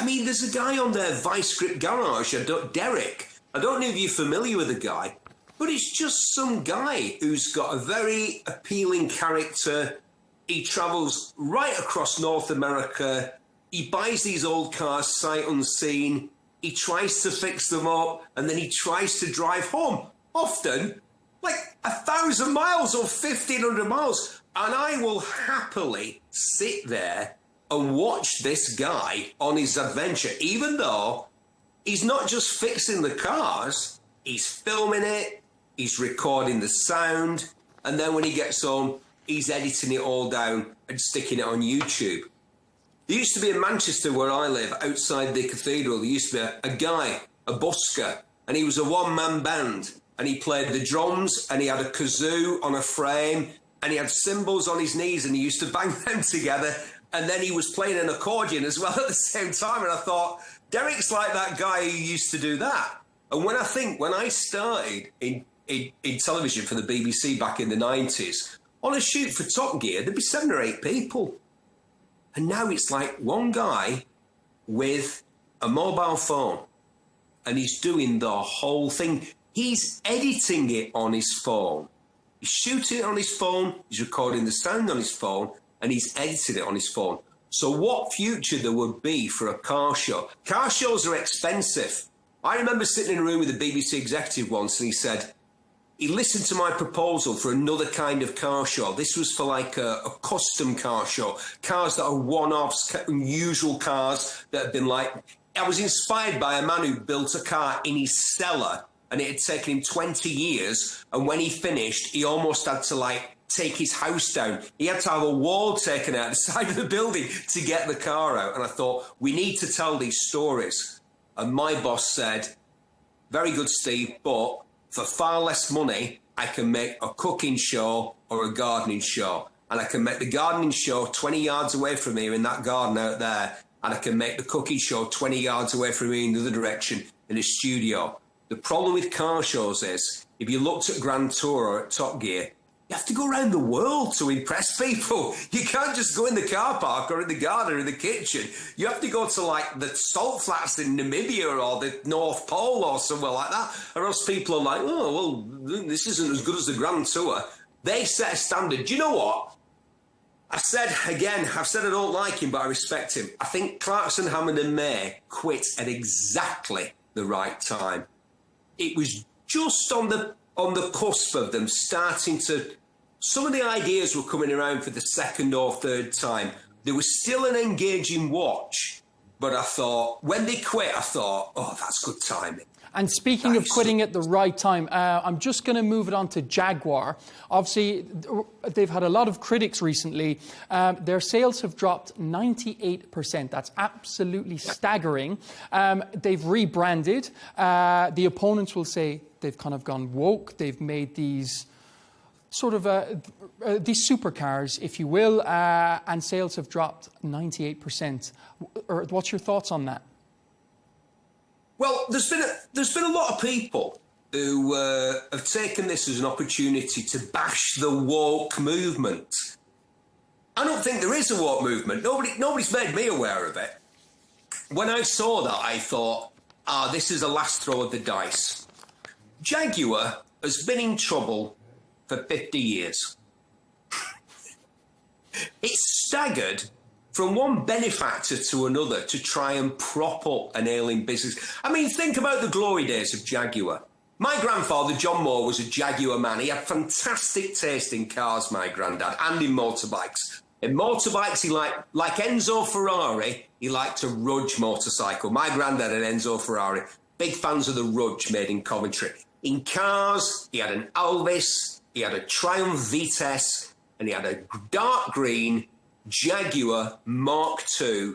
there's a guy on there, Vice Grip Garage, Derek. I don't know if you're familiar with the guy, but it's just some guy who's got a very appealing character. He travels right across North America. He buys these old cars sight unseen. He tries to fix them up, and then he tries to drive home, often like 1,000 miles or 1,500 miles. And I will happily sit there and watch this guy on his adventure, even though he's not just fixing the cars, he's filming it, he's recording the sound, and then when he gets home, he's editing it all down and sticking it on YouTube. There used to be in Manchester, where I live, outside the cathedral, there used to be a guy, a busker, and he was a one-man band, and he played the drums, and he had a kazoo on a frame, and he had cymbals on his knees, and he used to bang them together, and then he was playing an accordion as well at the same time, and I thought, Derek's like that guy who used to do that. And when I started in television for the BBC back in the 90s, on a shoot for Top Gear, there'd be 7 or 8 people. And now it's like one guy with a mobile phone, and he's doing the whole thing. He's editing it on his phone. He's shooting it on his phone, he's recording the sound on his phone, and he's editing it on his phone. So what future there would be for a car show? Car shows are expensive. I remember sitting in a room with a BBC executive once, and he said, he listened to my proposal for another kind of car show. This was for like a custom car show. Cars that are one-offs, unusual cars that have been like... I was inspired by a man who built a car in his cellar, and it had taken him 20 years. And when he finished, he almost had to take his house down. He had to have a wall taken out the side of the building to get the car out. And I thought, we need to tell these stories. And my boss said, very good, Steve, but for far less money, I can make a cooking show or a gardening show. And I can make the gardening show 20 yards away from me in that garden out there. And I can make the cooking show 20 yards away from me in the other direction in a studio. The problem with car shows is, if you looked at Grand Tour or at Top Gear, you have to go around the world to impress people. You can't just go in the car park or in the garden or in the kitchen. You have to go to the salt flats in Namibia or the North Pole or somewhere like that. Or else people are like, oh, well, this isn't as good as the Grand Tour. They set a standard. Do you know what? I've said I don't like him, but I respect him. I think Clarkson, Hammond and May quit at exactly the right time. It was just on the cusp of them starting to... Some of the ideas were coming around for the second or third time. There was still an engaging watch, but I thought, when they quit, I thought, oh, that's good timing. And speaking of quitting at the right time, I'm just going to move it on to Jaguar. Obviously, they've had a lot of critics recently. Their sales have dropped 98%. That's absolutely staggering. They've rebranded. The opponents will say they've kind of gone woke. They've made these sort of these supercars, if you will, and sales have dropped 98%. What's your thoughts on that? Well, there's been a lot of people who have taken this as an opportunity to bash the woke movement. I don't think there is a woke movement. Nobody's made me aware of it. When I saw that, I thought, this is the last throw of the dice. Jaguar has been in trouble for 50 years. It's staggered from one benefactor to another to try and prop up an ailing business. I mean, think about the glory days of Jaguar. My grandfather, John Moore, was a Jaguar man. He had fantastic taste in cars, my granddad, and in motorbikes. In motorbikes, he like Enzo Ferrari, he liked a Rudge motorcycle. My granddad had Enzo Ferrari. Big fans of the Rudge made in Coventry. In cars, he had an Elvis, he had a Triumph Vitesse, and he had a dark green Jaguar Mark II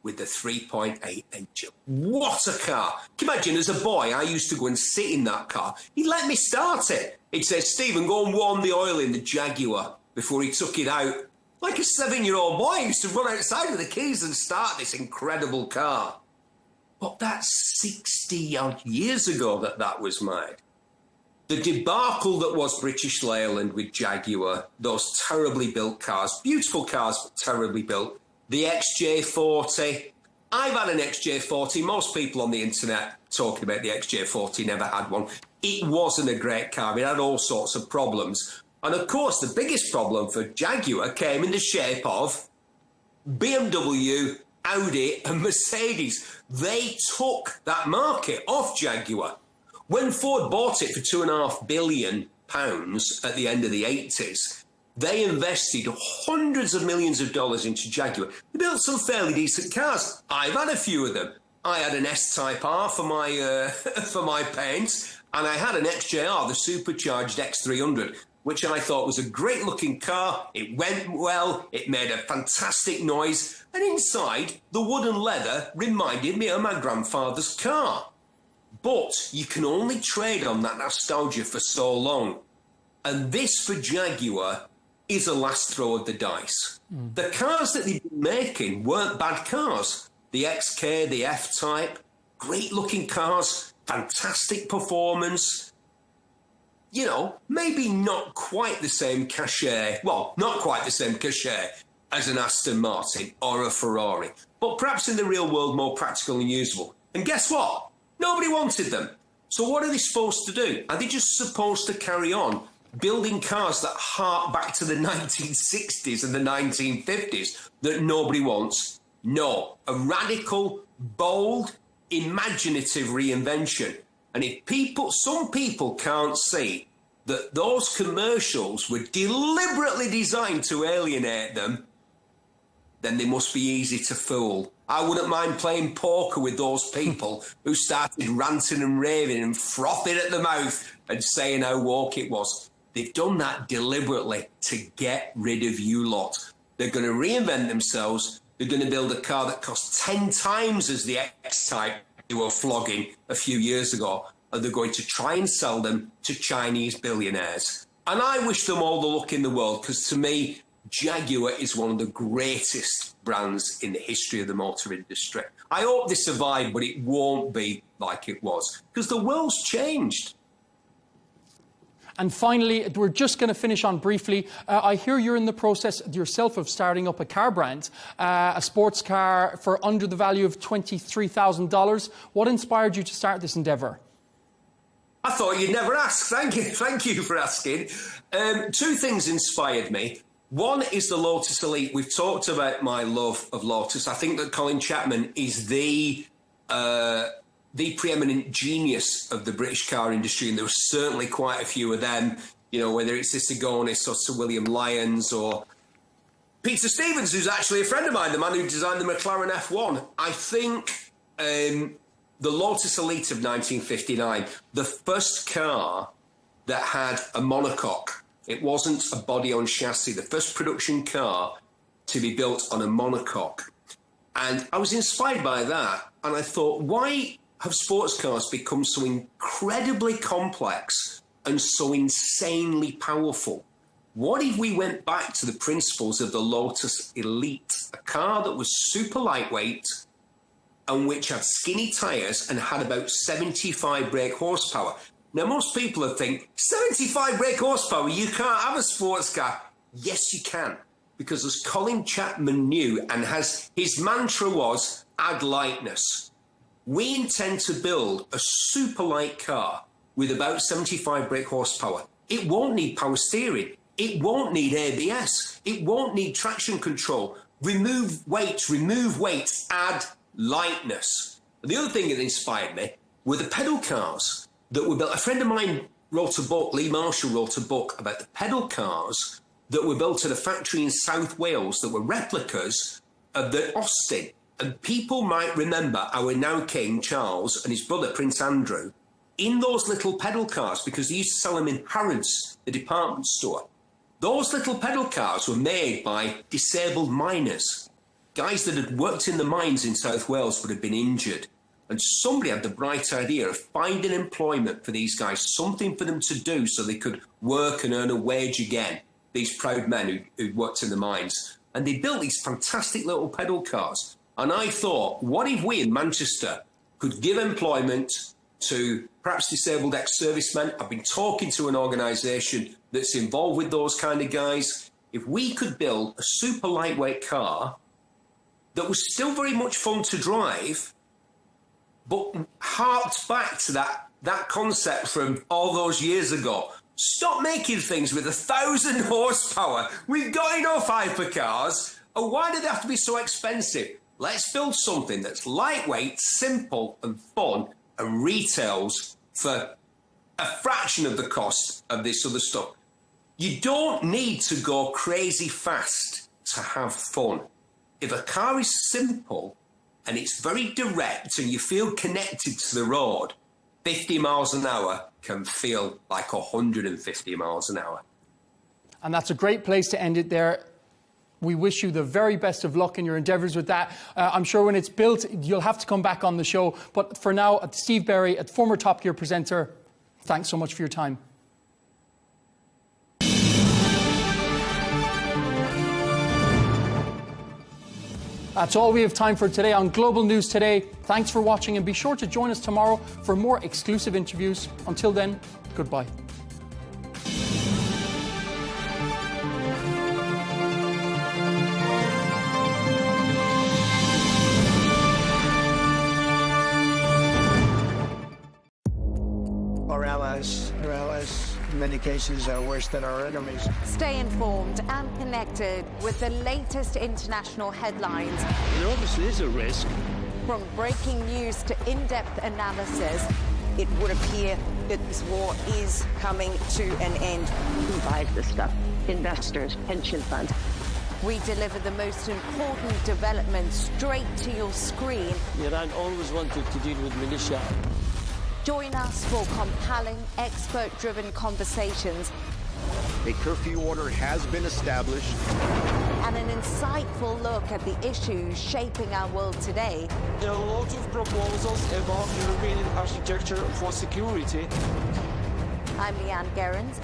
with the 3.8 engine. What a car. Can you imagine, as a boy, I used to go and sit in that car. He'd let me start it. He'd say, Stephen, go and warm the oil in the Jaguar before he took it out. Like a 7-year-old boy, I used to run outside with the keys and start this incredible car. But that's 60-odd years ago that was made. The debacle that was British Leyland with Jaguar, those terribly built cars, beautiful cars, but terribly built. The XJ40. I've had an XJ40. Most people on the internet talking about the XJ40 never had one. It wasn't a great car. It had all sorts of problems. And of course, the biggest problem for Jaguar came in the shape of BMW, Audi and Mercedes. They took that market off Jaguar. When Ford bought it for £2.5 billion at the end of the 80s, they invested hundreds of millions of dollars into Jaguar. They built some fairly decent cars. I've had a few of them. I had an S-Type R for my paint, and I had an XJR, the supercharged X300, which I thought was a great-looking car. It went well, it made a fantastic noise, and inside, the wood and leather reminded me of my grandfather's car. But you can only trade on that nostalgia for so long. And this, for Jaguar, is a last throw of the dice. The cars that they've been making weren't bad cars. The XK, the F-Type, great-looking cars, fantastic performance. You know, maybe not quite the same cachet. Well, not quite the same cachet as an Aston Martin or a Ferrari, but perhaps in the real world more practical and usable. And guess what? Nobody wanted them. So what are they supposed to do? Are they just supposed to carry on building cars that hark back to the 1960s and the 1950s that nobody wants? No. A radical, bold, imaginative reinvention. And if some people can't see that those commercials were deliberately designed to alienate them, then they must be easy to fool. I wouldn't mind playing poker with those people who started ranting and raving and frothing at the mouth and saying how woke it was. They've done that deliberately to get rid of you lot. They're going to reinvent themselves. They're going to build a car that costs 10 times as the X-Type they were flogging a few years ago, and they're going to try and sell them to Chinese billionaires. And I wish them all the luck in the world, because to me, Jaguar is one of the greatest brands in the history of the motor industry. I hope they survive, but it won't be like it was, because the world's changed. And finally, we're just going to finish on briefly. I hear you're in the process yourself of starting up a car brand, a sports car for under the value of $23,000. What inspired you to start this endeavour? I thought you'd never ask. Thank you for asking. Two things inspired me. One is the Lotus Elite. We've talked about my love of Lotus. I think that Colin Chapman is the preeminent genius of the British car industry, and there were certainly quite a few of them, you know, whether it's Isigonis or Sir William Lyons or Peter Stevens, who's actually a friend of mine, the man who designed the McLaren F1. I think the Lotus Elite of 1959, the first car that had a monocoque. It wasn't a body-on chassis, the first production car to be built on a monocoque. And I was inspired by that, and I thought, why have sports cars become so incredibly complex and so insanely powerful? What if we went back to the principles of the Lotus Elite, a car that was super lightweight and which had skinny tyres and had about 75 brake horsepower? Now, most people would think, 75 brake horsepower, you can't have a sports car. Yes, you can, because as Colin Chapman knew, and his mantra was, add lightness. We intend to build a super light car with about 75 brake horsepower. It won't need power steering. It won't need ABS. It won't need traction control. Remove weight, add lightness. And the other thing that inspired me were the pedal cars that were built. A friend of mine wrote a book, Lee Marshall wrote a book about the pedal cars that were built at a factory in South Wales that were replicas of the Austin. And people might remember our now King Charles and his brother Prince Andrew in those little pedal cars, because they used to sell them in Harrods, the department store. Those little pedal cars were made by disabled miners, guys that had worked in the mines in South Wales but had been injured. And somebody had the bright idea of finding employment for these guys, something for them to do so they could work and earn a wage again, these proud men who worked in the mines. And they built these fantastic little pedal cars. And I thought, what if we in Manchester could give employment to perhaps disabled ex-servicemen? I've been talking to an organisation that's involved with those kind of guys. If we could build a super lightweight car that was still very much fun to drive, but harked back to that concept from all those years ago. Stop making things with 1,000 horsepower. We've got enough hypercars. And why do they have to be so expensive? Let's build something that's lightweight, simple and fun and retails for a fraction of the cost of this other stuff. You don't need to go crazy fast to have fun. If a car is simple and it's very direct and you feel connected to the road, 50 miles an hour can feel like 150 miles an hour. And that's a great place to end it there. We wish you the very best of luck in your endeavours with that. I'm sure when it's built, you'll have to come back on the show. But for now, Steve Berry, a former Top Gear presenter, thanks so much for your time. That's all we have time for today on Global News Today. Thanks for watching, and be sure to join us tomorrow for more exclusive interviews. Until then, goodbye. Our allies, in many cases, are worse than our enemies. Stay informed and connected with the latest international headlines. There obviously is a risk. From breaking news to in-depth analysis, it would appear that this war is coming to an end. Who buys this stuff? Investors, pension funds. We deliver the most important developments straight to your screen. Iran always wanted to deal with militia. Join us for compelling, expert-driven conversations. A curfew order has been established. And an insightful look at the issues shaping our world today. There are lots of proposals about European architecture for security. I'm Leigh Ann Gerrans,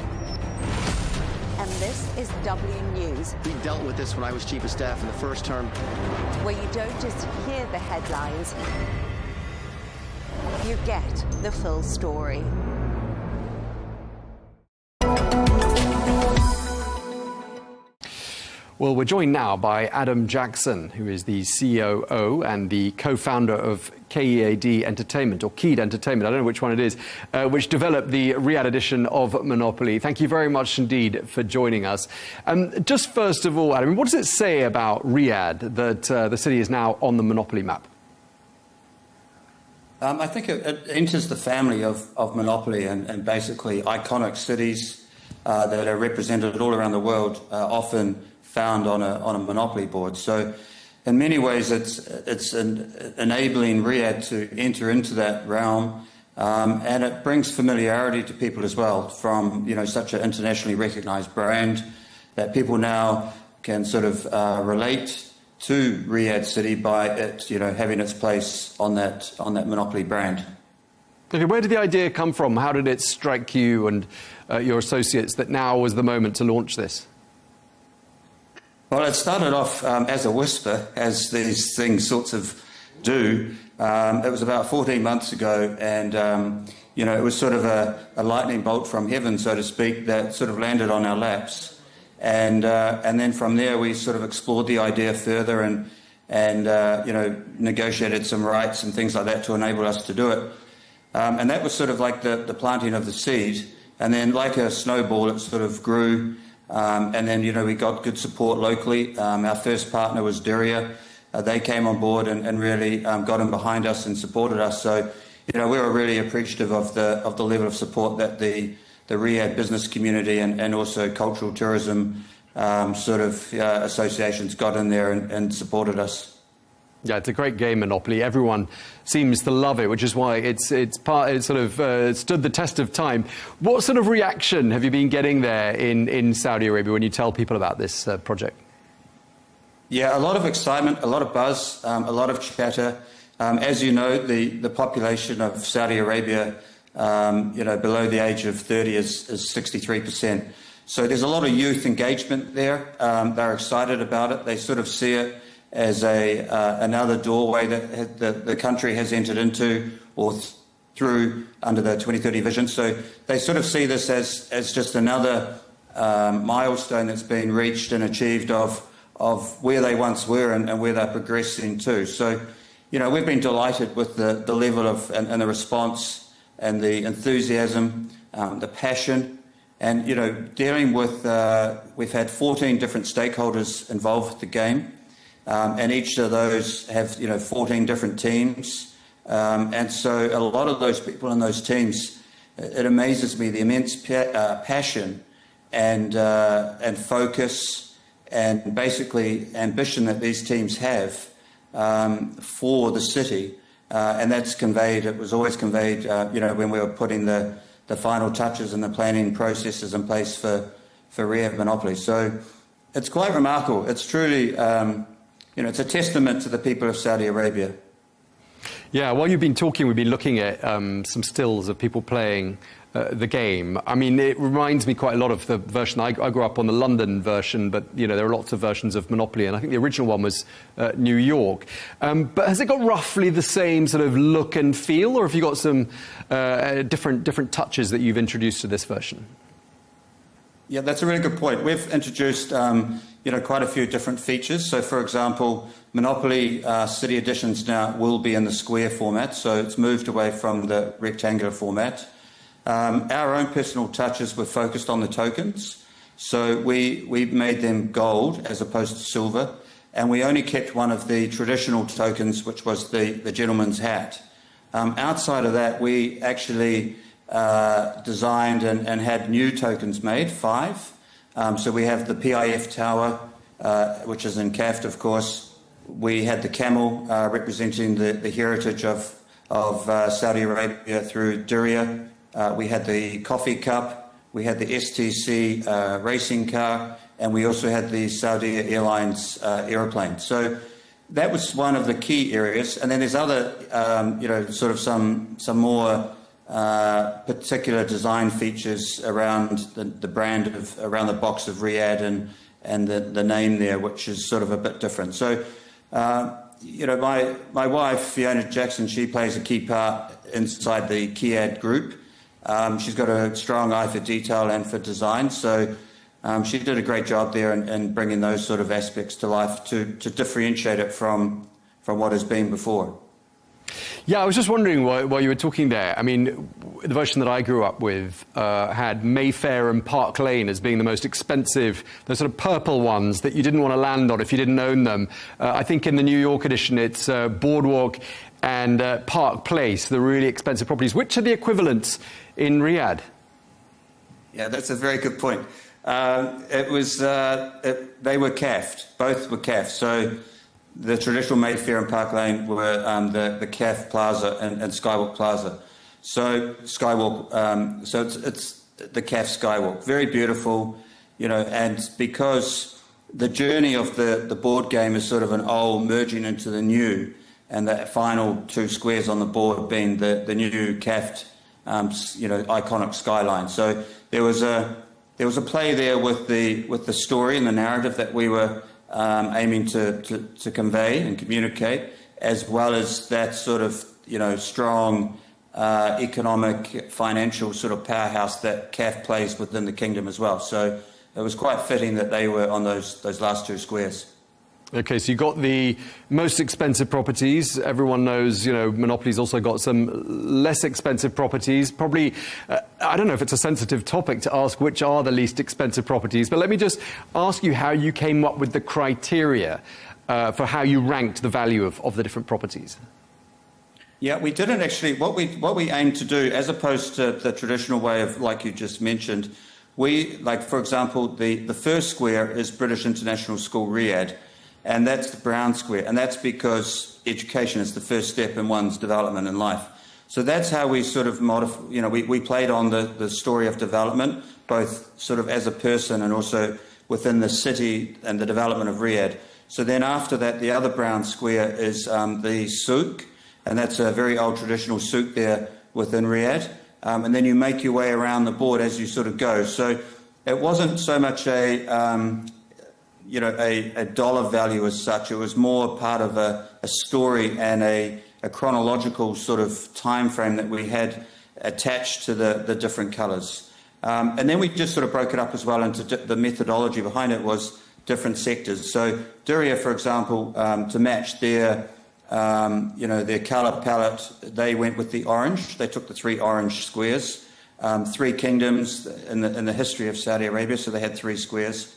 and this is W News. We dealt with this when I was Chief of Staff in the first term. Where you don't just hear the headlines, you get the full story. Well, we're joined now by Adam Jackson, who is the COO and the co-founder of KEAD Entertainment, or KEAD Entertainment, I don't know which one it is, which developed the Riyadh edition of Monopoly. Thank you very much indeed for joining us. Just first of all, Adam, what does it say about Riyadh that the city is now on the Monopoly map? I think it enters the family of Monopoly and basically iconic cities that are represented all around the world, often found on a Monopoly board. So in many ways it's enabling Riyadh to enter into that realm, and it brings familiarity to people as well from such an internationally recognized brand that people now can sort of relate to Riyadh City by it having its place on that Monopoly brand. Okay, where did the idea come from? How did it strike you and your associates that now was the moment to launch this? Well, it started off as a whisper, as these things sorts of do. It was about 14 months ago, and it was sort of a lightning bolt from heaven, so to speak, that sort of landed on our laps. And then from there, we sort of explored the idea further and negotiated some rights and things like that to enable us to do it. And that was sort of like the planting of the seed. And then, like a snowball, it sort of grew. And then, we got good support locally. Our first partner was Diriyah. They came on board and really got in behind us and supported us. So, we were really appreciative of the level of support that the Riyadh business community and also cultural tourism associations got in there and supported us. Yeah, it's a great game, Monopoly. Everyone seems to love it, which is why it's stood the test of time. What sort of reaction have you been getting there in Saudi Arabia when you tell people about this project? Yeah, a lot of excitement, a lot of buzz, a lot of chatter. As you know, the population of Saudi Arabia, below the age of 30 is 63%. So there's a lot of youth engagement there. They're excited about it. They sort of see it as another doorway that the country has entered into or through under the 2030 vision. So they sort of see this as just another milestone that's been reached and achieved of where they once were and where they're progressing to. So, we've been delighted with the level of and the response and the enthusiasm, the passion, and, dealing with, we've had 14 different stakeholders involved with the game. And each of those have, 14 different teams. And so a lot of those people in those teams, it amazes me the immense passion and focus and basically ambition that these teams have for the city. And that's conveyed, it was always conveyed, when we were putting the final touches and the planning processes in place for Riyadh Monopoly. So it's quite remarkable. It's truly... it's a testament to the people of Saudi Arabia. Yeah, while you've been talking, we've been looking at some stills of people playing the game. I mean, it reminds me quite a lot of the version. I grew up on the London version, but, there are lots of versions of Monopoly, and I think the original one was New York. But has it got roughly the same sort of look and feel, or have you got some different touches that you've introduced to this version? Yeah, that's a really good point. We've introduced, quite a few different features. So, for example, Monopoly City Editions now will be in the square format, so it's moved away from the rectangular format. Our own personal touches were focused on the tokens. So we made them gold as opposed to silver, and we only kept one of the traditional tokens, which was the gentleman's hat. Outside of that, we actually designed and had new tokens made, 5. So we have the PIF Tower, which is in CAFT, of course. We had the camel representing the heritage of Saudi Arabia through Diriyah. We had the coffee cup. We had the STC racing car. And we also had the Saudi Airlines aeroplane. So that was one of the key areas. And then there's other, sort of some more particular design features around the brand around the box of Riyadh and the name there, which is sort of a bit different. So, my wife, Fiona Jackson, she plays a key part inside the Kiad group. She's got a strong eye for detail and for design. So she did a great job there in bringing those sort of aspects to life to differentiate it from what has been before. Yeah, I was just wondering while you were talking there, I mean, the version that I grew up with had Mayfair and Park Lane as being the most expensive, the sort of purple ones that you didn't want to land on if you didn't own them. I think in the New York edition, it's Boardwalk and Park Place, the really expensive properties. Which are the equivalents in Riyadh? Yeah, that's a very good point. They were CAFT, both were CAFT. So the traditional Mayfair and Park Lane were the CAF Plaza and Skywalk Plaza. So Skywalk, so it's the CAF Skywalk. Very beautiful, and because the journey of the board game is sort of an old merging into the new, and the final 2 squares on the board being the new CAF, iconic skyline. So there was a play there with the story and the narrative that we were aiming to convey and communicate, as well as that sort of strong economic, financial sort of powerhouse that CAF plays within the kingdom as well. So it was quite fitting that they were on those last 2 squares. Okay, so you got the most expensive properties. Everyone knows, Monopoly's also got some less expensive properties. Probably, I don't know if it's a sensitive topic to ask which are the least expensive properties, but let me just ask you how you came up with the criteria for how you ranked the value of the different properties. Yeah, we didn't actually. What we aimed to do, as opposed to the traditional way of, like you just mentioned, like, for example, the first square is British International School, Riyadh, and that's the brown square, and that's because education is the first step in one's development in life. So that's how we sort of we played on the story of development, both sort of as a person and also within the city and the development of Riyadh. So then after that, the other brown square is the souk, and that's a very old traditional souk there within Riyadh. And then you make your way around the board as you sort of go. So it wasn't so much a dollar value as such. It was more part of a story and a chronological sort of time frame that we had attached to the different colours. And then we just sort of broke it up as well into the methodology behind it was different sectors. So Diriyah, for example, to match their colour palette, they went with the orange. They took the 3 orange squares. 3 kingdoms in the history of Saudi Arabia, so they had 3 squares.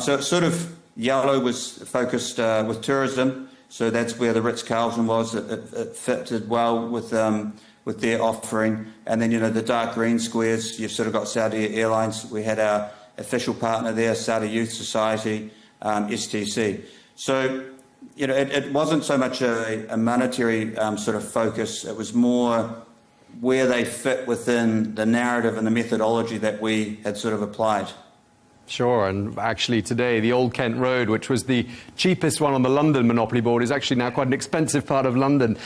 So it's sort of yellow was focused with tourism, so that's where the Riz Carlton was. It fitted well with their offering. And then, the dark green squares, you've sort of got Saudi Airlines. We had our official partner there, Saudi Youth Society, STC. So, it wasn't so much a monetary sort of focus. It was more where they fit within the narrative and the methodology that we had sort of applied. Sure, and actually today the Old Kent Road, which was the cheapest one on the London Monopoly board, is actually now quite an expensive part of London.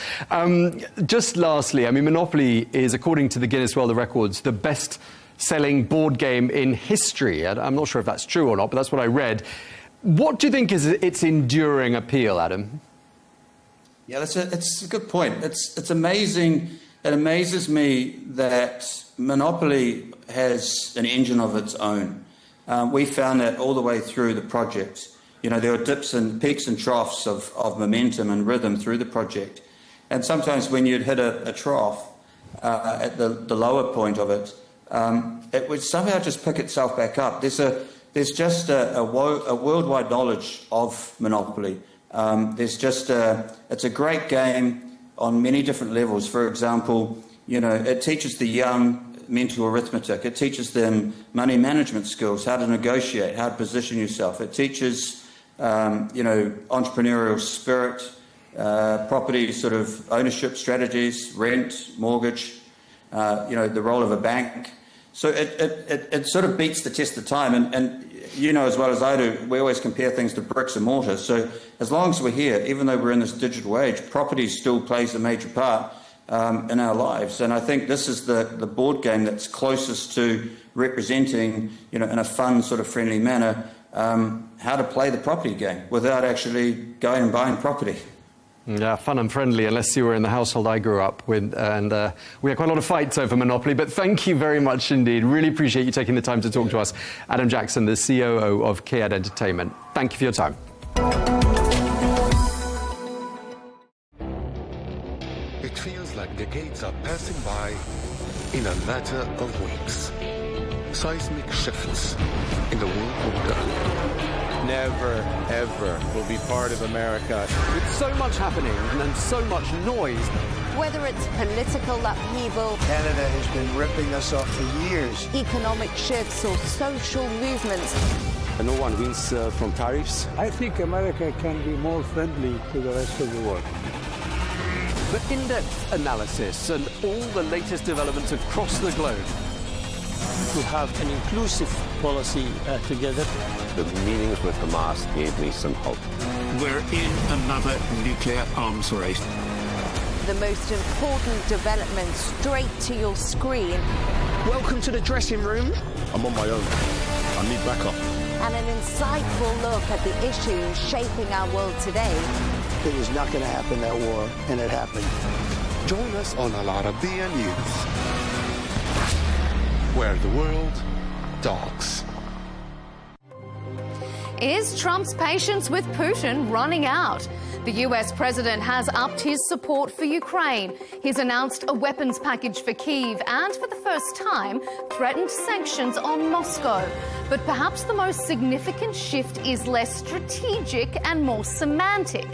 Just lastly, Monopoly is, according to the Guinness World of Records, the best-selling board game in history. I'm not sure if that's true or not, but that's what I read. What do you think is its enduring appeal, Adam? Yeah, it's a good point. It's amazing. It amazes me that Monopoly has an engine of its own. We found that all the way through the project. There were dips and peaks and troughs of momentum and rhythm through the project. And sometimes when you'd hit a trough at the lower point of it, it would somehow just pick itself back up. There's just a worldwide knowledge of Monopoly. It's a great game on many different levels. For example, it teaches the young mental arithmetic. It teaches them money management skills, how to negotiate, how to position yourself. It teaches, entrepreneurial spirit, property sort of ownership strategies, rent, mortgage, the role of a bank. So it sort of beats the test of time. And as well as I do, we always compare things to bricks and mortar. So as long as we're here, even though we're in this digital age, property still plays a major part in our lives. And I think this is the board game that's closest to representing, in a fun, sort of friendly manner, how to play the property game without actually going and buying property. Yeah, fun and friendly, unless you were in the household I grew up with. And we had quite a lot of fights over Monopoly. But thank you very much indeed. Really appreciate you taking the time to talk to us. Adam Jackson, the COO of Kayad Entertainment. Thank you for your time. It feels like decades are passing by in a matter of weeks. Seismic shifts in the world order. Never, ever will be part of America. With so much happening and so much noise. Whether it's political upheaval, Canada has been ripping us off for years. Economic shifts or social movements. And no one wins from tariffs. I think America can be more friendly to the rest of the world. The in-depth analysis and all the latest developments across the globe. To have an inclusive policy together. The meetings with Hamas gave me some hope. We're in another nuclear arms race. The most important development straight to your screen. Welcome to the dressing room. I'm on my own. I need backup. And an insightful look at the issues shaping our world today. It was not going to happen, that war, and it happened. Join us on Arabiya News, where the world talks. Is Trump's patience with Putin running out? The US president has upped his support for Ukraine. He's announced a weapons package for Kyiv and, for the first time, threatened sanctions on Moscow. But perhaps the most significant shift is less strategic and more semantic.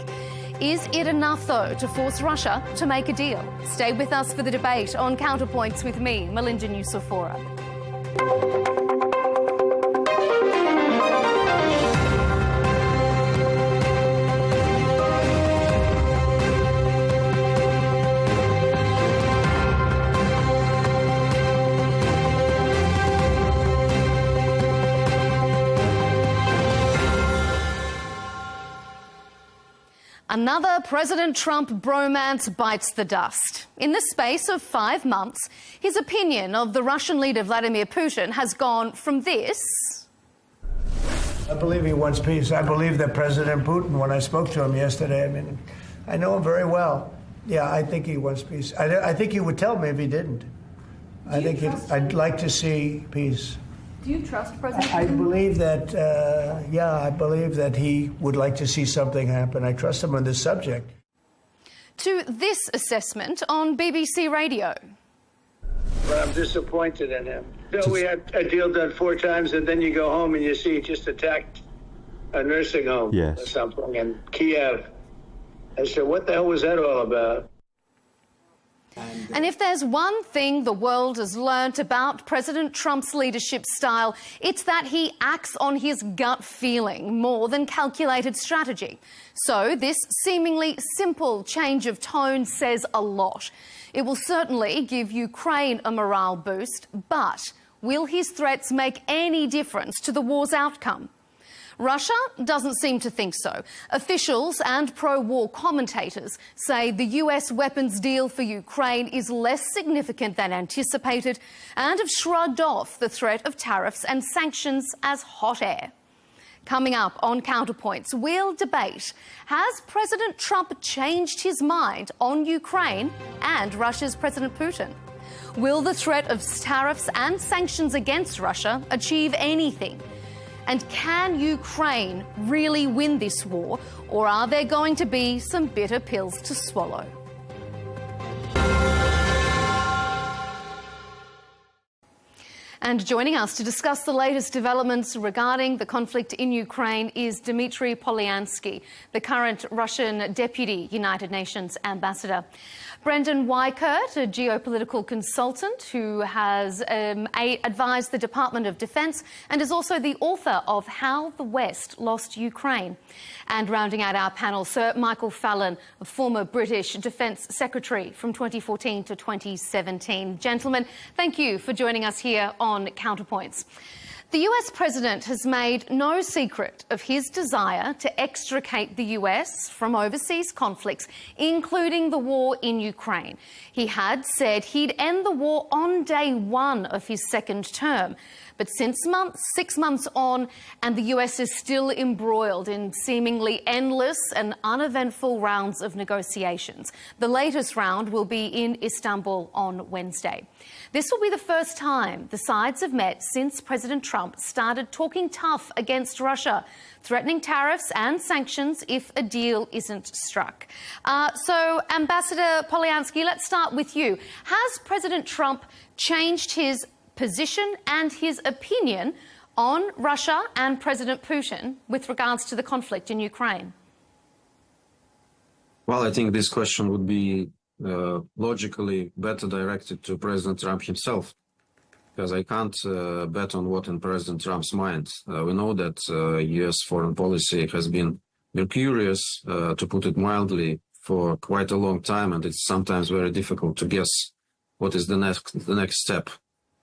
Is it enough, though, to force Russia to make a deal? Stay with us for the debate on Counterpoints with me, Melinda Nucifora. Another President Trump bromance bites the dust. In the space of 5 months, his opinion of the Russian leader Vladimir Putin has gone from this... I believe he wants peace. I believe that President Putin, when I spoke to him yesterday, I mean, I know him very well. Yeah, I think he wants peace. I think he would tell me if he didn't. I'd like to see peace. Do you trust President Putin? I believe that, I believe that he would like to see something happen. I trust him on this subject. To this assessment on BBC Radio. But I'm disappointed in him. Bill, we had a deal done 4 times, and then you go home and you see he just attacked a nursing home or something in Kiev. I said, what the hell was that all about? And if there's one thing the world has learnt about President Trump's leadership style, it's that he acts on his gut feeling more than calculated strategy. So this seemingly simple change of tone says a lot. It will certainly give Ukraine a morale boost, but will his threats make any difference to the war's outcome? Russia doesn't seem to think so. Officials and pro-war commentators say the US weapons deal for Ukraine is less significant than anticipated and have shrugged off the threat of tariffs and sanctions as hot air. Coming up on Counterpoints, we'll debate, has President Trump changed his mind on Ukraine and Russia's President Putin? Will the threat of tariffs and sanctions against Russia achieve anything? And can Ukraine really win this war, or are there going to be some bitter pills to swallow? And joining us to discuss the latest developments regarding the conflict in Ukraine is Dmitry Polyansky, the current Russian Deputy United Nations Ambassador. Brendan Weikert, a geopolitical consultant who has advised the Department of Defence and is also the author of How the West Lost Ukraine. And rounding out our panel, Sir Michael Fallon, a former British Defence Secretary from 2014 to 2017. Gentlemen, thank you for joining us here on Counterpoints. The US president has made no secret of his desire to extricate the US from overseas conflicts, including the war in Ukraine. He had said he'd end the war on day 1 of his second term. But since 6 months on, and the US is still embroiled in seemingly endless and uneventful rounds of negotiations. The latest round will be in Istanbul on Wednesday. This will be the first time the sides have met since President Trump started talking tough against Russia, threatening tariffs and sanctions if a deal isn't struck. So, Ambassador Polyansky, let's start with you. Has President Trump changed his position and his opinion on Russia and President Putin with regards to the conflict in Ukraine? Well, I think this question would be logically better directed to President Trump himself, because I can't bet on what in President Trump's mind. We know that U.S. foreign policy has been mercurious, to put it mildly, for quite a long time, and it's sometimes very difficult to guess what is the next step.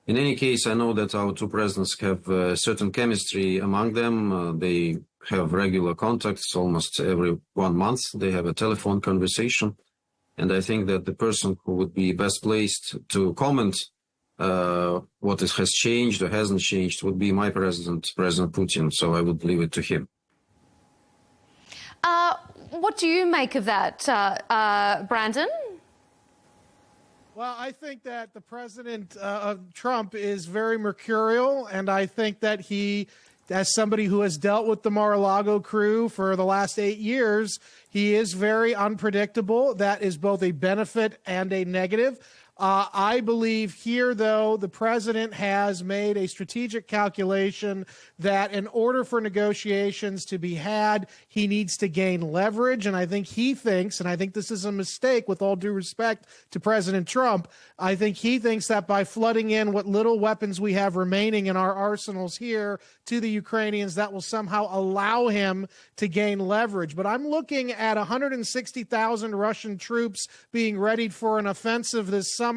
In any case, I know that our two presidents have certain chemistry among them. They have regular contacts almost every 1 month. They have a telephone conversation. And I think that the person who would be best placed to comment what has changed or hasn't changed would be my president, President Putin. So I would leave it to him. What do you make of that, Brandon? Well, I think that the president Trump is very mercurial, and I think that he, as somebody who has dealt with the Mar-a-Lago crew for the last 8 years, he is very unpredictable. That is both a benefit and a negative. I believe here, though, the president has made a strategic calculation that in order for negotiations to be had, he needs to gain leverage. And I think he thinks, and I think this is a mistake with all due respect to President Trump, I think he thinks that by flooding in what little weapons we have remaining in our arsenals here to the Ukrainians, that will somehow allow him to gain leverage. But I'm looking at 160,000 Russian troops being readied for an offensive this summer.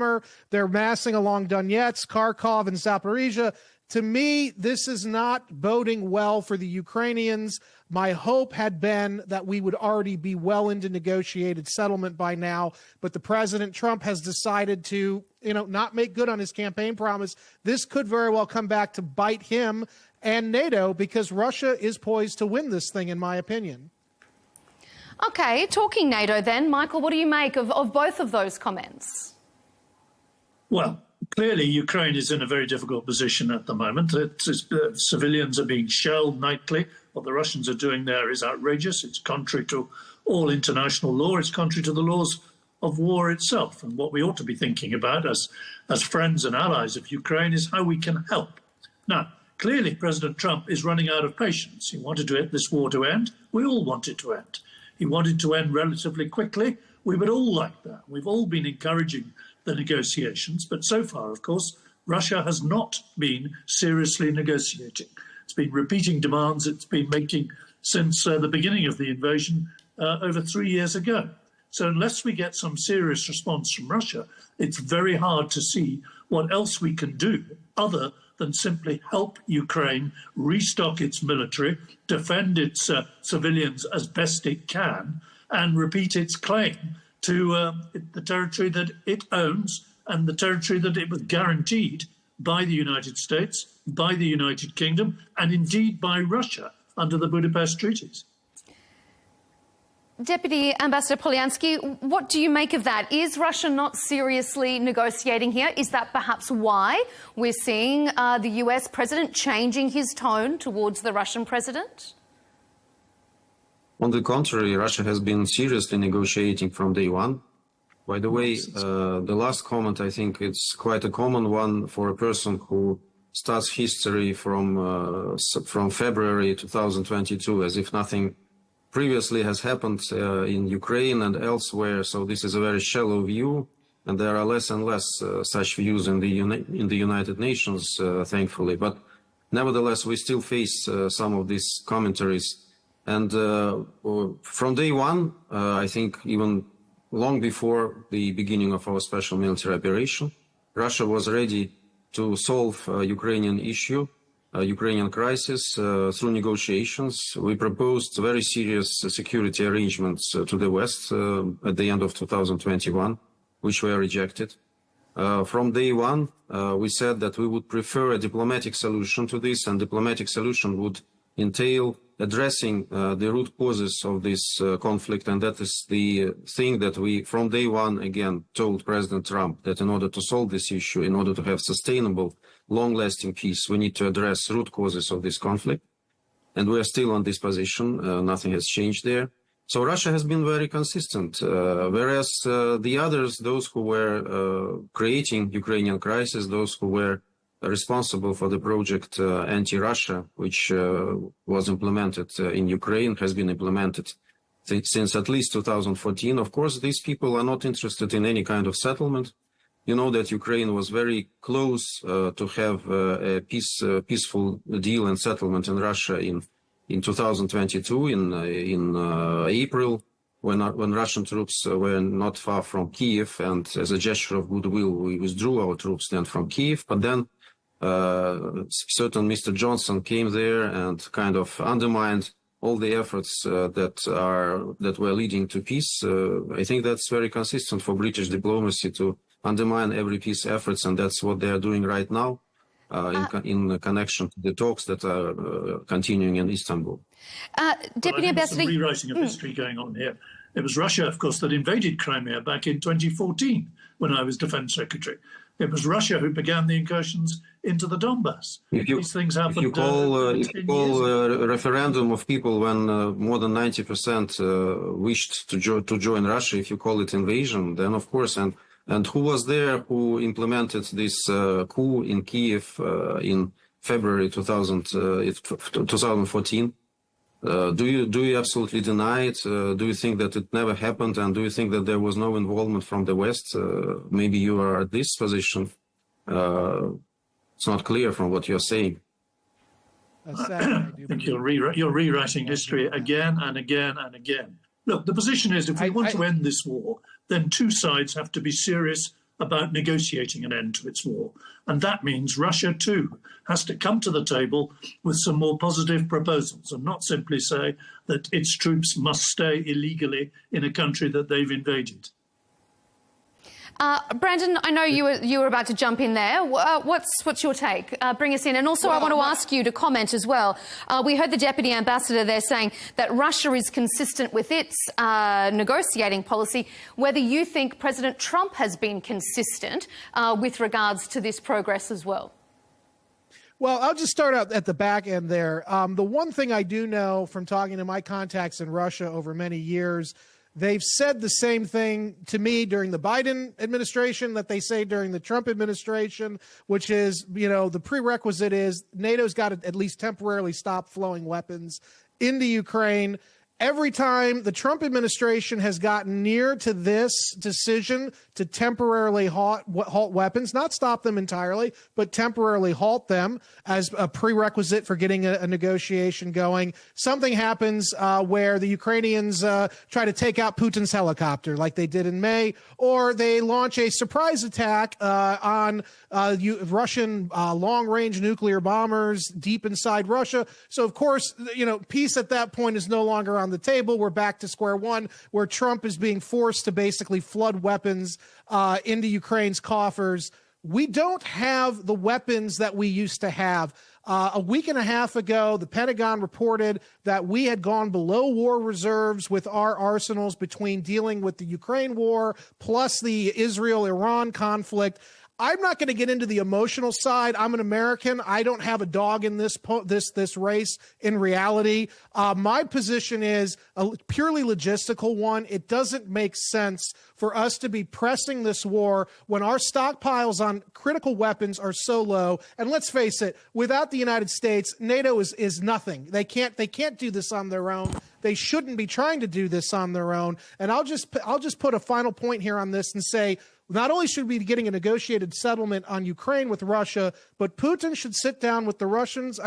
They're massing along Donetsk, Kharkov, and Zaporizhia. To me, this is not boding well for the Ukrainians. My hope had been that we would already be well into negotiated settlement by now, but the President Trump has decided to, not make good on his campaign promise. This could very well come back to bite him and NATO, because Russia is poised to win this thing, in my opinion. Okay, talking NATO then, Michael, what do you make of both of those comments? Well, clearly, Ukraine is in a very difficult position at the moment. Civilians are being shelled nightly. What the Russians are doing there is outrageous. It's contrary to all international law. It's contrary to the laws of war itself. And what we ought to be thinking about as friends and allies of Ukraine is how we can help. Now, clearly, President Trump is running out of patience. He wanted this war to end. We all want it to end. He wanted to end relatively quickly. We would all like that. We've all been encouraging the negotiations, but so far, of course, Russia has not been seriously negotiating. It's been repeating demands it's been making since the beginning of the invasion over 3 years ago. So unless we get some serious response from Russia, it's very hard to see what else we can do other than simply help Ukraine restock its military, defend its civilians as best it can, and repeat its claim to the territory that it owns and the territory that it was guaranteed by the United States, by the United Kingdom, and indeed by Russia under the Budapest treaties. Deputy Ambassador Polyansky, what do you make of that? Is Russia not seriously negotiating here? Is that perhaps why we're seeing the US president changing his tone towards the Russian president? On the contrary, Russia has been seriously negotiating from day one. By the way, the last comment, I think it's quite a common one for a person who starts history from February 2022, as if nothing previously has happened in Ukraine and elsewhere. So this is a very shallow view, and there are less and less such views in the United Nations, thankfully. But nevertheless, we still face some of these commentaries. And from day one, I think even long before the beginning of our special military operation, Russia was ready to solve Ukrainian issue, Ukrainian crisis through negotiations. We proposed very serious security arrangements to the West at the end of 2021, which were rejected. From day one, we said that we would prefer a diplomatic solution to this, and diplomatic solution would entail addressing the root causes of this conflict, and that is the thing that we, from day one, again, told President Trump, that in order to solve this issue, in order to have sustainable, long-lasting peace, we need to address root causes of this conflict. And we are still on this position. Nothing has changed there. So Russia has been very consistent, whereas the others, those who were creating Ukrainian crisis, those who were responsible for the project anti-Russia, which was implemented in Ukraine, has been implemented since at least 2014. Of course, these people are not interested in any kind of settlement. You know that Ukraine was very close to have a peaceful deal and settlement in Russia in 2022, in April, when Russian troops were not far from Kiev, and as a gesture of goodwill, we withdrew our troops then from Kiev. But then certain Mr. Johnson came there and kind of undermined all the efforts that were leading to peace. I think that's very consistent for British diplomacy to undermine every peace efforts, and that's what they are doing right now in connection to the talks that are continuing in Istanbul. Deputy Ambassador, some rewriting of history going on here. It was Russia, of course, that invaded Crimea back in 2014 when I was Defense Secretary. It was Russia who began the incursions into the Donbass. These things happened. If you call a referendum of people when more than 90% wished to join Russia, if you call it invasion, then of course, and who was there who implemented this coup in Kiev in February 2014? Do you absolutely deny it? Do you think that it never happened? And do you think that there was no involvement from the West? Maybe you are at this position. It's not clear from what you're saying. I think you're rewriting history again and again and again. Look, the position is if we want to end this war, then two sides have to be serious about negotiating an end to its war. And that means Russia, too, has to come to the table with some more positive proposals and not simply say that its troops must stay illegally in a country that they've invaded. Brandon, I know you were about to jump in there. What's your take? Bring us in. And also, I want to ask you to comment as well. We heard the Deputy Ambassador there saying that Russia is consistent with its negotiating policy. Whether you think President Trump has been consistent with regards to this progress as well. Well, I'll just start out at the back end there. The one thing I do know from talking to my contacts in Russia over many years, they've said the same thing to me during the Biden administration that they say during the Trump administration, which is, you know, the prerequisite is NATO's got to at least temporarily stop flowing weapons into Ukraine. Every time the Trump administration has gotten near to this decision to temporarily halt weapons, not stop them entirely, but temporarily halt them as a prerequisite for getting a negotiation going, something happens where the Ukrainians try to take out Putin's helicopter like they did in May, or they launch a surprise attack on Russian long-range nuclear bombers deep inside Russia. So, of course, you know, peace at that point is no longer on the table. We're back to square one, where Trump is being forced to basically flood weapons into Ukraine's coffers. We don't have the weapons that we used to have. A week and a half ago, the Pentagon reported that we had gone below war reserves with our arsenals between dealing with the Ukraine war plus the Israel-Iran conflict. I'm not going to get into the emotional side. I'm an American. I don't have a dog in this race in reality. My position is a purely logistical one. It doesn't make sense for us to be pressing this war when our stockpiles on critical weapons are so low. And let's face it, without the United States, NATO is nothing. They can't do this on their own. They shouldn't be trying to do this on their own. And I'll just put a final point here on this and say, not only should we be getting a negotiated settlement on Ukraine with Russia, but Putin should sit down with the Russians.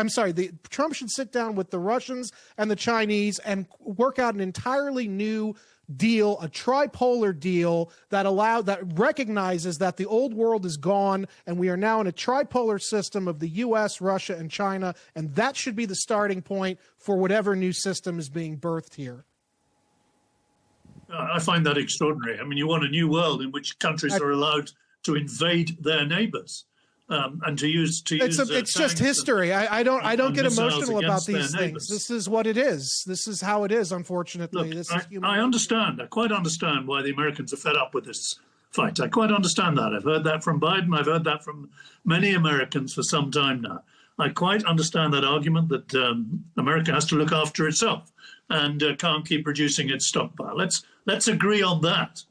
Trump should sit down with the Russians and the Chinese and work out an entirely new deal, a tripolar deal that recognizes that the old world is gone and we are now in a tripolar system of the U.S., Russia, and China. And that should be the starting point for whatever new system is being birthed here. I find that extraordinary. I mean, you want a new world in which countries are allowed to invade their neighbours and to use. It's just history. I don't get emotional about these things. This is what it is. This is how it is. Unfortunately, Look, I understand. I quite understand why the Americans are fed up with this fight. I quite understand that. I've heard that from Biden. I've heard that from many Americans for some time now. I quite understand that argument that America has to look after itself and can't keep reducing its stockpile. Let's agree on that.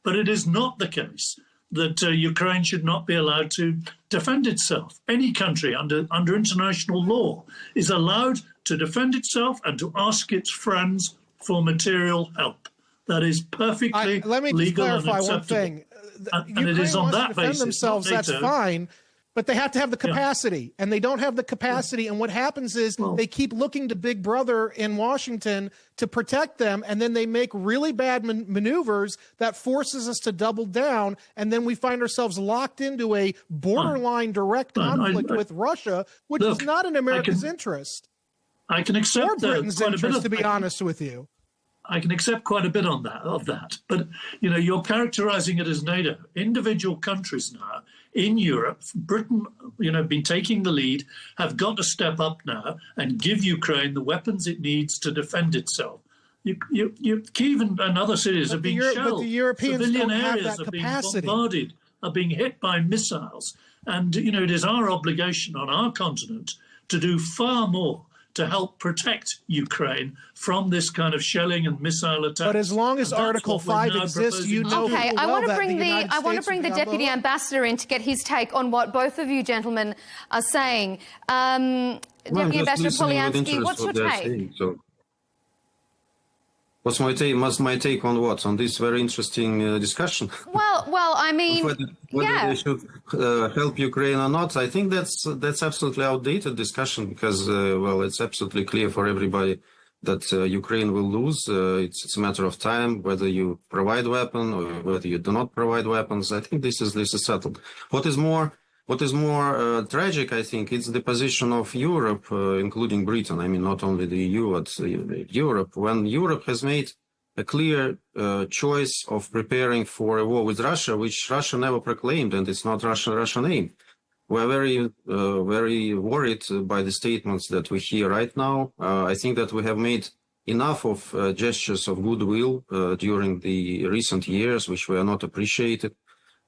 But it is not the case that Ukraine should not be allowed to defend itself. Any country under international law is allowed to defend itself and to ask its friends for material help. That is perfectly legal and acceptable. Let me just clarify one thing. And it is on that basis. Themselves, that's fine. But they have to have the capacity, and they don't have the capacity. And what happens is they keep looking to Big Brother in Washington to protect them, and then they make really bad maneuvers that forces us to double down, and then we find ourselves locked into a borderline direct conflict with Russia, which is not in America's interest. I can accept or Britain's interest, to be honest with you. I can accept quite a bit of that. But, you know, you're characterizing it as NATO. Individual countries now in Europe, Britain, you know, been taking the lead, have got to step up now and give Ukraine the weapons it needs to defend itself. Kyiv and other cities are being shelled. But the Europeans Civilian don't have areas that are capacity. being bombarded, are being hit by missiles. And, you know, it is our obligation on our continent to do far more to help protect Ukraine from this kind of shelling and missile attacks. But as long as Article 5 exists, you know. Okay, I want to bring the Deputy Ambassador in to get his take on what both of you gentlemen are saying. Deputy Ambassador Polyansky, what's your take? What's my take on what? On this very interesting discussion? Well, I mean, whether they should help Ukraine or not, I think that's absolutely outdated discussion because, well, it's absolutely clear for everybody that Ukraine will lose. It's a matter of time whether you provide weapons or whether you do not provide weapons. I think this is settled. What is more tragic, I think, it's the position of Europe, including Britain. I mean, not only the EU, but Europe. When Europe has made a clear choice of preparing for a war with Russia, which Russia never proclaimed, and it's not Russian aim. We're very worried by the statements that we hear right now. I think that we have made enough of gestures of goodwill during the recent years, which were not appreciated.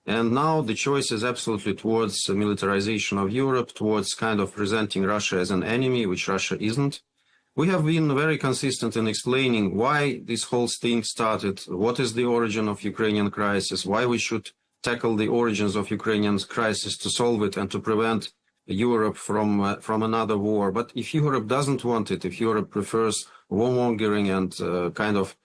And now the choice is absolutely towards militarization of Europe, towards kind of presenting Russia as an enemy, which Russia isn't. We have been very consistent in explaining why this whole thing started, what is the origin of Ukrainian crisis, why we should tackle the origins of Ukrainian crisis to solve it and to prevent Europe from another war. But if Europe doesn't want it, if Europe prefers warmongering and kind of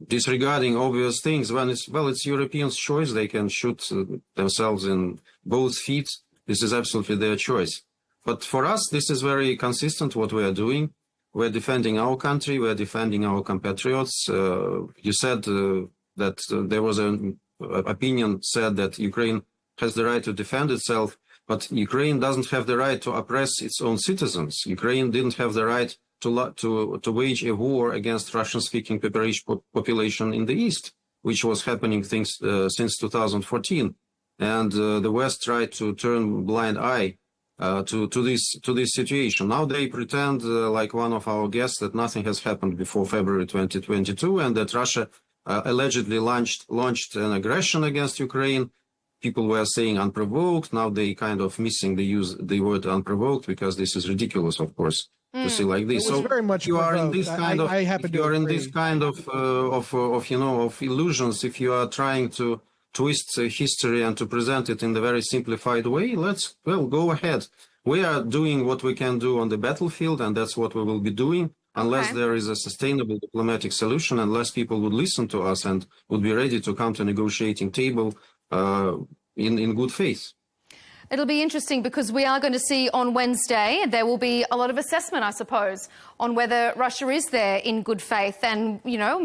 disregarding obvious things, when it's Europeans' choice. They can shoot themselves in both feet. This is absolutely their choice. But for us, this is very consistent what we are doing. We're defending our country. We're defending our compatriots. You said that there was an opinion said that Ukraine has the right to defend itself, but Ukraine doesn't have the right to oppress its own citizens. Ukraine didn't have the right to wage a war against Russian-speaking population in the East, which was happening since 2014. And the West tried to turn blind eye to this situation. Now they pretend, like one of our guests, that nothing has happened before February 2022, and that Russia allegedly launched an aggression against Ukraine. People were saying unprovoked. Now they kind of missing the word unprovoked, because this is ridiculous, of course, to see like this. So very much you are in this kind of of illusions. If you are trying to twist history and to present it in the very simplified way, go ahead. We are doing what we can do on the battlefield, and that's what we will be doing. Unless there is a sustainable diplomatic solution, unless people would listen to us and would be ready to come to a negotiating table in good faith. It'll be interesting because we are going to see on Wednesday, there will be a lot of assessment, I suppose, on whether Russia is there in good faith. And,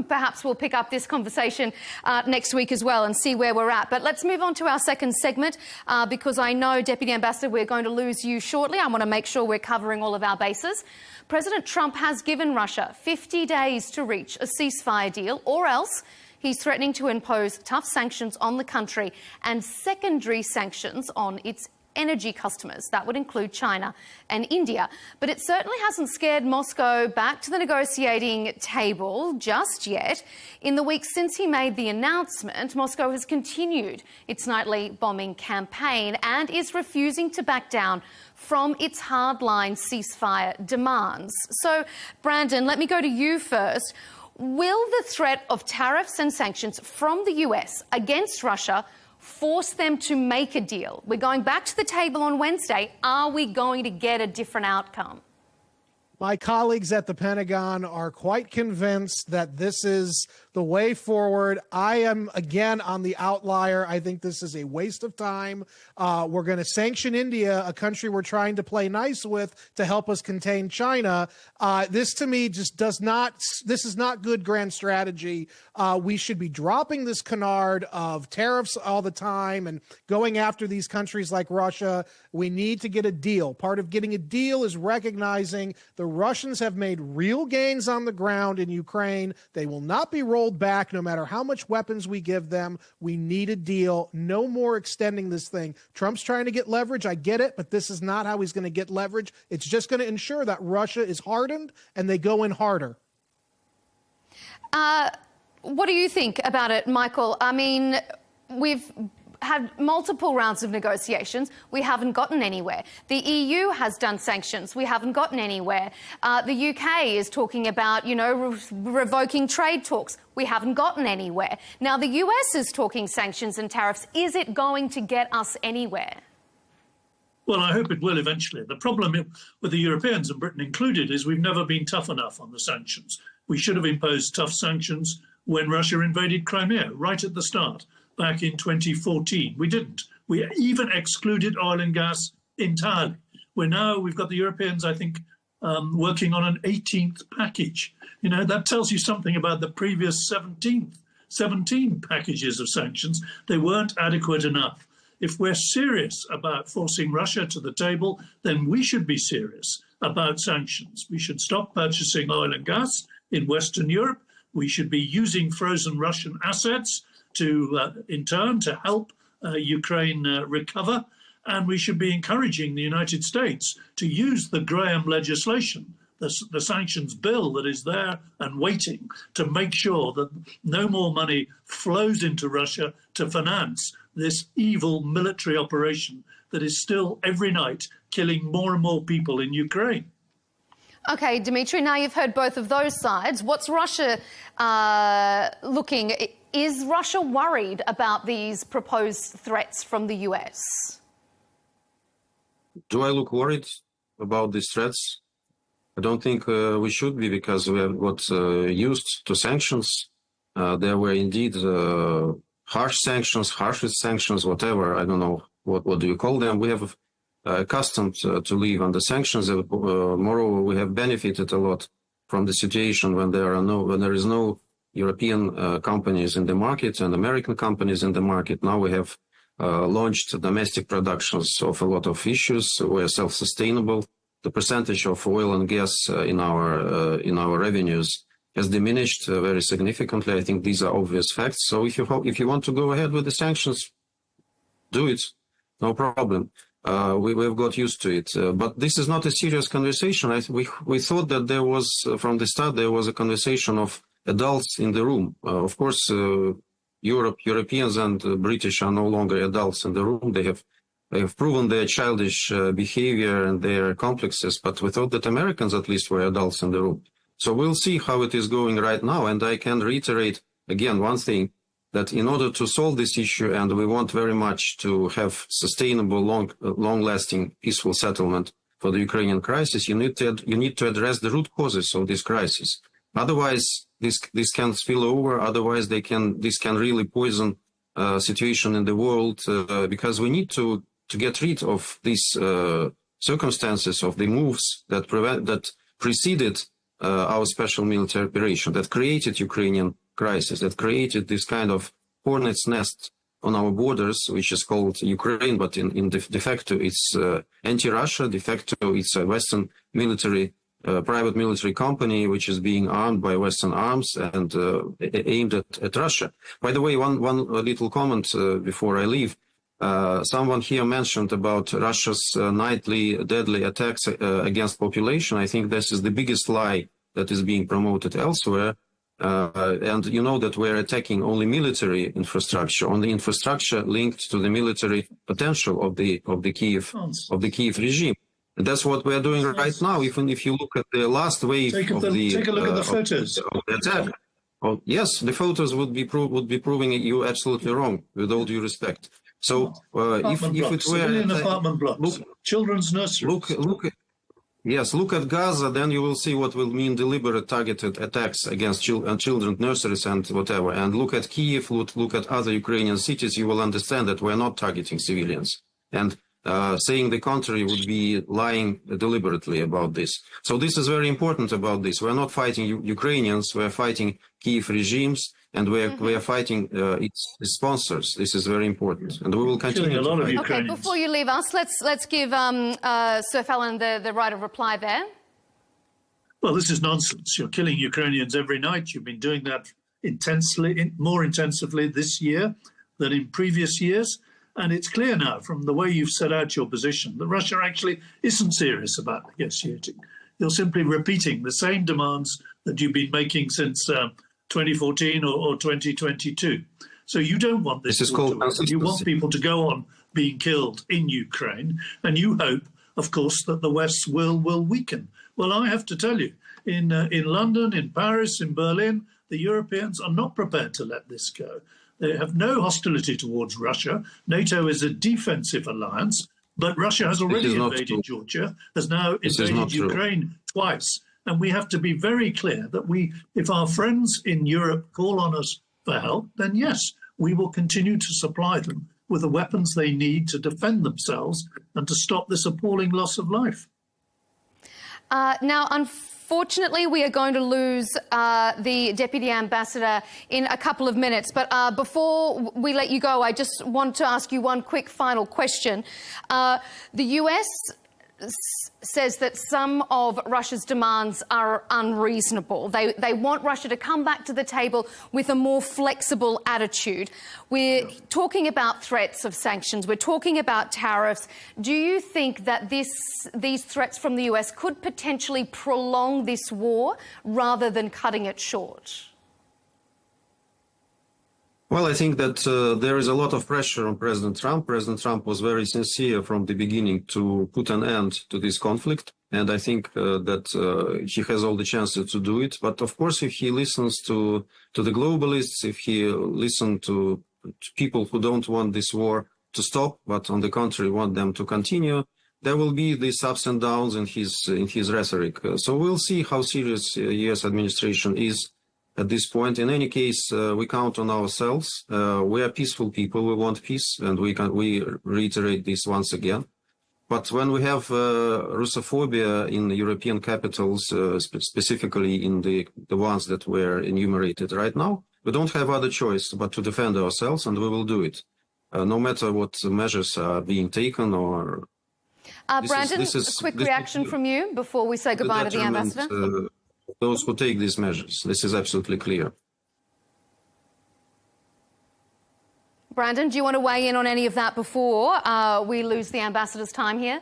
perhaps we'll pick up this conversation next week as well and see where we're at. But let's move on to our second segment because I know, Deputy Ambassador, we're going to lose you shortly. I want to make sure we're covering all of our bases. President Trump has given Russia 50 days to reach a ceasefire deal, or else he's threatening to impose tough sanctions on the country and secondary sanctions on its energy customers. That would include China and India. But it certainly hasn't scared Moscow back to the negotiating table just yet. In the weeks since he made the announcement, Moscow has continued its nightly bombing campaign and is refusing to back down from its hardline ceasefire demands. So, Brandon, let me go to you first. Will the threat of tariffs and sanctions from the US against Russia force them to make a deal? We're going back to the table on Wednesday. Are we going to get a different outcome? My colleagues at the Pentagon are quite convinced that this is the way forward. I am, again, on the outlier. I think this is a waste of time. We're going to sanction India, a country we're trying to play nice with to help us contain China. This, to me, just this is not good grand strategy. We should be dropping this canard of tariffs all the time and going after these countries like Russia. We need to get a deal. Part of getting a deal is recognizing the Russians have made real gains on the ground in Ukraine. They will not be rolled back no matter how much weapons we give them. We need a deal. No more extending this thing. Trump's trying to get leverage. I get it, but this is not how he's going to get leverage. It's just going to ensure that Russia is hardened and they go in harder. What do you think about it, Michael? I mean, we've had multiple rounds of negotiations. We haven't gotten anywhere. The EU has done sanctions. We haven't gotten anywhere. The UK is talking about, revoking trade talks. We haven't gotten anywhere. Now, the US is talking sanctions and tariffs. Is it going to get us anywhere? Well, I hope it will eventually. The problem with the Europeans, and Britain included, is we've never been tough enough on the sanctions. We should have imposed tough sanctions when Russia invaded Crimea, right at the start. Back in 2014. We didn't. We even excluded oil and gas entirely. We've got the Europeans, I think, working on an 18th package. You know, that tells you something about the previous 17 packages of sanctions. They weren't adequate enough. If we're serious about forcing Russia to the table, then we should be serious about sanctions. We should stop purchasing oil and gas in Western Europe. We should be using frozen Russian assets to, in turn, to help Ukraine recover. And we should be encouraging the United States to use the Graham legislation, the sanctions bill that is there and waiting, to make sure that no more money flows into Russia to finance this evil military operation that is still every night killing more and more people in Ukraine. OK, Dimitri, now you've heard both of those sides. What's Russia looking? Is Russia worried about these proposed threats from the US? Do I look worried about these threats? I don't think we should be, because we have got used to sanctions. There were indeed harshest sanctions, whatever. I don't know what do you call them. We have accustomed to live under sanctions. Moreover, we have benefited a lot from the situation when there is no European companies in the market and American companies in the market. Now we have launched domestic productions of a lot of issues. We are self-sustainable. The percentage of oil and gas in our revenues has diminished very significantly. I think these are obvious facts. So if you want to go ahead with the sanctions, do it, no problem. We've got used to it. But this is not a serious conversation. We thought that there was, from the start, there was a conversation of adults in the room. Of course, Europeans and British are no longer adults in the room. They have proven their childish behavior and their complexes, but we thought that Americans at least were adults in the room. So we'll see how it is going right now. And I can reiterate again one thing, that in order to solve this issue, and we want very much to have sustainable, long-lasting, peaceful settlement for the Ukrainian crisis, you need to address the root causes of this crisis. Otherwise, this can spill over. Otherwise, this can really poison situation in the world, because we need to get rid of these circumstances, of the moves that preceded our special military operation, that created Ukrainian crisis, that created this kind of hornet's nest on our borders, which is called Ukraine, but in de facto it's anti-Russia, de facto it's a Western military, private military company, which is being armed by Western arms and aimed at Russia. By the way, one little comment before I leave. Someone here mentioned about Russia's nightly deadly attacks against population. I think this is the biggest lie that is being promoted elsewhere. And you know that we're attacking only military infrastructure, only infrastructure linked to the military potential of the Kiev regime. And that's what we're doing right now. Even if you look at the last wave take a look at the photos of the attack. Oh, yes, the photos would be proving you absolutely wrong, with all due respect. So if it were apartment blocks, children's nurseries. Look at Gaza, then you will see what will mean deliberate targeted attacks against children, nurseries and whatever. And look at Kiev, look at other Ukrainian cities, you will understand that we're not targeting civilians. And saying the contrary would be lying deliberately about this. So this is very important about this. We're not fighting Ukrainians, we're fighting Kiev regimes, and we're fighting its sponsors. This is very important, and we will continue. Okay, before you leave us, let's give Sir Fallon the right of reply there. Well, this is nonsense. You're killing Ukrainians every night. You've been doing that more intensively this year than in previous years. And it's clear now from the way you've set out your position that Russia actually isn't serious about negotiating. You're simply repeating the same demands that you've been making since 2014 or 2022. So you don't want this to work. You want people to go on being killed in Ukraine, and you hope, of course, that the West will weaken. Well, I have to tell you, in London, in Paris, in Berlin, the Europeans are not prepared to let this go. They have no hostility towards Russia. NATO is a defensive alliance, but Russia has already invaded Georgia, has now invaded Ukraine twice. And we have to be very clear that if our friends in Europe call on us for help, then yes, we will continue to supply them with the weapons they need to defend themselves and to stop this appalling loss of life. Now, unfortunately, we are going to lose the Deputy Ambassador in a couple of minutes. But before we let you go, I just want to ask you one quick final question. The US says that some of Russia's demands are unreasonable. They want Russia to come back to the table with a more flexible attitude. We're talking about threats of sanctions. We're talking about tariffs. Do you think that these threats from the US could potentially prolong this war rather than cutting it short? Well, I think that there is a lot of pressure on President Trump. President Trump was very sincere from the beginning to put an end to this conflict. And I think that he has all the chances to do it. But of course, if he listens to the globalists, if he listens to people who don't want this war to stop, but on the contrary want them to continue, there will be these ups and downs in his rhetoric. So we'll see how serious U.S. administration is at this point. In any case, we count on ourselves. We are peaceful people. We want peace, and we reiterate this once again. But when we have Russophobia in European capitals, specifically in the ones that were enumerated right now, we don't have other choice but to defend ourselves, and we will do it, no matter what measures are being taken. Or Brandon, a quick reaction from you before we say goodbye to the ambassador. Those who take these measures. This is absolutely clear. Brandon, do you want to weigh in on any of that before we lose the ambassador's time here?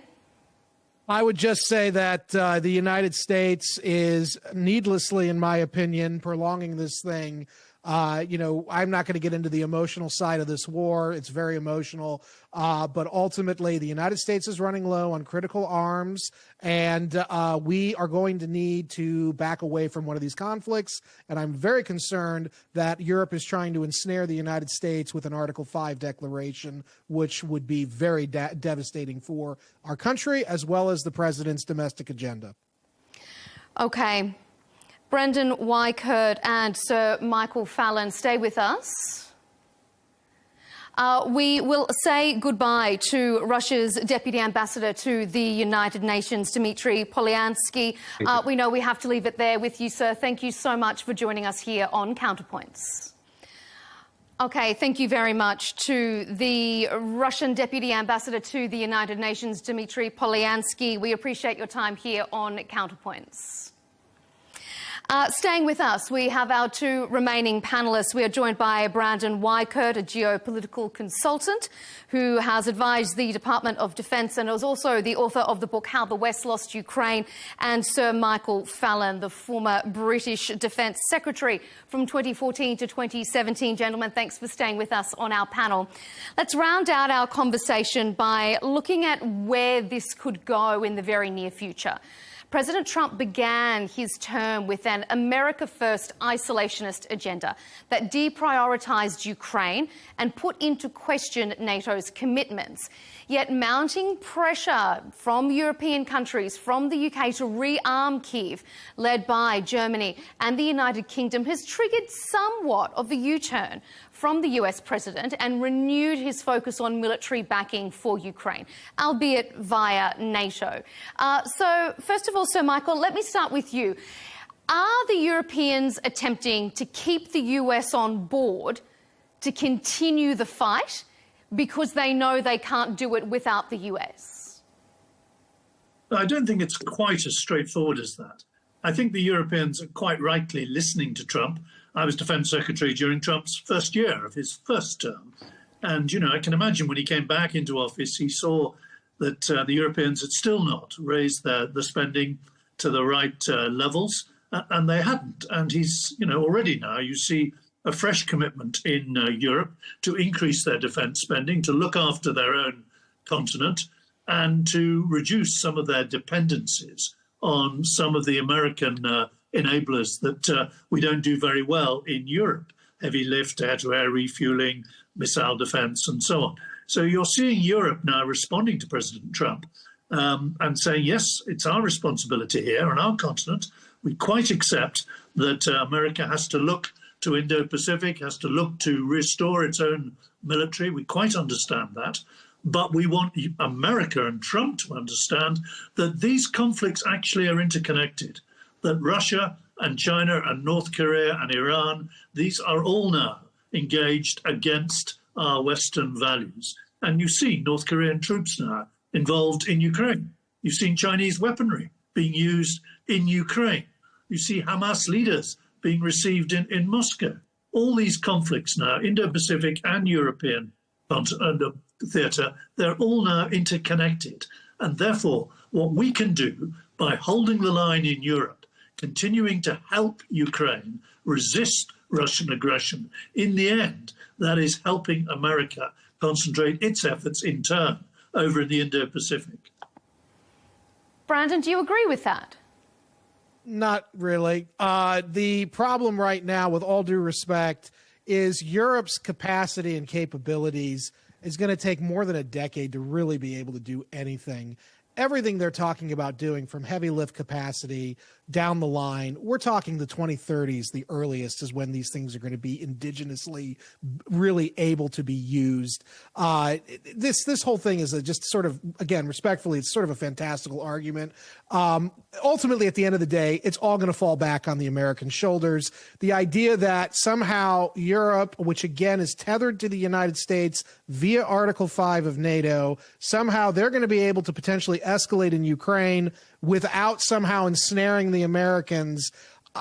I would just say that the United States is needlessly, in my opinion, prolonging this thing. I'm not going to get into the emotional side of this war. It's very emotional. But ultimately, the United States is running low on critical arms, and we are going to need to back away from one of these conflicts. And I'm very concerned that Europe is trying to ensnare the United States with an Article 5 declaration, which would be very devastating for our country as well as the president's domestic agenda. Okay. Brendan Weichert and Sir Michael Fallon, stay with us. We will say goodbye to Russia's Deputy Ambassador to the United Nations, Dmitry Polyansky. We know we have to leave it there with you, sir. Thank you so much for joining us here on Counterpoints. Okay, thank you very much to the Russian Deputy Ambassador to the United Nations, Dmitry Polyansky. We appreciate your time here on Counterpoints. Staying with us, we have our two remaining panellists. We are joined by Brandon Weichert, a geopolitical consultant who has advised the Department of Defence and is also the author of the book How the West Lost Ukraine, and Sir Michael Fallon, the former British Defence Secretary from 2014 to 2017. Gentlemen, thanks for staying with us on our panel. Let's round out our conversation by looking at where this could go in the very near future. President Trump began his term with an America First isolationist agenda that deprioritized Ukraine and put into question NATO's commitments. Yet mounting pressure from European countries, from the UK to rearm Kyiv, led by Germany and the United Kingdom, has triggered somewhat of a U-turn from the US president and renewed his focus on military backing for Ukraine, albeit via NATO. So, first of all, Sir Michael, let me start with you. Are the Europeans attempting to keep the US on board to continue the fight because they know they can't do it without the US? I don't think it's quite as straightforward as that. I think the Europeans are quite rightly listening to Trump. I was Defence Secretary during Trump's first year of his first term. And, you know, I can imagine when he came back into office, he saw that the Europeans had still not raised the spending to the right levels, and they hadn't. And he's, you know, already now you see a fresh commitment in Europe to increase their defence spending, to look after their own continent, and to reduce some of their dependencies on some of the American enablers that we don't do very well in Europe: heavy lift, air-to-air refueling, missile defence, and so on. So you're seeing Europe now responding to President Trump and saying, yes, it's our responsibility here on our continent. We quite accept that America has to look to Indo-Pacific, has to look to restore its own military. We quite understand that. But we want America and Trump to understand that these conflicts actually are interconnected, that Russia and China and North Korea and Iran, these are all now engaged against our Western values. And you see North Korean troops now involved in Ukraine. You've seen Chinese weaponry being used in Ukraine. You see Hamas leaders being received in Moscow. All these conflicts now, Indo-Pacific and European theatre, they're all now interconnected. And therefore, what we can do by holding the line in Europe, continuing to help Ukraine resist Russian aggression, in the end, that is helping America concentrate its efforts in turn over in the Indo-Pacific. Brandon, do you agree with that? Not really. The problem right now, with all due respect, is Europe's capacity and capabilities is going to take more than a decade to really be able to do anything. Everything they're talking about doing, from heavy lift capacity down the line, we're talking the 2030s, the earliest, is when these things are going to be indigenously really able to be used. This whole thing is just sort of, again, respectfully, it's sort of a fantastical argument. Ultimately, at the end of the day, it's all going to fall back on the American shoulders. The idea that somehow Europe, which again is tethered to the United States via Article 5 of NATO, somehow they're going to be able to potentially escalate in Ukraine without somehow ensnaring the Americans.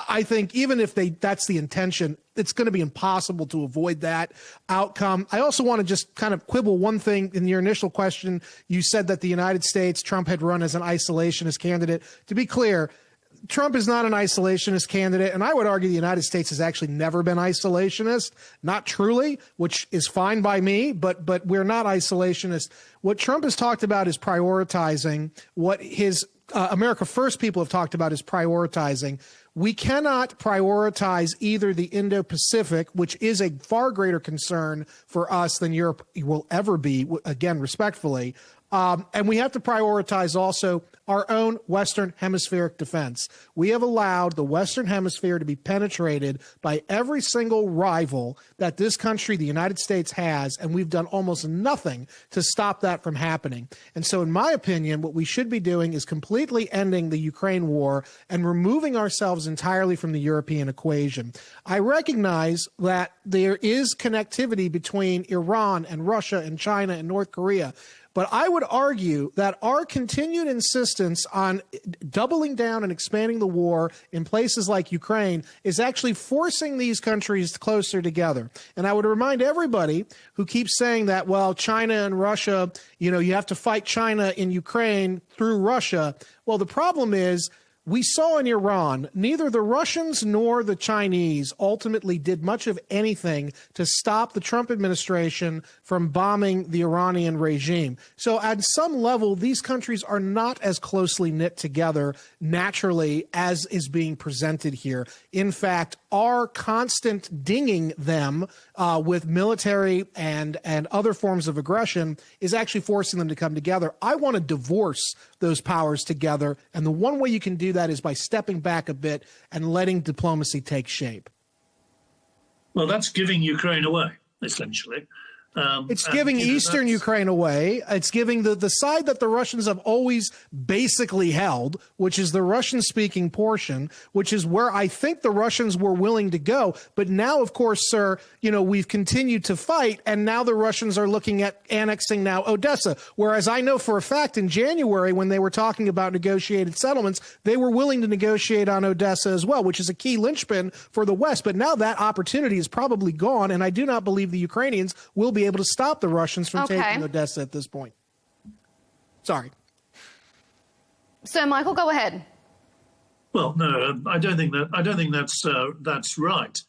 I think even if that's the intention, it's going to be impossible to avoid that outcome. I also want to just kind of quibble one thing. In your initial question, you said that the United States, Trump had run as an isolationist candidate. To be clear, Trump is not an isolationist candidate, and I would argue the United States has actually never been isolationist, not truly, which is fine by me, but we're not isolationist. What Trump has talked about is prioritizing. What his America First people have talked about is prioritizing. We cannot prioritize either the Indo-Pacific, which is a far greater concern for us than Europe will ever be, again, respectfully, and we have to prioritize also our own Western hemispheric defense. We have allowed the Western hemisphere to be penetrated by every single rival that this country, the United States, has, and we've done almost nothing to stop that from happening. And so, in my opinion, what we should be doing is completely ending the Ukraine war and removing ourselves entirely from the European equation. I recognize that there is connectivity between Iran and Russia and China and North Korea. But I would argue that our continued insistence on doubling down and expanding the war in places like Ukraine is actually forcing these countries closer together. And I would remind everybody who keeps saying that, well, China and Russia, you have to fight China in Ukraine through Russia. Well, the problem is, we saw in Iran, neither the Russians nor the Chinese ultimately did much of anything to stop the Trump administration from bombing the Iranian regime. So at some level, these countries are not as closely knit together naturally as is being presented here. In fact, our constant dinging them with military and other forms of aggression is actually forcing them to come together. I want to divorce those powers together, and the one way you can do that is by stepping back a bit and letting diplomacy take shape. Well, that's giving Ukraine away, essentially. It's giving Eastern Ukraine away. It's giving the side that the Russians have always basically held, which is the Russian-speaking portion, which is where I think the Russians were willing to go. But now, of course, sir, we've continued to fight, and now the Russians are looking at annexing now Odessa, whereas I know for a fact in January when they were talking about negotiated settlements, they were willing to negotiate on Odessa as well, which is a key linchpin for the West. But now that opportunity is probably gone, and I do not believe the Ukrainians will be able to stop the Russians from taking Odessa at this point. Sorry. So, Michael, go ahead. Well, no, I don't think that's right.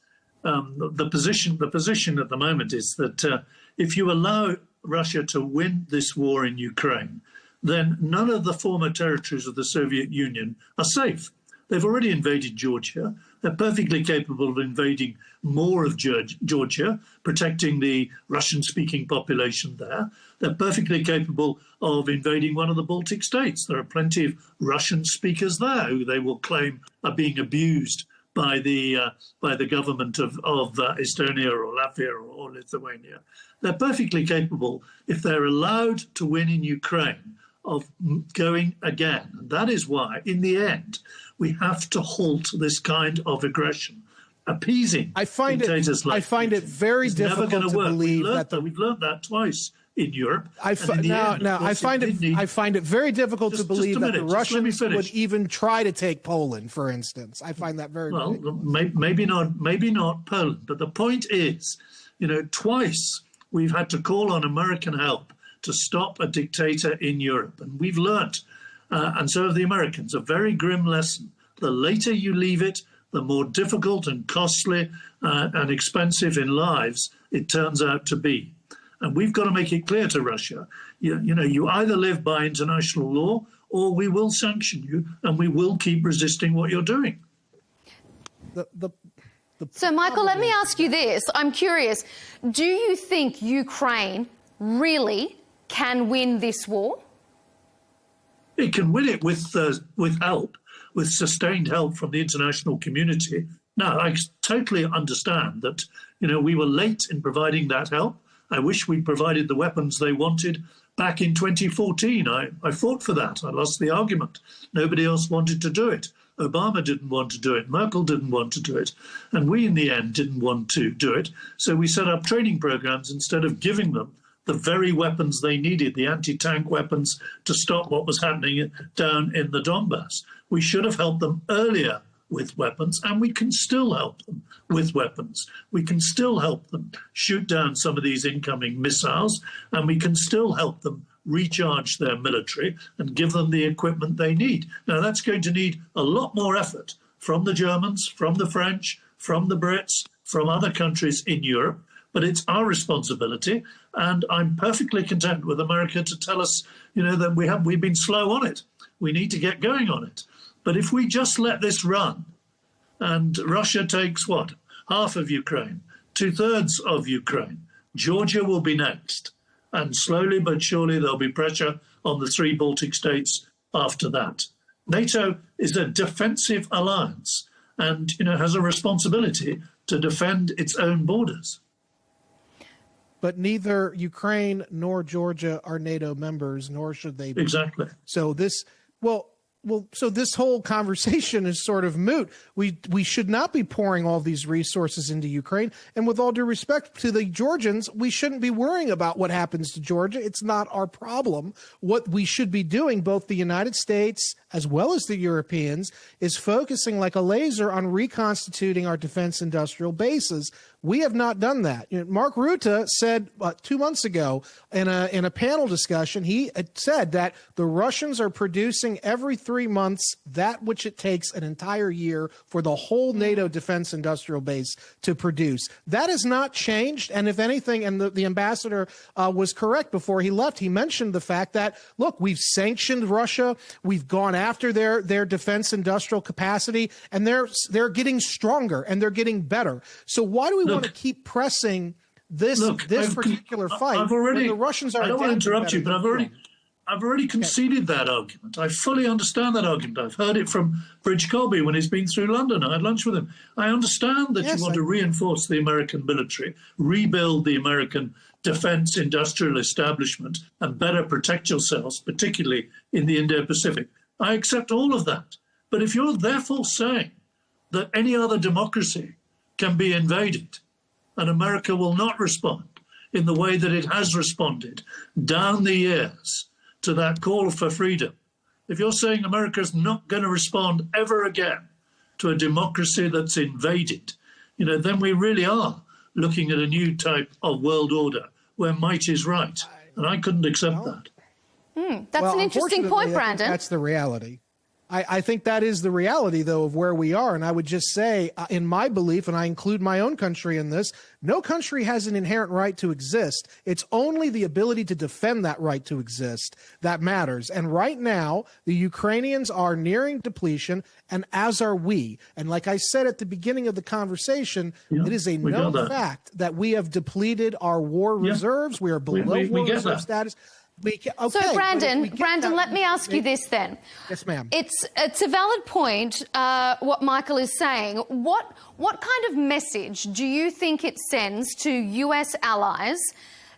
The position at the moment is that if you allow Russia to win this war in Ukraine, then none of the former territories of the Soviet Union are safe. They've already invaded Georgia. They're perfectly capable of invading more of Georgia, protecting the Russian-speaking population there. They're perfectly capable of invading one of the Baltic states. There are plenty of Russian speakers there who they will claim are being abused by the government of Estonia or Latvia or Lithuania. They're perfectly capable, if they're allowed to win in Ukraine, of going again. And that is why, in the end, we have to halt this kind of aggression. Appeasing dictators like it very difficult to believe that we've learned that twice in Europe. I find it very difficult to believe that the Russians would even try to take Poland, for instance. I find that very maybe not Poland, but the point is, twice we've had to call on American help to stop a dictator in Europe, and we've learnt, and so have the Americans, a very grim lesson. The later you leave it, the more difficult and costly and expensive in lives it turns out to be. And we've got to make it clear to Russia, you either live by international law or we will sanction you and we will keep resisting what you're doing. So, Michael, let me ask you this. I'm curious. Do you think Ukraine really can win this war? It can win it with help, with sustained help from the international community. Now, I totally understand that, we were late in providing that help. I wish we provided the weapons they wanted back in 2014. I fought for that. I lost the argument. Nobody else wanted to do it. Obama didn't want to do it. Merkel didn't want to do it. And we, in the end, didn't want to do it. So we set up training programs instead of giving them the very weapons they needed, the anti-tank weapons, to stop what was happening down in the Donbass. We should have helped them earlier with weapons, and we can still help them with weapons. We can still help them shoot down some of these incoming missiles, and we can still help them recharge their military and give them the equipment they need. Now, that's going to need a lot more effort from the Germans, from the French, from the Brits, from other countries in Europe, but it's our responsibility, and I'm perfectly content with America to tell us, that we've been slow on it. We need to get going on it. But if we just let this run, and Russia takes what? Half of Ukraine, 2/3 of Ukraine, Georgia will be next. And slowly but surely there'll be pressure on the 3 Baltic states after that. NATO is a defensive alliance and, has a responsibility to defend its own borders. But neither Ukraine nor Georgia are NATO members, nor should they be. Exactly. So so this whole conversation is sort of moot. We should not be pouring all these resources into Ukraine. And with all due respect to the Georgians, we shouldn't be worrying about what happens to Georgia. It's not our problem. What we should be doing, both the United States as well as the Europeans, is focusing like a laser on reconstituting our defense industrial bases. We have not done that. Mark Rutte said 2 months ago in a panel discussion, he said that the Russians are producing every 3 months that which it takes an entire year for the whole NATO defense industrial base to produce. That has not changed. And if anything, and the ambassador was correct before he left, he mentioned the fact that, look, we've sanctioned Russia. We've gone after their defense industrial capacity, and they're getting stronger and they're getting better. So why do we want to keep pressing this particular fight? The Russians are. I don't want to interrupt you, but I've already conceded that argument. I fully understand that argument. I've heard it from Bridge Colby when he's been through London. I had lunch with him. I understand that you want to reinforce the American military, rebuild the American defense industrial establishment, and better protect yourselves, particularly in the Indo-Pacific. I accept all of that. But if you're therefore saying that any other democracy can be invaded and America will not respond in the way that it has responded down the years to that call for freedom, if you're saying America's not going to respond ever again to a democracy that's invaded, then we really are looking at a new type of world order where might is right. And I couldn't accept that. That's an interesting point, Brandon. That's the reality. I think that is the reality, though, of where we are. And I would just say, in my belief, and I include my own country in this, no country has an inherent right to exist. It's only the ability to defend that right to exist that matters. And right now, the Ukrainians are nearing depletion, and as are we. And like I said at the beginning of the conversation, it is a known fact that we have depleted our war reserves. We are below war reserve status. So, Brandon, let me ask you this then. Yes, ma'am. It's a valid point, what Michael is saying. What kind of message do you think it sends to US allies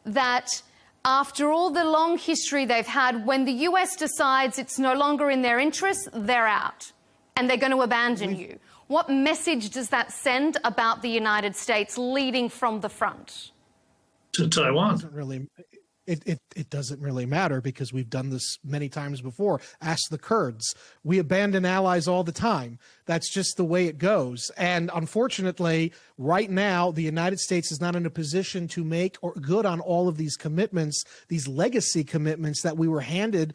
that after all the long history they've had, when the US decides it's no longer in their interest, they're out and they're going to abandon you? What message does that send about the United States leading from the front? To Taiwan. It doesn't really matter because we've done this many times before. Ask the Kurds. We abandon allies all the time. That's just the way it goes. And unfortunately, right now, the United States is not in a position to make or good on all of these commitments, these legacy commitments that we were handed,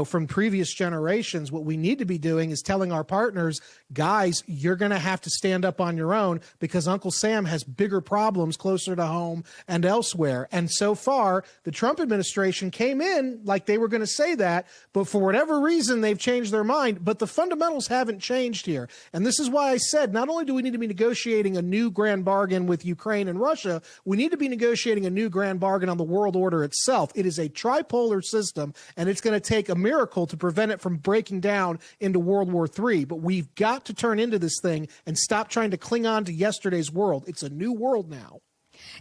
from previous generations. What we need to be doing is telling our partners, guys, you're going to have to stand up on your own because Uncle Sam has bigger problems closer to home and elsewhere. And so far, the Trump administration came in like they were going to say that, but for whatever reason, they've changed their mind. But the fundamentals haven't changed here. And this is why I said, not only do we need to be negotiating a new grand bargain with Ukraine and Russia, we need to be negotiating a new grand bargain on the world order itself. It is a tripolar system, and it's going to take a miracle to prevent it from breaking down into World War III. But we've got to turn into this thing and stop trying to cling on to yesterday's world. It's a new world now.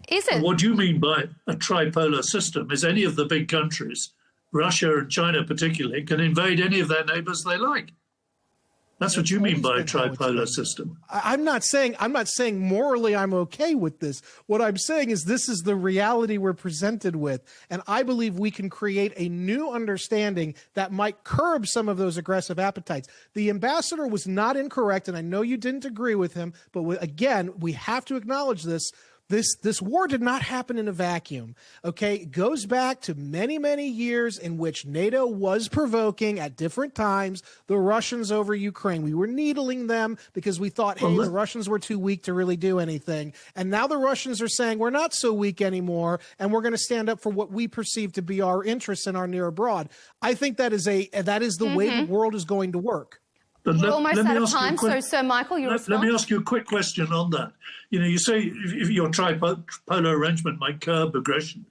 Is it? What do you mean by a tripolar system? Is any of the big countries, Russia and China particularly, can invade any of their neighbors they like? That's what you mean by a tripolar system. I'm not saying morally I'm okay with this. What I'm saying is this is the reality we're presented with. And I believe we can create a new understanding that might curb some of those aggressive appetites. The ambassador was not incorrect, and I know you didn't agree with him, but again, we have to acknowledge this. This war did not happen in a vacuum, okay? It goes back to many, many years in which NATO was provoking at different times the Russians over Ukraine. We were needling them because we thought, hey, the Russians were too weak to really do anything. And now the Russians are saying we're not so weak anymore, and we're going to stand up for what we perceive to be our interests in our near abroad. I think that is the way the world is going to work. We're almost out of time, so Michael, your response? Let me ask you a quick question on that. You say if your tripolar arrangement might curb aggression.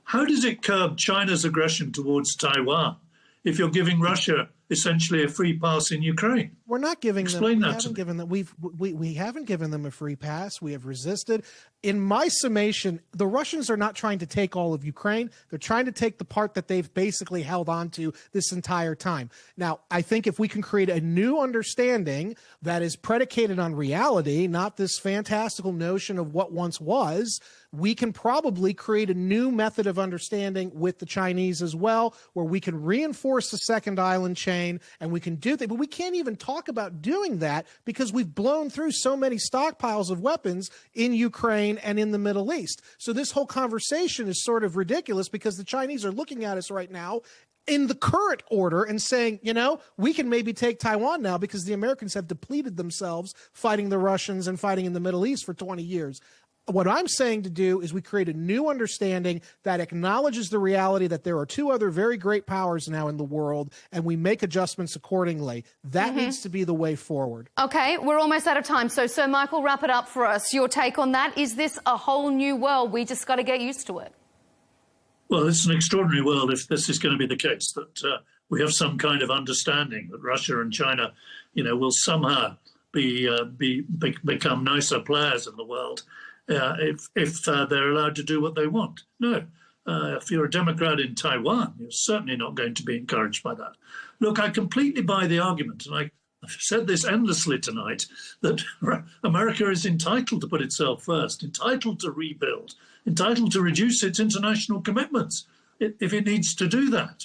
How does it curb China's aggression towards Taiwan if you're giving Russia essentially a free pass in Ukraine? We're not giving them. Explain that to me. We haven't given them a free pass. We have resisted. In my summation, the Russians are not trying to take all of Ukraine. They're trying to take the part that they've basically held on to this entire time. Now, I think if we can create a new understanding that is predicated on reality, not this fantastical notion of what once was, we can probably create a new method of understanding with the Chinese as well, where we can reinforce the second island chain and we can do that. But we can't even talk about doing that because we've blown through so many stockpiles of weapons in Ukraine and in the Middle East. So this whole conversation is sort of ridiculous because the Chinese are looking at us right now in the current order and saying, we can maybe take Taiwan now because the Americans have depleted themselves fighting the Russians and fighting in the Middle East for 20 years. What I'm saying to do is we create a new understanding that acknowledges the reality that there are two other very great powers now in the world, and we make adjustments accordingly. That needs to be the way forward. Okay, we're almost out of time. So Michael, wrap it up for us. Your take on that? Is this a whole new world? We just got to get used to it. Well, it's an extraordinary world if this is going to be the case, that we have some kind of understanding that Russia and China, will somehow become nicer players in the world. If they're allowed to do what they want. No. If you're a Democrat in Taiwan, you're certainly not going to be encouraged by that. Look, I completely buy the argument, and I've said this endlessly tonight, that America is entitled to put itself first, entitled to rebuild, entitled to reduce its international commitments if it needs to do that.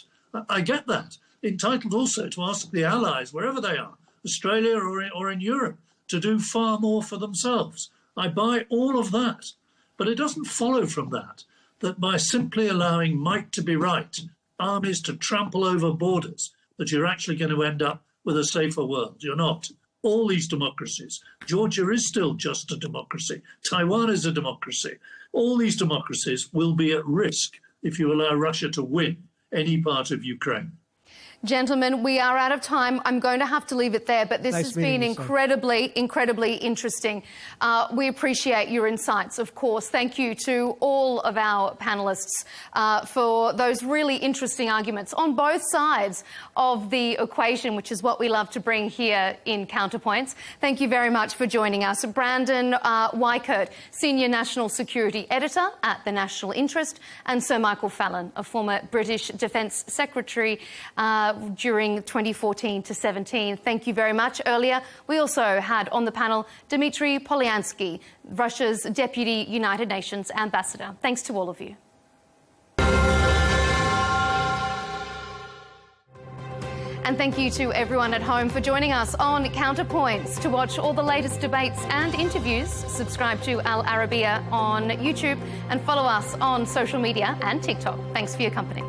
I get that. Entitled also to ask the allies, wherever they are, Australia or in Europe, to do far more for themselves. I buy all of that, but it doesn't follow from that by simply allowing might to be right, armies to trample over borders, that you're actually going to end up with a safer world. You're not. All these democracies, Georgia is still just a democracy. Taiwan is a democracy. All these democracies will be at risk if you allow Russia to win any part of Ukraine. Gentlemen, we are out of time. I'm going to have to leave it there, but this has been incredibly interesting. We appreciate your insights, of course. Thank you to all of our panellists for those really interesting arguments on both sides of the equation, which is what we love to bring here in Counterpoints. Thank you very much for joining us. Brandon Weichert, Senior National Security Editor at The National Interest, and Sir Michael Fallon, a former British Defence Secretary during 2014 to 17. Thank you very much. Earlier, we also had on the panel Dmitry Polyansky, Russia's Deputy United Nations Ambassador. Thanks to all of you. And thank you to everyone at home for joining us on Counterpoints. To watch all the latest debates and interviews, subscribe to Al Arabiya on YouTube and follow us on social media and TikTok. Thanks for your company.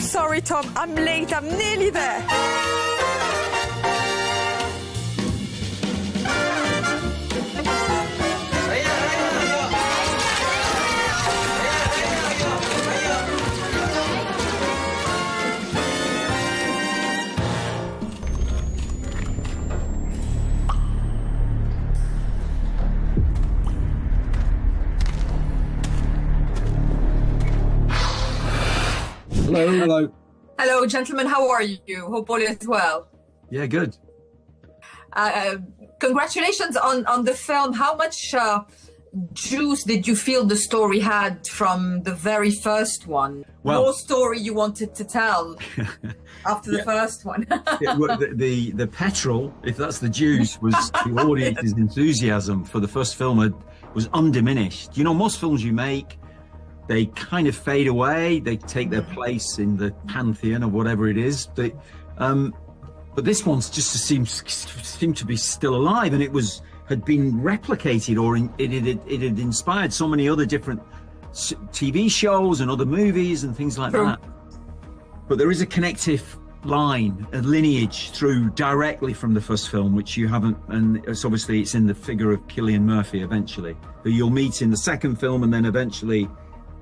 Sorry, Tom, I'm late. I'm nearly there. Hello. Hello, gentlemen. How are you? Hope all is well. Yeah, good. Congratulations on the film. How much juice did you feel the story had from the very first one? Well, more story you wanted to tell after the first one. the petrol, if that's the juice, was the audience's enthusiasm for the first film was undiminished. You know, most films you make, they kind of fade away. They take their place in the pantheon of whatever it is. But this one just seemed to be still alive, and it had been replicated, or it had inspired so many other different TV shows and other movies and things like that. But there is a connective line, a lineage through directly from the first film, which you haven't, and it's in the figure of Cillian Murphy eventually, who you'll meet in the second film, and then eventually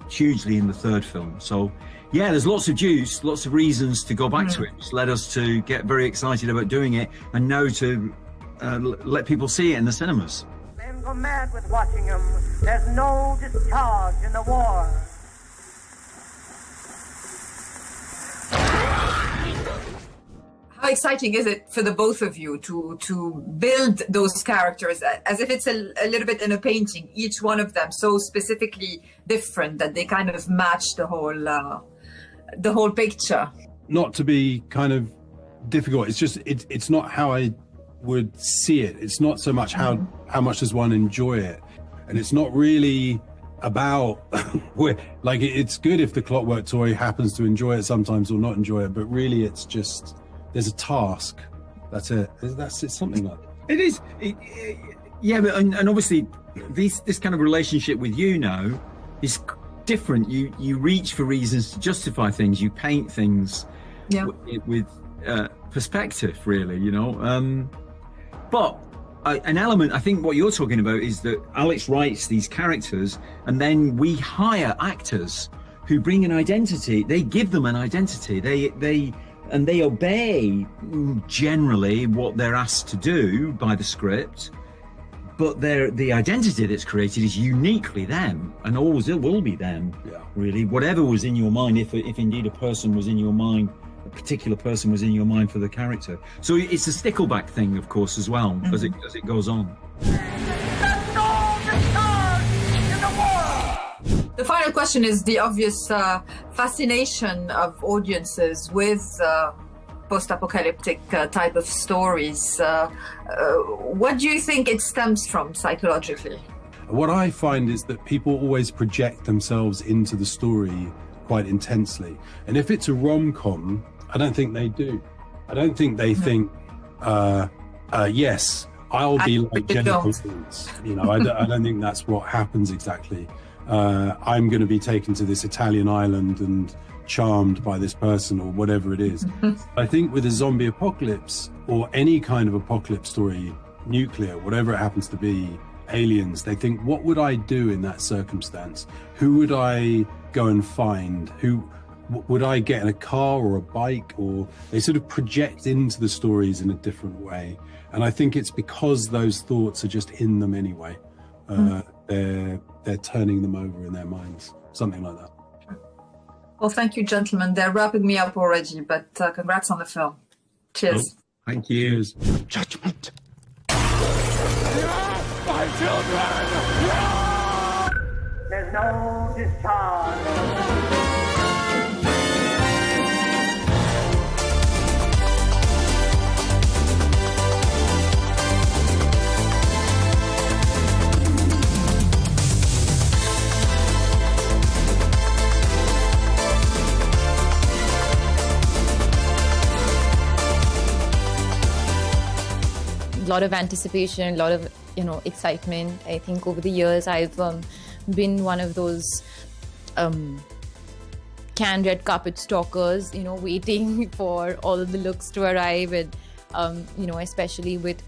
hugely in the third film. So yeah, there's lots of juice, lots of reasons to go back to it, which led us to get very excited about doing it, and now to let people see it in the cinemas. Men go mad with watching him. There's no discharge in the war. How exciting is it for the both of you to build those characters as if it's a little bit in a painting, each one of them so specifically different that they kind of match the whole picture? Not to be kind of difficult, it's just it's not how I would see it. It's not so much how much does one enjoy it, and it's not really about like it's good if the Clockwork Toy happens to enjoy it sometimes or not enjoy it, but really it's just there's a task. That's it. It's something like that. It is. Yeah, but and obviously this kind of relationship with you now is different. You reach for reasons to justify things. You paint things with perspective, really. You know. But an element, I think what you're talking about is that Alex writes these characters and then we hire actors who bring an identity. They give them an identity. They obey generally what they're asked to do by the script, but the identity that's created is uniquely them and always it will be them, really. Whatever was in your mind, if indeed a person was in your mind, a particular person was in your mind for the character. So it's a stickleback thing, of course, as well, as it goes on. The final question is the obvious fascination of audiences with post-apocalyptic type of stories. What do you think it stems from psychologically? What I find is that people always project themselves into the story quite intensely. And if it's a rom-com, I don't think they do. I don't think they think, yes, I'll be like Jennifer Lawrence. You know, I don't think that's what happens exactly. I'm going to be taken to this Italian island and charmed by this person or whatever it is. I think with a zombie apocalypse or any kind of apocalypse story, nuclear, whatever it happens to be, aliens, they think, what would I do in that circumstance? Who would I go and find? Who would I get in a car or a bike? Or they sort of project into the stories in a different way. And I think it's because those thoughts are just in them anyway. They're turning them over in their minds, something like that. Well, thank you, gentlemen. They're wrapping me up already, but congrats on the film. Cheers. Oh, thank you. Judgment. My children! There's no discharge. A lot of anticipation, a lot of excitement. I think over the years I've been one of those canned red carpet stalkers, waiting for all of the looks to arrive, and especially with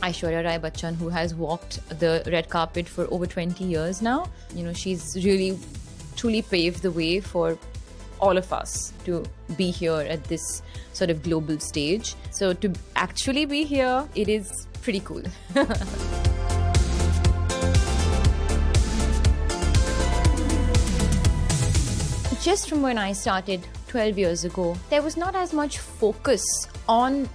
Aishwarya Rai Bachchan, who has walked the red carpet for over 20 years now. She's really truly paved the way for all of us to be here at this sort of global stage. So to actually be here, it is pretty cool. Just from when I started 12 years ago, there was not as much focus on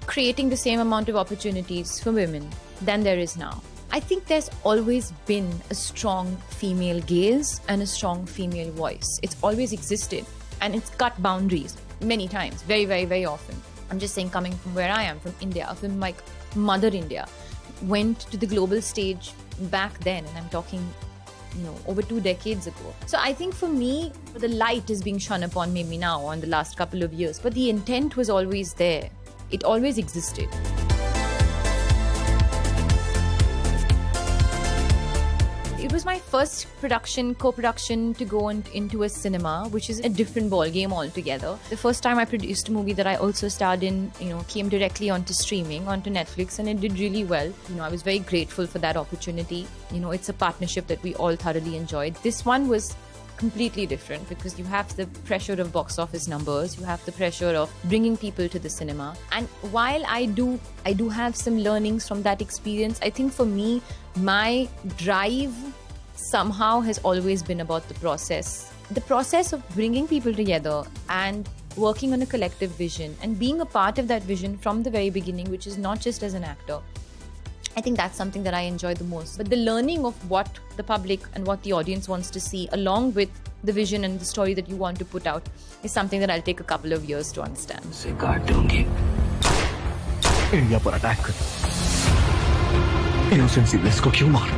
creating the same amount of opportunities for women than there is now. I think there's always been a strong female gaze and a strong female voice. It's always existed, and it's cut boundaries many times, very, very, very often. I'm just saying, coming from where I am, from India, from like Mother India, went to the global stage back then, and I'm talking, over 2 decades ago. So I think for me, the light is being shone upon maybe now on the last couple of years, but the intent was always there. It always existed. It was my first co-production to go into a cinema, which is a different ballgame altogether. The first time I produced a movie that I also starred in, came directly onto streaming, onto Netflix, and it did really well. I was very grateful for that opportunity. It's a partnership that we all thoroughly enjoyed. This one was completely different because you have the pressure of box office numbers, you have the pressure of bringing people to the cinema. And while I do have some learnings from that experience, I think for me, my drive somehow has always been about the process. The process of bringing people together and working on a collective vision and being a part of that vision from the very beginning, which is not just as an actor. I think that's something that I enjoy the most. But the learning of what the public and what the audience wants to see, along with the vision and the story that you want to put out, is something that I'll take a couple of years to understand. India पर attack कर innocent civilians को क्यों मार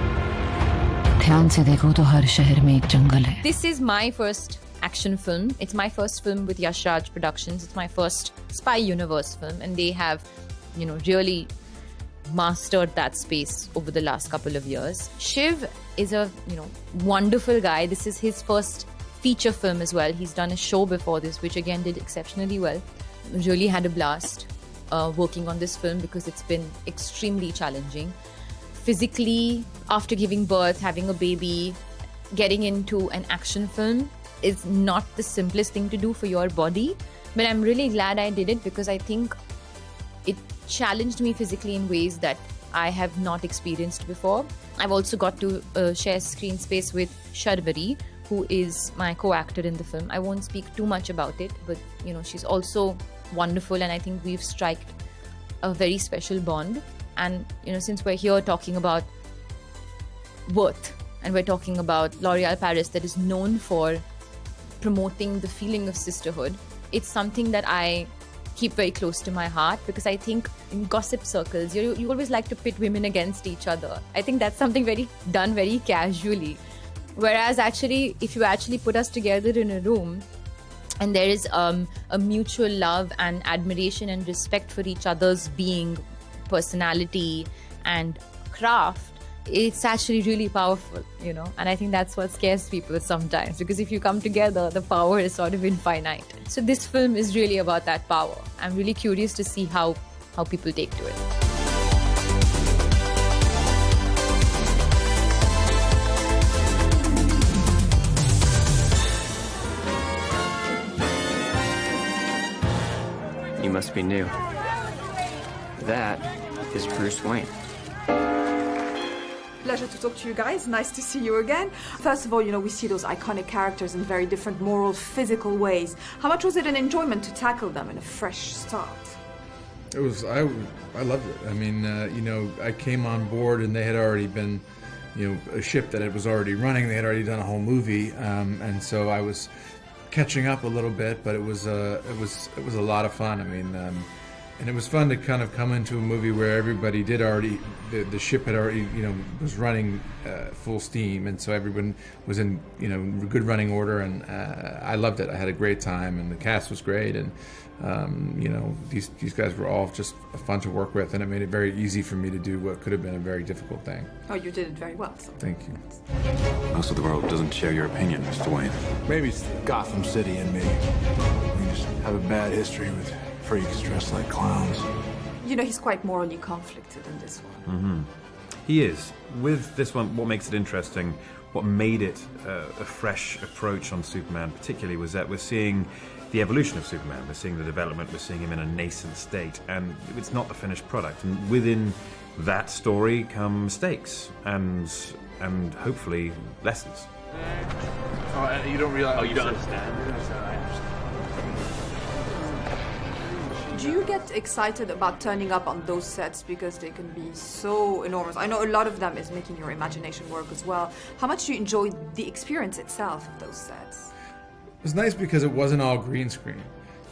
ध्यान से देखो तो हर शहर में एक जंगल है. This is my first action film. It's my first film with Yash Raj Productions. It's my first spy universe film, and they have, really mastered that space over the last couple of years. Shiv is a, wonderful guy. This is his first feature film as well. He's done a show before this, which again did exceptionally well. Really had a blast. working on this film because it's been extremely challenging. Physically, after giving birth, having a baby, getting into an action film is not the simplest thing to do for your body. But I'm really glad I did it because I think it challenged me physically in ways that I have not experienced before. I've also got to share screen space with Sharvari, who is my co-actor in the film. I won't speak too much about it, but she's also wonderful, and I think we've struck a very special bond. And since we're here talking about Worth, and we're talking about L'Oréal Paris that is known for promoting the feeling of sisterhood, it's something that I keep very close to my heart, because I think in gossip circles, you always like to pit women against each other. I think that's something done very casually. Whereas actually, if you actually put us together in a room and there is a mutual love and admiration and respect for each other's being, personality and craft, it's actually really powerful, and I think that's what scares people sometimes, because if you come together, the power is sort of infinite. So this film is really about that power. I'm really curious to see how people take to it. You must be new. That is Bruce Wayne. Pleasure to talk to you guys. Nice to see you again. First of all, we see those iconic characters in very different moral, physical ways. How much was it an enjoyment to tackle them in a fresh start? It was. I loved it. I mean, I came on board and they had already been, a ship that it was already running. They had already done a whole movie, and so I was catching up a little bit. But it was a lot of fun. I mean. And it was fun to kind of come into a movie where everybody did already, the ship had already, was running full steam, and so everyone was in, good running order, and I loved it. I had a great time, and the cast was great, and these guys were all just fun to work with, and it made it very easy for me to do what could have been a very difficult thing. Oh, you did it very well. So. Thank you. Most of the world doesn't share your opinion, Mr. Wayne. Maybe it's Gotham City and me. We just have a bad history with freaks dressed like clowns. He's quite morally conflicted in this one. Mm-hmm. He is. With this one, what makes it interesting, what made it a fresh approach on Superman particularly, was that we're seeing the evolution of Superman, we're seeing the development, we're seeing him in a nascent state, and it's not the finished product. And within that story come mistakes and hopefully lessons. Oh, you don't realize... Oh, you don't understand? Do you get excited about turning up on those sets because they can be so enormous? I know a lot of them is making your imagination work as well. How much do you enjoy the experience itself of those sets? It was nice because it wasn't all green screen.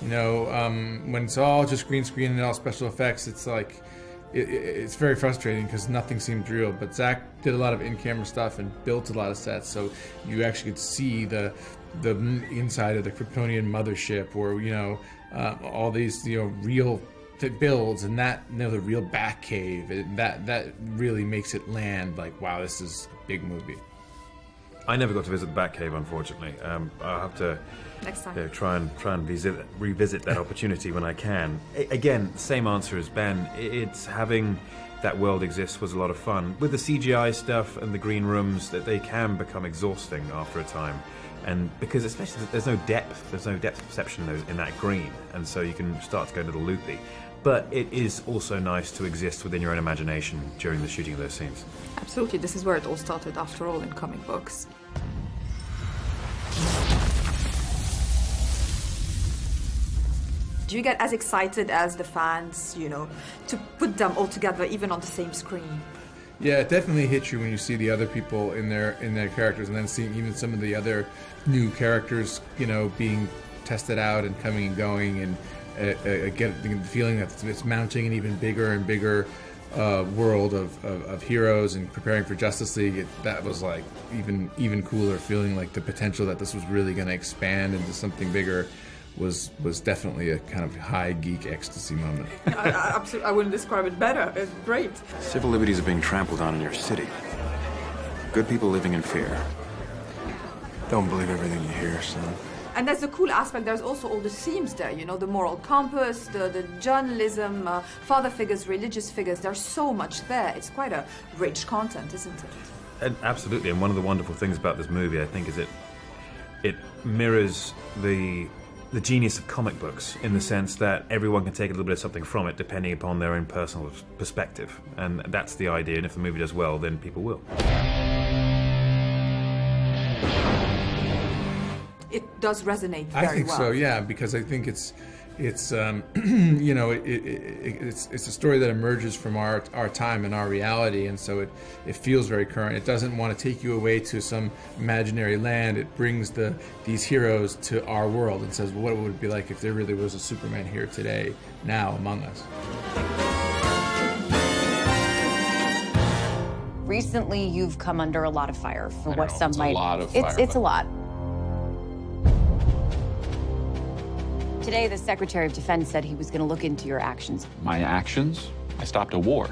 When it's all just green screen and all special effects, it's like, it's very frustrating because nothing seemed real. But Zach did a lot of in-camera stuff and built a lot of sets, so you actually could see the inside of the Kryptonian mothership, or all these real builds, and the real Batcave, and that really makes it land like, wow, this is a big movie. I never got to visit the Batcave, unfortunately. I'll have to next time try and revisit that opportunity when I can. Again, same answer as Ben. It's having that world exist was a lot of fun. With the CGI stuff and the green rooms, that they can become exhausting after a time. And because especially there's no depth perception in that green, and so you can start to go a little loopy. But it is also nice to exist within your own imagination during the shooting of those scenes. Absolutely, this is where it all started after all in comic books. Do you get as excited as the fans, to put them all together even on the same screen? Yeah, it definitely hits you when you see the other people in their characters, and then seeing even some of the other new characters, being tested out and coming and going, and get the feeling that it's mounting an even bigger and bigger world of heroes and preparing for Justice League. That was like even cooler, feeling like the potential that this was really going to expand into something bigger. Was definitely a kind of high geek ecstasy moment. I wouldn't describe it better. It's great. Civil liberties are being trampled on in your city. Good people living in fear. Don't believe everything you hear, son. And there's a cool aspect. There's also all the themes there, you know, the moral compass, the journalism, father figures, religious figures. There's so much there. It's quite a rich content, isn't it? And absolutely, and one of the wonderful things about this movie, I think, is it mirrors the genius of comic books in the sense that everyone can take a little bit of something from it depending upon their own personal perspective. And that's the idea, and if the movie does well, then people will. It does resonate very well. I think so, yeah, because I think it's you know, it's a story that emerges from our time and our reality, and so it feels very current. It doesn't want to take you away to some imaginary land. It brings these heroes to our world and says, well, what would it be like if there really was a Superman here today, now among us? Recently, you've come under a lot of fire for what some might. It's a lot of fire. It's a lot. Today, the Secretary of Defense said he was going to look into your actions. My actions? I stopped a war.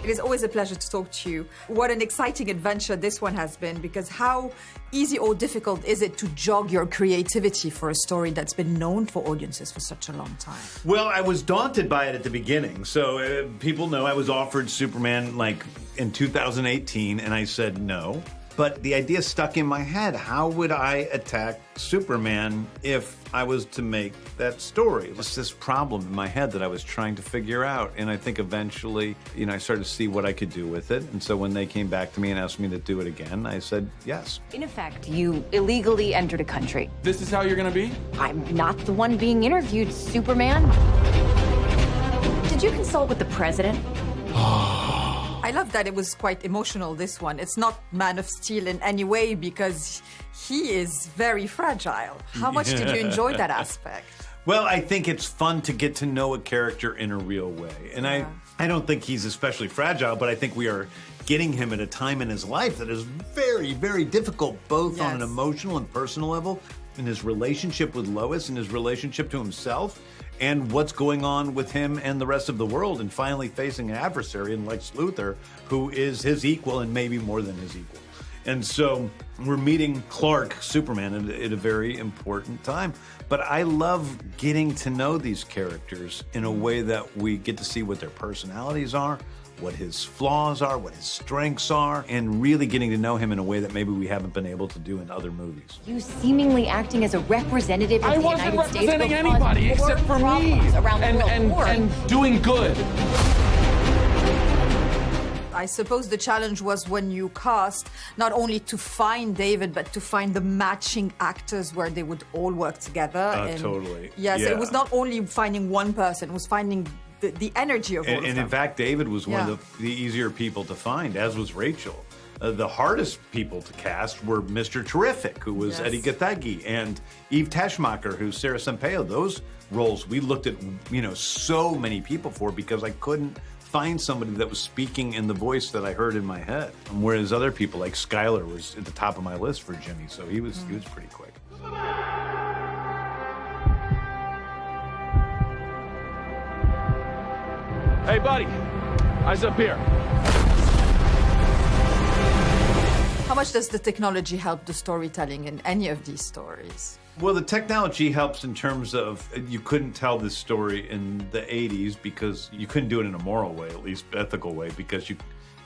It is always a pleasure to talk to you. What an exciting adventure this one has been, because how easy or difficult is it to jog your creativity for a story that's been known for audiences for such a long time? Well, I was daunted by it at the beginning. So people know I was offered Superman like in 2018, and I said no. But the idea stuck in my head. How would I attack Superman if I was to make that story? It was this problem in my head that I was trying to figure out. And I think eventually, you know, I started to see what I could do with it. And so when they came back to me and asked me to do it again, I said yes. In effect, you illegally entered a country. This is how you're gonna be? I'm not the one being interviewed, Superman. Did you consult with the president? I love that it was quite emotional, this one. It's not Man of Steel in any way, because he is very fragile. How much did you enjoy that aspect? Well, I think it's fun to get to know a character in a real way. And I don't think he's especially fragile, but I think we are getting him at a time in his life that is very, very difficult, both on an emotional and personal level, in his relationship with Lois and his relationship to himself, and what's going on with him and the rest of the world, and finally facing an adversary in Lex Luthor, who is his equal and maybe more than his equal. And so we're meeting Clark, Superman, at a very important time. But I love getting to know these characters in a way that we get to see what their personalities are, what his flaws are, what his strengths are, and really getting to know him in a way that maybe we haven't been able to do in other movies. You seemingly acting as a representative of the United States. I wasn't representing anybody except for me and doing good. I suppose the challenge was when you cast, not only to find David, but to find the matching actors where they would all work together. Totally. Yes, it was not only finding one person, it was finding the energy of all of them. And in fact, David was one of the easier people to find, as was Rachel. The hardest people to cast were Mr. Terrific, who was Eddie Gathegi, and Eve Teschmacher, who's Sarah Sampaio. Those roles we looked at, you know, so many people for, because I couldn't find somebody that was speaking in the voice that I heard in my head. Whereas other people, like Skyler, was at the top of my list for Jimmy, so he was pretty quick. Hey, buddy, eyes up here. How much does the technology help the storytelling in any of these stories? Well, the technology helps in terms of you couldn't tell this story in the 80s because you couldn't do it in a moral way, at least ethical way, because you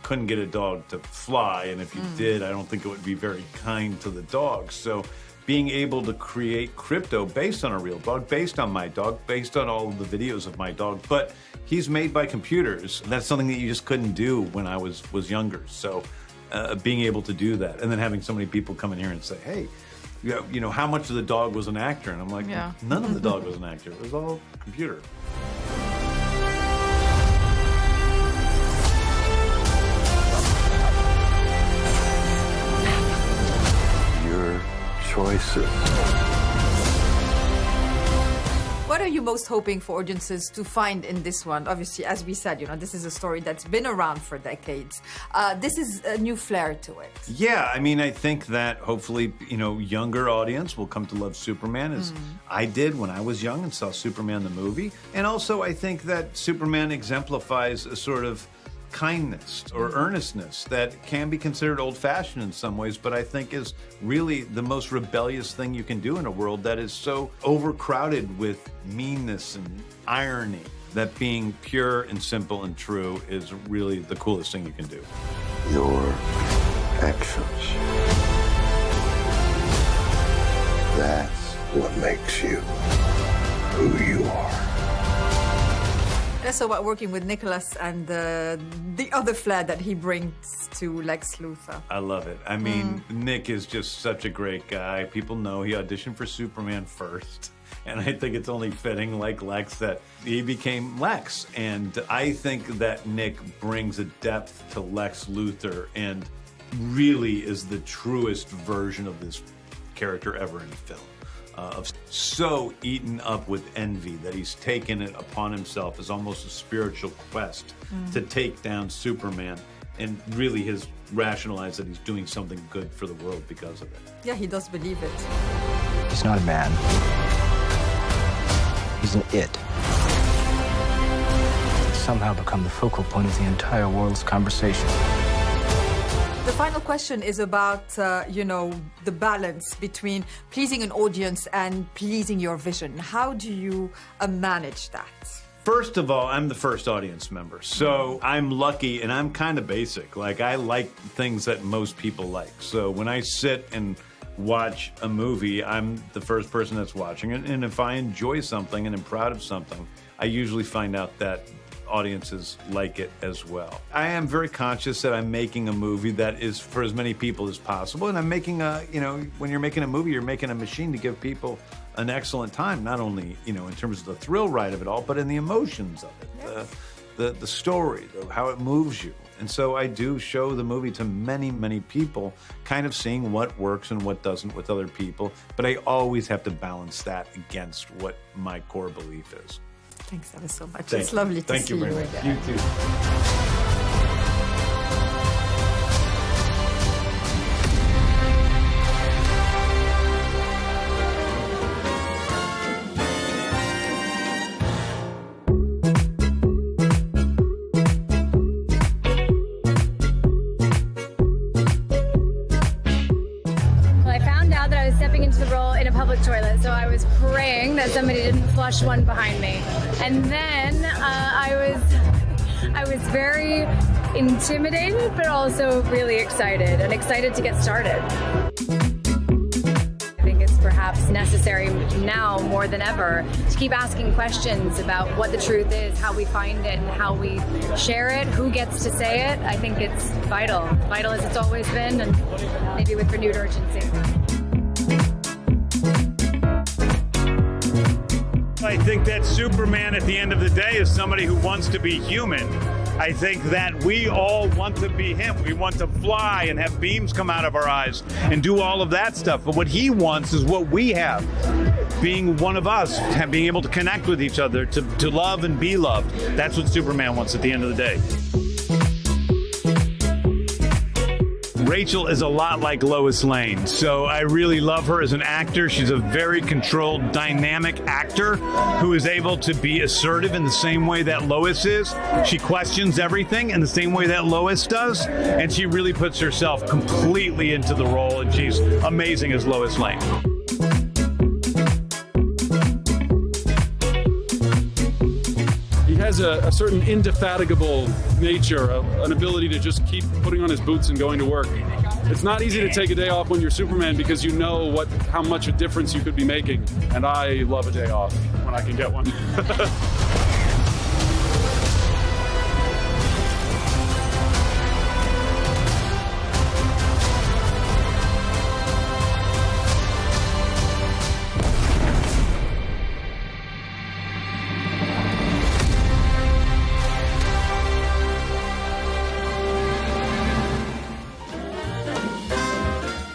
couldn't get a dog to fly. And if you did, I don't think it would be very kind to the dog. So being able to create crypto based on a real dog, based on my dog, based on all of the videos of my dog, but he's made by computers. That's something that you just couldn't do when I was younger. So being able to do that, and then having so many people come in here and say, hey, you know, how much of the dog was an actor? And I'm like, none of the dog was an actor. It was all computer. Your choices. What are you most hoping for audiences to find in this one? Obviously, as we said, you know, this is a story that's been around for decades. This is a new flair to it. Yeah, I mean, I think that hopefully, you know, younger audience will come to love Superman as I did when I was young and saw Superman the movie. And also, I think that Superman exemplifies a sort of kindness or earnestness that can be considered old-fashioned in some ways, but I think is really the most rebellious thing you can do in a world that is so overcrowded with meanness and irony, that being pure and simple and true is really the coolest thing you can do. Your actions. That's what makes you who you are. That's about working with Nicholas and the other flair that he brings to Lex Luthor. I love it. I mean, Nick is just such a great guy. People know he auditioned for Superman first. And I think it's only fitting, like Lex, that he became Lex. And I think that Nick brings a depth to Lex Luthor and really is the truest version of this character ever in film. Of so eaten up with envy that he's taken it upon himself as almost a spiritual quest to take down Superman, and really has rationalized that he's doing something good for the world because of it. Yeah, he does believe it. He's not a man. He's an it. He's somehow become the focal point of the entire world's conversation. The final question is about, the balance between pleasing an audience and pleasing your vision. How do you manage that? First of all, I'm the first audience member, so I'm lucky and I'm kind of basic. Like, I like things that most people like. So when I sit and watch a movie, I'm the first person that's watching it. And if I enjoy something and am proud of something, I usually find out that audiences like it as well. I am very conscious that I'm making a movie that is for as many people as possible. And I'm making when you're making a movie, you're making a machine to give people an excellent time, not only, in terms of the thrill ride of it all, but in the emotions of it, yes. the story, how it moves you. And so I do show the movie to many, many people, kind of seeing what works and what doesn't with other people. But I always have to balance that against what my core belief is. Thanks ever so much. It's lovely to see you again. Thank you very much. You too. So I was praying that somebody didn't flush one behind me. And then I was very intimidated, but also really excited to get started. I think it's perhaps necessary now more than ever to keep asking questions about what the truth is, how we find it, and how we share it, who gets to say it. I think it's vital as it's always been, and maybe with renewed urgency. I think that Superman at the end of the day is somebody who wants to be human. I think that we all want to be him. We want to fly and have beams come out of our eyes and do all of that stuff. But what he wants is what we have, being one of us, being able to connect with each other, to love and be loved. That's what Superman wants at the end of the day. Rachel is a lot like Lois Lane, so I really love her as an actor. She's a very controlled, dynamic actor who is able to be assertive in the same way that Lois is. She questions everything in the same way that Lois does, and she really puts herself completely into the role, and she's amazing as Lois Lane. He has a certain indefatigable nature, an ability to just keep putting on his boots and going to work. It's not easy to take a day off when you're Superman because you know how much a difference you could be making. And I love a day off when I can get one.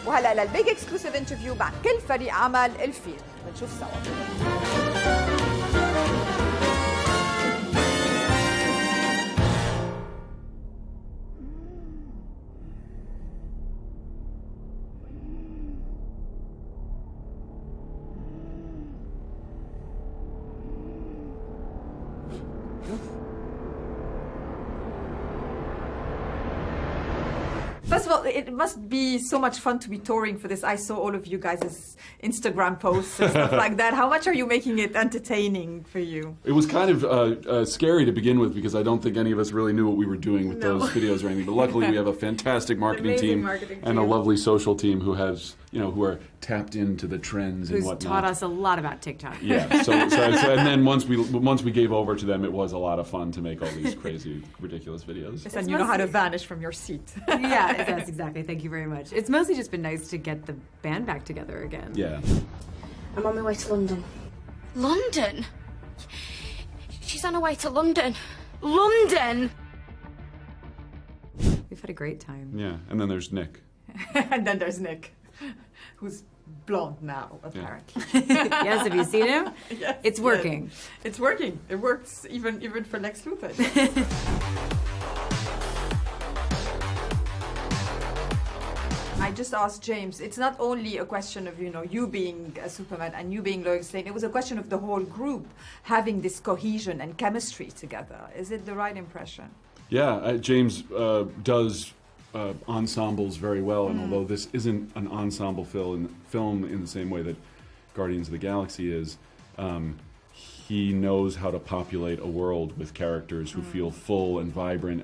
وهلا للبيج اكسكلوسيف انترفيو مع كل فريق عمل الفيلم بنشوف سوا. First of all, it must be so much fun to be touring for this. I saw all of you guys' Instagram posts and stuff like that. How much are you making it entertaining for you? It was kind of scary to begin with because I don't think any of us really knew what we were doing with those videos or anything. But luckily, we have a fantastic marketing team and a lovely social team who has, who are tapped into the trends and whatnot. Who's taught us a lot about TikTok. Yeah. So and then once we gave over to them, it was a lot of fun to make all these crazy, ridiculous videos. And you know how to vanish from your seat. Yeah, that's exactly. Thank you very much. It's mostly just been nice to get the band back together again. Yeah. I'm on my way to London. London? She's on her way to London. London! We've had a great time. Yeah, and then there's Nick. And then there's Nick, who's blonde now, apparently. Yes, have you seen him? Yes, it's working. Yes. It's working. It works even for Lex Luthor. I just asked James, it's not only a question of, you being a Superman and you being Lois Lane, it was a question of the whole group having this cohesion and chemistry together. Is it the right impression? Yeah, James does ensembles very well, and although this isn't an ensemble film in the same way that Guardians of the Galaxy is, he knows how to populate a world with characters who feel full and vibrant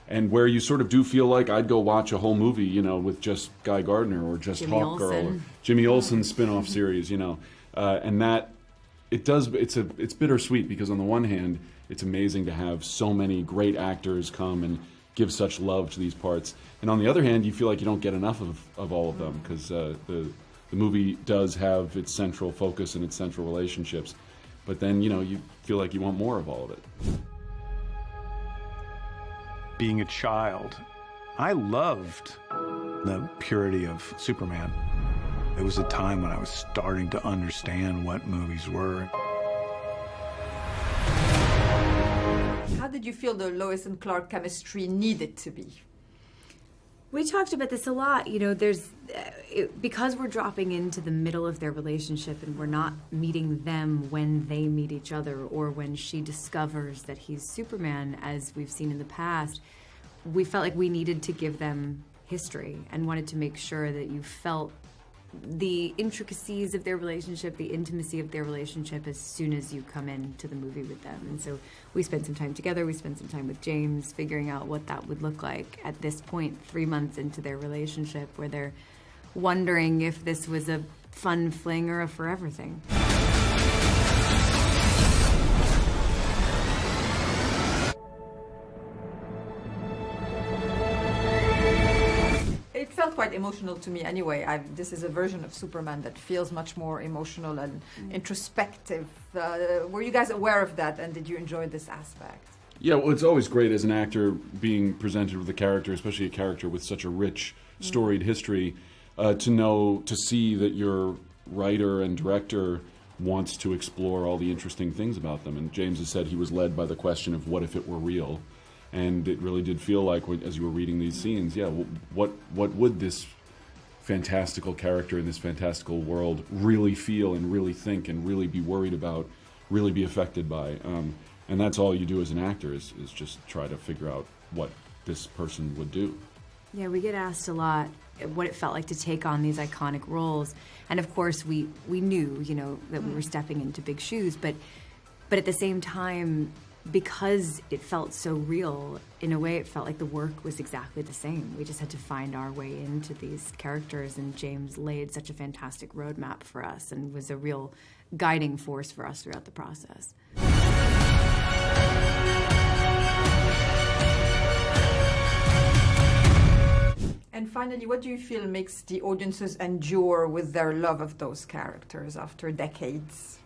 and where you sort of do feel like I'd go watch a whole movie, with just Guy Gardner or just Hawkgirl or Jimmy Olsen's spin-off series, and that it's bittersweet because on the one hand, it's amazing to have so many great actors come and give such love to these parts, and on the other hand, you feel like you don't get enough of all of them because the movie does have its central focus and its central relationships, but then you feel like you want more of all of it. Being a child, I loved the purity of Superman. It was a time when I was starting to understand what movies were. How did you feel the Lois and Clark chemistry needed to be? We talked about this a lot. Because we're dropping into the middle of their relationship and we're not meeting them when they meet each other or when she discovers that he's Superman, as we've seen in the past, we felt like we needed to give them history and wanted to make sure that you felt the intricacies of their relationship, the intimacy of their relationship as soon as you come into the movie with them. And so we spent some time together, we spent some time with James figuring out what that would look like at this point, 3 months into their relationship, where they're wondering if this was a fun fling or a forever thing. It felt quite emotional to me anyway. This is a version of Superman that feels much more emotional and introspective. Were you guys aware of that, and did you enjoy this aspect? Yeah, well, it's always great as an actor being presented with a character, especially a character with such a rich, storied history, to see that your writer and director wants to explore all the interesting things about them. And James has said he was led by the question of what if it were real? And it really did feel like, as you were reading these scenes, what would this fantastical character in this fantastical world really feel and really think and really be worried about, really be affected by? And that's all you do as an actor is just try to figure out what this person would do. Yeah, we get asked a lot what it felt like to take on these iconic roles. And of course, we knew, that we were stepping into big shoes, but at the same time, because it felt so real, in a way it felt like the work was exactly the same. We just had to find our way into these characters, and James laid such a fantastic roadmap for us and was a real guiding force for us throughout the process. And finally, what do you feel makes the audiences endure with their love of those characters after decades?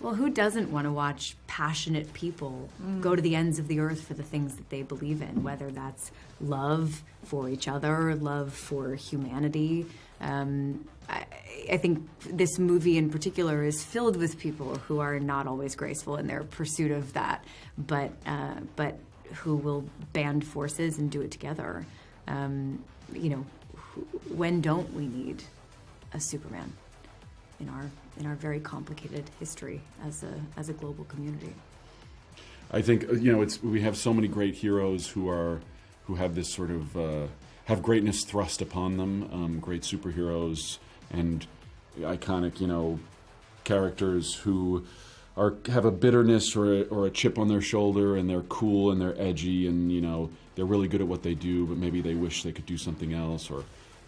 Well, who doesn't want to watch passionate people go to the ends of the earth for the things that they believe in, whether that's love for each other, love for humanity. I think this movie in particular is filled with people who are not always graceful in their pursuit of that, but who will band forces and do it together. When don't we need a Superman in our very complicated history as a global community? I think we have so many great heroes who have this sort of have greatness thrust upon them, great superheroes and iconic, characters who have a bitterness or a chip on their shoulder, and they're cool and they're edgy, and they're really good at what they do, but maybe they wish they could do something else, or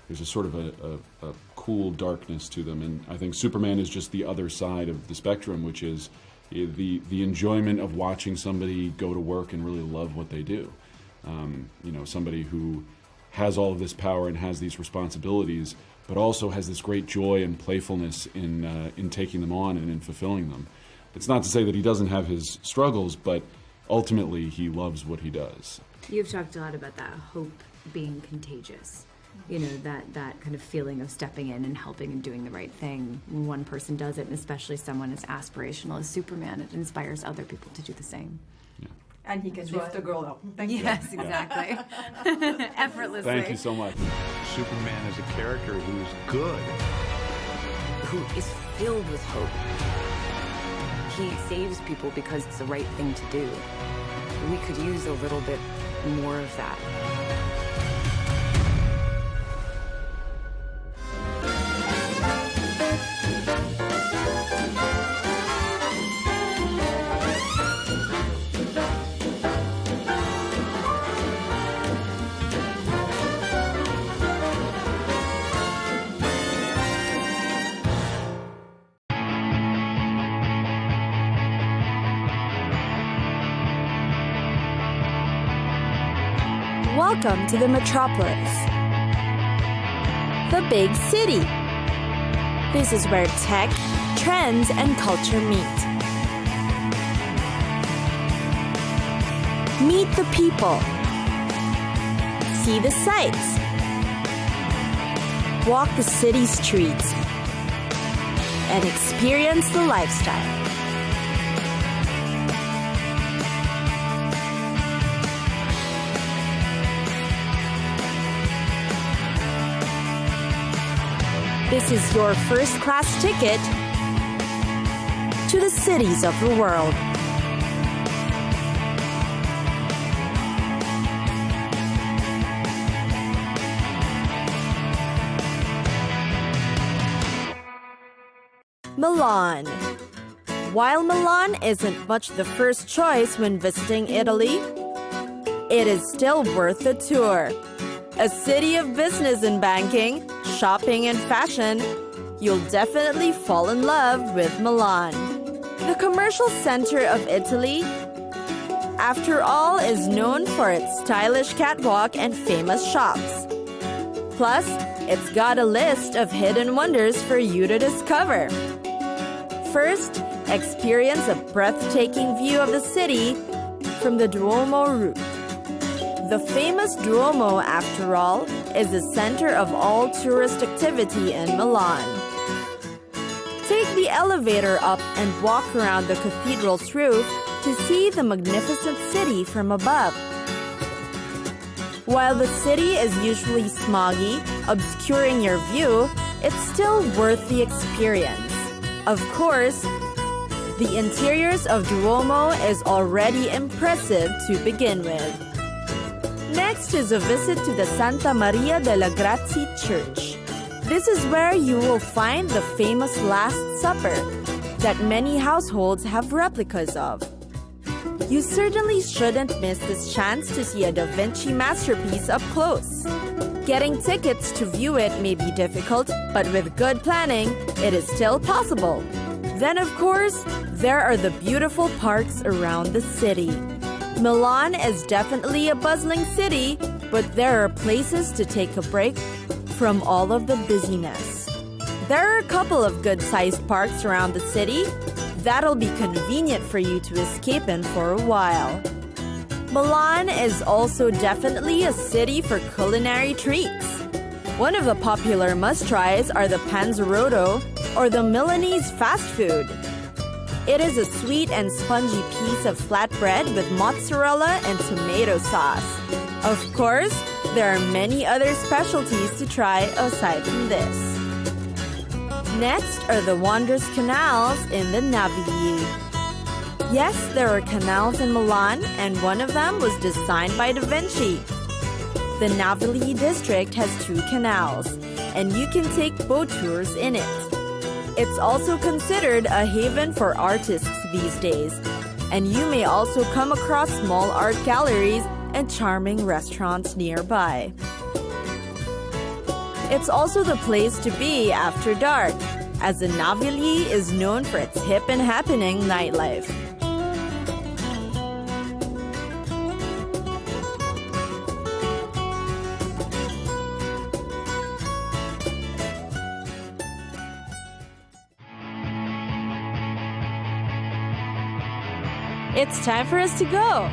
there's a sort of a cool darkness to them. And I think Superman is just the other side of the spectrum, which is the enjoyment of watching somebody go to work and really love what they do. Somebody who has all of this power and has these responsibilities, but also has this great joy and playfulness in taking them on and in fulfilling them. It's not to say that he doesn't have his struggles, but ultimately he loves what he does. You've talked a lot about that hope being contagious. That kind of feeling of stepping in and helping and doing the right thing. When one person does it, and especially someone as aspirational as Superman, it inspires other people to do the same. Yeah. And he can lift the girl up. Thank you. Yes, exactly. Effortlessly. Thank you so much. Superman is a character who's good. Who is filled with hope. He saves people because it's the right thing to do. We could use a little bit more of that. Welcome to the metropolis, the big city. This is where tech, trends, and culture meet. Meet the people. See the sights. Walk the city streets. And experience the lifestyle. This is your first-class ticket to the cities of the world. Milan. While Milan isn't much the first choice when visiting Italy, it is still worth the tour. A city of business and banking, shopping and fashion, you'll definitely fall in love with Milan. The commercial center of Italy, after all, is known for its stylish catwalk and famous shops. Plus, it's got a list of hidden wonders for you to discover. First, experience a breathtaking view of the city from the Duomo route. The famous Duomo, after all, is the center of all tourist activity in Milan. Take the elevator up and walk around the cathedral's roof to see the magnificent city from above. While the city is usually smoggy, obscuring your view, it's still worth the experience. Of course, the interiors of Duomo is already impressive to begin with. Next is a visit to the Santa Maria delle Grazie Church. This is where you will find the famous Last Supper that many households have replicas of. You certainly shouldn't miss this chance to see a Da Vinci masterpiece up close. Getting tickets to view it may be difficult, but with good planning, it is still possible. Then, of course, there are the beautiful parks around the city. Milan is definitely a bustling city, but there are places to take a break from all of the busyness. There are a couple of good-sized parks around the city that'll be convenient for you to escape in for a while. Milan is also definitely a city for culinary treats. One of the popular must-tries are the panzerotto, or the Milanese fast food. It is a sweet and spongy piece of flatbread with mozzarella and tomato sauce. Of course, there are many other specialties to try aside from this. Next are the wondrous canals in the Navigli. Yes, there are canals in Milan, and one of them was designed by Da Vinci. The Navali district has 2 canals, and you can take boat tours in it. It's also considered a haven for artists these days, and you may also come across small art galleries and charming restaurants nearby. It's also the place to be after dark, as the Navali is known for its hip and happening nightlife. It's time for us to go.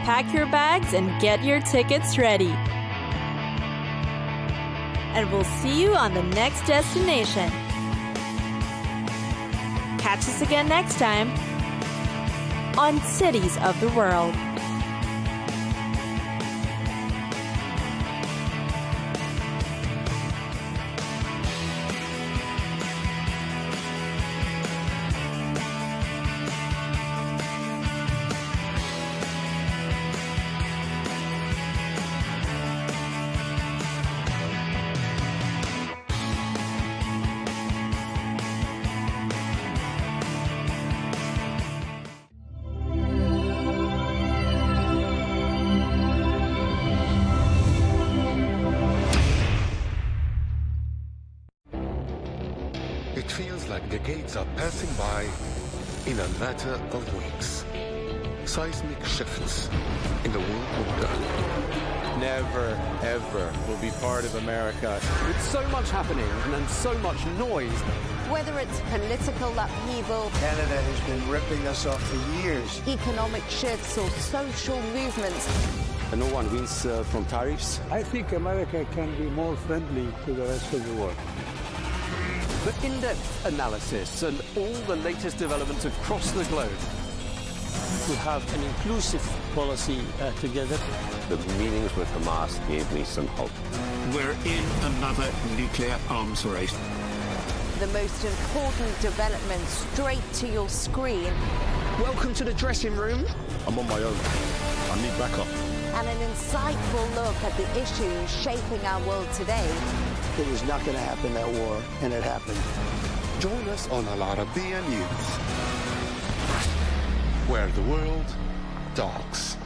Pack your bags and get your tickets ready. And we'll see you on the next destination. Catch us again next time on Cities of the World. It feels like decades are passing by in a matter of weeks. Seismic shifts in the world order. Never, ever will be part of America. With so much happening and so much noise. Whether it's political upheaval, Canada has been ripping us off for years. Economic shifts or social movements. And no one wins from tariffs. I think America can be more friendly to the rest of the world. The in-depth analysis and all the latest developments across the globe. To have an inclusive policy together. The meetings with Hamas gave me some hope. We're in another nuclear arms race. The most important development straight to your screen. Welcome to the dressing room. I'm on my own. I need backup. And an insightful look at the issues shaping our world today. It was not going to happen, that war, and it happened. Join us on Arabiya News, where the world talks.